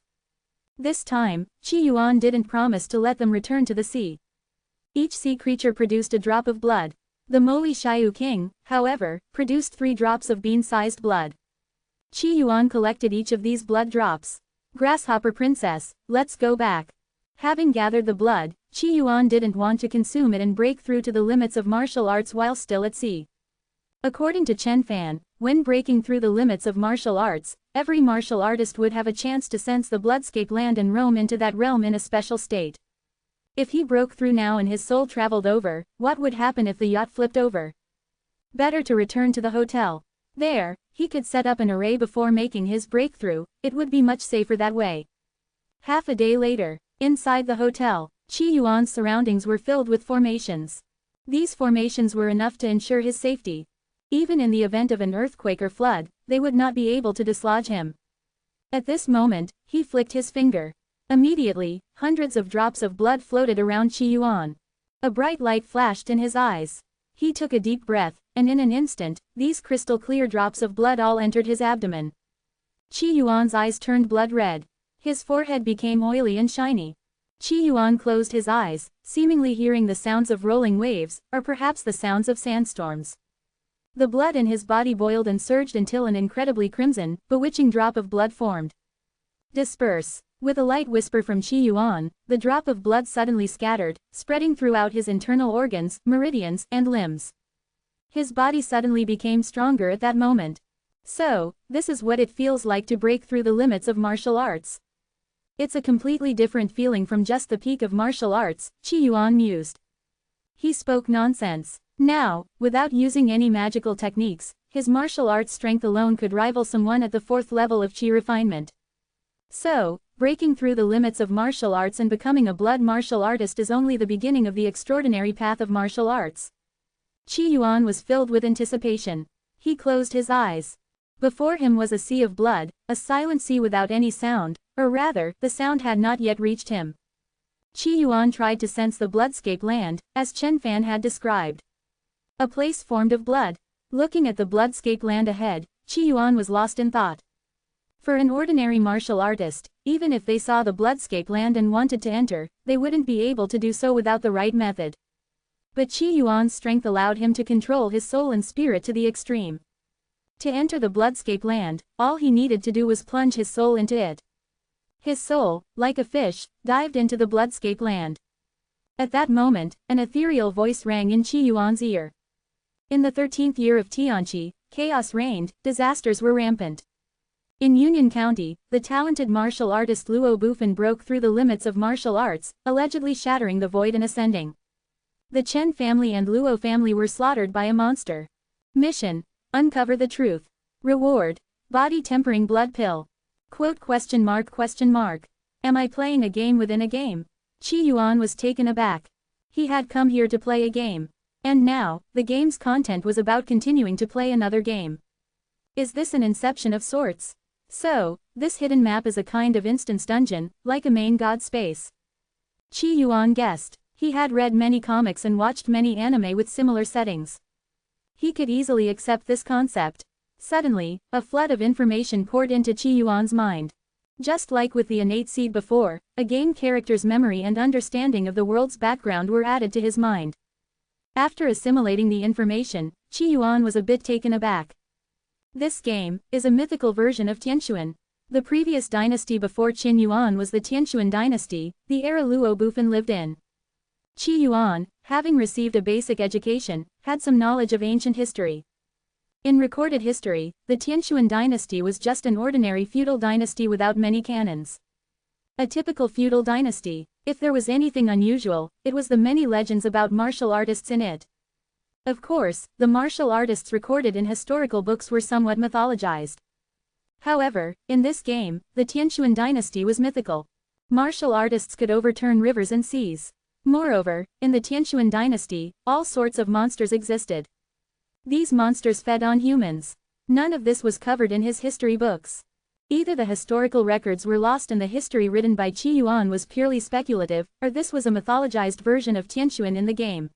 This time, Qi Yuan didn't promise to let them return to the sea. Each sea creature produced a drop of blood. The Moli Xiu King, however, produced 3 drops of bean-sized blood. Qi Yuan collected each of these blood drops. "Grasshopper Princess, let's go back." Having gathered the blood, Qi Yuan didn't want to consume it and break through to the limits of martial arts while still at sea. According to Chen Fan, when breaking through the limits of martial arts, every martial artist would have a chance to sense the bloodscape land and roam into that realm in a special state. If he broke through now and his soul traveled over, what would happen if the yacht flipped over? Better to return to the hotel. There, he could set up an array before making his breakthrough, it would be much safer that way. Half a day later, inside the hotel, Qi Yuan's surroundings were filled with formations. These formations were enough to ensure his safety. Even in the event of an earthquake or flood, they would not be able to dislodge him. At this moment, he flicked his finger. Immediately, hundreds of drops of blood floated around Qi Yuan. A bright light flashed in his eyes. He took a deep breath, and in an instant, these crystal-clear drops of blood all entered his abdomen. Qi Yuan's eyes turned blood red. His forehead became oily and shiny. Qi Yuan closed his eyes, seemingly hearing the sounds of rolling waves, or perhaps the sounds of sandstorms. The blood in his body boiled and surged until an incredibly crimson, bewitching drop of blood formed. "Disperse." With a light whisper from Qi Yuan, the drop of blood suddenly scattered, spreading throughout his internal organs, meridians, and limbs. His body suddenly became stronger at that moment. So, this is what it feels like to break through the limits of martial arts. It's a completely different feeling from just the peak of martial arts, Qi Yuan mused. He spoke nonsense. Now, without using any magical techniques, his martial arts strength alone could rival someone at the 4th level of Qi refinement. So, breaking through the limits of martial arts and becoming a blood martial artist is only the beginning of the extraordinary path of martial arts. Qi Yuan was filled with anticipation. He closed his eyes. Before him was a sea of blood, a silent sea without any sound, or rather, the sound had not yet reached him. Qi Yuan tried to sense the bloodscape land, as Chen Fan had described. A place formed of blood. Looking at the bloodscape land ahead, Qi Yuan was lost in thought. For an ordinary martial artist, even if they saw the bloodscape land and wanted to enter, they wouldn't be able to do so without the right method. But Qi Yuan's strength allowed him to control his soul and spirit to the extreme. To enter the bloodscape land, all he needed to do was plunge his soul into it. His soul, like a fish, dived into the bloodscape land. At that moment, an ethereal voice rang in Qi Yuan's ear. In the 13th year of Tianqi, chaos reigned, disasters were rampant. In Union County, the talented martial artist Luo Bufan broke through the limits of martial arts, allegedly shattering the void and ascending. The Chen family and Luo family were slaughtered by a monster. Mission: uncover the truth. Reward: body-tempering blood pill. Quote ? Am I playing a game within a game? Qi Yuan was taken aback. He had come here to play a game. And now, the game's content was about continuing to play another game. Is this an inception of sorts? So, this hidden map is a kind of instance dungeon, like a main god space. Qi Yuan guessed. He had read many comics and watched many anime with similar settings. He could easily accept this concept. Suddenly, a flood of information poured into Qi Yuan's mind. Just like with the innate seed before, a game character's memory and understanding of the world's background were added to his mind. After assimilating the information, Qi Yuan was a bit taken aback. This game is a mythical version of Tianquan. The previous dynasty before Qin Yuan was the Tianquan dynasty, the era Luo Bufan lived in. Qi Yuan, having received a basic education, had some knowledge of ancient history. In recorded history, the Tianquan dynasty was just an ordinary feudal dynasty without many canons. A typical feudal dynasty. If there was anything unusual, it was the many legends about martial artists in it. Of course, the martial artists recorded in historical books were somewhat mythologized. However, in this game, the Tianquan dynasty was mythical. Martial artists could overturn rivers and seas. Moreover, in the Tianquan dynasty, all sorts of monsters existed. These monsters fed on humans. None of this was covered in his history books. Either the historical records were lost and the history written by Qi Yuan was purely speculative, or this was a mythologized version of Tianquan in the game.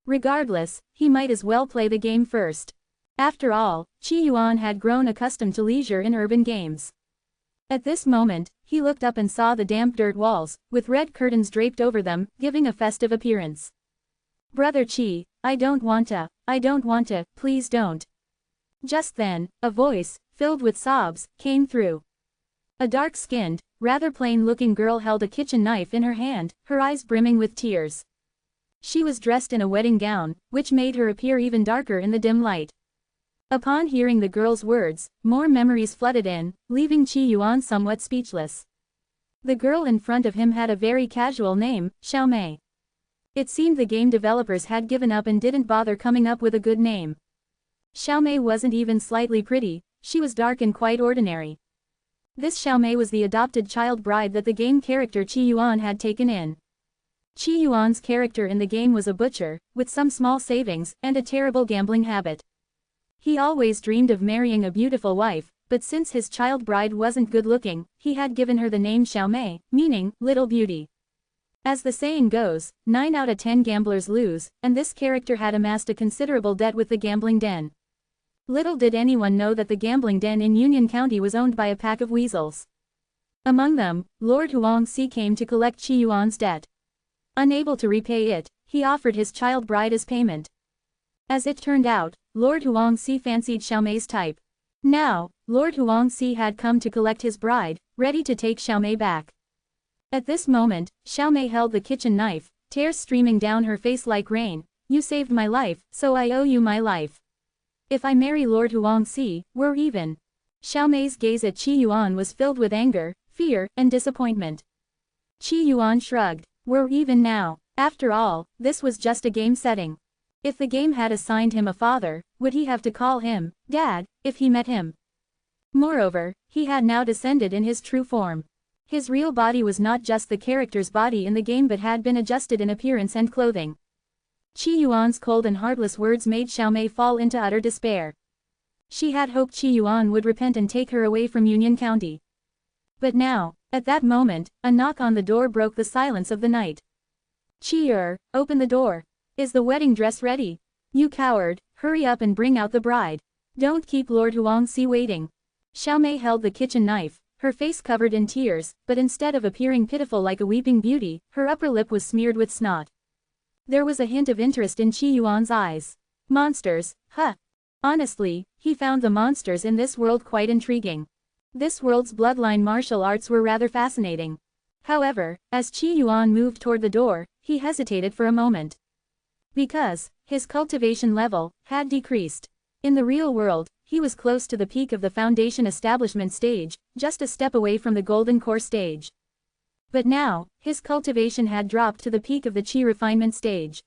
Regardless, he might as well play the game first. After all, Qi Yuan had grown accustomed to leisure in urban games. At this moment, he looked up and saw the damp dirt walls, with red curtains draped over them, giving a festive appearance. "Brother Qi, I don't want to, please don't." Just then, a voice, filled with sobs, came through. A dark-skinned, rather plain-looking girl held a kitchen knife in her hand, her eyes brimming with tears. She was dressed in a wedding gown, which made her appear even darker in the dim light. Upon hearing the girl's words, more memories flooded in, leaving Qi Yuan somewhat speechless. The girl in front of him had a very casual name, Xiaomei. It seemed the game developers had given up and didn't bother coming up with a good name. Xiaomei wasn't even slightly pretty, she was dark and quite ordinary. This Xiaomei was the adopted child bride that the game character Qi Yuan had taken in. Qi Yuan's character in the game was a butcher, with some small savings, and a terrible gambling habit. He always dreamed of marrying a beautiful wife, but since his child bride wasn't good-looking, he had given her the name Xiaomei, meaning, little beauty. As the saying goes, 9 out of 10 gamblers lose, and this character had amassed a considerable debt with the gambling den. Little did anyone know that the gambling den in Union County was owned by a pack of weasels. Among them, Lord Huangxi came to collect Qi Yuan's debt. Unable to repay it, he offered his child bride as payment. As it turned out, Lord Huangxi fancied Xiaomei's type. Now, Lord Huangxi had come to collect his bride, ready to take Xiaomei back. At this moment, Xiaomei held the kitchen knife, tears streaming down her face like rain. "You saved my life, so I owe you my life. If I marry Lord Huangxi, we're even." Xiaomei's gaze at Qi Yuan was filled with anger, fear, and disappointment. Qi Yuan shrugged. "We're even now. After all, this was just a game setting. If the game had assigned him a father, would he have to call him Dad if he met him? Moreover, he had now descended in his true form. His real body was not just the character's body in the game but had been adjusted in appearance and clothing." Qi Yuan's cold and heartless words made Xiaomei fall into utter despair. She had hoped Qi Yuan would repent and take her away from Union County. But now, at that moment, a knock on the door broke the silence of the night. "Qi, open the door. Is the wedding dress ready? You coward, hurry up and bring out the bride. Don't keep Lord Huangxi waiting." Xiaomei held the kitchen knife, her face covered in tears, but instead of appearing pitiful like a weeping beauty, her upper lip was smeared with snot. There was a hint of interest in Qi Yuan's eyes. Monsters, huh? Honestly, he found the monsters in this world quite intriguing. This world's bloodline martial arts were rather fascinating. However, as Qi Yuan moved toward the door, he hesitated for a moment. Because his cultivation level had decreased. In the real world, he was close to the peak of the foundation establishment stage, just a step away from the golden core stage. But now, his cultivation had dropped to the peak of the Qi refinement stage.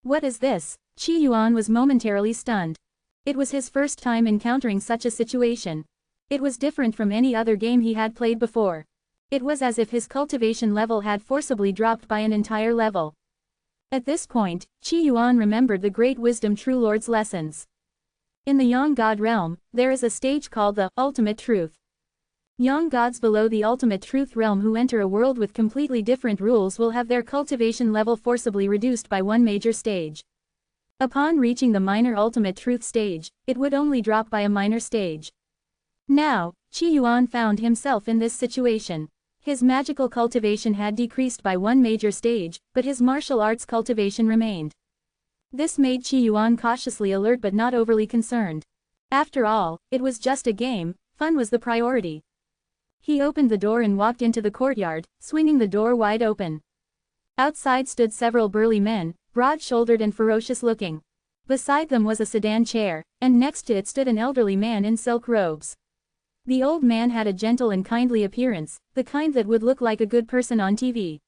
What is this? Qi Yuan was momentarily stunned. It was his first time encountering such a situation. It was different from any other game he had played before. It was as if his cultivation level had forcibly dropped by an entire level. At this point, Qi Yuan remembered the great wisdom True Lord's lessons. In the Yang God realm, there is a stage called the Ultimate Truth. Young gods below the Ultimate Truth realm who enter a world with completely different rules will have their cultivation level forcibly reduced by one major stage. Upon reaching the minor Ultimate Truth stage, it would only drop by a minor stage. Now, Qi Yuan found himself in this situation. His magical cultivation had decreased by one major stage, but his martial arts cultivation remained. This made Qi Yuan cautiously alert but not overly concerned. After all, it was just a game, fun was the priority. He opened the door and walked into the courtyard, swinging the door wide open. Outside stood several burly men, broad-shouldered and ferocious-looking. Beside them was a sedan chair, and next to it stood an elderly man in silk robes. The old man had a gentle and kindly appearance, the kind that would look like a good person on TV.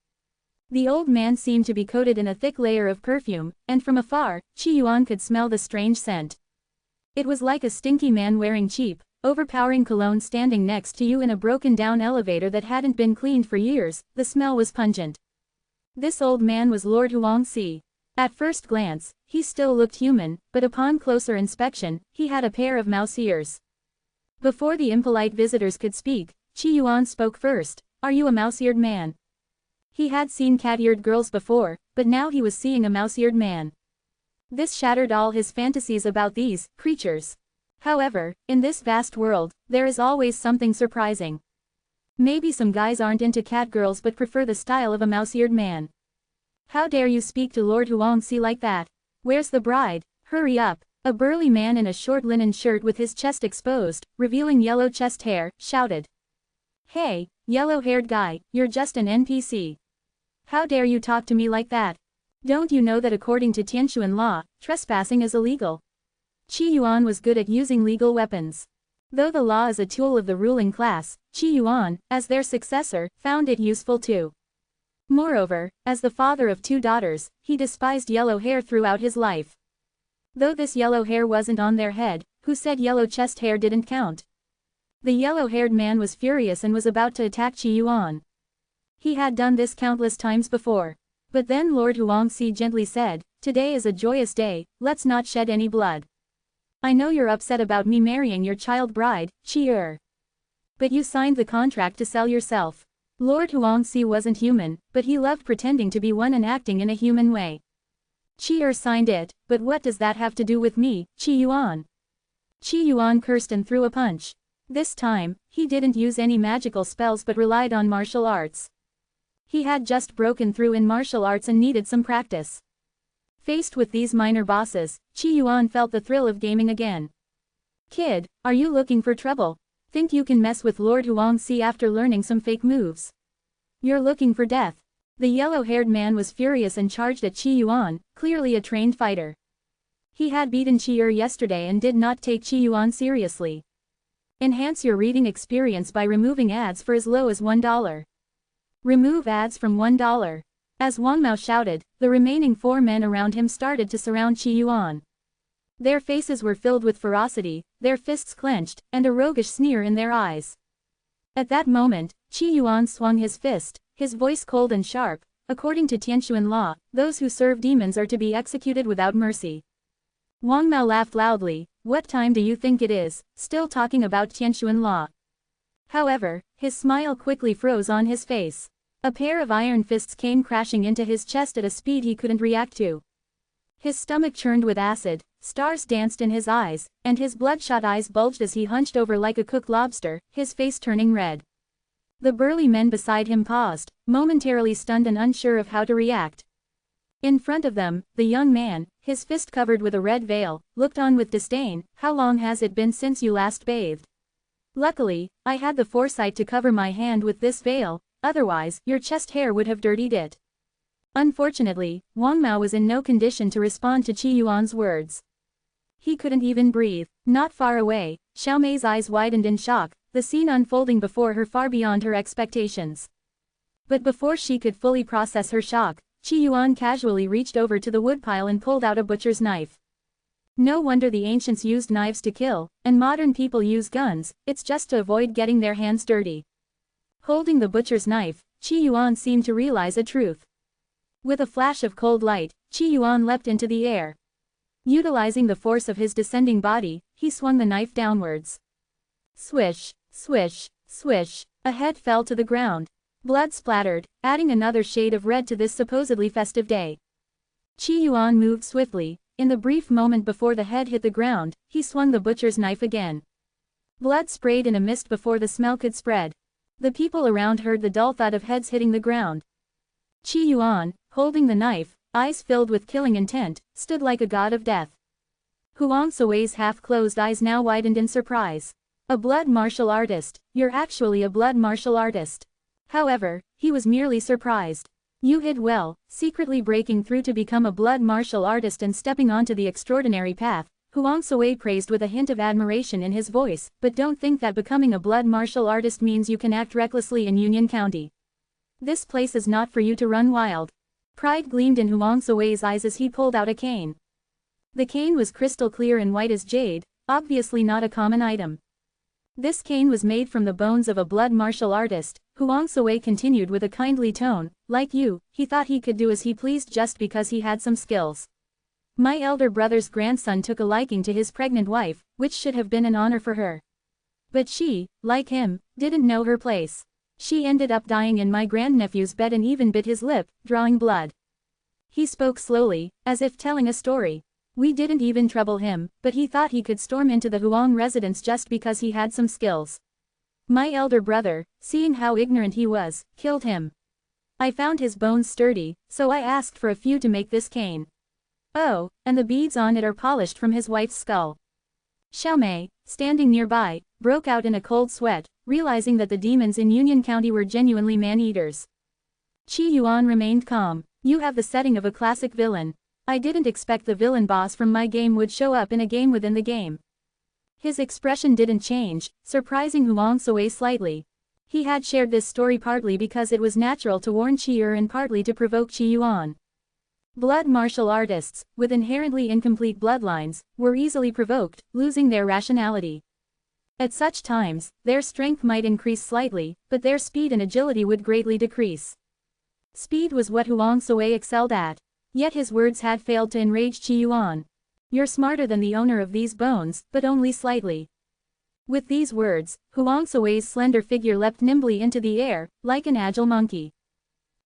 The old man seemed to be coated in a thick layer of perfume, and from afar, Qi Yuan could smell the strange scent. It was like a stinky man wearing cheap, overpowering cologne standing next to you in a broken-down elevator that hadn't been cleaned for years. The smell was pungent. This old man was Lord Huangxi. At first glance, he still looked human, but upon closer inspection, he had a pair of mouse ears. Before the impolite visitors could speak, Qi Yuan spoke first. "Are you a mouse-eared man?" He had seen cat-eared girls before, but now he was seeing a mouse-eared man. This shattered all his fantasies about these creatures. However, in this vast world, there is always something surprising. Maybe some guys aren't into cat girls but prefer the style of a mouse-eared man. "How dare you speak to Lord Huangxi like that? Where's the bride? Hurry up!" A burly man in a short linen shirt with his chest exposed, revealing yellow chest hair, shouted. "Hey, yellow-haired guy, you're just an NPC. How dare you talk to me like that? Don't you know that according to Tianshuan law, trespassing is illegal?" Qi Yuan was good at using legal weapons. Though the law is a tool of the ruling class, Qi Yuan, as their successor, found it useful too. Moreover, as the father of 2 daughters, he despised yellow hair throughout his life. Though this yellow hair wasn't on their head, who said yellow chest hair didn't count? The yellow-haired man was furious and was about to attack Qi Yuan. He had done this countless times before. But then Lord Huangxi gently said, "Today is a joyous day, let's not shed any blood. I know you're upset about me marrying your child bride, Qi. But you signed the contract to sell yourself." Lord Huangxi wasn't human, but he loved pretending to be one and acting in a human way. "Qi signed it, but what does that have to do with me, Qi Yuan?" Qi Yuan cursed and threw a punch. This time, he didn't use any magical spells but relied on martial arts. He had just broken through in martial arts and needed some practice. Faced with these minor bosses, Qi Yuan felt the thrill of gaming again. "Kid, are you looking for trouble? Think you can mess with Lord Huangxi after learning some fake moves? You're looking for death." The yellow-haired man was furious and charged at Qi Yuan, clearly a trained fighter. He had beaten Qi yesterday and did not take Qi Yuan seriously. Enhance your reading experience by removing ads for as low as $1. Remove ads from $1. As Wang Mao shouted, the remaining 4 men around him started to surround Qi Yuan. Their faces were filled with ferocity, their fists clenched, and a roguish sneer in their eyes. At that moment, Qi Yuan swung his fist, his voice cold and sharp. "According to Tianshuan law, those who serve demons are to be executed without mercy." Wang Mao laughed loudly. "What time do you think it is, still talking about Tianshuan law?" However, his smile quickly froze on his face. A pair of iron fists came crashing into his chest at a speed he couldn't react to. His stomach churned with acid, stars danced in his eyes, and his bloodshot eyes bulged as he hunched over like a cooked lobster, his face turning red. The burly men beside him paused, momentarily stunned and unsure of how to react. In front of them, the young man, his fist covered with a red veil, looked on with disdain. "How long has it been since you last bathed? Luckily, I had the foresight to cover my hand with this veil, otherwise, your chest hair would have dirtied it." Unfortunately, Wang Mao was in no condition to respond to Qi Yuan's words. He couldn't even breathe. Not far away, Xiao Mei's eyes widened in shock, the scene unfolding before her far beyond her expectations. But before she could fully process her shock, Qi Yuan casually reached over to the woodpile and pulled out a butcher's knife. No wonder the ancients used knives to kill, and modern people use guns, it's just to avoid getting their hands dirty. Holding the butcher's knife, Qi Yuan seemed to realize a truth. With a flash of cold light, Qi Yuan leapt into the air. Utilizing the force of his descending body, he swung the knife downwards. Swish, swish, swish, a head fell to the ground. Blood splattered, adding another shade of red to this supposedly festive day. Qi Yuan moved swiftly. In the brief moment before the head hit the ground, he swung the butcher's knife again. Blood sprayed in a mist before the smell could spread. The people around heard the dull thud of heads hitting the ground. Qi Yuan, holding the knife, eyes filled with killing intent, stood like a god of death. Huang Sui's half-closed eyes now widened in surprise. A blood martial artist, you're actually a blood martial artist. However, he was merely surprised. You hid well, secretly breaking through to become a blood martial artist and stepping onto the extraordinary path, Huang Sui praised with a hint of admiration in his voice, but don't think that becoming a blood martial artist means you can act recklessly in Union County. This place is not for you to run wild. Pride gleamed in Huang Sui's eyes as he pulled out a cane. The cane was crystal clear and white as jade, obviously not a common item. This cane was made from the bones of a blood martial artist, Huang Sui continued with a kindly tone, like you, he thought he could do as he pleased just because he had some skills. My elder brother's grandson took a liking to his pregnant wife, which should have been an honor for her. But she, like him, didn't know her place. She ended up dying in my grandnephew's bed and even bit his lip, drawing blood. He spoke slowly, as if telling a story. We didn't even trouble him, but he thought he could storm into the Huang residence just because he had some skills. My elder brother, seeing how ignorant he was, killed him. I found his bones sturdy, so I asked for a few to make this cane. Oh, and the beads on it are polished from his wife's skull. Xiaomei, standing nearby, broke out in a cold sweat, realizing that the demons in Union County were genuinely man-eaters. Qi Yuan remained calm. You have the setting of a classic villain. I didn't expect the villain boss from my game would show up in a game within the game. His expression didn't change, surprising Huang Sui slightly. He had shared this story partly because it was natural to warn Qi and partly to provoke Qi Yuan. Blood martial artists, with inherently incomplete bloodlines, were easily provoked, losing their rationality. At such times, their strength might increase slightly, but their speed and agility would greatly decrease. Speed was what Huang Sui excelled at. Yet his words had failed to enrage Qi Yuan. You're smarter than the owner of these bones, but only slightly. With these words, Huang Sui's slender figure leapt nimbly into the air, like an agile monkey.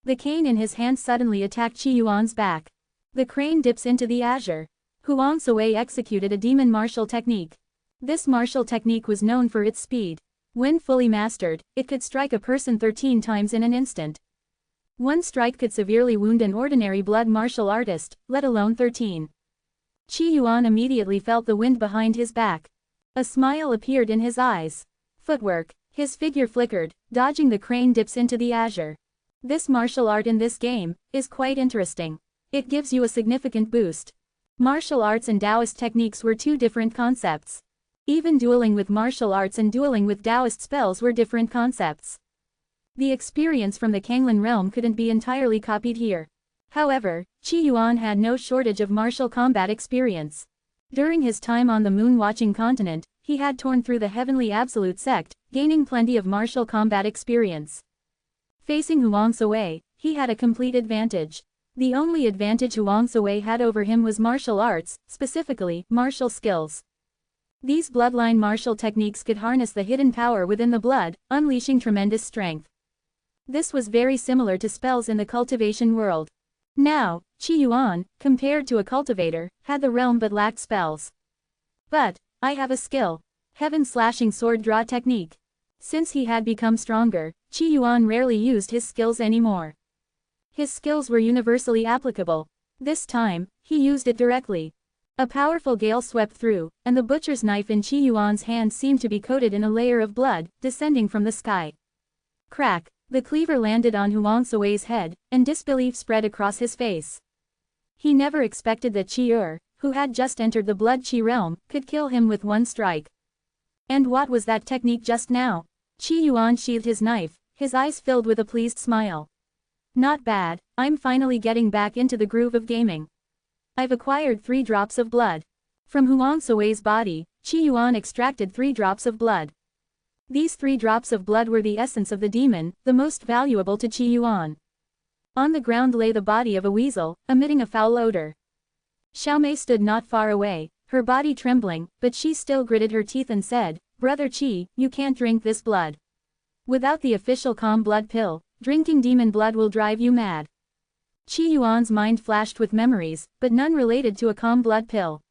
The cane in his hand suddenly attacked Qi Yuan's back. The crane dips into the azure. Huang Sui executed a demon martial technique. This martial technique was known for its speed. When fully mastered, it could strike a person 13 times in an instant. One strike could severely wound an ordinary blood martial artist, let alone 13. Qi Yuan immediately felt the wind behind his back. A smile appeared in his eyes. Footwork, his figure flickered, dodging the crane dips into the azure. This martial art in this game is quite interesting. It gives you a significant boost. Martial arts and Taoist techniques were two different concepts. Even dueling with martial arts and dueling with Taoist spells were different concepts. The experience from the Kanglan realm couldn't be entirely copied here. However, Qi Yuan had no shortage of martial combat experience. During his time on the moon-watching continent, he had torn through the Heavenly Absolute sect, gaining plenty of martial combat experience. Facing Huang Sui, he had a complete advantage. The only advantage Huang Sui had over him was martial arts, specifically, martial skills. These bloodline martial techniques could harness the hidden power within the blood, unleashing tremendous strength. This was very similar to spells in the cultivation world. Now, Qi Yuan, compared to a cultivator, had the realm but lacked spells. But, I have a skill. Heaven-slashing sword draw technique. Since he had become stronger, Qi Yuan rarely used his skills anymore. His skills were universally applicable. This time, he used it directly. A powerful gale swept through, and the butcher's knife in Qi Yuan's hand seemed to be coated in a layer of blood, descending from the sky. Crack, the cleaver landed on Huang Sui's head, and disbelief spread across his face. He never expected that Qi, who had just entered the blood Qi realm, could kill him with one strike. And what was that technique just now? Qi Yuan sheathed his knife, his eyes filled with a pleased smile. Not bad, I'm finally getting back into the groove of gaming. I've acquired 3 drops of blood. From Huang Sui's body, Qi Yuan extracted 3 drops of blood. These 3 drops of blood were the essence of the demon, the most valuable to Qi Yuan. On the ground lay the body of a weasel, emitting a foul odor. Xiaomei stood not far away, her body trembling, but she still gritted her teeth and said, Brother Qi, you can't drink this blood. Without the official calm blood pill, drinking demon blood will drive you mad. Qi Yuan's mind flashed with memories, but none related to a calm blood pill.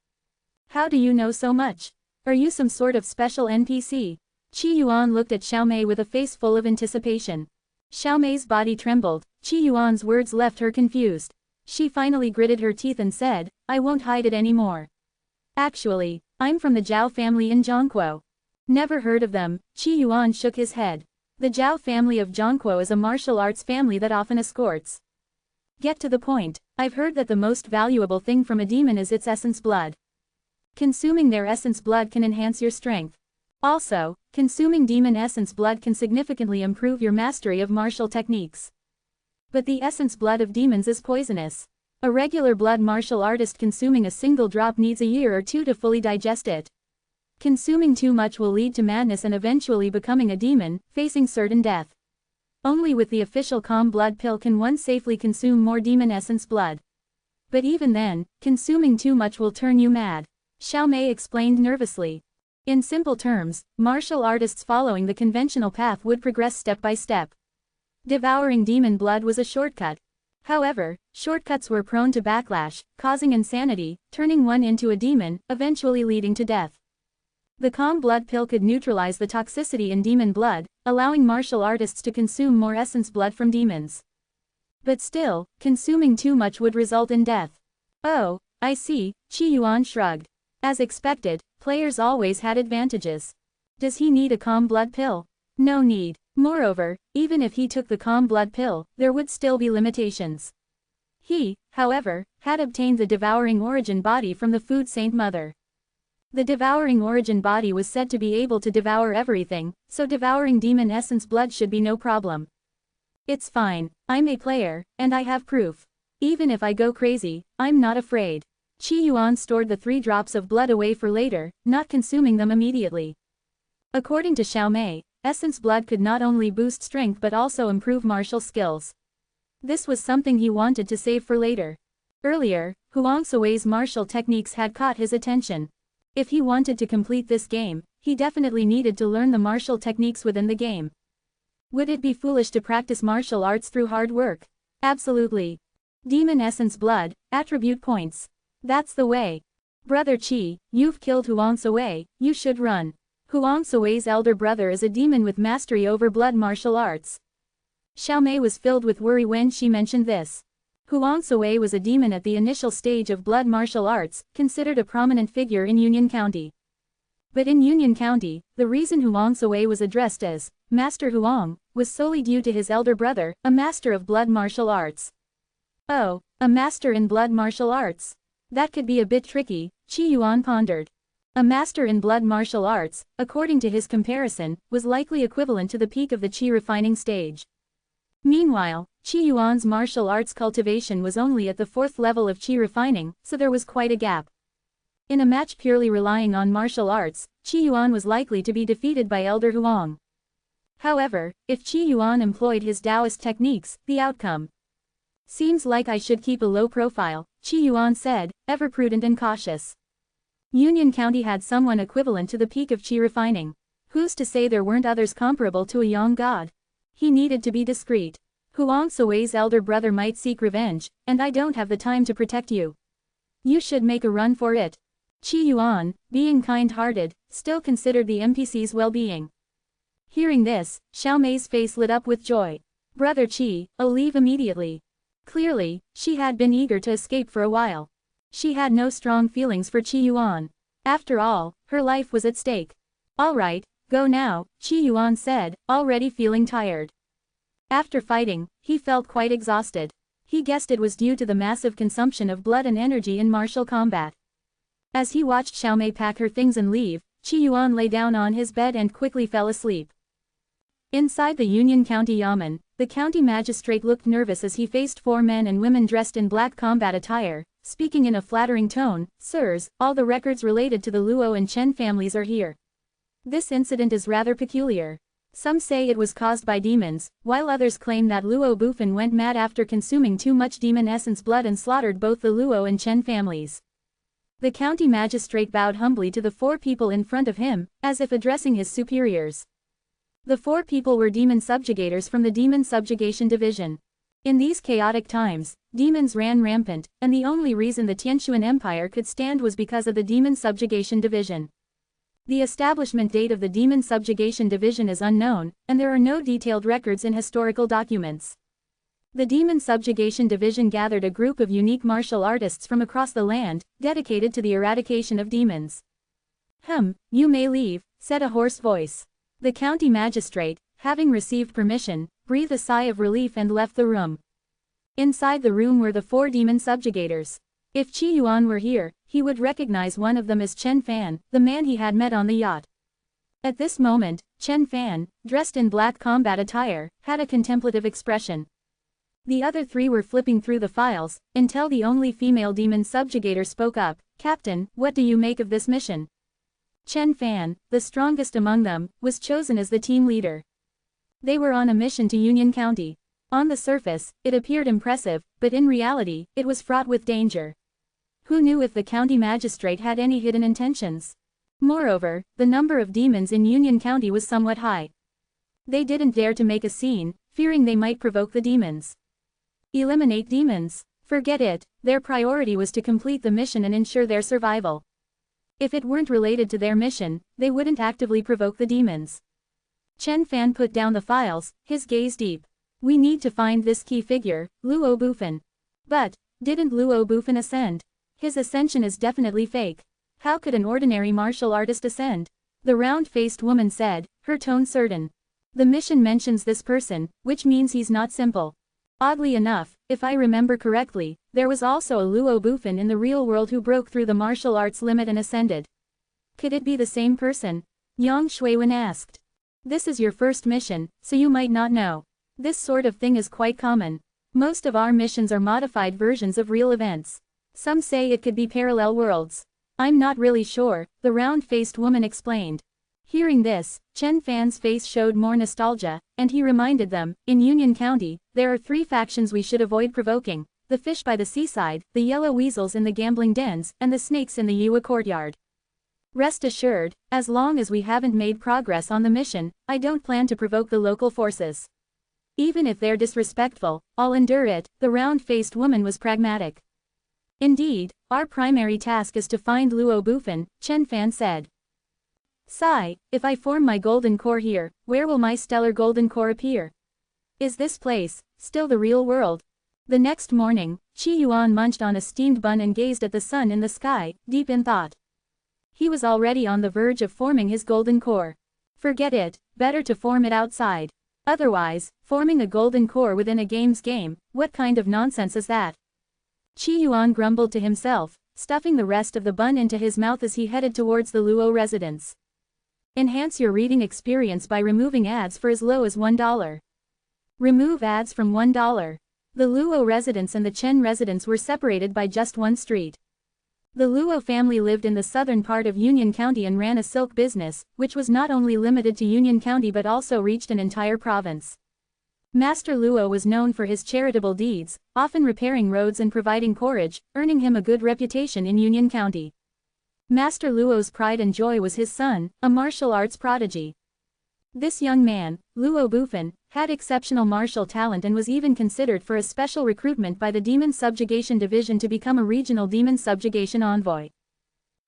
How do you know so much? Are you some sort of special NPC? Qi Yuan looked at Xiaomei with a face full of anticipation. Xiaomei's body trembled. Qi Yuan's words left her confused. She finally gritted her teeth and said, I won't hide it anymore. Actually, I'm from the Zhao family in Zhongguo. Never heard of them. Qi Yuan shook his head. The Zhao family of Zhongguo is a martial arts family that often escorts. Get to the point. I've heard that the most valuable thing from a demon is its essence blood. Consuming their essence blood can enhance your strength. Also, consuming demon essence blood can significantly improve your mastery of martial techniques. But the essence blood of demons is poisonous. A regular blood martial artist consuming a single drop needs a year or two to fully digest it. Consuming too much will lead to madness and eventually becoming a demon, facing certain death. Only with the official calm blood pill can one safely consume more demon essence blood. But even then, consuming too much will turn you mad. Xiaomei explained nervously. In simple terms, martial artists following the conventional path would progress step by step. Devouring demon blood was a shortcut. However, shortcuts were prone to backlash, causing insanity, turning one into a demon, eventually leading to death. The calm blood pill could neutralize the toxicity in demon blood, allowing martial artists to consume more essence blood from demons. But still, consuming too much would result in death. Oh, I see, Qi Yuan shrugged. As expected, players always had advantages. Does he need a calm blood pill? No need. Moreover, even if he took the calm blood pill, there would still be limitations. He, however, had obtained the devouring origin body from the food saint mother. The devouring origin body was said to be able to devour everything, so devouring demon essence blood should be no problem. It's fine, I'm a player, and I have proof. Even if I go crazy, I'm not afraid. Qi Yuan stored the 3 drops of blood away for later, not consuming them immediately. According to Xiaomei, essence blood could not only boost strength but also improve martial skills. This was something he wanted to save for later. Earlier, Huang Sui's martial techniques had caught his attention. If he wanted to complete this game, he definitely needed to learn the martial techniques within the game. Would it be foolish to practice martial arts through hard work? Absolutely. Demon essence blood, attribute points. That's the way. Brother Qi, you've killed Huang Sui, you should run. Huang Sui's elder brother is a demon with mastery over blood martial arts. Xiaomei was filled with worry when she mentioned this. Huang Sui was a demon at the initial stage of blood martial arts, considered a prominent figure in Union County. But in Union County, the reason Huang Sui was addressed as Master Huang was solely due to his elder brother, a master of blood martial arts. Oh, a master in blood martial arts? That could be a bit tricky, Qi Yuan pondered. A master in blood martial arts, according to his comparison, was likely equivalent to the peak of the Qi refining stage. Meanwhile, Qi Yuan's martial arts cultivation was only at the 4th level of Qi refining, so there was quite a gap. In a match purely relying on martial arts, Qi Yuan was likely to be defeated by Elder Huang. However, if Qi Yuan employed his Taoist techniques, the outcome. Seems like I should keep a low profile, Qi Yuan said, ever prudent and cautious. Union County had someone equivalent to the peak of Qi refining. Who's to say there weren't others comparable to a young god? He needed to be discreet. Huang Sui's elder brother might seek revenge, and I don't have the time to protect you. You should make a run for it. Qi Yuan, being kind-hearted, still considered the NPC's well-being. Hearing this, Xiaomei's face lit up with joy. Brother Qi, I'll leave immediately. Clearly, she had been eager to escape for a while. She had no strong feelings for Qi Yuan. After all, her life was at stake. All right, go now, Qi Yuan said, already feeling tired. After fighting, he felt quite exhausted. He guessed it was due to the massive consumption of blood and energy in martial combat. As he watched Xiaomei pack her things and leave, Qi Yuan lay down on his bed and quickly fell asleep. Inside the Union County Yamen, the county magistrate looked nervous as he faced 4 men and women dressed in black combat attire, speaking in a flattering tone, "Sirs, all the records related to the Luo and Chen families are here. This incident is rather peculiar. Some say it was caused by demons, while others claim that Luo Bufan went mad after consuming too much demon essence blood and slaughtered both the Luo and Chen families." The county magistrate bowed humbly to the 4 people in front of him, as if addressing his superiors. The 4 people were demon subjugators from the Demon Subjugation Division. In these chaotic times, demons ran rampant, and the only reason the Tianxuan Empire could stand was because of the Demon Subjugation Division. The establishment date of the Demon Subjugation Division is unknown, and there are no detailed records in historical documents. The Demon Subjugation Division gathered a group of unique martial artists from across the land, dedicated to the eradication of demons. You may leave, said a hoarse voice. The county magistrate, having received permission, breathed a sigh of relief and left the room. Inside the room were the 4 demon subjugators. If Qi Yuan were here, he would recognize one of them as Chen Fan, the man he had met on the yacht. At this moment, Chen Fan, dressed in black combat attire, had a contemplative expression. The other 3 were flipping through the files, until the only female demon subjugator spoke up. Captain, what do you make of this mission? Chen Fan, the strongest among them, was chosen as the team leader. They were on a mission to Union County. On the surface, it appeared impressive, but in reality, it was fraught with danger. Who knew if the county magistrate had any hidden intentions? Moreover, the number of demons in Union County was somewhat high. They didn't dare to make a scene, fearing they might provoke the demons. Eliminate demons? Forget it, their priority was to complete the mission and ensure their survival. If it weren't related to their mission, they wouldn't actively provoke the demons. Chen Fan put down the files, his gaze deep. We need to find this key figure, Luo Bufan. But, didn't Luo Bufan ascend? His ascension is definitely fake. How could an ordinary martial artist ascend? The round-faced woman said, her tone certain. The mission mentions this person, which means he's not simple. Oddly enough, if I remember correctly, there was also a Luo Bufan in the real world who broke through the martial arts limit and ascended. Could it be the same person? Yang Shuiwen asked. This is your first mission, so you might not know. This sort of thing is quite common. Most of our missions are modified versions of real events. Some say it could be parallel worlds. I'm not really sure, the round-faced woman explained. Hearing this, Chen Fan's face showed more nostalgia, and he reminded them, in Union County, there are 3 factions we should avoid provoking: the fish by the seaside, the yellow weasels in the gambling dens, and the snakes in the Yuwa courtyard. Rest assured, as long as we haven't made progress on the mission, I don't plan to provoke the local forces. Even if they're disrespectful, I'll endure it, the round-faced woman was pragmatic. Indeed, our primary task is to find Luo Bufan, Chen Fan said. Sigh, if I form my golden core here, where will my stellar golden core appear? Is this place still the real world? The next morning, Qi Yuan munched on a steamed bun and gazed at the sun in the sky, deep in thought. He was already on the verge of forming his golden core. Forget it, better to form it outside. Otherwise, forming a golden core within a game's game, what kind of nonsense is that? Qi Yuan grumbled to himself, stuffing the rest of the bun into his mouth as he headed towards the Luo residence. Enhance your reading experience by removing ads for as low as $1. Remove ads from $1. The Luo residence and the Chen residence were separated by just one street. The Luo family lived in the southern part of Union County and ran a silk business, which was not only limited to Union County but also reached an entire province. Master Luo was known for his charitable deeds, often repairing roads and providing forage, earning him a good reputation in Union County. Master Luo's pride and joy was his son, a martial arts prodigy. This young man, Luo Bufan, had exceptional martial talent and was even considered for a special recruitment by the Demon Subjugation Division to become a regional demon subjugation envoy.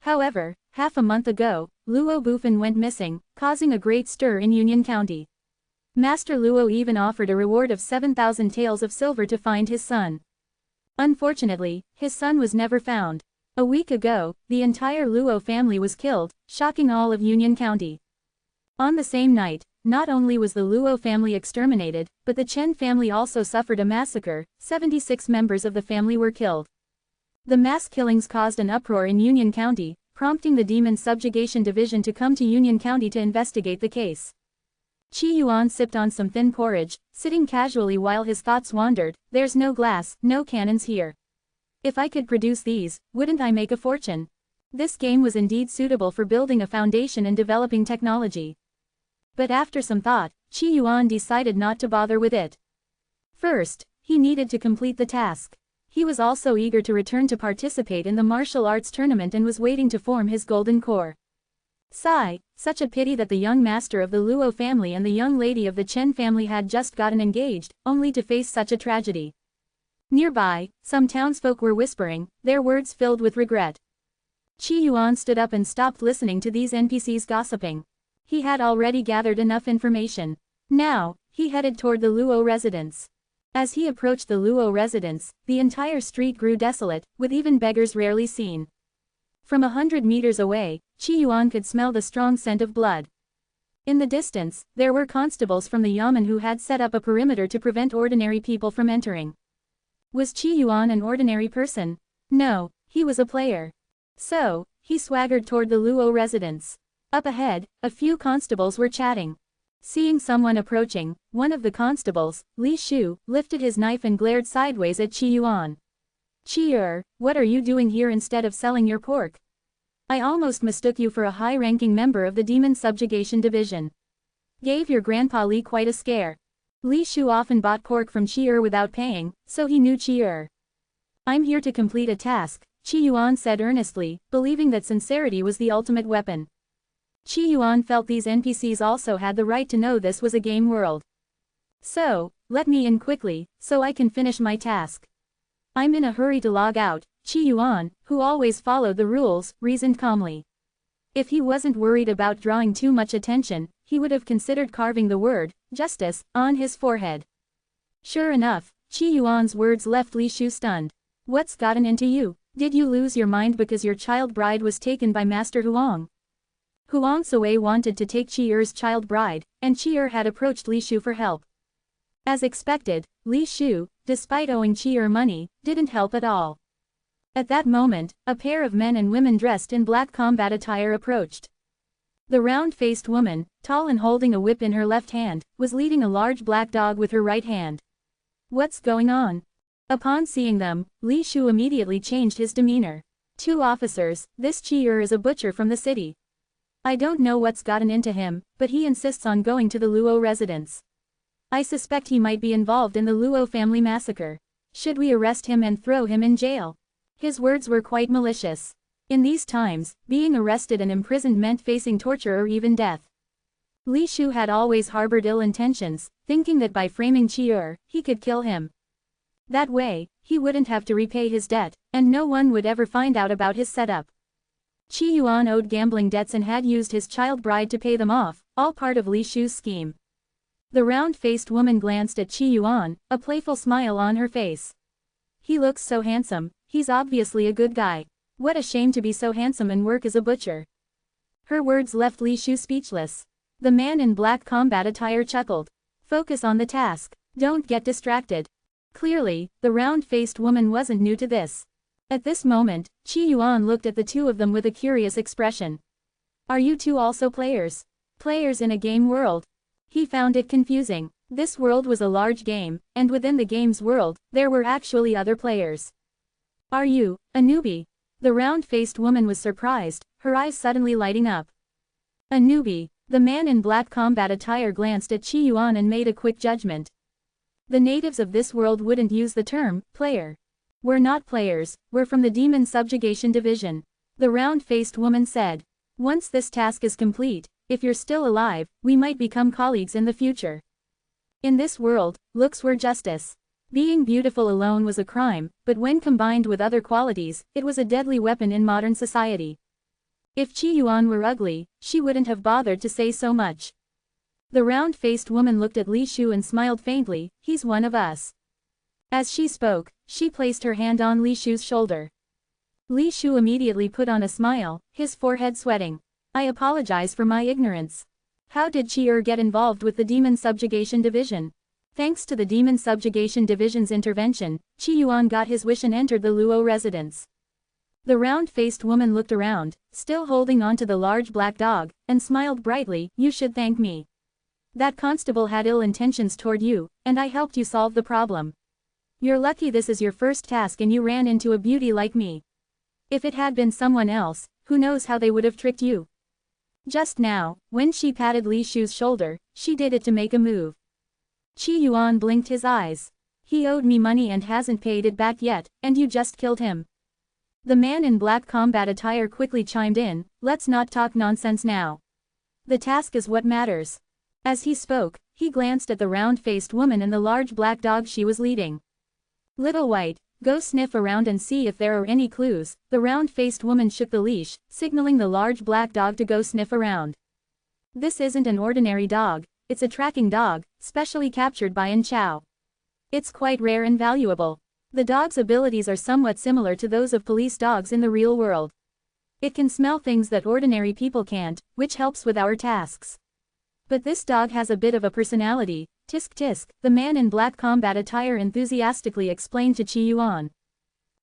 However, half a month ago, Luo Bufan went missing, causing a great stir in Union County. Master Luo even offered a reward of 7,000 taels of silver to find his son. Unfortunately, his son was never found. A week ago, the entire Luo family was killed, shocking all of Union County. On the same night, not only was the Luo family exterminated, but the Chen family also suffered a massacre. 76 members of the family were killed. The mass killings caused an uproar in Union County, prompting the Demon Subjugation Division to come to Union County to investigate the case. Qi Yuan sipped on some thin porridge, sitting casually while his thoughts wandered. There's no glass, no cannons here. If I could produce these, wouldn't I make a fortune? This game was indeed suitable for building a foundation and developing technology. But after some thought, Qi Yuan decided not to bother with it. First, he needed to complete the task. He was also eager to return to participate in the martial arts tournament and was waiting to form his golden core. Sigh, such a pity that the young master of the Luo family and the young lady of the Chen family had just gotten engaged, only to face such a tragedy. Nearby, some townsfolk were whispering, their words filled with regret. Qi Yuan stood up and stopped listening to these NPCs gossiping. He had already gathered enough information. Now, he headed toward the Luo residence. As he approached the Luo residence, the entire street grew desolate, with even beggars rarely seen. From 100 meters away, Qi Yuan could smell the strong scent of blood. In the distance, there were constables from the Yamen who had set up a perimeter to prevent ordinary people from entering. Was Qi Yuan an ordinary person? No, he was a player. So, he swaggered toward the Luo residence. Up ahead, a few constables were chatting. Seeing someone approaching, one of the constables, Li Shu, lifted his knife and glared sideways at Qi Yuan. Qi, what are you doing here instead of selling your pork? I almost mistook you for a high-ranking member of the Demon Subjugation Division. Gave your grandpa Li quite a scare. Li Shu often bought pork from Qi without paying, so he knew Qi. I'm here to complete a task, Qi Yuan said earnestly, believing that sincerity was the ultimate weapon. Qi Yuan felt these NPCs also had the right to know this was a game world. So, let me in quickly, so I can finish my task. I'm in a hurry to log out, Qi Yuan, who always followed the rules, reasoned calmly. If he wasn't worried about drawing too much attention, he would have considered carving the word, justice, on his forehead. Sure enough, Qi Yuan's words left Li Shu stunned. What's gotten into you? Did you lose your mind because your child bride was taken by Master Huang? Huang Sui wanted to take Qi child bride, and Qi had approached Li Shu for help. As expected, Li Shu, despite owing Qi money, didn't help at all. At that moment, a pair of men and women dressed in black combat attire approached. The round-faced woman, tall and holding a whip in her left hand, was leading a large black dog with her right hand. What's going on? Upon seeing them, Li Shu immediately changed his demeanor. Two officers, this Qi is a butcher from the city. I don't know what's gotten into him, but he insists on going to the Luo residence. I suspect he might be involved in the Luo family massacre. Should we arrest him and throw him in jail? His words were quite malicious. In these times, being arrested and imprisoned meant facing torture or even death. Li Shu had always harbored ill intentions, thinking that by framing Qi, he could kill him. That way, he wouldn't have to repay his debt, and no one would ever find out about his setup. Qi Yuan owed gambling debts and had used his child bride to pay them off, all part of Li Shu's scheme. The round-faced woman glanced at Qi Yuan, a playful smile on her face. He looks so handsome, he's obviously a good guy. What a shame to be so handsome and work as a butcher. Her words left Li Shu speechless. The man in black combat attire chuckled. Focus on the task. Don't get distracted. Clearly, the round-faced woman wasn't new to this. At this moment, Qi Yuan looked at the two of them with a curious expression. Are you two also players? Players in a game world? He found it confusing. This world was a large game, and within the game's world, there were actually other players. Are you a newbie? The round-faced woman was surprised, her eyes suddenly lighting up. A newbie. The man in black combat attire glanced at Qi Yuan and made a quick judgment. The natives of this world wouldn't use the term player. We're not players, we're from the Demon Subjugation Division. The round-faced woman said. Once this task is complete, if you're still alive, we might become colleagues in the future. In this world, looks were justice. Being beautiful alone was a crime, but when combined with other qualities, it was a deadly weapon in modern society. If Qi Yuan were ugly, she wouldn't have bothered to say so much. The round-faced woman looked at Li Shu and smiled faintly, he's one of us. As she spoke, she placed her hand on Li Shu's shoulder. Li Shu immediately put on a smile, his forehead sweating. I apologize for my ignorance. How did Qi get involved with the Demon Subjugation Division? Thanks to the Demon Subjugation Division's intervention, Qi Yuan got his wish and entered the Luo residence. The round-faced woman looked around, still holding onto the large black dog, and smiled brightly, you should thank me. That constable had ill intentions toward you, and I helped you solve the problem. You're lucky this is your first task and you ran into a beauty like me. If it had been someone else, who knows how they would have tricked you. Just now, when she patted Li Shu's shoulder, she did it to make a move. Qi Yuan blinked his eyes. He owed me money and hasn't paid it back yet, and you just killed him. The man in black combat attire quickly chimed in, let's not talk nonsense now. The task is what matters. As he spoke, he glanced at the round-faced woman and the large black dog she was leading. Little White, Go sniff around and see if there are any clues. The round-faced woman shook the leash, signaling the large black dog to go sniff around. This isn't an ordinary dog, it's a tracking dog, specially captured by An Chao. It's quite rare and valuable. The dog's abilities are somewhat similar to those of police dogs in the real world. It can smell things that ordinary people can't, which helps with our tasks. But this dog has a bit of a personality. Tisk tisk, the man in black combat attire enthusiastically explained to Qi Yuan.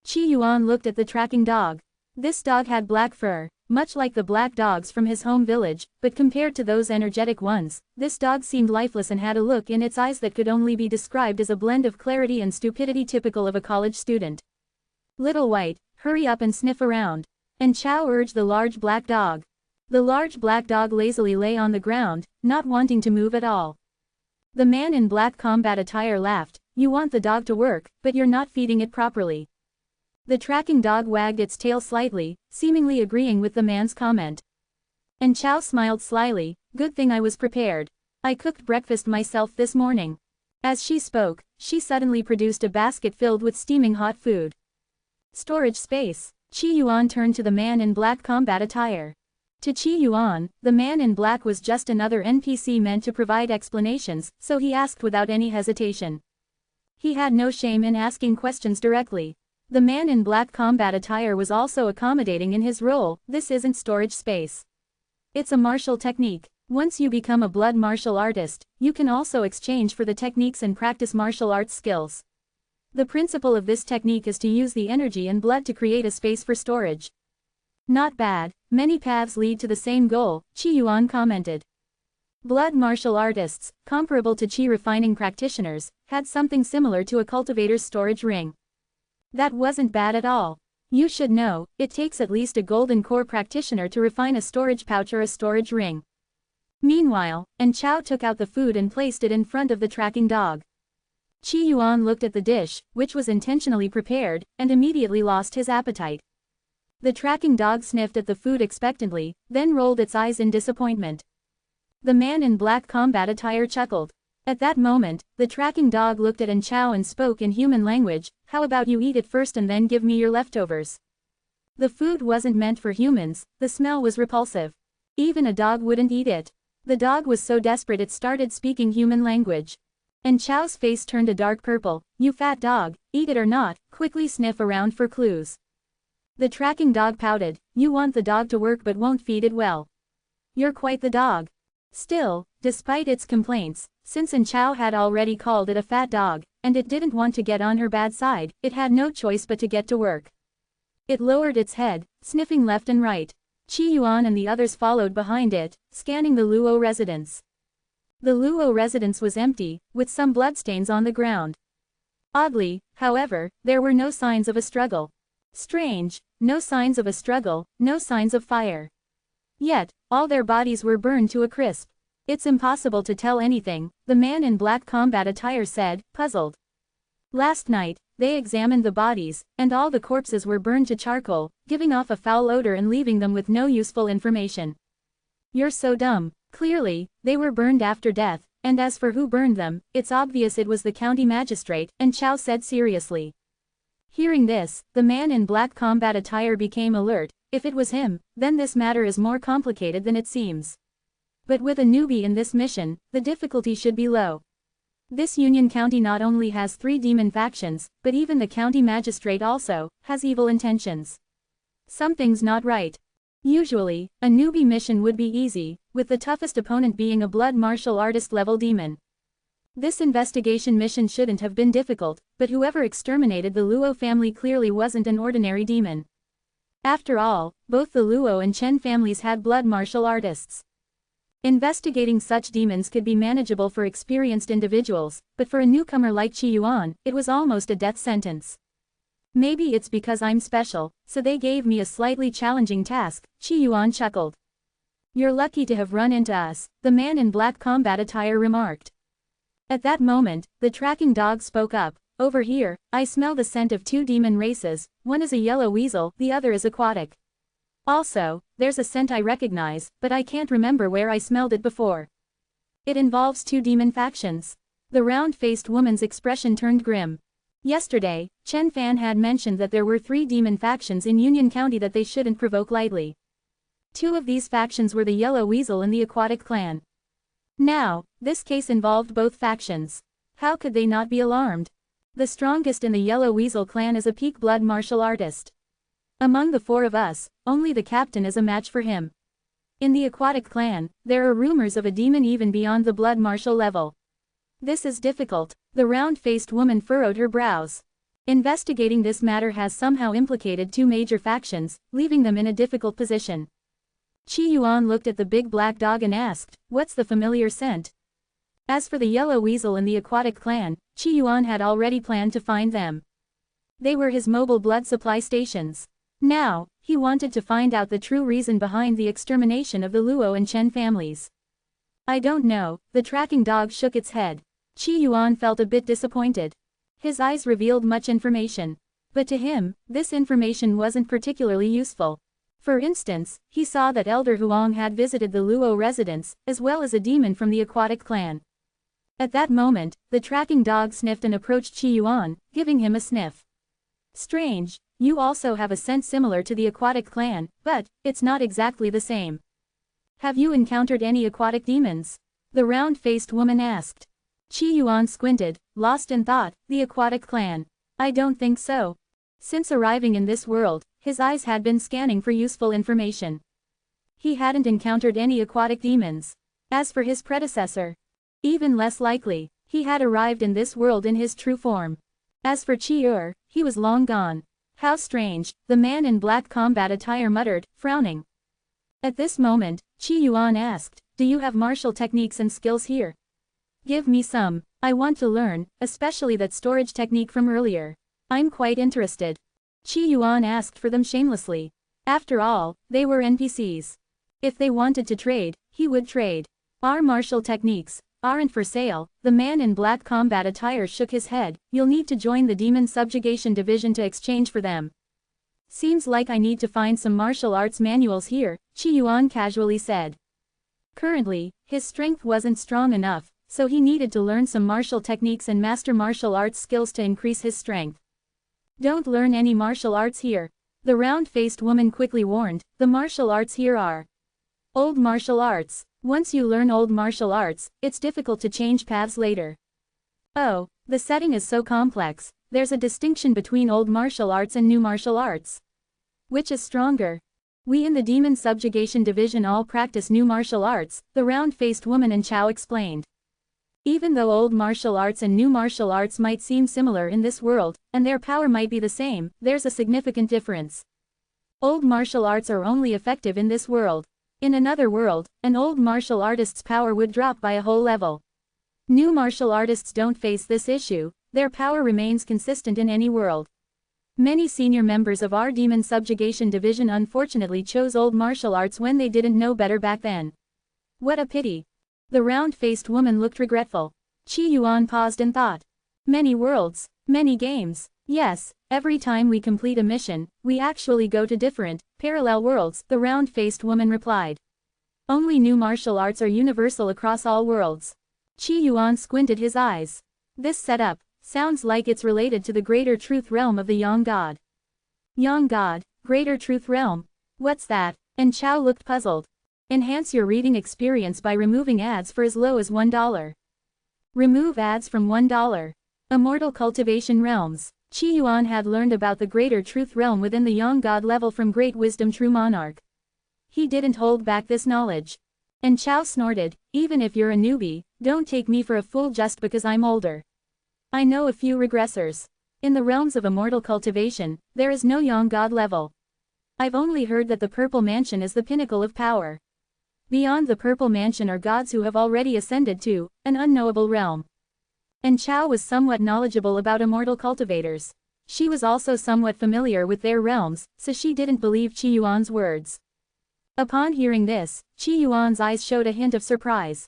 Qi Yuan looked at the tracking dog. This dog had black fur, much like the black dogs from his home village, but compared to those energetic ones, this dog seemed lifeless and had a look in its eyes that could only be described as a blend of clarity and stupidity typical of a college student. Little White, hurry up and sniff around. An Chao urged the large black dog. The large black dog lazily lay on the ground, not wanting to move at all. The man in black combat attire laughed. You want the dog to work, but you're not feeding it properly. The tracking dog wagged its tail slightly, seemingly agreeing with the man's comment. An Chao smiled slyly. Good thing I was prepared. I cooked breakfast myself this morning. As she spoke, she suddenly produced a basket filled with steaming hot food. Storage space. Qi Yuan turned to the man in black combat attire. To Qi Yuan, the man in black was just another NPC meant to provide explanations, so he asked without any hesitation. He had no shame in asking questions directly. The man in black combat attire was also accommodating in his role. This isn't storage space. It's a martial technique. Once you become a blood martial artist, you can also exchange for the techniques and practice martial arts skills. The principle of this technique is to use the energy and blood to create a space for storage. Not bad, many paths lead to the same goal, Qi Yuan commented. Blood martial artists, comparable to Qi refining practitioners, had something similar to a cultivator's storage ring. That wasn't bad at all. You should know, it takes at least a golden core practitioner to refine a storage pouch or a storage ring. Meanwhile, An Chao took out the food and placed it in front of the tracking dog. Qi Yuan looked at the dish, which was intentionally prepared, and immediately lost his appetite. The tracking dog sniffed at the food expectantly, then rolled its eyes in disappointment. The man in black combat attire chuckled. At that moment, the tracking dog looked at An Chao and spoke in human language. How about you eat it first and then give me your leftovers? The food wasn't meant for humans, the smell was repulsive. Even a dog wouldn't eat it. The dog was so desperate it started speaking human language. An Chao's face turned a dark purple. You fat dog, eat it or not, quickly sniff around for clues. The tracking dog pouted. You want the dog to work but won't feed it well. You're quite the dog. Still, despite its complaints, since An Chao had already called it a fat dog, and it didn't want to get on her bad side, it had no choice but to get to work. It lowered its head, sniffing left and right. Qi Yuan and the others followed behind it, scanning the Luo residence. The Luo residence was empty, with some bloodstains on the ground. Oddly, however, there were no signs of a struggle. Strange, no signs of a struggle, no signs of fire. Yet, all their bodies were burned to a crisp. It's impossible to tell anything, the man in black combat attire said, puzzled. Last night, they examined the bodies, and all the corpses were burned to charcoal, giving off a foul odor and leaving them with no useful information. You're so dumb. Clearly, they were burned after death, and as for who burned them, it's obvious it was the county magistrate, An Chao said seriously. Hearing this, the man in black combat attire became alert. If it was him, then this matter is more complicated than it seems. But with a newbie in this mission, the difficulty should be low. This Union County not only has 3 demon factions, but even the county magistrate also has evil intentions. Something's not right. Usually, a newbie mission would be easy, with the toughest opponent being a blood martial artist level demon. This investigation mission shouldn't have been difficult, but whoever exterminated the Luo family clearly wasn't an ordinary demon. After all, both the Luo and Chen families had blood martial artists. Investigating such demons could be manageable for experienced individuals, but for a newcomer like Qi Yuan, it was almost a death sentence. Maybe it's because I'm special, so they gave me a slightly challenging task, Qi Yuan chuckled. You're lucky to have run into us, the man in black combat attire remarked. At that moment, the tracking dog spoke up. Over here, I smell the scent of 2 demon races, one is a yellow weasel, the other is aquatic. Also, there's a scent I recognize, but I can't remember where I smelled it before. It involves 2 demon factions. The round-faced woman's expression turned grim. Yesterday, Chen Fan had mentioned that there were 3 demon factions in Union County that they shouldn't provoke lightly. 2 of these factions were the Yellow Weasel and the Aquatic Clan. Now, this case involved both factions. How could they not be alarmed? The strongest in the Yellow Weasel clan is a peak blood martial artist. Among the 4 of us, only the captain is a match for him. In the Aquatic Clan, there are rumors of a demon even beyond the blood martial level. This is difficult. The round-faced woman furrowed her brows. Investigating this matter has somehow implicated 2 major factions, leaving them in a difficult position. Qi Yuan looked at the big black dog and asked, "What's the familiar scent?" As for the Yellow Weasel and the Aquatic Clan, Qi Yuan had already planned to find them. They were his mobile blood supply stations. Now, he wanted to find out the true reason behind the extermination of the Luo and Chen families. I don't know, the tracking dog shook its head. Qi Yuan felt a bit disappointed. His eyes revealed much information. But to him, this information wasn't particularly useful. For instance, he saw that Elder Huang had visited the Luo residence, as well as a demon from the Aquatic Clan. At that moment, the tracking dog sniffed and approached Qi Yuan, giving him a sniff. Strange, you also have a scent similar to the Aquatic Clan, but it's not exactly the same. Have you encountered any aquatic demons? The round-faced woman asked. Qi Yuan squinted, lost in thought. The Aquatic Clan. I don't think so. Since arriving in this world, his eyes had been scanning for useful information. He hadn't encountered any aquatic demons. As for his predecessor, even less likely, he had arrived in this world in his true form. As for Qi, he was long gone. How strange, the man in black combat attire muttered, frowning. At this moment, Qi Yuan asked, "Do you have martial techniques and skills here? Give me some. I want to learn, especially that storage technique from earlier. I'm quite interested." Qi Yuan asked for them shamelessly. After all, they were NPCs. If they wanted to trade, he would trade. Our martial techniques aren't for sale. The man in black combat attire shook his head. You'll need to join the Demon Subjugation Division to exchange for them. Seems like I need to find some martial arts manuals here, Qi Yuan casually said. Currently, his strength wasn't strong enough, so he needed to learn some martial techniques and master martial arts skills to increase his strength. Don't learn any martial arts here. The round-faced woman quickly warned. The martial arts here are old martial arts. Once you learn old martial arts, it's difficult to change paths later. Oh, the setting is so complex. There's a distinction between old martial arts and new martial arts. Which is stronger? We in the Demon Subjugation Division all practice new martial arts, the round-faced woman and Chao explained. Even though old martial arts and new martial arts might seem similar in this world, and their power might be the same, there's a significant difference. Old martial arts are only effective in this world. In another world, an old martial artist's power would drop by a whole level. New martial artists don't face this issue, their power remains consistent in any world. Many senior members of our Demon Subjugation Division unfortunately chose old martial arts when they didn't know better back then. What a pity. The round-faced woman looked regretful. Qi Yuan paused and thought. Many worlds, many games. Yes, every time we complete a mission, we actually go to different, parallel worlds, the round-faced woman replied. Only new martial arts are universal across all worlds. Qi Yuan squinted his eyes. This setup sounds like it's related to the Greater Truth Realm of the Yang God. Yang God, Greater Truth Realm. What's that? And Chao looked puzzled. Enhance your reading experience by removing ads for as low as $1. Remove ads from $1. Immortal Cultivation Realms. Qi Yuan had learned about the Greater Truth Realm within the Yang God level from Great Wisdom True Monarch. He didn't hold back this knowledge. And Chao snorted, even if you're a newbie, don't take me for a fool just because I'm older. I know a few regressors. In the realms of Immortal Cultivation, there is no Yang God level. I've only heard that the Purple Mansion is the pinnacle of power. Beyond the Purple Mansion are gods who have already ascended to an unknowable realm. And Chao was somewhat knowledgeable about immortal cultivators. She was also somewhat familiar with their realms, so she didn't believe Qi Yuan's words. Upon hearing this, Qi Yuan's eyes showed a hint of surprise.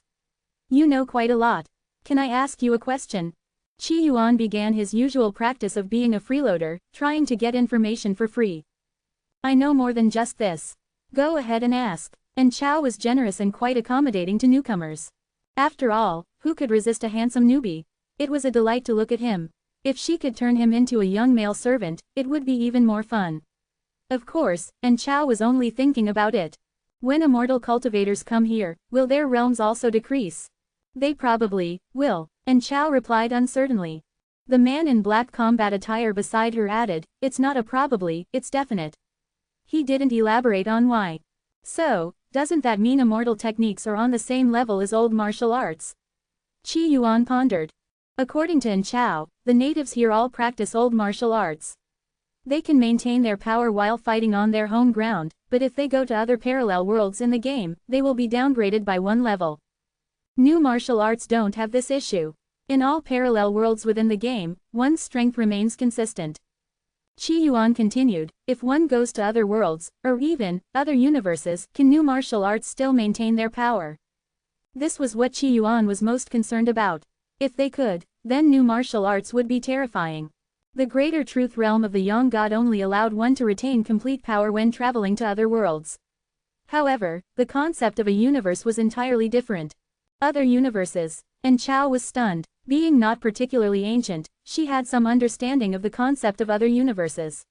You know quite a lot. Can I ask you a question? Qi Yuan began his usual practice of being a freeloader, trying to get information for free. I know more than just this. Go ahead and ask. And Chao was generous and quite accommodating to newcomers. After all, who could resist a handsome newbie? It was a delight to look at him. If she could turn him into a young male servant, it would be even more fun. Of course, and Chao was only thinking about it. When immortal cultivators come here, will their realms also decrease? They probably will, and Chao replied uncertainly. The man in black combat attire beside her added, it's not a probably, it's definite. He didn't elaborate on why. So, doesn't that mean immortal techniques are on the same level as old martial arts? Qi Yuan pondered. According to Chao, the natives here all practice old martial arts. They can maintain their power while fighting on their home ground, but if they go to other parallel worlds in the game, they will be downgraded by one level. New martial arts don't have this issue. In all parallel worlds within the game, one's strength remains consistent. Qi Yuan continued, if one goes to other worlds, or even, other universes, can new martial arts still maintain their power? This was what Qi Yuan was most concerned about. If they could, then new martial arts would be terrifying. The greater truth realm of the Yang God only allowed one to retain complete power when traveling to other worlds. However, the concept of a universe was entirely different. Other universes. And Chao was stunned. Being not particularly ancient, she had some understanding of the concept of other universes.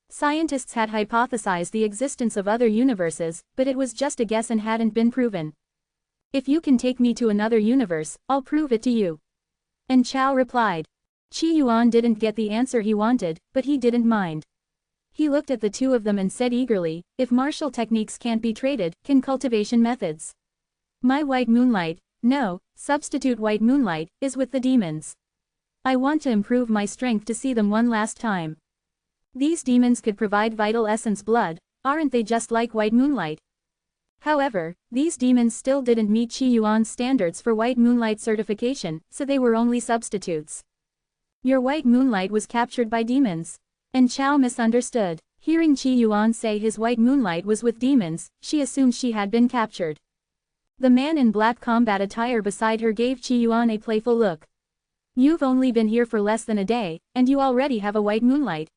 Scientists had hypothesized the existence of other universes, but it was just a guess and hadn't been proven. If you can take me to another universe, I'll prove it to you. And Chao replied. Qi Yuan didn't get the answer he wanted, but he didn't mind. He looked at the two of them and said eagerly, if martial techniques can't be traded, can cultivation methods? My white moonlight, no, substitute white moonlight, is with the demons. I want to improve my strength to see them one last time. These demons could provide vital essence blood, aren't they just like white moonlight? However, these demons still didn't meet Qi Yuan's standards for white moonlight certification, so they were only substitutes. Your white moonlight was captured by demons. And Chao misunderstood. Hearing Qi Yuan say his white moonlight was with demons, she assumed she had been captured. The man in black combat attire beside her gave Qi Yuan a playful look. You've only been here for less than a day, and you already have a white moonlight.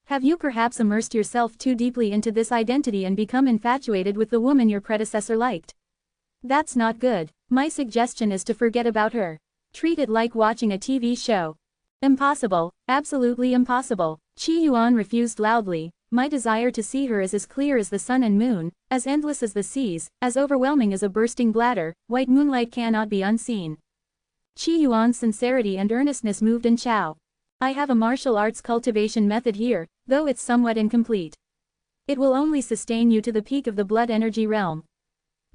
Have you perhaps immersed yourself too deeply into this identity and become infatuated with the woman your predecessor liked? That's not good. My suggestion is to forget about her. Treat it like watching a TV show. Impossible, absolutely impossible. Qi Yuan refused loudly. My desire to see her is as clear as the sun and moon, as endless as the seas, as overwhelming as a bursting bladder. White moonlight cannot be unseen. Qi Yuan's sincerity and earnestness moved in Chao. I have a martial arts cultivation method here, though it's somewhat incomplete. It will only sustain you to the peak of the blood energy realm.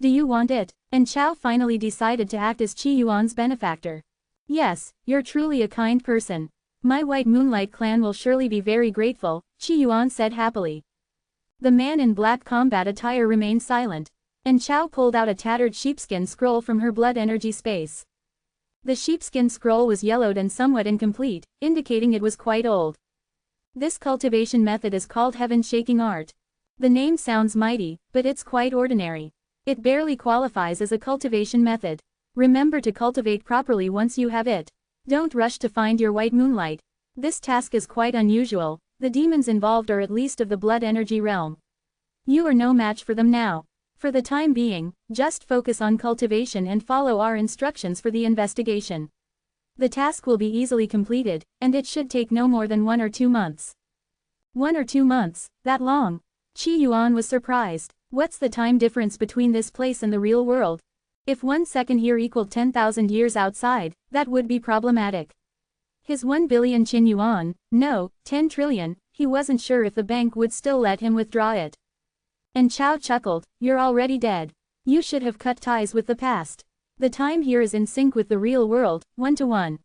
Do you want it? And Chao finally decided to act as Qi Yuan's benefactor. Yes, you're truly a kind person. My white moonlight clan will surely be very grateful, Qi Yuan said happily. The man in black combat attire remained silent. And Chao pulled out a tattered sheepskin scroll from her blood energy space. The sheepskin scroll was yellowed and somewhat incomplete, indicating it was quite old. This cultivation method is called heaven-shaking art. The name sounds mighty, but it's quite ordinary. It barely qualifies as a cultivation method. Remember to cultivate properly once you have it. Don't rush to find your white moonlight. This task is quite unusual. The demons involved are at least of the blood energy realm. You are no match for them now. For the time being, just focus on cultivation and follow our instructions for the investigation. The task will be easily completed, and it should take no more than 1 or 2 months. 1 or 2 months, that long? Qi Yuan was surprised. What's the time difference between this place and the real world? If 1 second here equaled 10,000 years outside, that would be problematic. His 1 billion Qin Yuan, no, 10 trillion, he wasn't sure if the bank would still let him withdraw it. And Chao chuckled, you're already dead. You should have cut ties with the past. The time here is in sync with the real world, 1 to 1.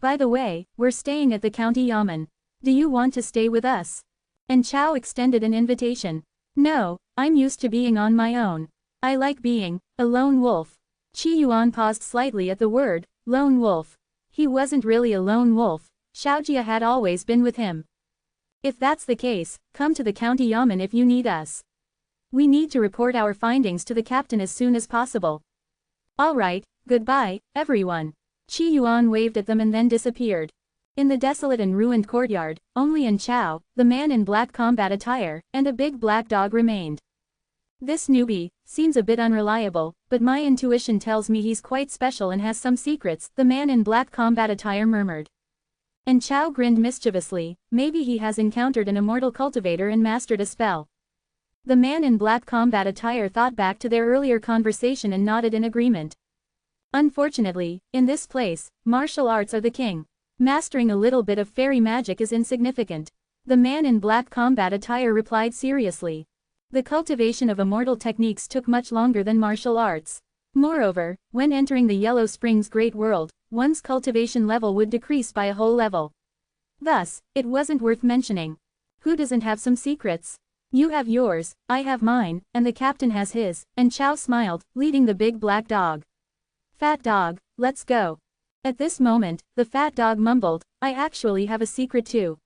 By the way, we're staying at the county yamen. Do you want to stay with us? And Chao extended an invitation. No, I'm used to being on my own. I like being a lone wolf. Qi Yuan paused slightly at the word, lone wolf. He wasn't really a lone wolf. Xiaojia had always been with him. If that's the case, come to the county yamen if you need us. We need to report our findings to the captain as soon as possible. All right, goodbye, everyone. Qi Yuan waved at them and then disappeared. In the desolate and ruined courtyard, only Chao, the man in black combat attire, and a big black dog remained. This newbie seems a bit unreliable, but my intuition tells me he's quite special and has some secrets, the man in black combat attire murmured. And Chao grinned mischievously, maybe he has encountered an immortal cultivator and mastered a spell. The man in black combat attire thought back to their earlier conversation and nodded in agreement. Unfortunately, in this place, martial arts are the king. Mastering a little bit of fairy magic is insignificant. The man in black combat attire replied seriously. The cultivation of immortal techniques took much longer than martial arts. Moreover, when entering the Yellow Springs Great World, one's cultivation level would decrease by a whole level. Thus, it wasn't worth mentioning. Who doesn't have some secrets? You have yours, I have mine, and the captain has his, and Chao smiled, leading the big black dog. Fat dog, let's go. At this moment, the fat dog mumbled, I actually have a secret too.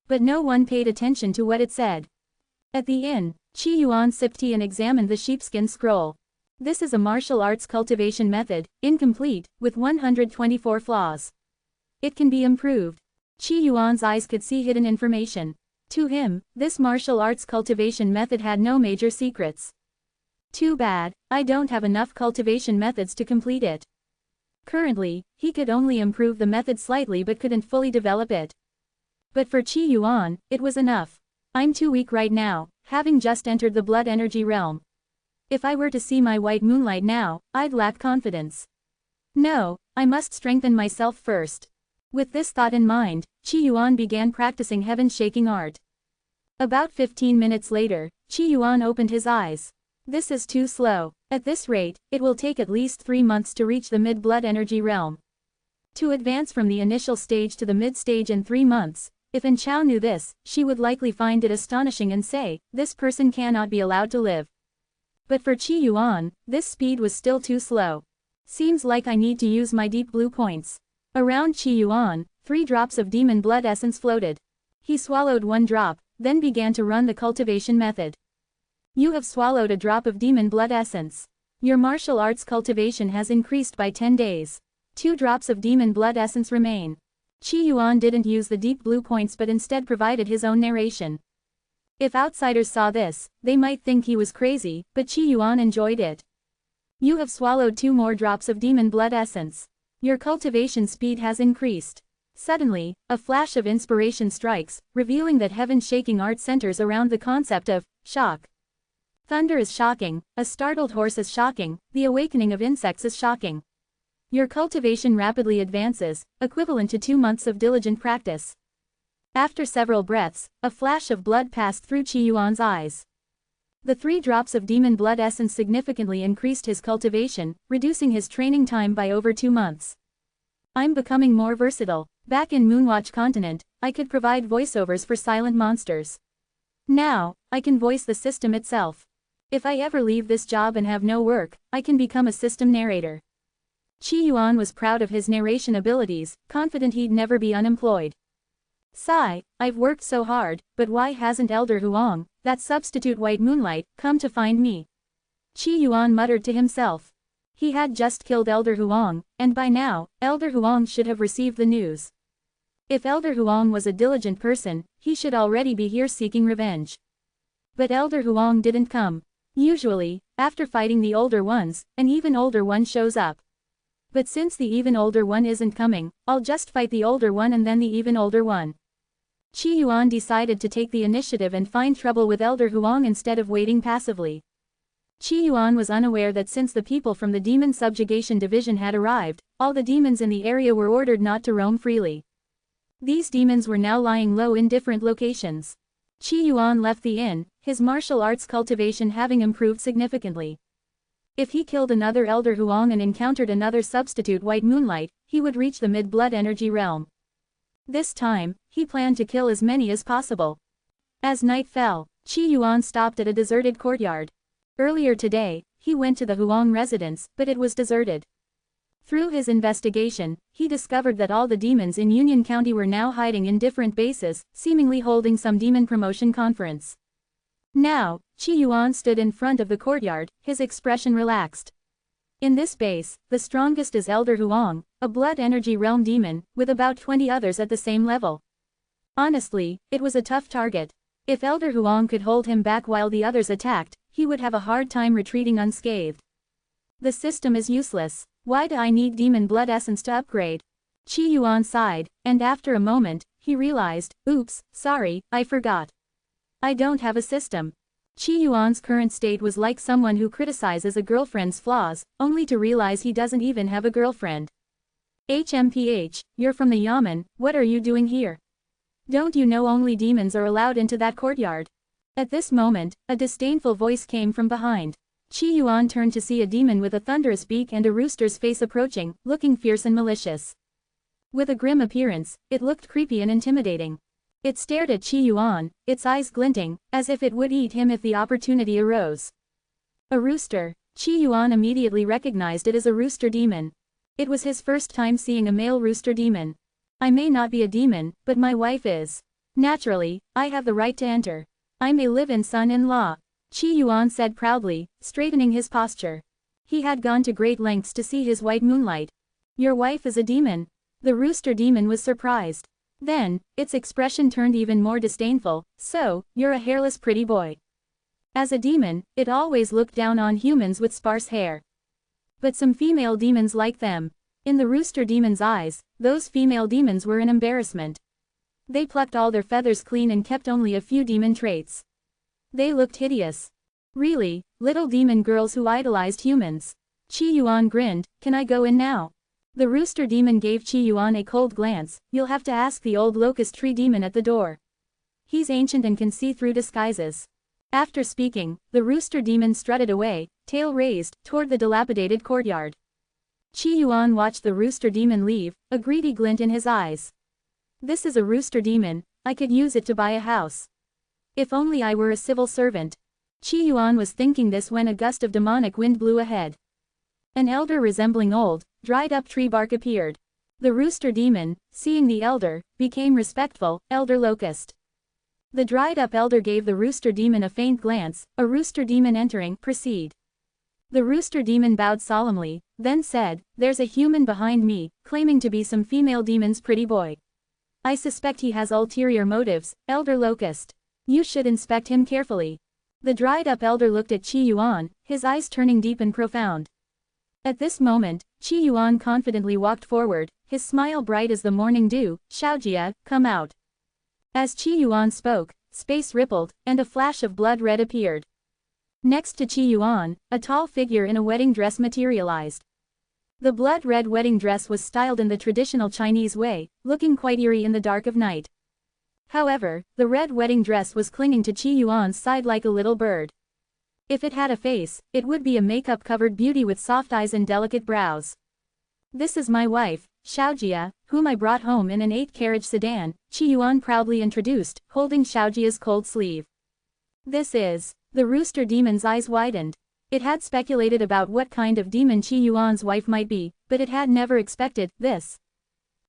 But no one paid attention to what it said. At the inn, Qi Yuan sipped tea and examined the sheepskin scroll. This is a martial arts cultivation method, incomplete, with 124 flaws. It can be improved. Qi Yuan's eyes could see hidden information. To him, this martial arts cultivation method had no major secrets. Too bad, I don't have enough cultivation methods to complete it. Currently, he could only improve the method slightly but couldn't fully develop it. But for Qi Yuan, it was enough. I'm too weak right now, having just entered the blood energy realm. If I were to see my white moonlight now, I'd lack confidence. No, I must strengthen myself first. With this thought in mind, Qi Yuan began practicing heaven-shaking art. About 15 minutes later, Qi Yuan opened his eyes. This is too slow. At this rate, it will take at least 3 months to reach the mid-blood energy realm. To advance from the initial stage to the mid-stage in 3 months, if An Chao knew this, she would likely find it astonishing and say, this person cannot be allowed to live. But for Qi Yuan, this speed was still too slow. Seems like I need to use my deep blue points. Around Qi Yuan, 3 drops of demon blood essence floated. He swallowed 1 drop, then began to run the cultivation method. You have swallowed a drop of demon blood essence. Your martial arts cultivation has increased by 10 days. 2 drops of demon blood essence remain. Qi Yuan didn't use the deep blue points but instead provided his own narration. If outsiders saw this, they might think he was crazy, but Qi Yuan enjoyed it. You have swallowed 2 more drops of demon blood essence. Your cultivation speed has increased. Suddenly, a flash of inspiration strikes, revealing that heaven-shaking art centers around the concept of shock. Thunder is shocking, a startled horse is shocking, the awakening of insects is shocking. Your cultivation rapidly advances, equivalent to 2 months of diligent practice. After several breaths, a flash of blood passed through Qi Yuan's eyes. The 3 drops of demon blood essence significantly increased his cultivation, reducing his training time by over 2 months. I'm becoming more versatile. Back in Moonwatch Continent, I could provide voiceovers for silent monsters. Now, I can voice the system itself. If I ever leave this job and have no work, I can become a system narrator. Qi Yuan was proud of his narration abilities, confident he'd never be unemployed. Sigh, I've worked so hard, but why hasn't Elder Huang, that substitute white moonlight, come to find me? Qi Yuan muttered to himself. He had just killed Elder Huang, and by now, Elder Huang should have received the news. If Elder Huang was a diligent person, he should already be here seeking revenge. But Elder Huang didn't come. Usually, after fighting the older ones, an even older one shows up. But since the even older one isn't coming, I'll just fight the older one and then the even older one. Qi Yuan decided to take the initiative and find trouble with Elder Huang instead of waiting passively. Qi Yuan was unaware that since the people from the Demon Subjugation Division had arrived, all the demons in the area were ordered not to roam freely. These demons were now lying low in different locations. Qi Yuan left the inn, his martial arts cultivation having improved significantly. If he killed another Elder Huang and encountered another substitute white moonlight, he would reach the mid-blood energy realm. This time, he planned to kill as many as possible. As night fell, Qi Yuan stopped at a deserted courtyard. Earlier today, he went to the Huang residence, but it was deserted. Through his investigation, he discovered that all the demons in Union County were now hiding in different bases, seemingly holding some demon promotion conference. Now, Qi Yuan stood in front of the courtyard, his expression relaxed. In this base, the strongest is Elder Huang, a blood energy realm demon, with about 20 others at the same level. Honestly, it was a tough target. If Elder Huang could hold him back while the others attacked, he would have a hard time retreating unscathed. The system is useless. Why do I need demon blood essence to upgrade? Qi Yuan sighed, and after a moment, he realized, oops, sorry, I forgot. I don't have a system. Qi Yuan's current state was like someone who criticizes a girlfriend's flaws, only to realize he doesn't even have a girlfriend. HMPH, you're from the Yamen, what are you doing here? Don't you know only demons are allowed into that courtyard? At this moment, a disdainful voice came from behind. Qi Yuan turned to see a demon with a thunderous beak and a rooster's face approaching, looking fierce and malicious. With a grim appearance, it looked creepy and intimidating. It stared at Qi Yuan, its eyes glinting, as if it would eat him if the opportunity arose. A rooster. Qi Yuan immediately recognized it as a rooster demon. It was his first time seeing a male rooster demon. I may not be a demon, but my wife is. Naturally, I have the right to enter. I'm a live-in son-in-law. Qi Yuan said proudly, straightening his posture. He had gone to great lengths to see his white moonlight. Your wife is a demon. The rooster demon was surprised. Then, its expression turned even more disdainful, so, you're a hairless pretty boy. As a demon, it always looked down on humans with sparse hair. But some female demons like them. In the rooster demon's eyes, those female demons were an embarrassment. They plucked all their feathers clean and kept only a few demon traits. They looked hideous. Really, little demon girls who idolized humans. Qi Yuan grinned, can I go in now? The rooster demon gave Qi Yuan a cold glance, you'll have to ask the old locust tree demon at the door. He's ancient and can see through disguises. After speaking, the rooster demon strutted away, tail raised, toward the dilapidated courtyard. Qi Yuan watched the rooster demon leave, a greedy glint in his eyes. This is a rooster demon, I could use it to buy a house. If only I were a civil servant. Qi Yuan was thinking this when a gust of demonic wind blew ahead. An elder resembling old, dried-up tree bark appeared. The rooster demon, seeing the elder, became respectful, Elder Locust. The dried-up elder gave the rooster demon a faint glance, a rooster demon entering, proceed. The rooster demon bowed solemnly, then said, there's a human behind me, claiming to be some female demon's pretty boy. I suspect he has ulterior motives, Elder Locust. You should inspect him carefully. The dried-up elder looked at Qi Yuan, his eyes turning deep and profound. At this moment, Qi Yuan confidently walked forward, his smile bright as the morning dew, Xiaojia, come out. As Qi Yuan spoke, space rippled, and a flash of blood red appeared. Next to Qi Yuan, a tall figure in a wedding dress materialized. The blood-red wedding dress was styled in the traditional Chinese way, looking quite eerie in the dark of night. However, the red wedding dress was clinging to Qi Yuan's side like a little bird. If it had a face, it would be a makeup-covered beauty with soft eyes and delicate brows. This is my wife, Xiaojia, whom I brought home in an 8-carriage sedan, Qi Yuan proudly introduced, holding Xiaojia's cold sleeve. This is. The rooster demon's eyes widened. It had speculated about what kind of demon Qi Yuan's wife might be, but it had never expected this.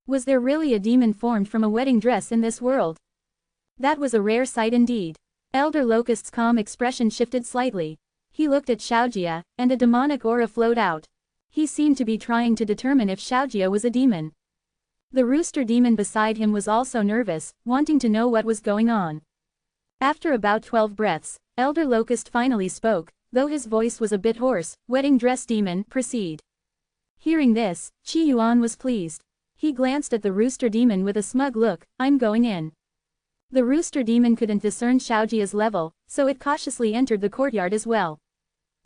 Was there really a demon formed from a wedding dress in this world? That was a rare sight indeed. Elder Locust's calm expression shifted slightly. He looked at Xiaojia, and a demonic aura flowed out. He seemed to be trying to determine if Xiaojia was a demon. The rooster demon beside him was also nervous, wanting to know what was going on. After about 12 breaths, Elder Locust finally spoke, though his voice was a bit hoarse, wedding dress demon, proceed. Hearing this, Qi Yuan was pleased. He glanced at the rooster demon with a smug look, I'm going in. The rooster demon couldn't discern Xiaojia's level, so it cautiously entered the courtyard as well.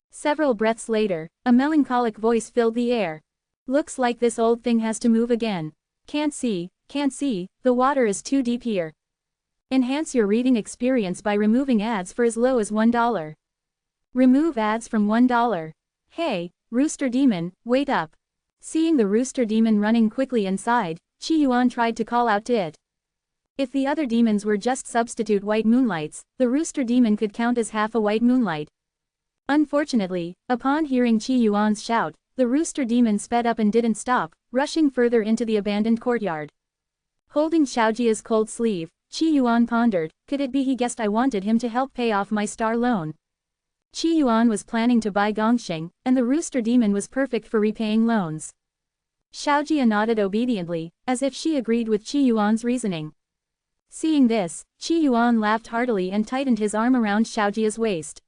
Several breaths later, a melancholic voice filled the air. Looks like this old thing has to move again. Can't see, the water is too deep here. Enhance your reading experience by removing ads for as low as $1. Remove ads from $1. Hey, rooster demon, wait up. Seeing the rooster demon running quickly inside, Qi Yuan tried to call out to it. If the other demons were just substitute white moonlights, the rooster demon could count as half a white moonlight. Unfortunately, upon hearing Qi Yuan's shout, the rooster demon sped up and didn't stop, rushing further into the abandoned courtyard. Holding Xiaojia's cold sleeve, Qi Yuan pondered, could it be he guessed I wanted him to help pay off my star loan? Qi Yuan was planning to buy Gongxing, and the rooster demon was perfect for repaying loans. Xiaojia nodded obediently, as if she agreed with Qi Yuan's reasoning. Seeing this, Qi Yuan laughed heartily and tightened his arm around Xiaojia's waist.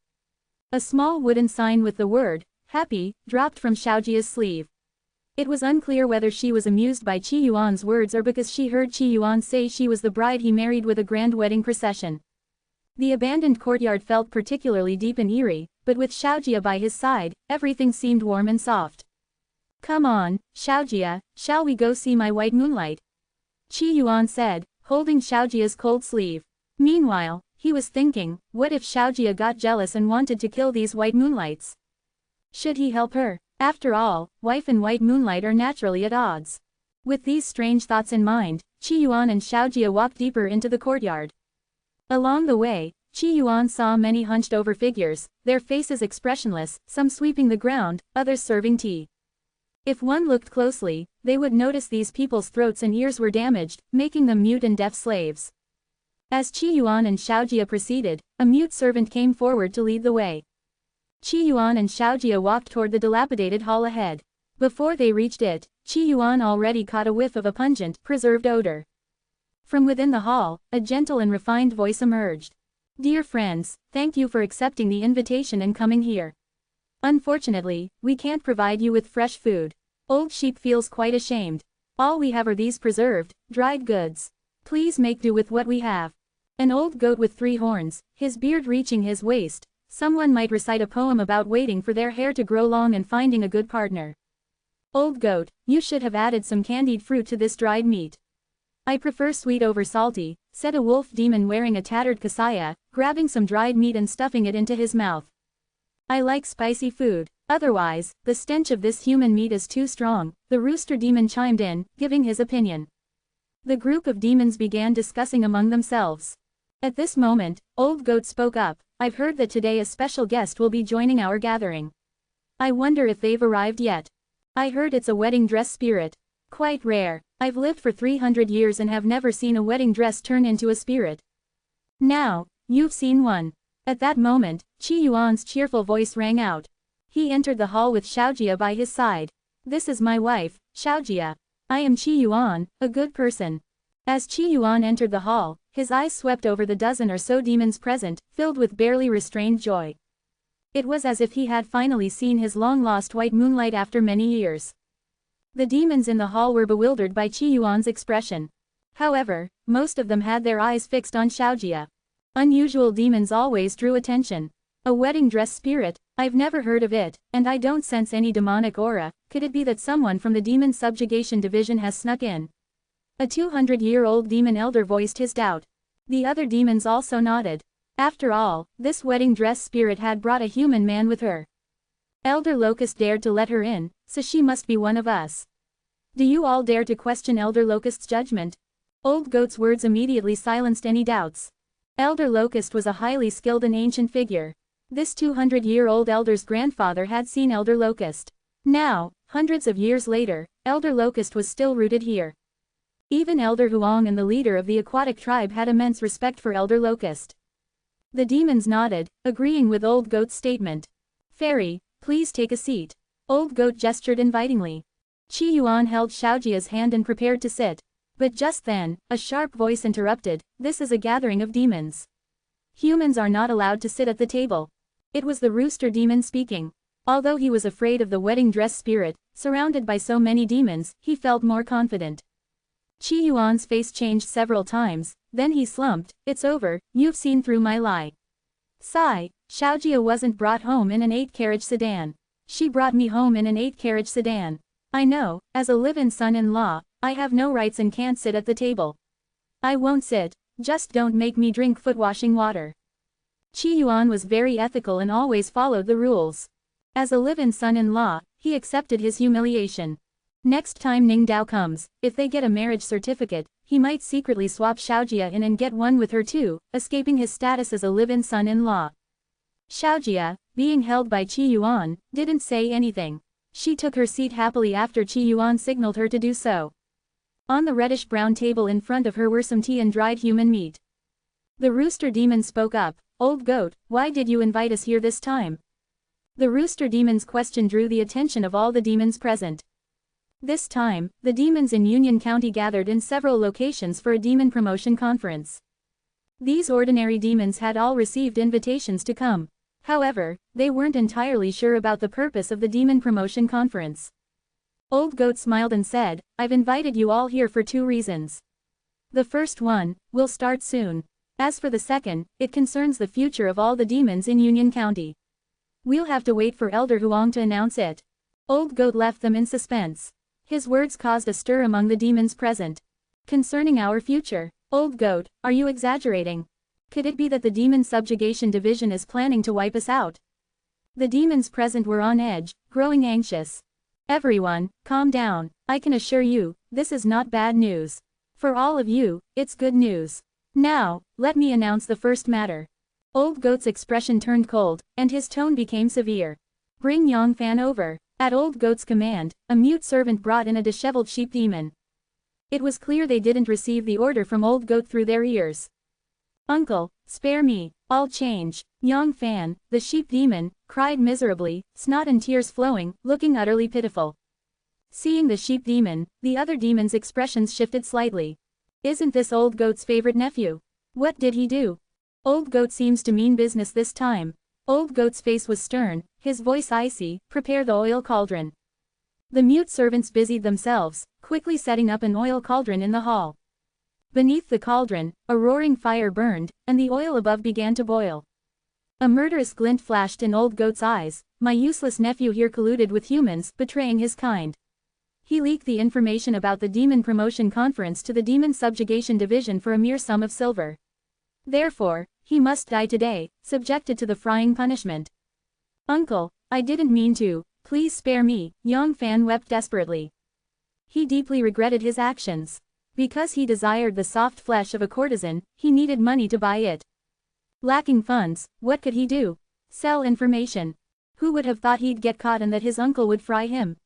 A small wooden sign with the word, happy, dropped from Xiaojia's sleeve. It was unclear whether she was amused by Qi Yuan's words or because she heard Qi Yuan say she was the bride he married with a grand wedding procession. The abandoned courtyard felt particularly deep and eerie, but with Xiaojia by his side, everything seemed warm and soft. "Come on, Xiaojia, shall we go see my white moonlight?" Qi Yuan said, holding Xiaojia's cold sleeve. Meanwhile, he was thinking, what if Xiaojia got jealous and wanted to kill these white moonlights? Should he help her? After all, wife and white moonlight are naturally at odds. With these strange thoughts in mind, Qi Yuan and Xiaojia walked deeper into the courtyard. Along the way, Qi Yuan saw many hunched-over figures, their faces expressionless, some sweeping the ground, others serving tea. If one looked closely, they would notice these people's throats and ears were damaged, making them mute and deaf slaves. As Qi Yuan and Xiaojia proceeded, a mute servant came forward to lead the way. Qi Yuan and Xiaojia walked toward the dilapidated hall ahead. Before they reached it, Qi Yuan already caught a whiff of a pungent, preserved odor. From within the hall, a gentle and refined voice emerged. "Dear friends, thank you for accepting the invitation and coming here. Unfortunately, we can't provide you with fresh food. Old Sheep feels quite ashamed. All we have are these preserved, dried goods. Please make do with what we have." An old goat with 3 horns, his beard reaching his waist. Someone might recite a poem about waiting for their hair to grow long and finding a good partner. "Old goat, you should have added some candied fruit to this dried meat." "I prefer sweet over salty," said a wolf demon wearing a tattered kasaya, grabbing some dried meat and stuffing it into his mouth. "I like spicy food. Otherwise, the stench of this human meat is too strong," the rooster demon chimed in, giving his opinion. The group of demons began discussing among themselves. At this moment, Old Goat spoke up. "I've heard that today a special guest will be joining our gathering. I wonder if they've arrived yet. I heard it's a wedding dress spirit. Quite rare. I've lived for 300 years and have never seen a wedding dress turn into a spirit. Now, you've seen one." At that moment, Qi Yuan's cheerful voice rang out. He entered the hall with Xiaojia by his side. "This is my wife, Xiaojia. I am Qi Yuan, a good person." As Qi Yuan entered the hall, his eyes swept over the dozen or so demons present, filled with barely restrained joy. It was as if he had finally seen his long-lost white moonlight after many years. The demons in the hall were bewildered by Qi Yuan's expression. However, most of them had their eyes fixed on Xiaojia. Unusual demons always drew attention. "A wedding dress spirit? I've never heard of it, and I don't sense any demonic aura. Could it be that someone from the demon subjugation division has snuck in?" A 200-year-old demon elder voiced his doubt. The other demons also nodded. After all, this wedding dress spirit had brought a human man with her. Elder Locust dared to let her in, so she must be one of us. "Do you all dare to question Elder Locust's judgment?" Old Goat's words immediately silenced any doubts. Elder Locust was a highly skilled and ancient figure. This 200-year-old elder's grandfather had seen Elder Locust. Now, hundreds of years later, Elder Locust was still rooted here. Even Elder Huang and the leader of the aquatic tribe had immense respect for Elder Locust. The demons nodded, agreeing with Old Goat's statement. "Fairy, please take a seat." Old Goat gestured invitingly. Qi Yuan held Xiaojia's hand and prepared to sit. But just then, a sharp voice interrupted. "This is a gathering of demons. Humans are not allowed to sit at the table." It was the rooster demon speaking. Although he was afraid of the wedding dress spirit, surrounded by so many demons, he felt more confident. Qi Yuan's face changed several times, then he slumped. "It's over, you've seen through my lie." Sigh, Xiaojia wasn't brought home in an 8-carriage sedan. She brought me home in an 8-carriage sedan. I know, as a live-in son-in-law, I have no rights and can't sit at the table. I won't sit, just don't make me drink foot-washing water. Qi Yuan was very ethical and always followed the rules. As a live-in son-in-law, he accepted his humiliation. Next time Ningdao comes, if they get a marriage certificate, he might secretly swap Xiaojia in and get one with her too, escaping his status as a live-in son-in-law. Xiaojia, being held by Qi Yuan, didn't say anything. She took her seat happily after Qi Yuan signaled her to do so. On the reddish-brown table in front of her were some tea and dried human meat. The rooster demon spoke up. "Old Goat, why did you invite us here this time?" The rooster demon's question drew the attention of all the demons present. This time, the demons in Union County gathered in several locations for a demon promotion conference. These ordinary demons had all received invitations to come. However, they weren't entirely sure about the purpose of the demon promotion conference. Old Goat smiled and said, I've invited you all here for 2 reasons. The first one, will start soon. As for the second, it concerns the future of all the demons in Union County. We'll have to wait for Elder Huang to announce it. Old Goat left them in suspense. His words caused a stir among the demons present. Concerning our future, Old Goat, are you exaggerating? Could it be that the Demon Subjugation Division is planning to wipe us out? The demons present were on edge, growing anxious. Everyone, calm down. I can assure you, this is not bad news. For all of you, it's good news. Now, let me announce the first matter. Old Goat's expression turned cold, and his tone became severe. Bring Yang Fan over. At Old Goat's command, a mute servant brought in a disheveled sheep demon. It was clear they didn't receive the order from Old Goat through their ears. Uncle, spare me, I'll change. Yang Fan, the sheep demon, cried miserably, snot and tears flowing, looking utterly pitiful. Seeing the sheep demon, the other demons' expressions shifted slightly. Isn't this Old Goat's favorite nephew? What did he do? Old Goat seems to mean business this time. Old Goat's face was stern, his voice icy. Prepare the oil cauldron. The mute servants busied themselves, quickly setting up an oil cauldron in the hall. Beneath the cauldron, a roaring fire burned, and the oil above began to boil. A murderous glint flashed in Old Goat's eyes. My useless nephew here colluded with humans, betraying his kind. He leaked the information about the Demon Promotion Conference to the Demon Subjugation Division for a mere sum of silver. Therefore, he must die today, subjected to the frying punishment. Uncle, I didn't mean to, please spare me, Yang Fan wept desperately. He deeply regretted his actions. Because he desired the soft flesh of a courtesan, he needed money to buy it. Lacking funds, what could he do? Sell information. Who would have thought he'd get caught and that his uncle would fry him?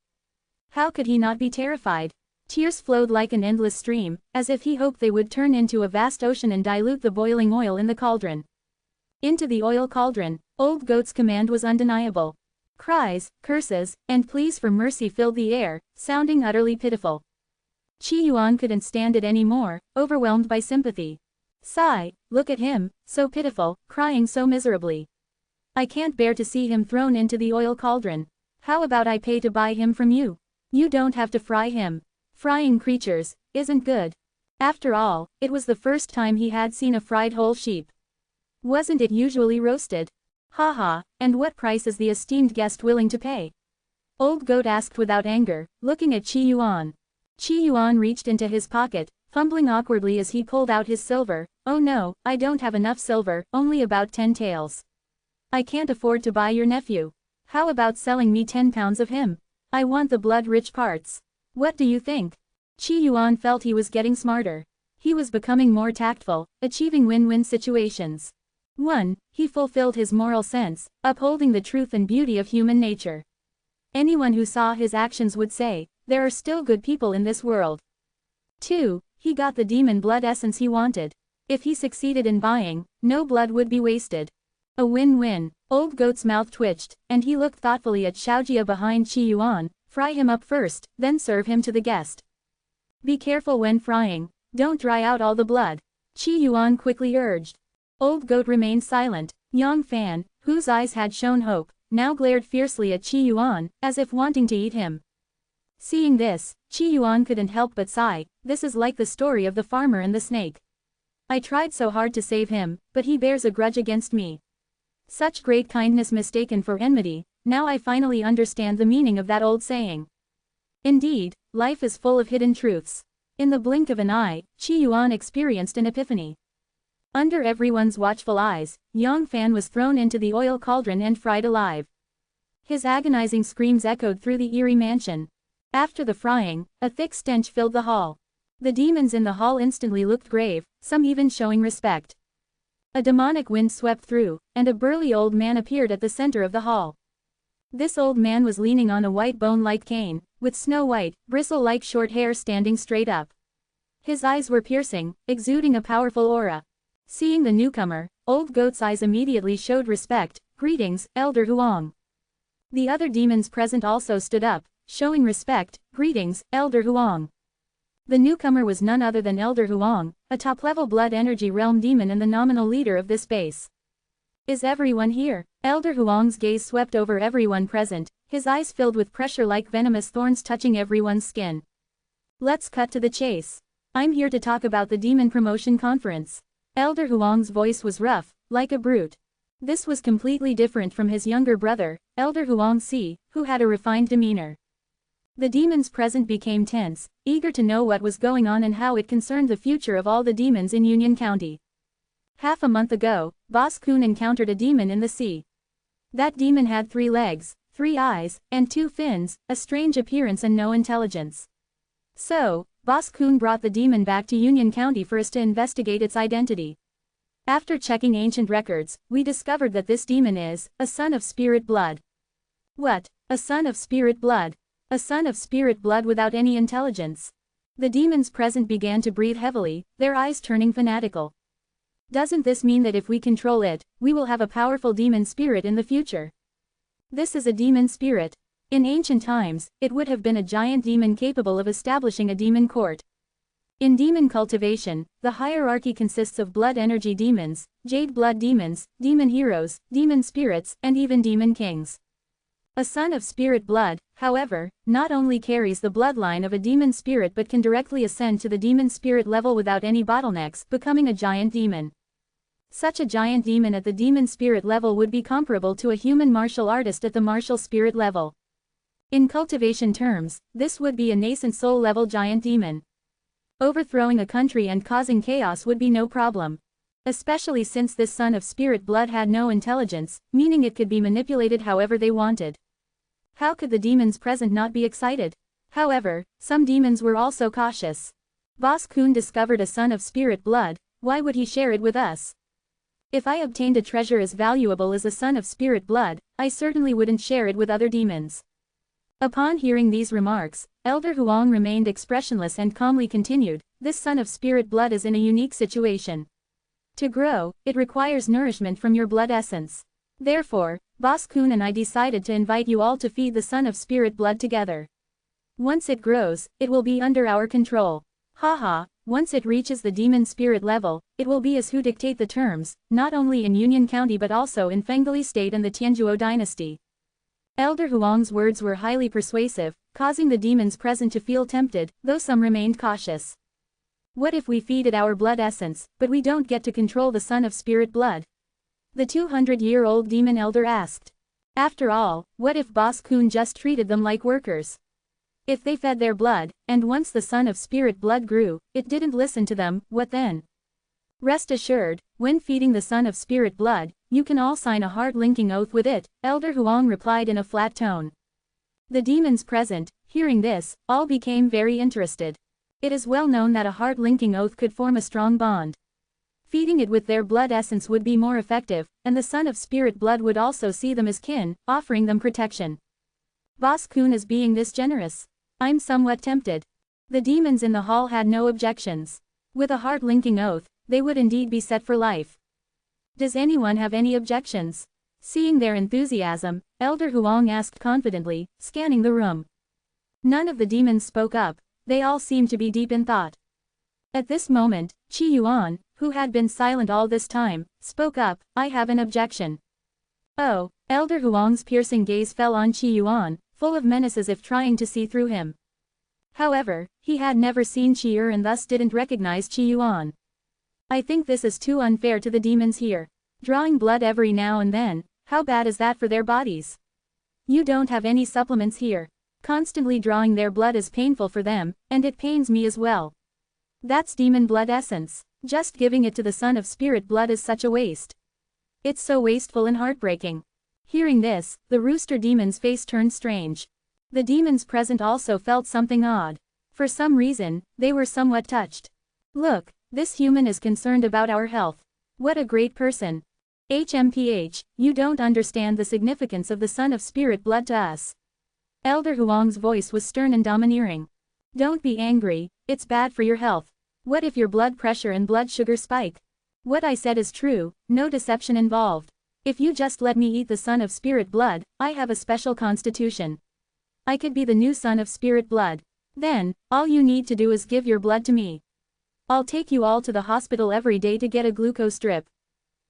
How could he not be terrified? Tears flowed like an endless stream, as if he hoped they would turn into a vast ocean and dilute the boiling oil in the cauldron. Into the oil cauldron, Old Goat's command was undeniable. Cries, curses, and pleas for mercy filled the air, sounding utterly pitiful. Qi Yuan couldn't stand it anymore, overwhelmed by sympathy. Sigh, look at him, so pitiful, crying so miserably. I can't bear to see him thrown into the oil cauldron. How about I pay to buy him from you? You don't have to fry him. Frying creatures isn't good. After all, it was the first time he had seen a fried whole sheep. Wasn't it usually roasted? Haha, and what price is the esteemed guest willing to pay? Old Goat asked without anger, looking at Qi Yuan. Qi Yuan reached into his pocket, fumbling awkwardly as he pulled out his silver. Oh no, I don't have enough silver, only about 10 taels. I can't afford to buy your nephew. How about selling me 10 pounds of him? I want the blood-rich parts. What do you think? Qi Yuan felt he was getting smarter. He was becoming more tactful, achieving win-win situations. 1. He fulfilled his moral sense, upholding the truth and beauty of human nature. Anyone who saw his actions would say, there are still good people in this world. 2. He got the demon blood essence he wanted. If he succeeded in buying, no blood would be wasted. A win-win. Old Goat's mouth twitched, and he looked thoughtfully at Xiaojia behind Qi Yuan. Fry him up first, then serve him to the guest. Be careful when frying, don't dry out all the blood. Qi Yuan quickly urged. Old Goat remained silent. Yang Fan, whose eyes had shown hope, now glared fiercely at Qi Yuan, as if wanting to eat him. Seeing this, Qi Yuan couldn't help but sigh. This is like the story of the farmer and the snake. I tried so hard to save him, but he bears a grudge against me. Such great kindness mistaken for enmity. Now I finally understand the meaning of that old saying. Indeed, life is full of hidden truths. In the blink of an eye, Qi Yuan experienced an epiphany. Under everyone's watchful eyes, Yang Fan was thrown into the oil cauldron and fried alive. His agonizing screams echoed through the eerie mansion. After the frying, a thick stench filled the hall. The demons in the hall instantly looked grave, some even showing respect. A demonic wind swept through, and a burly old man appeared at the center of the hall. This old man was leaning on a white bone-like cane, with snow-white, bristle-like short hair standing straight up. His eyes were piercing, exuding a powerful aura. Seeing the newcomer, Old Goat's eyes immediately showed respect. Greetings, Elder Huang. The other demons present also stood up, showing respect. Greetings, Elder Huang. The newcomer was none other than Elder Huang, a top-level blood energy realm demon and the nominal leader of this base. Is everyone here? Elder Huang's gaze swept over everyone present, His eyes filled with pressure like venomous thorns touching everyone's skin. Let's cut to the chase. I'm here to talk about the Demon Promotion Conference. Elder Huang's voice was rough, like a brute. This was completely different from his younger brother, Elder Huang Si, who had a refined demeanor. The demons present became tense, eager to know what was going on and how it concerned the future of all the demons in Union County. Half a month ago, Boss Kun encountered a demon in the sea. That demon had 3 legs, 3 eyes, and 2 fins, a strange appearance and no intelligence. So, Boss Kun brought the demon back to Union County for us to investigate its identity. After checking ancient records, we discovered that this demon is a son of spirit blood. What? A son of spirit blood? A son of spirit blood without any intelligence? The demons present began to breathe heavily, their eyes turning fanatical. Doesn't this mean that if we control it, we will have a powerful demon spirit in the future? This is a demon spirit. In ancient times, it would have been a giant demon capable of establishing a demon court. In demon cultivation, the hierarchy consists of blood energy demons, jade blood demons, demon heroes, demon spirits, and even demon kings. A son of spirit blood, however, not only carries the bloodline of a demon spirit but can directly ascend to the demon spirit level without any bottlenecks, becoming a giant demon. Such a giant demon at the demon spirit level would be comparable to a human martial artist at the martial spirit level. In cultivation terms, this would be a nascent soul-level giant demon. Overthrowing a country and causing chaos would be no problem. Especially since this son of spirit blood had no intelligence, meaning it could be manipulated however they wanted. How could the demons present not be excited? However, some demons were also cautious. Boss Kun discovered a son of spirit blood, why would he share it with us? If I obtained a treasure as valuable as a son of spirit blood, I certainly wouldn't share it with other demons. Upon hearing these remarks, Elder Huang remained expressionless and calmly continued, this son of spirit blood is in a unique situation. To grow, it requires nourishment from your blood essence. Therefore, Boss Kun and I decided to invite you all to feed the son of spirit blood together. Once it grows, it will be under our control. Haha, once it reaches the demon spirit level, it will be us who dictate the terms, not only in Union County but also in Fengli State and the Tianzhuo dynasty. Elder Huang's words were highly persuasive, causing the demons present to feel tempted, though some remained cautious. What if we feed it our blood essence, but we don't get to control the son of spirit blood? The 200-year-old demon elder asked. After all, what if Boss Kun just treated them like workers? If they fed their blood, and once the son of spirit blood grew, it didn't listen to them, what then? Rest assured, when feeding the son of spirit blood, you can all sign a heart-linking oath with it, Elder Huang replied in a flat tone. The demons present, hearing this, all became very interested. It is well known that a heart-linking oath could form a strong bond. Feeding it with their blood essence would be more effective, and the son of spirit blood would also see them as kin, offering them protection. Boss Kun is being this generous. I'm somewhat tempted. The demons in the hall had no objections. With a heart-linking oath, they would indeed be set for life. Does anyone have any objections? Seeing their enthusiasm, Elder Huang asked confidently, scanning the room. None of the demons spoke up, they all seemed to be deep in thought. At this moment, Qi Yuan, who had been silent all this time, spoke up, I have an objection. Oh, Elder Huang's piercing gaze fell on Qi Yuan, full of menace as if trying to see through him. However, he had never seen Qi and thus didn't recognize Qi Yuan. I think this is too unfair to the demons here. Drawing blood every now and then, how bad is that for their bodies? You don't have any supplements here. Constantly drawing their blood is painful for them, and it pains me as well. That's demon blood essence. Just giving it to the son of spirit blood is such a waste. It's so wasteful and heartbreaking. Hearing this, the rooster demon's face turned strange. The demons present also felt something odd. For some reason, they were somewhat touched. Look, this human is concerned about our health. What a great person. HMPH, you don't understand the significance of the son of spirit blood to us. Elder Huang's voice was stern and domineering. Don't be angry, it's bad for your health. What if your blood pressure and blood sugar spike? What I said is true, no deception involved. If you just let me eat the son of spirit blood, I have a special constitution. I could be the new son of spirit blood. Then, all you need to do is give your blood to me. I'll take you all to the hospital every day to get a glucose drip.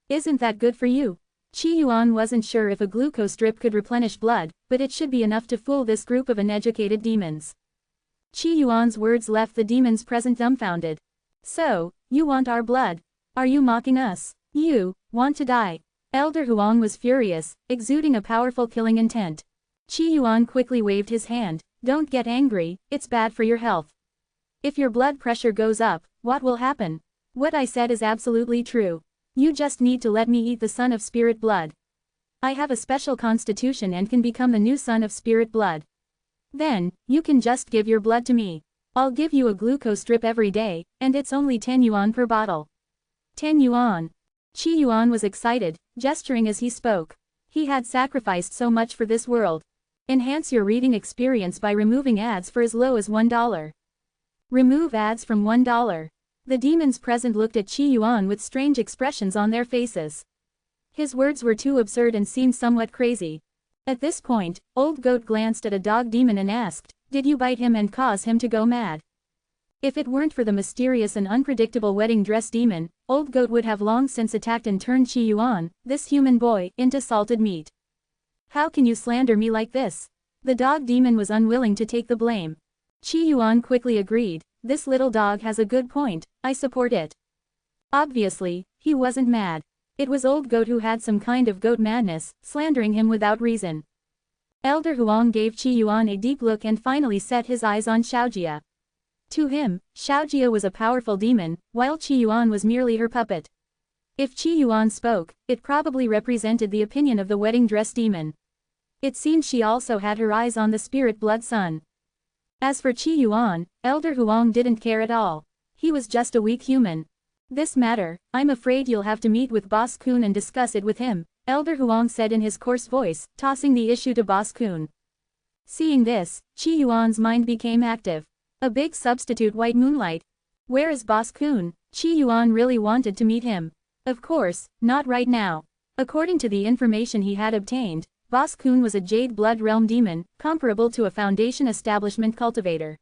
Isn't that good for you? Qi Yuan wasn't sure if a glucose drip could replenish blood, but it should be enough to fool this group of uneducated demons. Qi Yuan's words left the demons present dumbfounded. So, you want our blood? Are you mocking us? You want to die? Elder Huang was furious, exuding a powerful killing intent. Qi Yuan quickly waved his hand. Don't get angry, it's bad for your health. If your blood pressure goes up, what will happen? What I said is absolutely true. You just need to let me eat the son of spirit blood. I have a special constitution and can become the new son of spirit blood. Then, you can just give your blood to me. I'll give you a glucose drip every day, and it's only 10 yuan per bottle. 10 yuan. Qi Yuan was excited, gesturing as he spoke. He had sacrificed so much for this world. Enhance your reading experience by removing ads for as low as $1. Remove ads from $1. The demons present looked at Qi Yuan with strange expressions on their faces. His words were too absurd and seemed somewhat crazy. At this point, Old Goat glanced at a dog demon and asked, "Did you bite him and cause him to go mad?" If it weren't for the mysterious and unpredictable wedding dress demon, Old Goat would have long since attacked and turned Qi Yuan, this human boy, into salted meat. How can you slander me like this? The dog demon was unwilling to take the blame. Qi Yuan quickly agreed, this little dog has a good point, I support it. Obviously, he wasn't mad. It was Old Goat who had some kind of goat madness, slandering him without reason. Elder Huang gave Qi Yuan a deep look and finally set his eyes on Xiaojia. To him, Xiaojia was a powerful demon, while Qi Yuan was merely her puppet. If Qi Yuan spoke, it probably represented the opinion of the wedding dress demon. It seemed she also had her eyes on the spirit blood son. As for Qi Yuan, Elder Huang didn't care at all. He was just a weak human. This matter, I'm afraid you'll have to meet with Boss Kun and discuss it with him, Elder Huang said in his coarse voice, tossing the issue to Boss Kun. Seeing this, Qi Yuan's mind became active. A big substitute white moonlight. Where is Boss Kun? Qi Yuan really wanted to meet him. Of course, not right now. According to the information he had obtained, Boss Kun was a Jade Blood Realm demon, comparable to a Foundation establishment cultivator.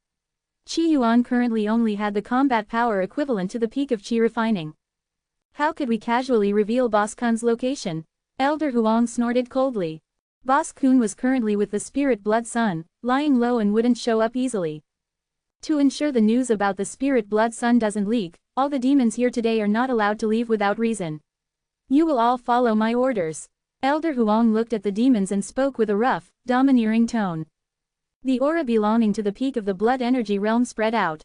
Qi Yuan currently only had the combat power equivalent to the peak of Qi refining. How could we casually reveal Boss Kun's location? Elder Huang snorted coldly. Boss Kun was currently with the Spirit Blood Sun, lying low and wouldn't show up easily. To ensure the news about the Spirit Blood Sun doesn't leak, all the demons here today are not allowed to leave without reason. You will all follow my orders. Elder Huang looked at the demons and spoke with a rough, domineering tone. The aura belonging to the peak of the blood energy realm spread out.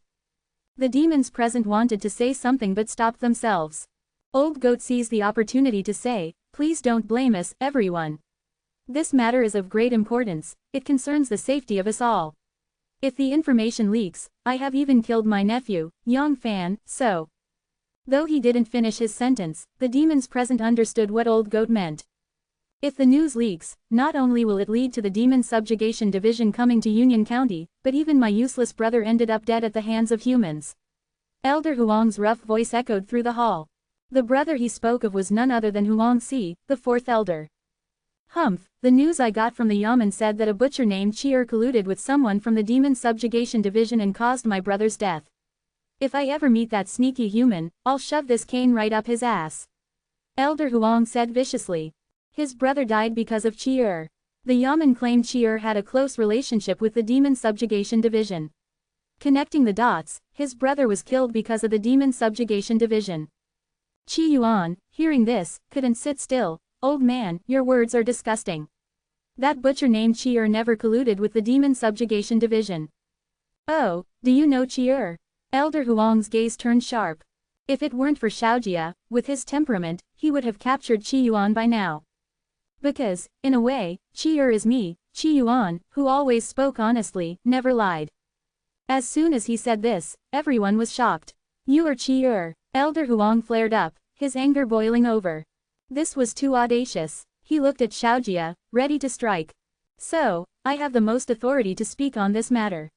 The demons present wanted to say something but stopped themselves. Old Goat seized the opportunity to say, please don't blame us, everyone. This matter is of great importance, it concerns the safety of us all. If the information leaks, I have even killed my nephew, Yang Fan, so. Though he didn't finish his sentence, the demons present understood what Old Goat meant. If the news leaks, not only will it lead to the Demon Subjugation Division coming to Union County, but even my useless brother ended up dead at the hands of humans. Elder Huang's rough voice echoed through the hall. The brother he spoke of was none other than Huang Si, the fourth elder. Humph, the news I got from the Yamen said that a butcher named Chi'er colluded with someone from the Demon Subjugation Division and caused my brother's death. If I ever meet that sneaky human, I'll shove this cane right up his ass. Elder Huang said viciously. His brother died because of Chi'er. The Yamen claimed Chi'er had a close relationship with the Demon Subjugation Division. Connecting the dots, his brother was killed because of the Demon Subjugation Division. Qi Yuan, hearing this, couldn't sit still. Old man, your words are disgusting. That butcher named Chi'er never colluded with the Demon Subjugation Division. Oh, do you know Chi'er? Elder Huang's gaze turned sharp. If it weren't for Xiaojia, with his temperament, he would have captured Qi Yuan by now. Because, in a way, Chi'er is me, Qi Yuan, who always spoke honestly, never lied. As soon as he said this, everyone was shocked. You are Chi'er. Elder Huang flared up, his anger boiling over. This was too audacious. He looked at Xiaojia, ready to strike. So, I have the most authority to speak on this matter.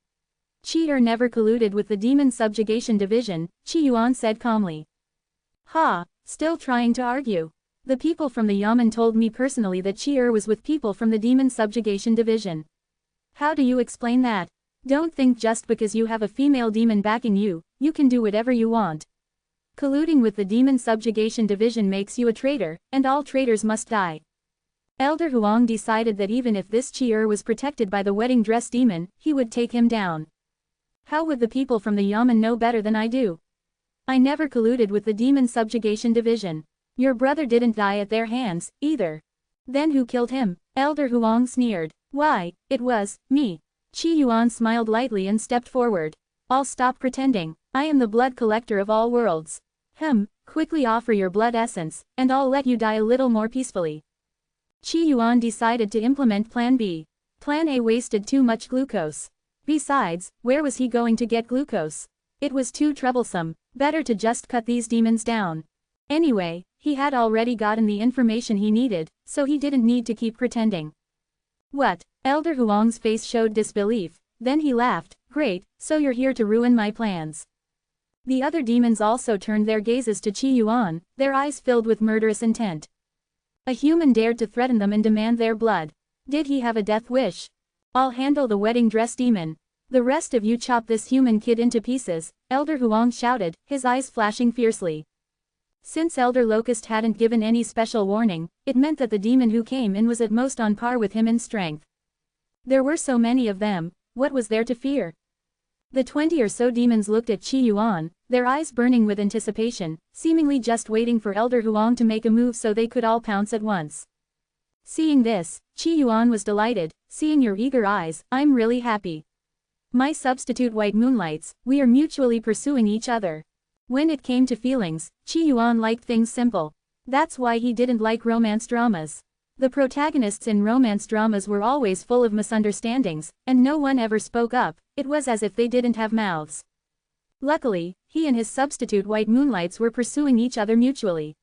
Chi'er never colluded with the Demon Subjugation Division, Qi Yuan said calmly. Ha, still trying to argue. The people from the Yamen told me personally that Chi'er was with people from the Demon Subjugation Division. How do you explain that? Don't think just because you have a female demon backing you, you can do whatever you want. Colluding with the Demon Subjugation Division makes you a traitor, and all traitors must die. Elder Huang decided that even if this Chi was protected by the wedding dress demon, he would take him down. How would the people from the Yamen know better than I do? I never colluded with the Demon Subjugation Division. Your brother didn't die at their hands, either. Then who killed him? Elder Huang sneered. Why, it was me. Qi Yuan smiled lightly and stepped forward. I'll stop pretending. I am the blood collector of all worlds. Quickly offer your blood essence, and I'll let you die a little more peacefully. Qi Yuan decided to implement Plan B. Plan A wasted too much glucose. Besides, where was he going to get glucose? It was too troublesome, better to just cut these demons down. Anyway, he had already gotten the information he needed, so he didn't need to keep pretending. What? Elder Huang's face showed disbelief, then he laughed. Great, so you're here to ruin my plans. The other demons also turned their gazes to Qi Yuan, their eyes filled with murderous intent. A human dared to threaten them and demand their blood. Did he have a death wish? I'll handle the wedding dress demon. The rest of you chop this human kid into pieces, Elder Huang shouted, his eyes flashing fiercely. Since Elder Locust hadn't given any special warning, it meant that the demon who came in was at most on par with him in strength. There were so many of them, what was there to fear? The 20 or so demons looked at Qi Yuan, their eyes burning with anticipation, seemingly just waiting for Elder Huang to make a move so they could all pounce at once. Seeing this, Qi Yuan was delighted. Seeing your eager eyes, I'm really happy. My substitute white moonlights, we are mutually pursuing each other. When it came to feelings, Qi Yuan liked things simple. That's why he didn't like romance dramas. The protagonists in romance dramas were always full of misunderstandings, and no one ever spoke up. It was as if they didn't have mouths. Luckily, he and his substitute white moonlights were pursuing each other mutually.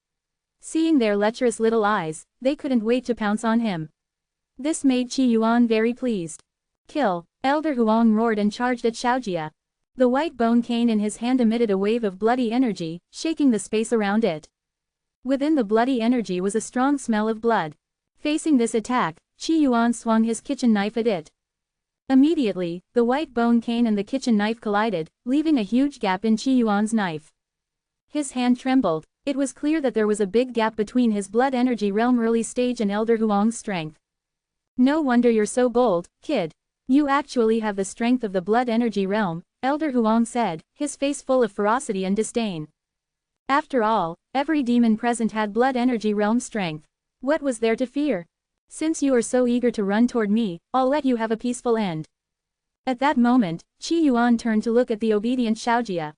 Seeing their lecherous little eyes, they couldn't wait to pounce on him. This made Qi Yuan very pleased. Kill! Elder Huang roared and charged at Xiaojia. The white bone cane in his hand emitted a wave of bloody energy, shaking the space around it. Within the bloody energy was a strong smell of blood. Facing this attack, Qi Yuan swung his kitchen knife at it. Immediately, the white bone cane and the kitchen knife collided, leaving a huge gap in Qi Yuan's knife. His hand trembled. It was clear that there was a big gap between his blood energy realm early stage and Elder Huang's strength. No wonder you're so bold, kid. You actually have the strength of the blood energy realm, Elder Huang said, his face full of ferocity and disdain. After all, every demon present had blood energy realm strength. What was there to fear? Since you are so eager to run toward me, I'll let you have a peaceful end. At that moment, Qi Yuan turned to look at the obedient Xiaojia.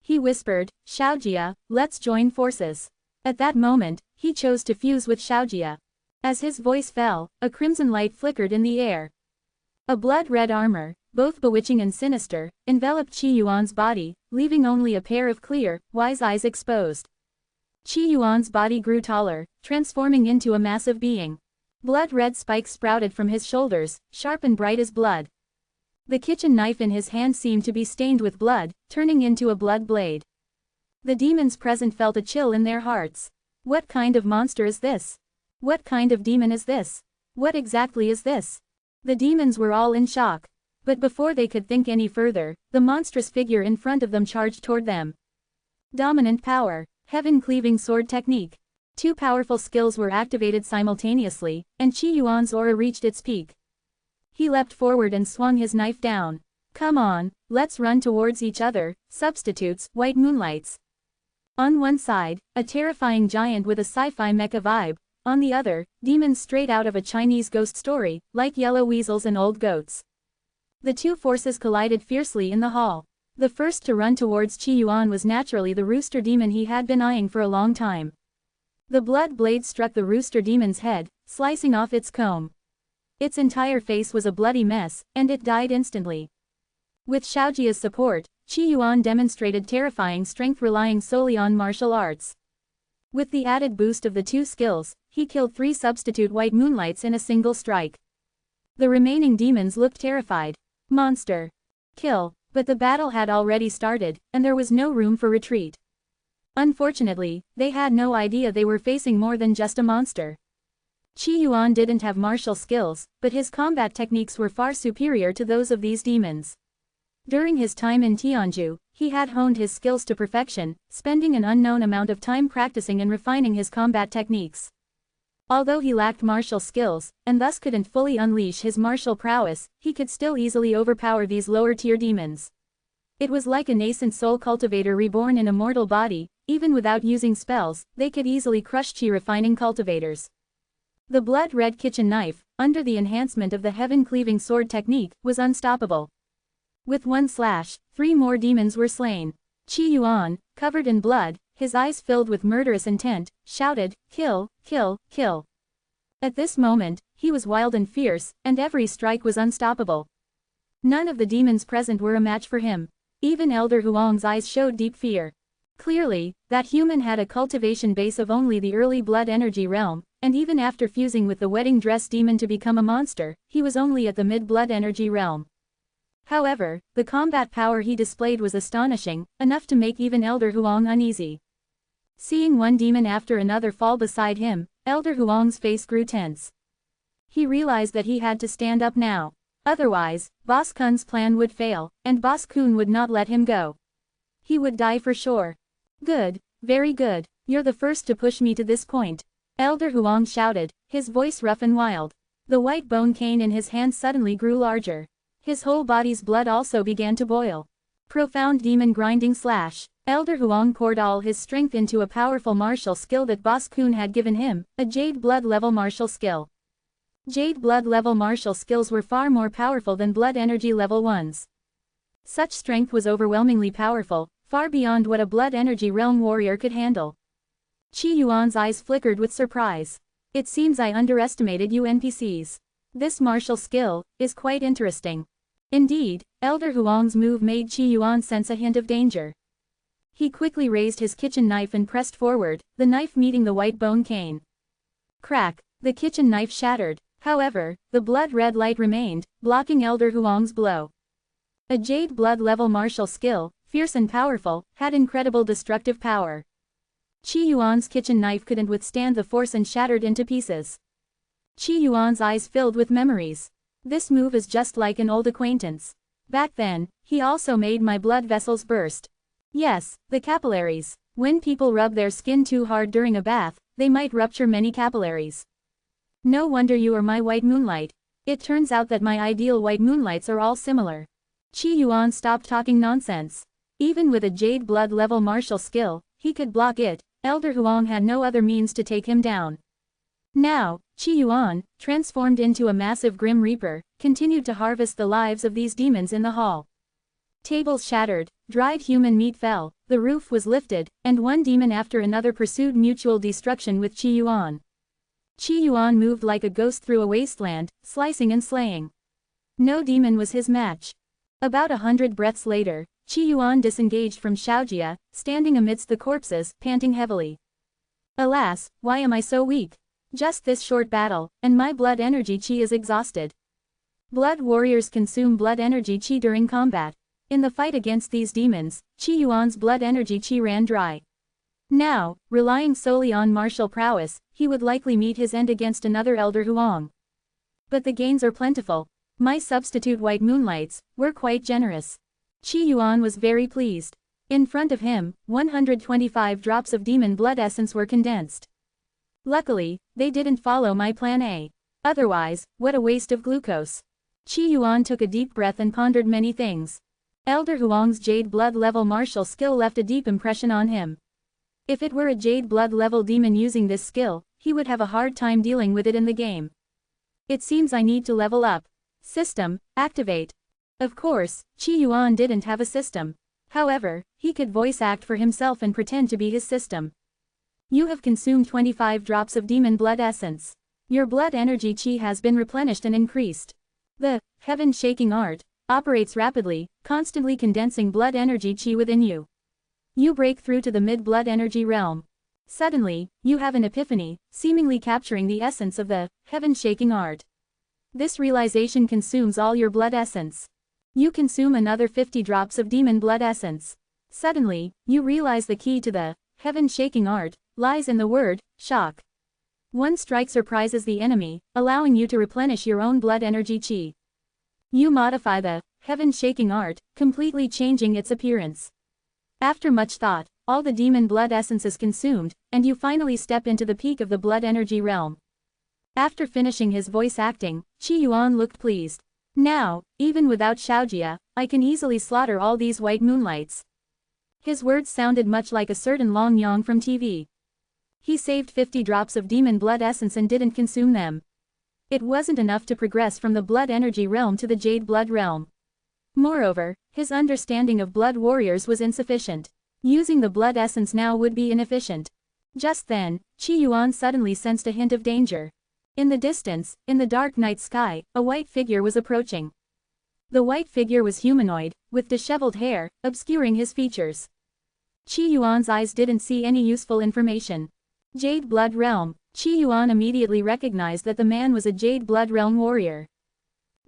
He whispered, Xiaojia, let's join forces. At that moment, he chose to fuse with Xiaojia. As his voice fell, a crimson light flickered in the air. A blood-red armor, both bewitching and sinister, enveloped Qi Yuan's body, leaving only a pair of clear, wise eyes exposed. Qi Yuan's body grew taller, transforming into a massive being. Blood-red spikes sprouted from his shoulders, sharp and bright as blood. The kitchen knife in his hand seemed to be stained with blood, turning into a blood blade. The demons present felt a chill in their hearts. What kind of monster is this? What kind of demon is this? What exactly is this? The demons were all in shock. But before they could think any further, the monstrous figure in front of them charged toward them. Dominant power. Heaven-cleaving sword technique. Two powerful skills were activated simultaneously, and Qi Yuan's aura reached its peak. He leapt forward and swung his knife down. Come on, let's run towards each other, substitutes, white moonlights. On one side, a terrifying giant with a sci-fi mecha vibe. On the other, demons straight out of a Chinese ghost story, like yellow weasels and old goats. The two forces collided fiercely in the hall. The first to run towards Qi Yuan was naturally the rooster demon he had been eyeing for a long time. The blood blade struck the rooster demon's head, slicing off its comb. Its entire face was a bloody mess, and it died instantly. With Xiaojia's support, Qi Yuan demonstrated terrifying strength relying solely on martial arts. With the added boost of the two skills, he killed 3 substitute white moonlights in a single strike. The remaining demons looked terrified. Monster. Kill. But the battle had already started, and there was no room for retreat. Unfortunately, they had no idea they were facing more than just a monster. Qi Yuan didn't have martial skills, but his combat techniques were far superior to those of these demons. During his time in Tianju, he had honed his skills to perfection, spending an unknown amount of time practicing and refining his combat techniques. Although he lacked martial skills, and thus couldn't fully unleash his martial prowess, he could still easily overpower these lower-tier demons. It was like a nascent soul cultivator reborn in a mortal body. Even without using spells, they could easily crush chi-refining cultivators. The blood-red kitchen knife, under the enhancement of the heaven-cleaving sword technique, was unstoppable. With one slash, 3 more demons were slain. Qi Yuan, covered in blood, his eyes filled with murderous intent, shouted, "Kill, kill, kill." At this moment, he was wild and fierce, and every strike was unstoppable. None of the demons present were a match for him. Even Elder Huang's eyes showed deep fear. Clearly, that human had a cultivation base of only the early blood energy realm, and even after fusing with the wedding dress demon to become a monster, he was only at the mid-blood energy realm. However, the combat power he displayed was astonishing, enough to make even Elder Huang uneasy. Seeing one demon after another fall beside him, Elder Huang's face grew tense. He realized that he had to stand up now. Otherwise, Boss Kun's plan would fail, and Boss Kun would not let him go. He would die for sure. "Good, very good, you're the first to push me to this point," Elder Huang shouted, his voice rough and wild. The white bone cane in his hand suddenly grew larger. His whole body's blood also began to boil. Profound demon grinding slash. Elder Huang poured all his strength into a powerful martial skill that Boss Kun had given him, a Jade Blood level martial skill. Jade Blood level martial skills were far more powerful than Blood Energy level ones. Such strength was overwhelmingly powerful, far beyond what a Blood Energy realm warrior could handle. Qi Yuan's eyes flickered with surprise. "It seems I underestimated you NPCs. This martial skill is quite interesting." Indeed, Elder Huang's move made Qi Yuan sense a hint of danger. He quickly raised his kitchen knife and pressed forward, the knife meeting the white bone cane. Crack! The kitchen knife shattered. However, the blood-red light remained, blocking Elder Huang's blow. A Jade Blood level martial skill, fierce and powerful, had incredible destructive power. Qi Yuan's kitchen knife couldn't withstand the force and shattered into pieces. Qi Yuan's eyes filled with memories. This move is just like an old acquaintance. Back then, he also made my blood vessels burst. Yes, the capillaries. When people rub their skin too hard during a bath, they might rupture many capillaries. No wonder you are my white moonlight. It turns out that my ideal white moonlights are all similar. Qi Yuan stopped talking nonsense. Even with a Jade Blood level martial skill, he could block it. Elder Huang had no other means to take him down. Now, Qi Yuan, transformed into a massive Grim Reaper, continued to harvest the lives of these demons in the hall. Tables shattered, dried human meat fell, the roof was lifted, and one demon after another pursued mutual destruction with Qi Yuan. Qi Yuan moved like a ghost through a wasteland, slicing and slaying. No demon was his match. About 100 breaths later, Qi Yuan disengaged from Xiaojia, standing amidst the corpses, panting heavily. "Alas, why am I so weak? Just this short battle, and my blood energy chi is exhausted." Blood warriors consume blood energy chi during combat. In the fight against these demons, Qi Yuan's blood energy chi ran dry. Now, relying solely on martial prowess, he would likely meet his end against another Elder Huang. But the gains are plentiful. My substitute white moonlights were quite generous. Qi Yuan was very pleased. In front of him, 125 drops of demon blood essence were condensed. Luckily, they didn't follow my plan A. Otherwise, what a waste of glucose. Qi Yuan took a deep breath and pondered many things. Elder Huang's Jade Blood level martial skill left a deep impression on him. If it were a Jade Blood level demon using this skill, he would have a hard time dealing with it in the game. It seems I need to level up. System, activate. Of course, Qi Yuan didn't have a system. However, he could voice act for himself and pretend to be his system. You have consumed 25 drops of demon blood essence. Your blood energy chi has been replenished and increased. The heaven-shaking art operates rapidly, constantly condensing blood energy chi within you. You break through to the mid-blood energy realm. Suddenly, you have an epiphany, seemingly capturing the essence of the heaven-shaking art. This realization consumes all your blood essence. You consume another 50 drops of demon blood essence. Suddenly, you realize the key to the heaven-shaking art lies in the word shock. One strike surprises the enemy, allowing you to replenish your own blood energy chi. You modify the heaven-shaking art, completely changing its appearance. After much thought, all the demon blood essence is consumed, and you finally step into the peak of the blood energy realm. After finishing his voice acting, Qi Yuan looked pleased. Now, even without Xiaojia, I can easily slaughter all these white moonlights. His words sounded much like a certain Long Yang from TV. He saved 50 drops of demon blood essence and didn't consume them. It wasn't enough to progress from the blood energy realm to the jade blood realm. Moreover, his understanding of blood warriors was insufficient. Using the blood essence now would be inefficient. Just then, Qi Yuan suddenly sensed a hint of danger. In the distance, in the dark night sky, a white figure was approaching. The white figure was humanoid, with disheveled hair, obscuring his features. Qi Yuan's eyes didn't see any useful information. Jade Blood Realm. Qi Yuan immediately recognized that the man was a Jade Blood Realm warrior.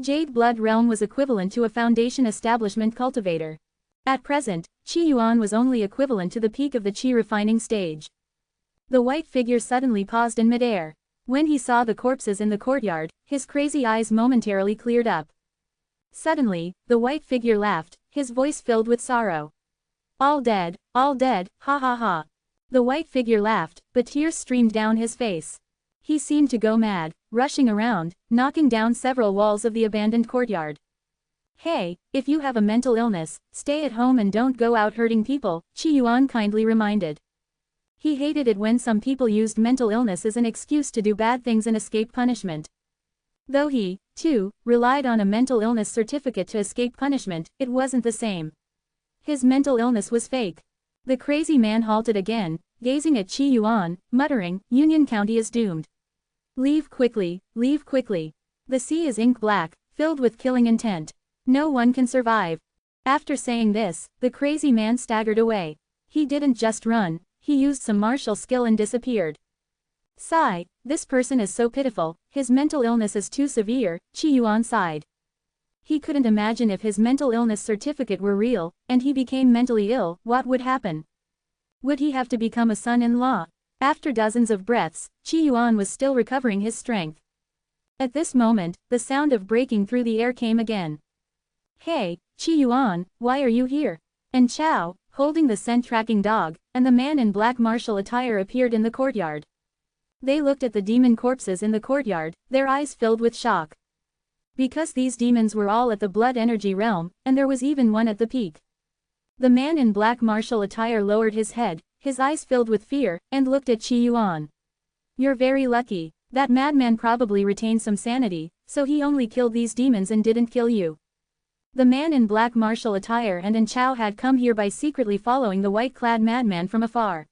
Jade Blood Realm was equivalent to a Foundation establishment cultivator. At present, Qi Yuan was only equivalent to the peak of the Qi refining stage. The white figure suddenly paused in midair. When he saw the corpses in the courtyard, his crazy eyes momentarily cleared up. Suddenly, the white figure laughed, his voice filled with sorrow. All dead, ha ha ha. The white figure laughed, but tears streamed down his face. He seemed to go mad, rushing around, knocking down several walls of the abandoned courtyard. Hey, if you have a mental illness, stay at home and don't go out hurting people, Qi Yuan kindly reminded. He hated it when some people used mental illness as an excuse to do bad things and escape punishment. Though he, too, relied on a mental illness certificate to escape punishment, it wasn't the same. His mental illness was fake. The crazy man halted again, gazing at Qi Yuan, muttering, Union County is doomed. Leave quickly, leave quickly. The sea is ink black, filled with killing intent. No one can survive. After saying this, the crazy man staggered away. He didn't just run, he used some martial skill and disappeared. Sigh, this person is so pitiful, his mental illness is too severe, Qi Yuan sighed. He couldn't imagine if his mental illness certificate were real, and he became mentally ill, what would happen? Would he have to become a son-in-law? After dozens of breaths, Qi Yuan was still recovering his strength. At this moment, the sound of breaking through the air came again. Hey, Qi Yuan, why are you here? And Chao, holding the scent-tracking dog, and the man in black martial attire appeared in the courtyard. They looked at the demon corpses in the courtyard, their eyes filled with shock. Because these demons were all at the blood energy realm, and there was even one at the peak. The man in black martial attire lowered his head, his eyes filled with fear, and looked at Qi Yuan. You're very lucky. That madman probably retained some sanity, so he only killed these demons and didn't kill you. The man in black martial attire and Chao had come here by secretly following the white-clad madman from afar.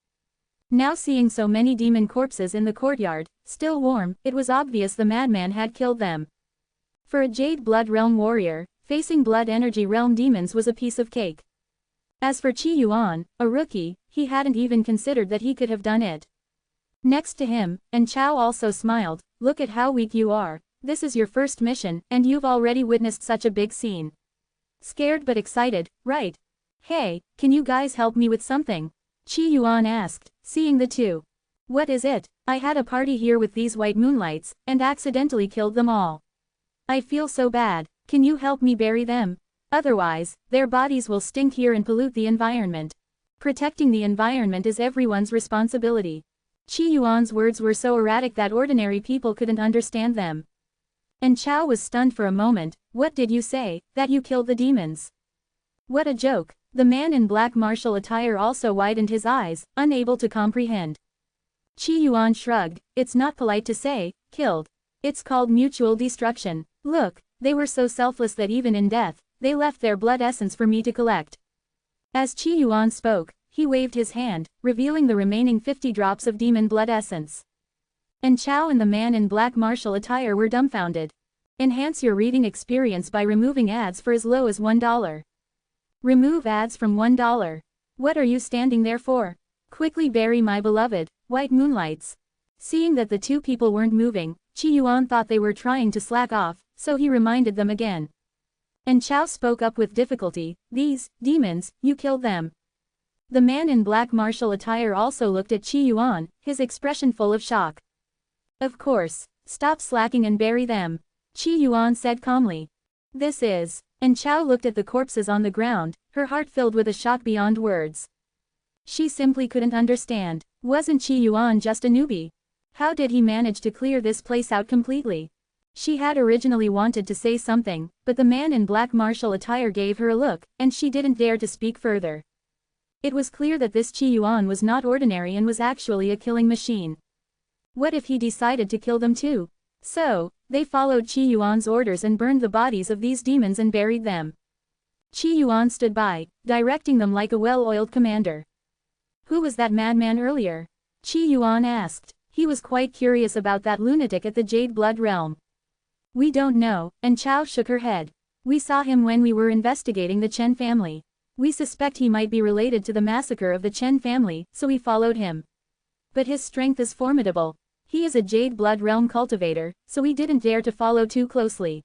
Now seeing so many demon corpses in the courtyard, still warm, it was obvious the madman had killed them. For a Jade Blood Realm warrior, facing Blood Energy Realm demons was a piece of cake. As for Qi Yuan, a rookie, he hadn't even considered that he could have done it. Next to him, Chao also smiled, look at how weak you are, this is your first mission, and you've already witnessed such a big scene. Scared but excited, right? Hey, can you guys help me with something? Qi Yuan asked, seeing the two. What is it? I had a party here with these white moonlights, and accidentally killed them all. I feel so bad, can you help me bury them? Otherwise, their bodies will stink here and pollute the environment. Protecting the environment is everyone's responsibility. Qi Yuan's words were so erratic that ordinary people couldn't understand them. And Chao was stunned for a moment. What did you say, that you killed the demons? What a joke. The man in black martial attire also widened his eyes, unable to comprehend. Qi Yuan shrugged, it's not polite to say, killed. It's called mutual destruction. Look, they were so selfless that even in death, they left their blood essence for me to collect. As Qi Yuan spoke, he waved his hand, revealing the remaining 50 drops of demon blood essence. And Chao and the man in black martial attire were dumbfounded. Enhance your reading experience by removing ads for as low as $1. Remove ads from $1. What are you standing there for? Quickly bury my beloved, white moonlights. Seeing that the two people weren't moving, Qi Yuan thought they were trying to slack off, so he reminded them again. And Chao spoke up with difficulty, these demons, you killed them. The man in black martial attire also looked at Qi Yuan, his expression full of shock. Of course, stop slacking and bury them. Qi Yuan said calmly. This is And Chao looked at the corpses on the ground, her heart filled with a shock beyond words. She simply couldn't understand. Wasn't Qi Yuan just a newbie? How did he manage to clear this place out completely? She had originally wanted to say something, but the man in black martial attire gave her a look, and she didn't dare to speak further. It was clear that this Qi Yuan was not ordinary and was actually a killing machine. What if he decided to kill them too? So, they followed Qi Yuan's orders and burned the bodies of these demons and buried them. Qi Yuan stood by, directing them like a well-oiled commander. Who was that madman earlier? Qi Yuan asked. He was quite curious about that lunatic at the Jade Blood Realm. We don't know, and Chao shook her head. We saw him when we were investigating the Chen family. We suspect he might be related to the massacre of the Chen family, so we followed him. But his strength is formidable. He is a Jade Blood Realm cultivator, so we didn't dare to follow too closely.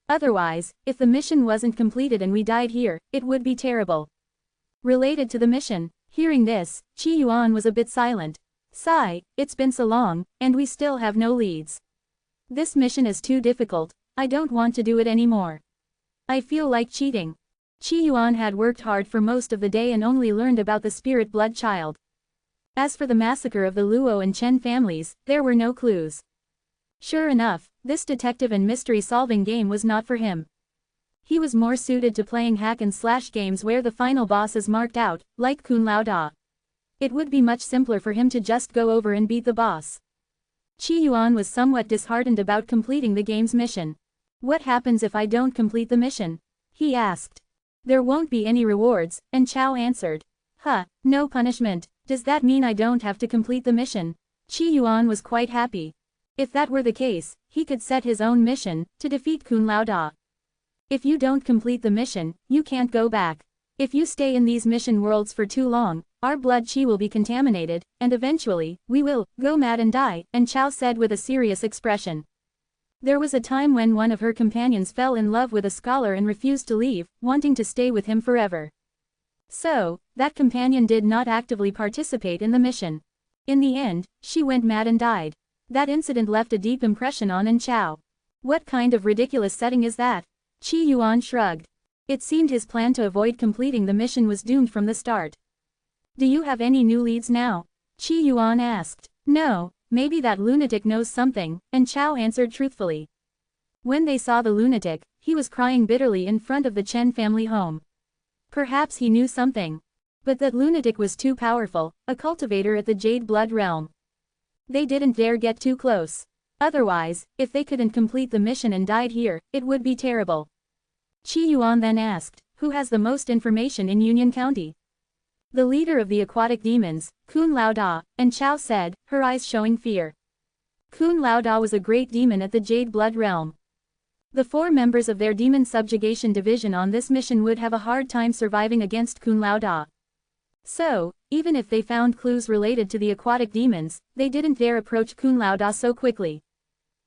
Otherwise, if the mission wasn't completed and we died here, it would be terrible. Related to the mission, hearing this, Qi Yuan was a bit silent. Sigh, it's been so long, and we still have no leads. This mission is too difficult, I don't want to do it anymore. I feel like cheating. Qi Yuan had worked hard for most of the day and only learned about the spirit blood child. As for the massacre of the Luo and Chen families, there were no clues. Sure enough, this detective and mystery-solving game was not for him. He was more suited to playing hack-and-slash games where the final boss is marked out, like Kun Lao Da. It would be much simpler for him to just go over and beat the boss. Qi Yuan was somewhat disheartened about completing the game's mission. What happens if I don't complete the mission? He asked. There won't be any rewards, and Chao answered. No punishment. Does that mean I don't have to complete the mission? Qi Yuan was quite happy. If that were the case, he could set his own mission, to defeat Kun Lao Da. If you don't complete the mission, you can't go back. If you stay in these mission worlds for too long, our blood qi will be contaminated, and eventually, we will go mad and die, and Chao said with a serious expression. There was a time when one of her companions fell in love with a scholar and refused to leave, wanting to stay with him forever. So, that companion did not actively participate in the mission. In the end, she went mad and died. That incident left a deep impression on An Chao. What kind of ridiculous setting is that? Qi Yuan shrugged. It seemed his plan to avoid completing the mission was doomed from the start. Do you have any new leads now? Qi Yuan asked. No, maybe that lunatic knows something, and Chao answered truthfully. When they saw the lunatic, he was crying bitterly in front of the Chen family home. Perhaps he knew something. But that lunatic was too powerful, a cultivator at the Jade Blood Realm. They didn't dare get too close. Otherwise, if they couldn't complete the mission and died here, it would be terrible. Qi Yuan then asked, who has the most information in Union County? The leader of the aquatic demons, Kun Lao Da, and Chao said, her eyes showing fear. Kun Lao Da was a great demon at the Jade Blood Realm. The 4 members of their demon subjugation division on this mission would have a hard time surviving against Kun Lao Da. So, even if they found clues related to the aquatic demons, they didn't dare approach Kun Lao Da so quickly.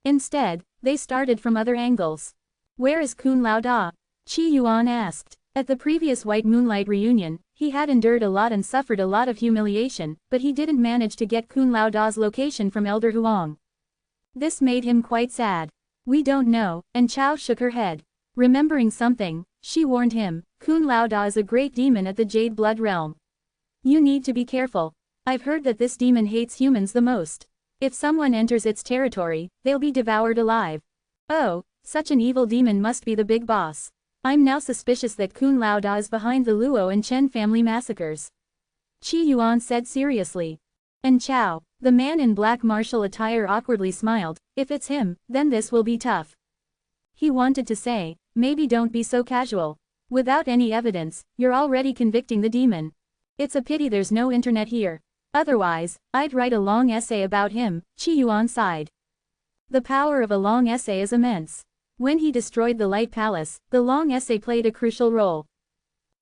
Instead, they started from other angles. Where is Kun Lao Da? Qi Yuan asked. At the previous White Moonlight reunion, he had endured a lot and suffered a lot of humiliation, but he didn't manage to get Kun Lao Da's location from Elder Huang. This made him quite sad. We don't know, and Chao shook her head. Remembering something, she warned him, Kun Lao Da is a great demon at the Jade Blood Realm. You need to be careful. I've heard that this demon hates humans the most. If someone enters its territory, they'll be devoured alive. Oh, such an evil demon must be the big boss. I'm now suspicious that Kun Lao Da is behind the Luo and Chen family massacres. Qi Yuan said seriously. And Chao, the man in black martial attire awkwardly smiled, if it's him, then this will be tough. He wanted to say, maybe don't be so casual. Without any evidence, you're already convicting the demon. It's a pity there's no internet here. Otherwise, I'd write a long essay about him, Qi Yuan sighed. The power of a long essay is immense. When he destroyed the Light Palace, the long essay played a crucial role.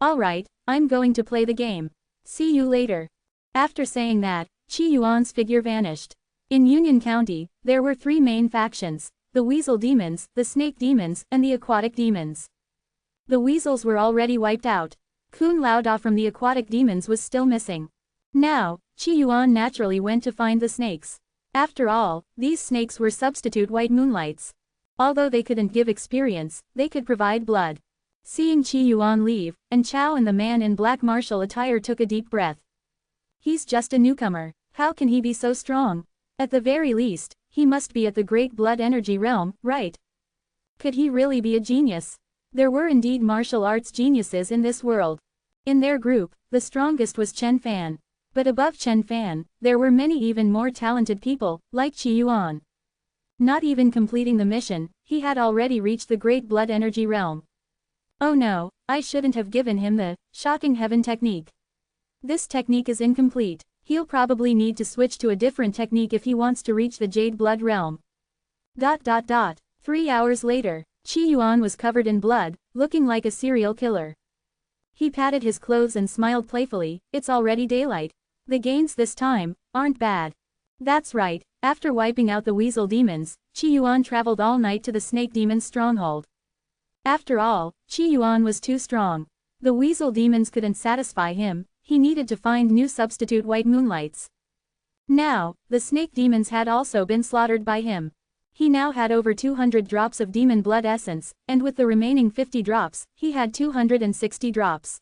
Alright, I'm going to play the game. See you later. After saying that, Qi Yuan's figure vanished. In Union County, there were 3 main factions, the Weasel Demons, the Snake Demons, and the Aquatic Demons. The Weasels were already wiped out. Kun Lao Da from the Aquatic Demons was still missing. Now, Qi Yuan naturally went to find the snakes. After all, these snakes were substitute White Moonlights. Although they couldn't give experience, they could provide blood. Seeing Qi Yuan leave, and Chao and the man in black martial attire took a deep breath. He's just a newcomer. How can he be so strong? At the very least, he must be at the Great Blood Energy realm, right? Could he really be a genius? There were indeed martial arts geniuses in this world. In their group, the strongest was Chen Fan. But above Chen Fan, there were many even more talented people, like Qi Yuan. Not even completing the mission, he had already reached the Great Blood Energy realm. Oh no, I shouldn't have given him the shocking heaven technique. This technique is incomplete. He'll probably need to switch to a different technique if he wants to reach the Jade Blood realm. 3 hours later, Qi Yuan was covered in blood, looking like a serial killer. He patted his clothes and smiled playfully. It's already daylight. The gains this time aren't bad. That's right, after wiping out the weasel demons, Qi Yuan traveled all night to the snake demon's stronghold. After all, Qi Yuan was too strong. The weasel demons couldn't satisfy him, he needed to find new substitute white moonlights. Now, the snake demons had also been slaughtered by him. He now had over 200 drops of demon blood essence, and with the remaining 50 drops, he had 260 drops.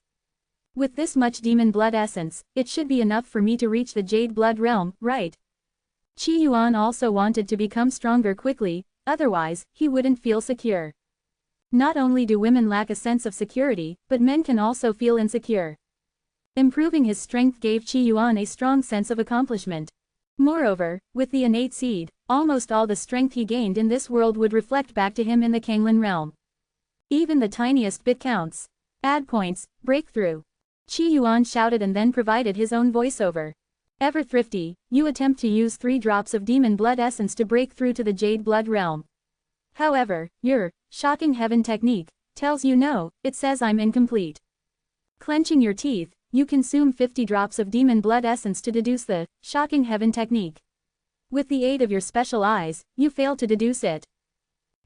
With this much demon blood essence, it should be enough for me to reach the Jade Blood realm, right? Qi Yuan also wanted to become stronger quickly, otherwise, he wouldn't feel secure. Not only do women lack a sense of security, but men can also feel insecure. Improving his strength gave Qi Yuan a strong sense of accomplishment. Moreover, with the innate seed, almost all the strength he gained in this world would reflect back to him in the Kanglin realm. Even the tiniest bit counts. Add points, breakthrough. Qi Yuan shouted and then provided his own voiceover. Ever thrifty, you attempt to use 3 drops of demon blood essence to break through to the Jade Blood realm. However, your shocking heaven technique tells you no, it says I'm incomplete. Clenching your teeth, you consume 50 drops of demon blood essence to deduce the shocking heaven technique. With the aid of your special eyes, you fail to deduce it.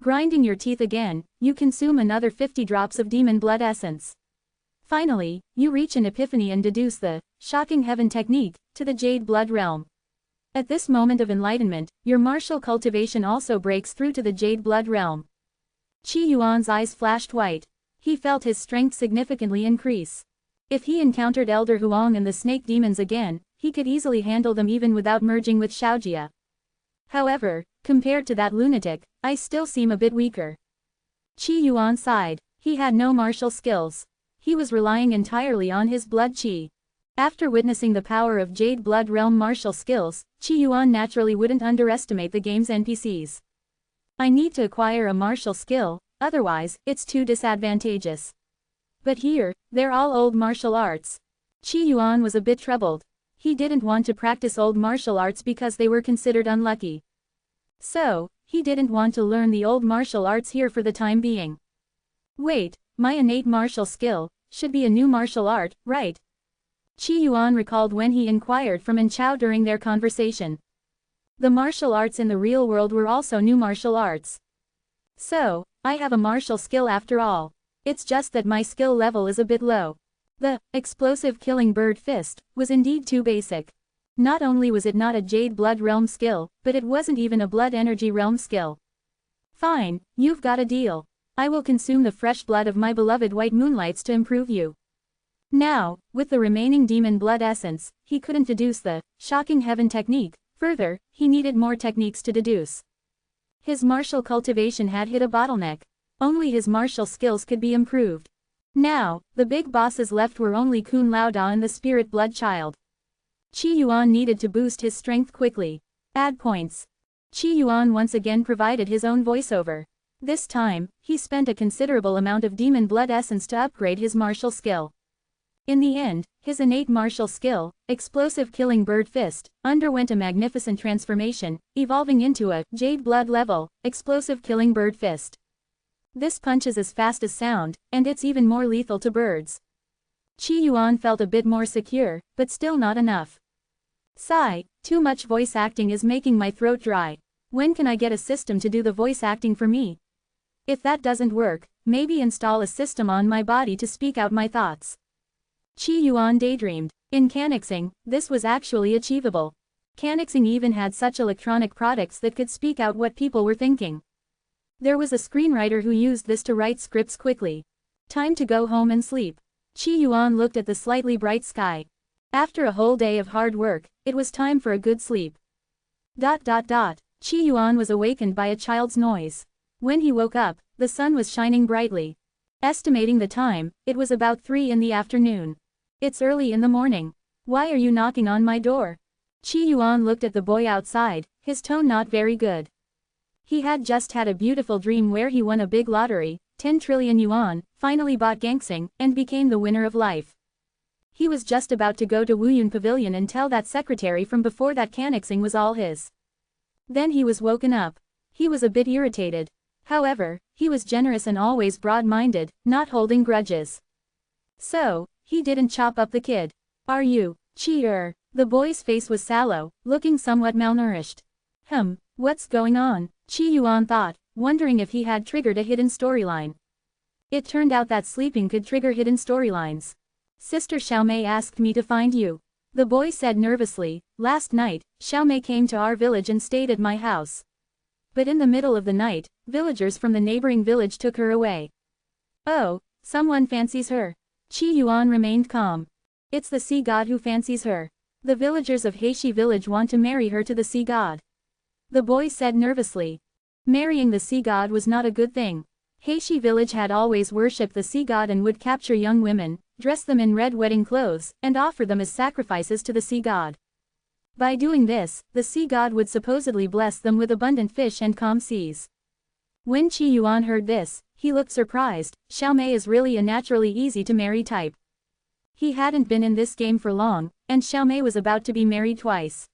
Grinding your teeth again, you consume another 50 drops of demon blood essence. Finally, you reach an epiphany and deduce the shocking heaven technique to the Jade Blood realm. At this moment of enlightenment, your martial cultivation also breaks through to the Jade Blood realm. Qi Yuan's eyes flashed white. He felt his strength significantly increase. If he encountered Elder Huang and the snake demons again, he could easily handle them even without merging with Xiaojia. However, compared to that lunatic, I still seem a bit weaker. Qi Yuan sighed. He had no martial skills. He was relying entirely on his blood qi. After witnessing the power of Jade Blood realm martial skills, Qi Yuan naturally wouldn't underestimate the game's NPCs. I need to acquire a martial skill, otherwise, it's too disadvantageous. But here, they're all old martial arts. Qi Yuan was a bit troubled. He didn't want to practice old martial arts because they were considered unlucky. So, he didn't want to learn the old martial arts here for the time being. Wait, my innate martial skill should be a new martial art, right? Qi Yuan recalled when he inquired from An Chao during their conversation. The martial arts in the real world were also new martial arts. So, I have a martial skill after all. It's just that my skill level is a bit low. The explosive killing bird fist was indeed too basic. Not only was it not a Jade Blood realm skill, but it wasn't even a blood energy realm skill. Fine, you've got a deal. I will consume the fresh blood of my beloved white moonlights to improve you. Now, with the remaining demon blood essence, he couldn't deduce the shocking heaven technique. Further, he needed more techniques to deduce. His martial cultivation had hit a bottleneck. Only his martial skills could be improved. Now, the big bosses left were only Kun Lao Da and the Spirit Blood Child. Qi Yuan needed to boost his strength quickly. Add points. Qi Yuan once again provided his own voiceover. This time, he spent a considerable amount of demon blood essence to upgrade his martial skill. In the end, his innate martial skill, explosive killing bird fist, underwent a magnificent transformation, evolving into a Jade Blood level, explosive killing bird fist. This punches as fast as sound, and it's even more lethal to birds. Qi Yuan felt a bit more secure, but still not enough. Sigh, too much voice acting is making my throat dry. When can I get a system to do the voice acting for me? If that doesn't work, maybe install a system on my body to speak out my thoughts. Qi Yuan daydreamed. In Canixing, this was actually achievable. Canixing even had such electronic products that could speak out what people were thinking. There was a screenwriter who used this to write scripts quickly. Time to go home and sleep. Qi Yuan looked at the slightly bright sky. After a whole day of hard work, it was time for a good sleep. Qi Yuan was awakened by a child's noise. When he woke up, the sun was shining brightly. Estimating the time, it was about 3 in the afternoon. It's early in the morning. Why are you knocking on my door? Qi Yuan looked at the boy outside, his tone not very good. He had just had a beautiful dream where he won a big lottery, 10 trillion yuan, finally bought Gangsing, and became the winner of life. He was just about to go to Wuyun Pavilion and tell that secretary from before that Canixing was all his. Then he was woken up. He was a bit irritated. However, he was generous and always broad-minded, not holding grudges. So, he didn't chop up the kid. Are you, Qi? The boy's face was sallow, looking somewhat malnourished. What's going on? Qi Yuan thought, wondering if he had triggered a hidden storyline. It turned out that sleeping could trigger hidden storylines. Sister Xiaomei asked me to find you. The boy said nervously, last night, Xiaomei came to our village and stayed at my house. But in the middle of the night, villagers from the neighboring village took her away. Oh, someone fancies her. Qi Yuan remained calm. It's the sea god who fancies her. The villagers of Heishi village want to marry her to the sea god. The boy said nervously. Marrying the sea god was not a good thing. Heishi village had always worshipped the sea god and would capture young women, dress them in red wedding clothes, and offer them as sacrifices to the sea god. By doing this, the sea god would supposedly bless them with abundant fish and calm seas. When Qi Yuan heard this, he looked surprised. Xiaomei is really a naturally easy to marry type. He hadn't been in this game for long, and Xiaomei was about to be married twice.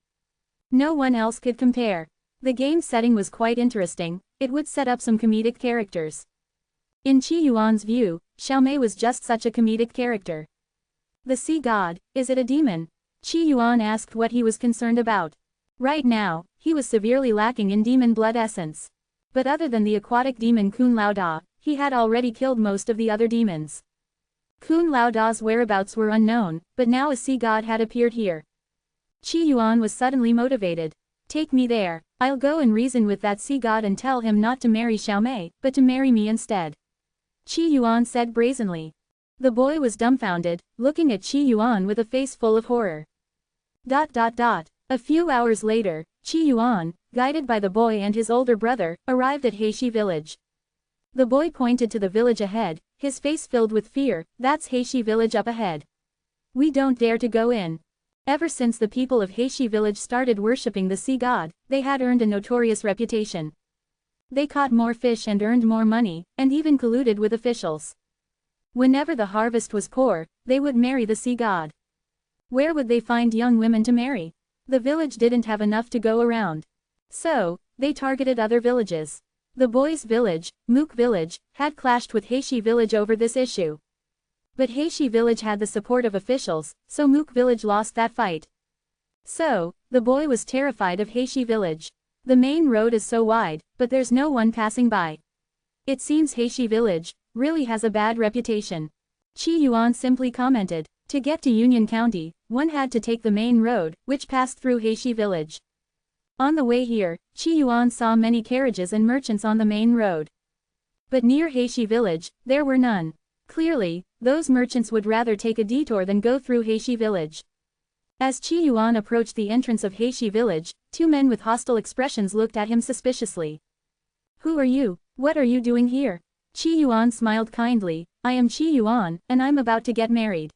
No one else could compare. The game setting was quite interesting, it would set up some comedic characters. In Qi Yuan's view, Xiaomei was just such a comedic character. The sea god, is it a demon? Qi Yuan asked what he was concerned about. Right now, he was severely lacking in demon blood essence. But other than the aquatic demon Kun Lao Da, he had already killed most of the other demons. Kun Lao Da's whereabouts were unknown, but now a sea god had appeared here. Qi Yuan was suddenly motivated. Take me there, I'll go and reason with that sea god and tell him not to marry Xiaomei, but to marry me instead. Qi Yuan said brazenly. The boy was dumbfounded, looking at Qi Yuan with a face full of horror. A few hours later, Qi Yuan, guided by the boy and his older brother, arrived at Heishi village. The boy pointed to the village ahead, his face filled with fear. That's Heishi village up ahead. We don't dare to go in. Ever since the people of Heishi village started worshipping the sea god, they had earned a notorious reputation. They caught more fish and earned more money, and even colluded with officials. Whenever the harvest was poor, they would marry the sea god. Where would they find young women to marry? The village didn't have enough to go around. So, they targeted other villages. The boys' village, Mook village, had clashed with Heishi village over this issue. But Heishi village had the support of officials, so Mook village lost that fight. So, the boy was terrified of Heishi village. The main road is so wide, but there's no one passing by. It seems Heishi village really has a bad reputation. Qi Yuan simply commented. To get to Union County, one had to take the main road, which passed through Heishi village. On the way here, Qi Yuan saw many carriages and merchants on the main road. But near Heishi village, there were none. Clearly, those merchants would rather take a detour than go through Heishi village. As Qi Yuan approached the entrance of Heishi village, two men with hostile expressions looked at him suspiciously. Who are you? What are you doing here? Qi Yuan smiled kindly. I am Qi Yuan, and I'm about to get married.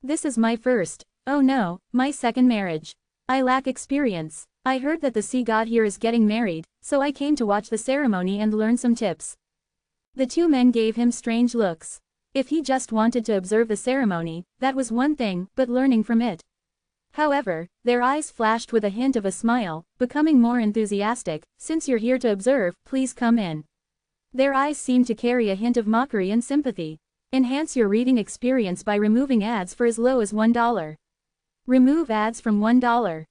This is my first, oh no, my second marriage. I lack experience. I heard that the sea god here is getting married, so I came to watch the ceremony and learn some tips. The two men gave him strange looks. If he just wanted to observe the ceremony, that was one thing, but learning from it. However, their eyes flashed with a hint of a smile, becoming more enthusiastic. Since you're here to observe, please come in. Their eyes seemed to carry a hint of mockery and sympathy. Enhance your reading experience by removing ads for as low as $1. Remove ads from $1.